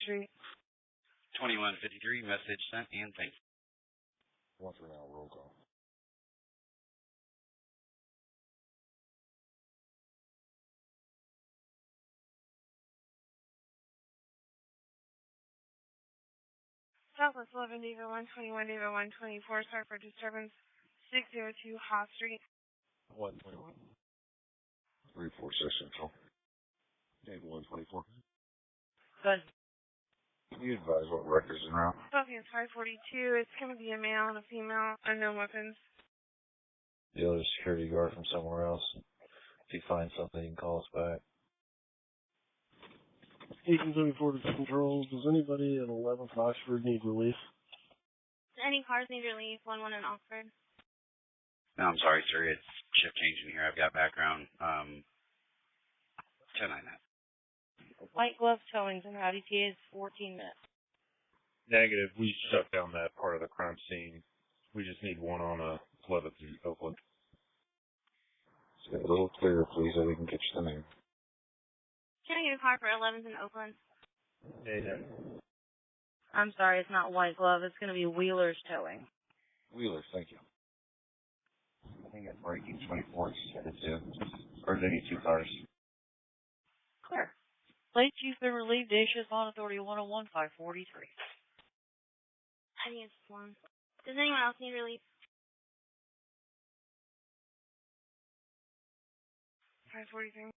Street. 2153, message sent and thank you. Once we're now, roll call. Southwest 11, David 121, David 124, start for disturbance 602 Haas Street. 121. 346 Central. David 124. Good. Can you advise what records in route? Southeast 542, it's going to be a male and a female, unknown weapons. The other security guard from somewhere else. If you find something, you can call us back. 1874 to control. Does anybody at 11th Oxford need relief? Any cars need relief? 11 in Oxford. No, I'm sorry, sir. It's shift changing here. I've got background. 10-9 that. White glove towings and route ETA is 14 minutes. Negative. We shut down that part of the crime scene. We just need one on 11th and Oakland. Say a little clearer, please, so we can get you the name. Can I get a car for 11th in Oakland? Yeah. I'm sorry, it's not white glove. It's going to be Wheeler's towing. Wheelers, thank you. I think it's breaking 24 headed to. Or they need two cars. Clear. Late chief been relieved. Day shift on authority 101 543. I think it's one. Does anyone else need relief? 543.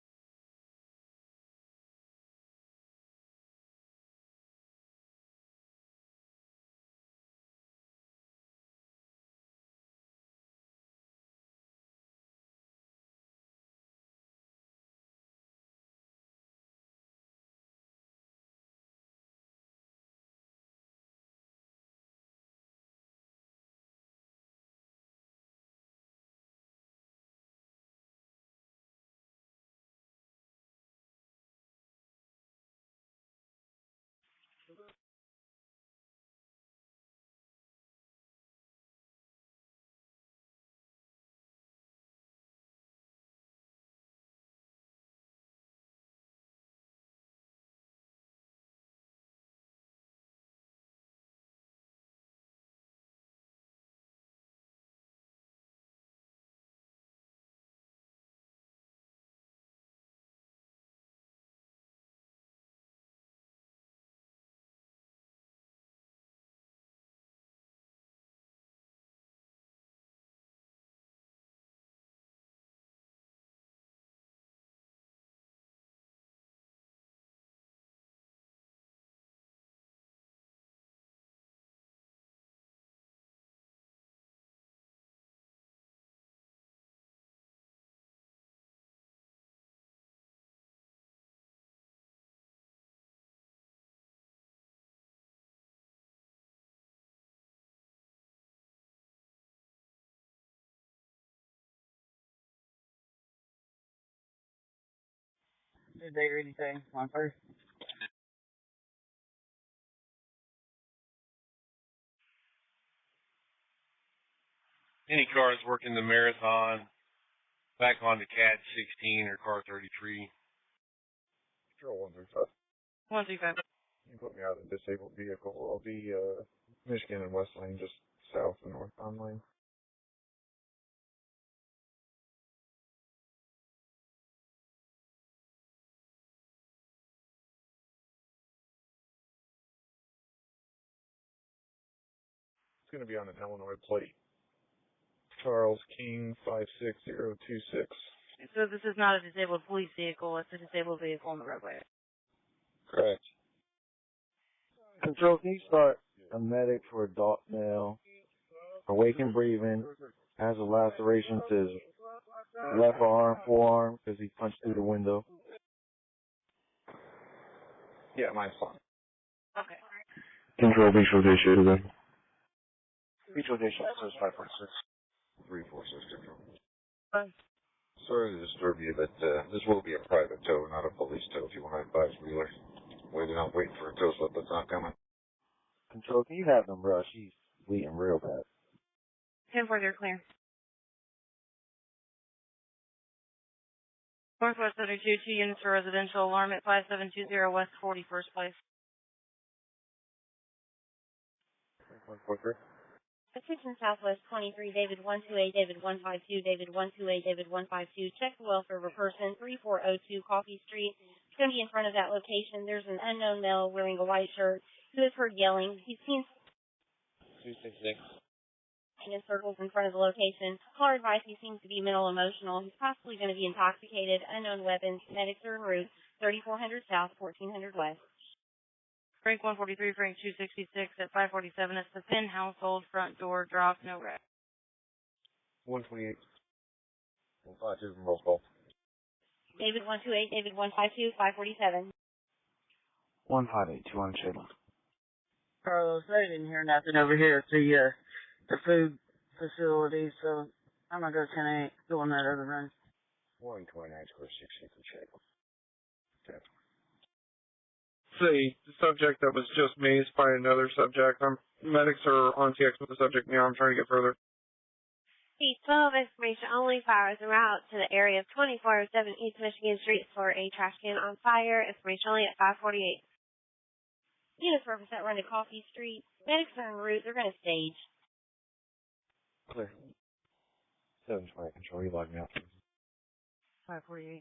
Did they or anything? On first. Any cars working the marathon, back onto CAT 16 or car 33. Control 135. 135. You put me out of the disabled vehicle. I'll be Michigan and West Lane, just south and northbound lane. It's going to be on an Illinois plate. Charles King 56026. So this is not a disabled police vehicle, it's a disabled vehicle on the roadway. Correct. Control, can you start a medic for adult male, awake and breathing, has a laceration to his left arm, forearm, because he punched through the window? Yeah, mine's fine. Okay. Control, visualization then. Visualization, says 546. 346 Control. Fine. Sorry to disturb you, but this will be a private tow, not a police tow. If you want to advise Wheeler, we're not waiting for a tow slip that's not coming. Control, can you have them rush? He's bleeding real bad. 10-4, they're clear. Northwest 32, 2 units for residential alarm at 5720 West 41st Place. 143. Attention Southwest 23, David 128, David 152, David 128, David 152. Check the welfare of a person, 3402 Coffee Street. It's going to be in front of that location. There's an unknown male wearing a white shirt who is heard yelling. He's seen 266. in circles in front of the location. Caller advice, he seems to be mental emotional. He's possibly going to be intoxicated. Unknown weapons. Medics are en route. 3400 South, 1400 West. Frank 143, Frank 266 at 547. It's the Finn household, front door, drop, no wreck. 128. 152 from roll call. David 128, David 152, 547. 158, 200 Shadle. Carlos, I didn't hear nothing over here at the food facility, so I'm gonna go 10-8, go on that other run. 129 square 60 for Shadle. Okay. See, the subject that was just mazed by another subject. Medics are on TX with the subject now. I'm trying to get further. C12 information only. Fire is en route to the area of 2407 East Michigan Street for a trash can on fire. Information only at 548. Units represent run to Coffee Street. Medics are en route. They're going to stage. Clear. 720 Control, you log me out. 548.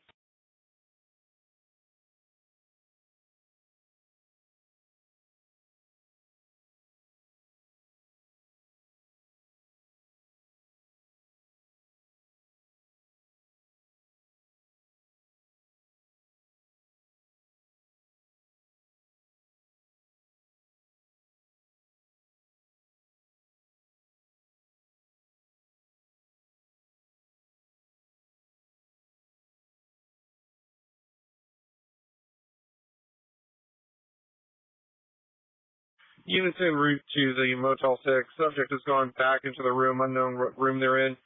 Units en route to the Motel 6. Subject has gone back into the room, unknown room they're in.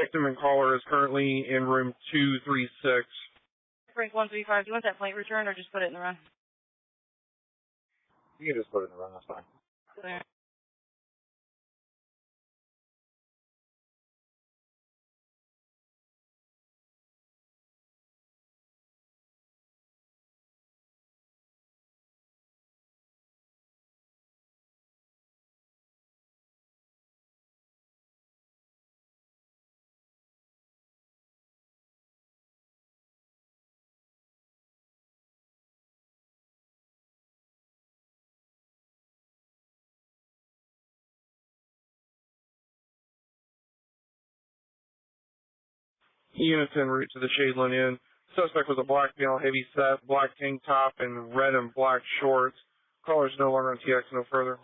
Victim and caller is currently in room 236. Frank 135, do you want that plate returned or just put it in the run? You can just put it in the run, that's fine. Clear. Units en route to the Shadeland Inn. Suspect was a black male, heavy set, black tank top, and red and black shorts. Caller's no longer on TX, no further.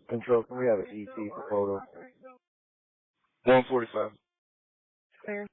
Control, can we have an ET for photo? 145. Clear.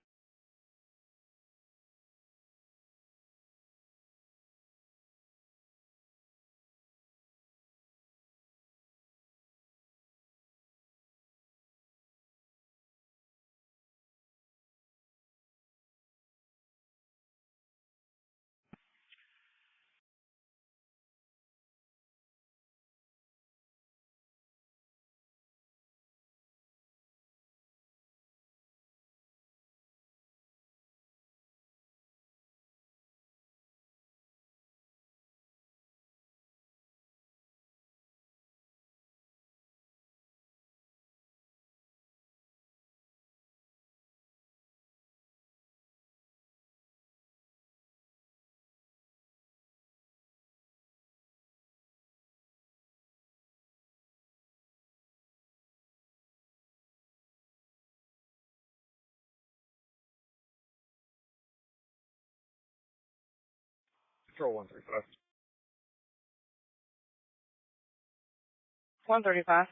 Control 135. 135.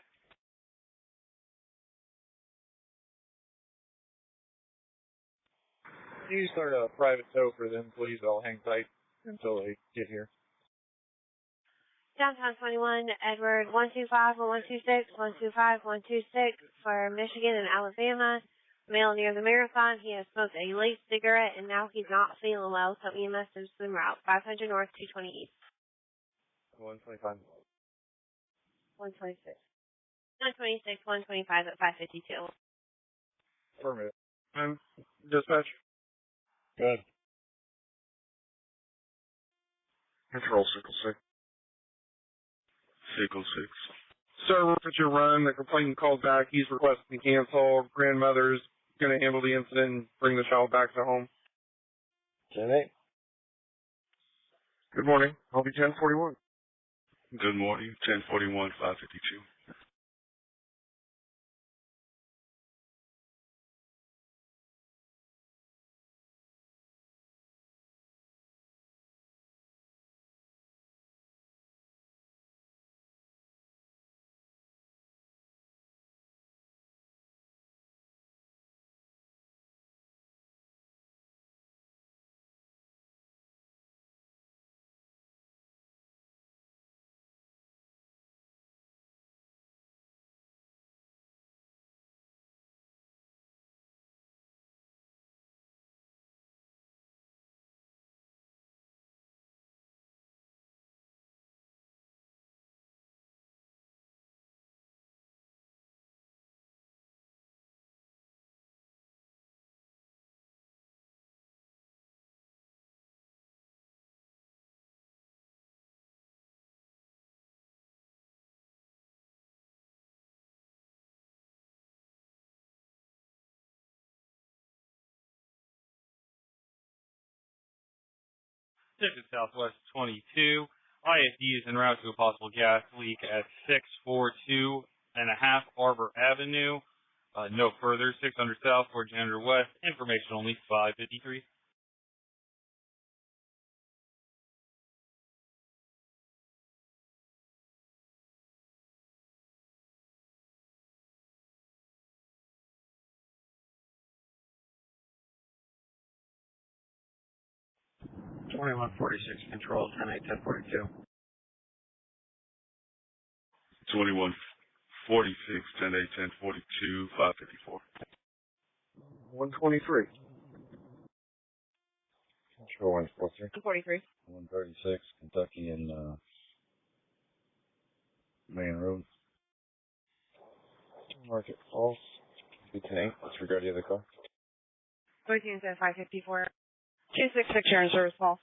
Can you start a private tow for them, please? I'll hang tight until they get here. Downtown 21, Edward 125 126 125 126 for Michigan and Alabama. Male near the marathon. He has smoked a late cigarette and now he's not feeling well, so EMS is en route. 500 north, 220 east. 125. 126. 126, 125 at 552. Affirmative. Dispatch. Good. Control 606. 606. Sir, we're at your run. The complainant called back. He's requesting to cancel. Grandmother's going to handle the incident and bring the child back to home. 10-8. Good morning. I'll be 1041. Good morning. 1041, 552. Pacific Southwest 22. ISD is en route to a possible gas leak at 642 and a half Arbor Avenue. No further. 600 South, 4 Janitor West. Information only 553. Twenty-one 46. Control 10-8, 1042. 21 46, 10 8 10 42, 554. 123. Control 143. 143. 136, Kentucky and Main Road. Market Falls. 10-8. What's regard to the car? 13 at 554. 266 Sharon Service Falls.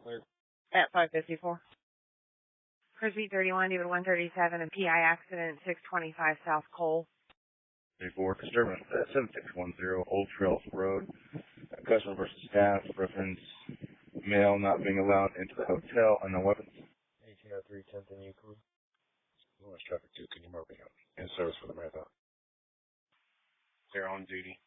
Clear. At 554. Frisbee 31, David 137, and PI accident 625 South Cole. 34, disturbance at 7610 Old Trails Road. Customer versus staff, reference male not being allowed into the hotel and no weapons. 1803 10th and Euclid. Lewis traffic 2, can you mark me up? In service for the marathon. They're on duty.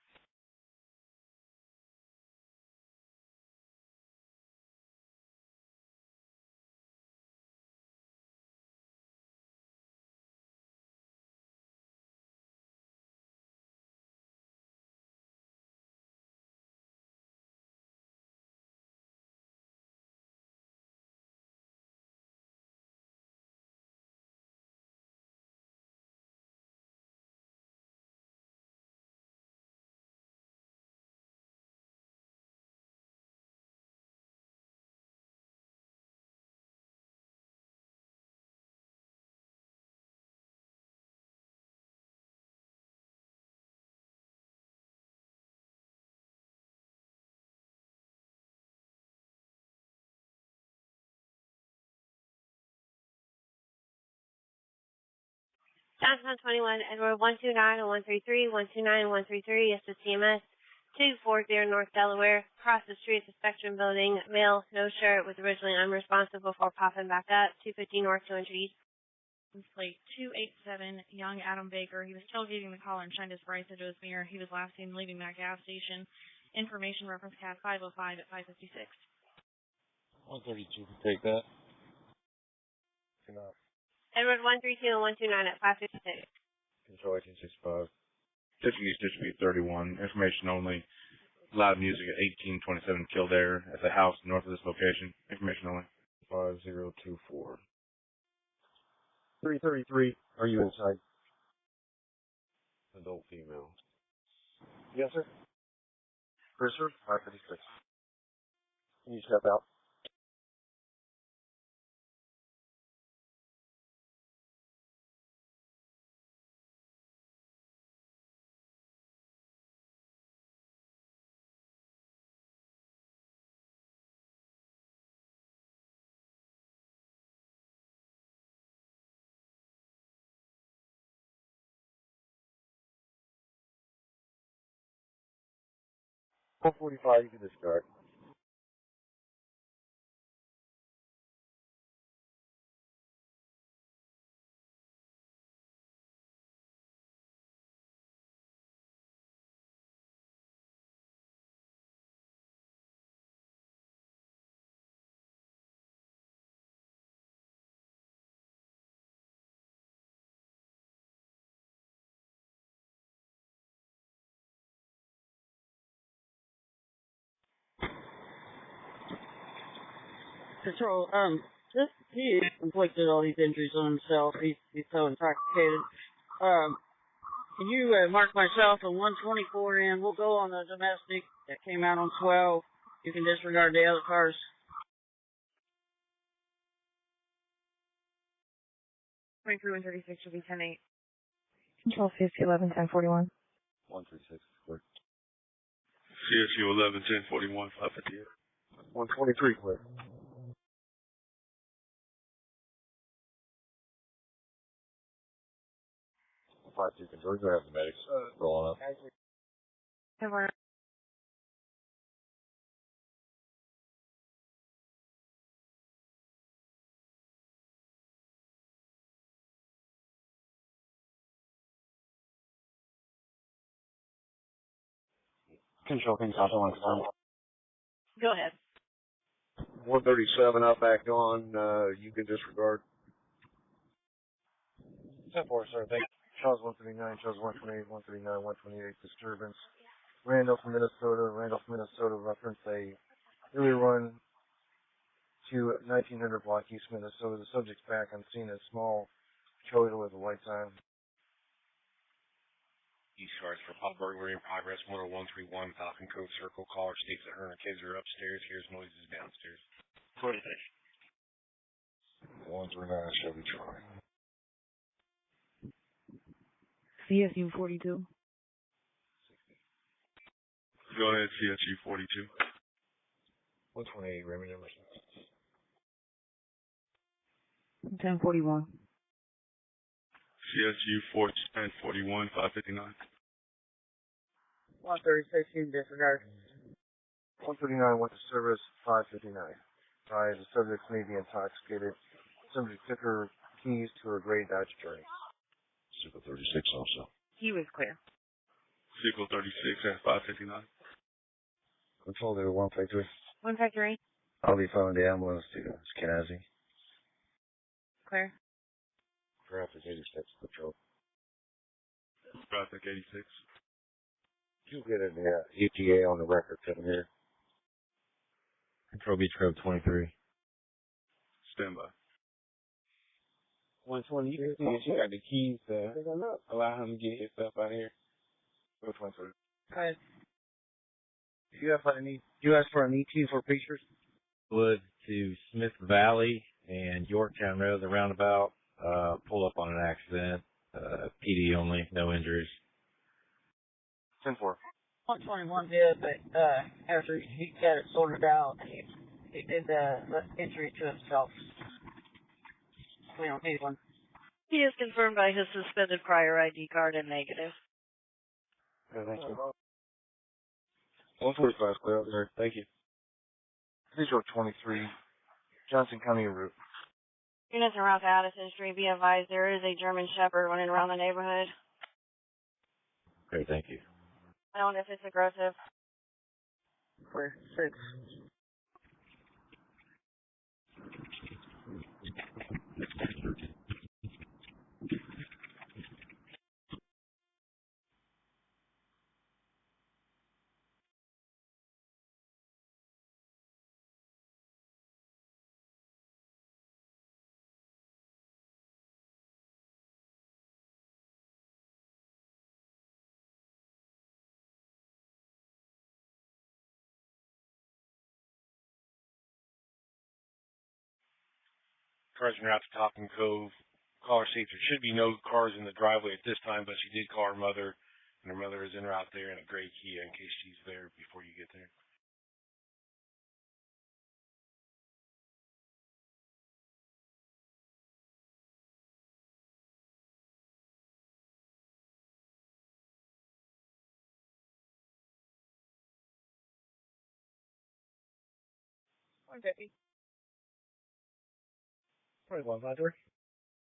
Downtown 21, Edward 129 and 133, 129 and 133, yes to CMS. 240 North Delaware, across the street at the Spectrum Building, male, no shirt, was originally unresponsive before popping back up. 250 North, 200 East. Plate 287, young Adam Baker. He was tailgating the collar and shined his brights into his mirror. He was last seen leaving that gas station. Information reference cat 505 at 556. 132 can take that. Enough. Edward 132 and 129 at 556. Control 1865. Tiffany East District 31. Information only. Loud music at 1827 Kildare at the house north of this location. Information only. 5024. 333. Are you inside? Adult female. Yes, sir. Chris, sir. 556. Can you step out? .45, you can discard. Control, he inflicted all these injuries on himself. He's so intoxicated. Can you mark myself on 124 and we'll go on the domestic that came out on 12. You can disregard the other cars. Through 136 should be 10-8. Control CSU 11 1041. 136, clear. CSU 11 1041 558. 123, clear. 5-2 control. We're going to have the medics rolling up. Control King South 1. Go ahead. 137 up back on. You can disregard. 10-4, sir. Thank you. Charles 139, Charles 128, 139, 128 disturbance. Randolph, Minnesota, reference a early run to 1900 block East Minnesota. The subject's back on scene, a small Toyota with the lights on. East cars for pop burglary in progress, 10131 Falcon Cove Circle. Caller states that her and her kids are upstairs. Here's noises downstairs. 26. 139 Chevy Troy. CSU 42. Go ahead, CSU 42. 128 Raymond Emerson. 1041. CSU 1041 559. 136, you can disregard. 139 went to service 559. The subject may be intoxicated. Subject took her keys to her gray Dodge Journey. Super 36 also. He was clear. Sequel 36 at 559. Control there, 153. 153. I'll be following the ambulance to Skenazi. Clear. Traffic 86, Patrol. Traffic 86. You get an UTA on the record coming here. Control Beach Road 23. Stand by. 120, you can see if she got the keys to allow him to get his stuff out of here. Which one's her? Go ahead. You asked for an ET for pictures? Wood to Smith Valley and Yorktown Road, the roundabout, pulled up on an accident. PD only, no injuries. 10-4. 121 did, but after he got it sorted out, he did the injury to himself. We don't need one. He is confirmed by his suspended prior ID card and negative. Okay, thank you. 145 clear up there. Thank you. 323, Johnson County route. Units en route to Addison Street. Be advised there is a German Shepherd running around the neighborhood. Great, thank you. I don't know if it's aggressive. For 6. Cars en route to Topham Cove. Caller states there should be no cars in the driveway at this time, but she did call her mother, and her mother is en route there in a gray Kia in case she's there before you get there. One fifty. 2153.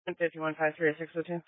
15153 602.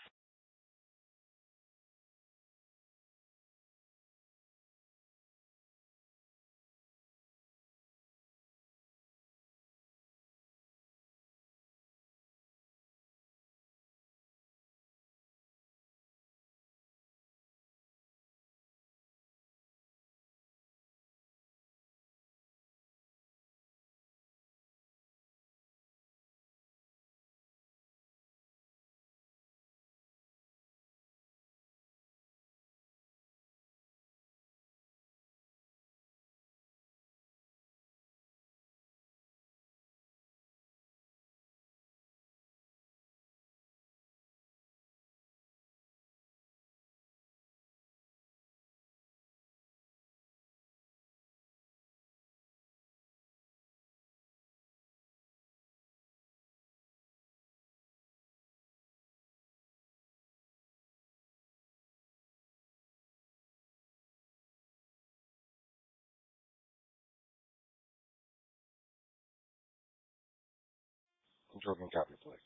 Control can copy, please.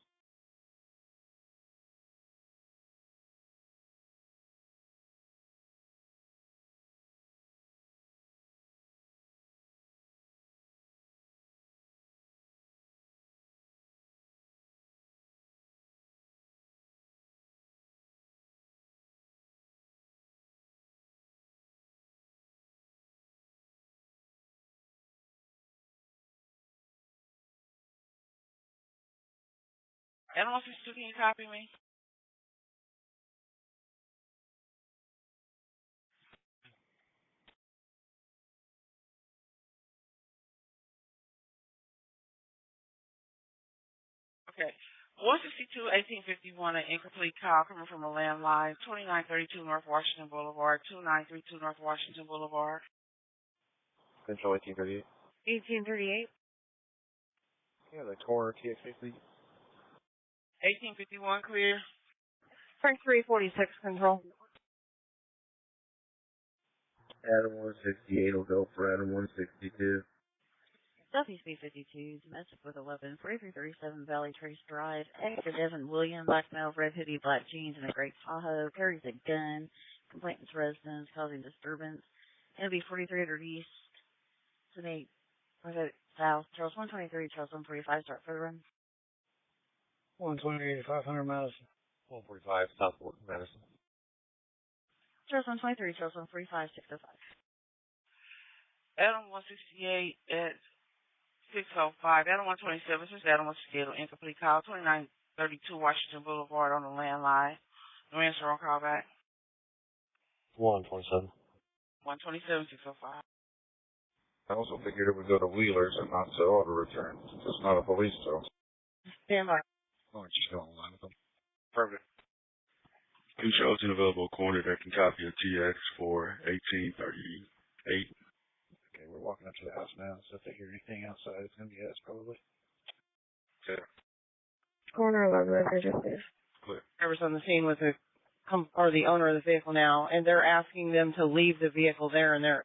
Animal 62, can you copy me? Okay. 162-1851, an incomplete call coming from a landline, 2932 North Washington Boulevard, 2932 North Washington Boulevard. Control 1838. 1838. Yeah, the corner TXA, please. 1851 clear. Frank 346 control. Adam 168 will go for Adam 162. Southeast B52, domestic with 11, 4337 Valley Trace Drive, exit Evan William, black male, red hoodie, black jeans, and a gray Tahoe, carries a gun, complainant's residence, causing disturbance. It'll be 4300 East, 28, South, Charles 123, Charles 145, start for the run. 128, 500 Madison. 145 Southport, Madison. Charles 123, Charles 145, 605. Adam 168 at 605. Adam 127, this is Adam 168 on incomplete call, 2932 Washington Boulevard on the landline. No answer on call back. 127. 127, 605. I also figured it would go to Wheelers and not to auto return. It's not a police tow. Stand by. Oh, just go online with them. Perfect. Who shows an available corner that can copy a TX for 1838? Okay, we're walking up to the house now, so if they hear anything outside, it's going to be us, probably. Okay. Corner 11, please. Clear. Whoever's on the scene with the owner of the vehicle now, and they're asking them to leave the vehicle there, and they're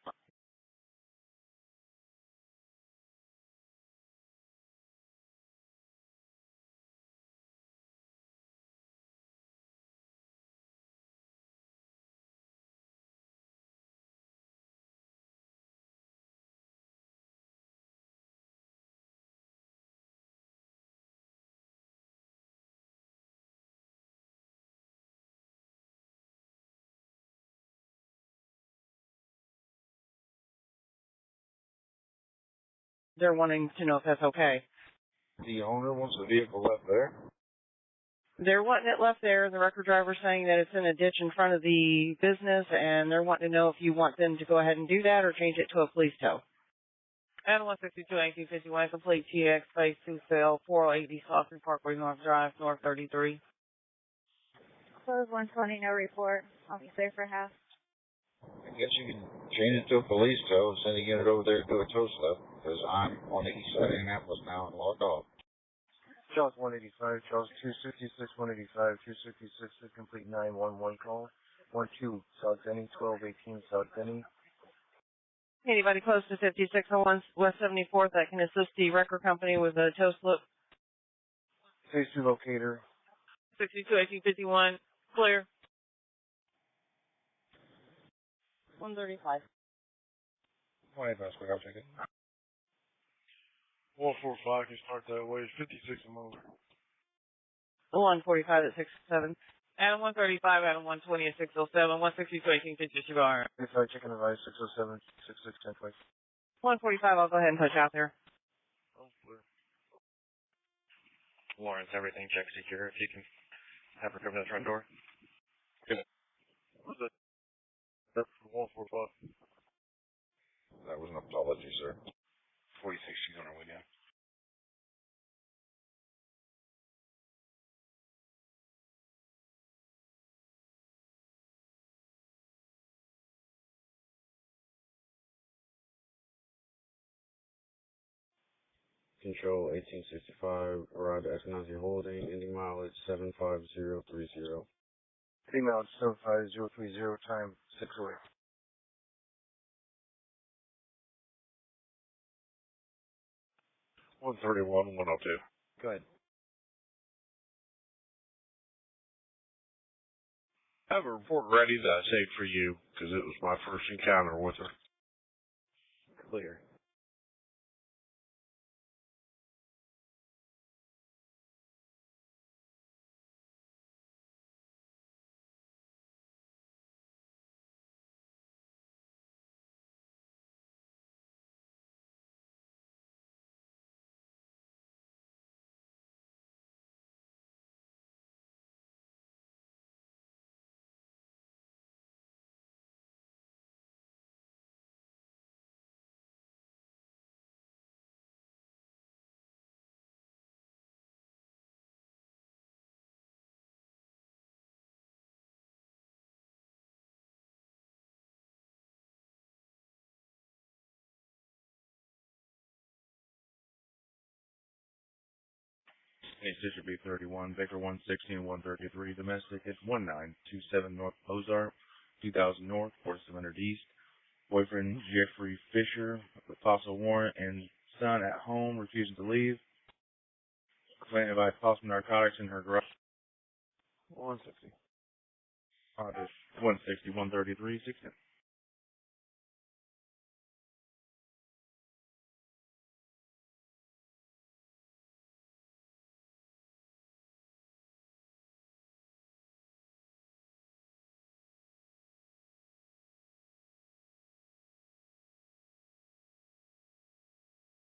wanting to know if that's okay. The owner wants the vehicle left there? They're wanting it left there. The record driver's saying that it's in a ditch in front of the business, and they're wanting to know if you want them to go ahead and do that or change it to a police tow. And 162 1851, complete TX, phase 2 sale, 480 Saucony Parkway North Drive, North 33. Close 120, no report. I'll be safe for half. I guess you can change it to a police tow instead of getting it over there to do a tow slip, because I'm on the east side of Indianapolis now and logged off. Charles 185, Charles 266, 185, 266, a complete 911 call. 12, South Denny, 1218 South Denny. Anybody close to 5601 West 74th that can assist the record company with a tow slip? Phase 2 locator. 62 1851, clear. 135. Why that's what I'll take it. 145 can start that way. 56 and over. 145 at 67. Adam 135, Adam 120 at 607, 162 1850 bar. If I check in the right, 607, 6610 twice. 145, I'll go ahead and push out there. Lawrence, everything check secure. If you can have her come to the front door. Good. What's that? That's 145. That was an apology, sir. 46, she's on her way down. Control 1865, arrived at Eskenazi Holding, ending mileage 75030. Female 75030, time 608. $131, 102. Go ahead. I have a report ready that I saved for you, because it was my first encounter with her. Clear. District B 31, Baker 116, 133, domestic at 1927 North Ozark, 2000 North, 4700 East. Boyfriend Jeffrey Fisher, with possible warrant, and son at home refusing to leave. Complaining about possible narcotics in her garage. 160. 160, 133, 16.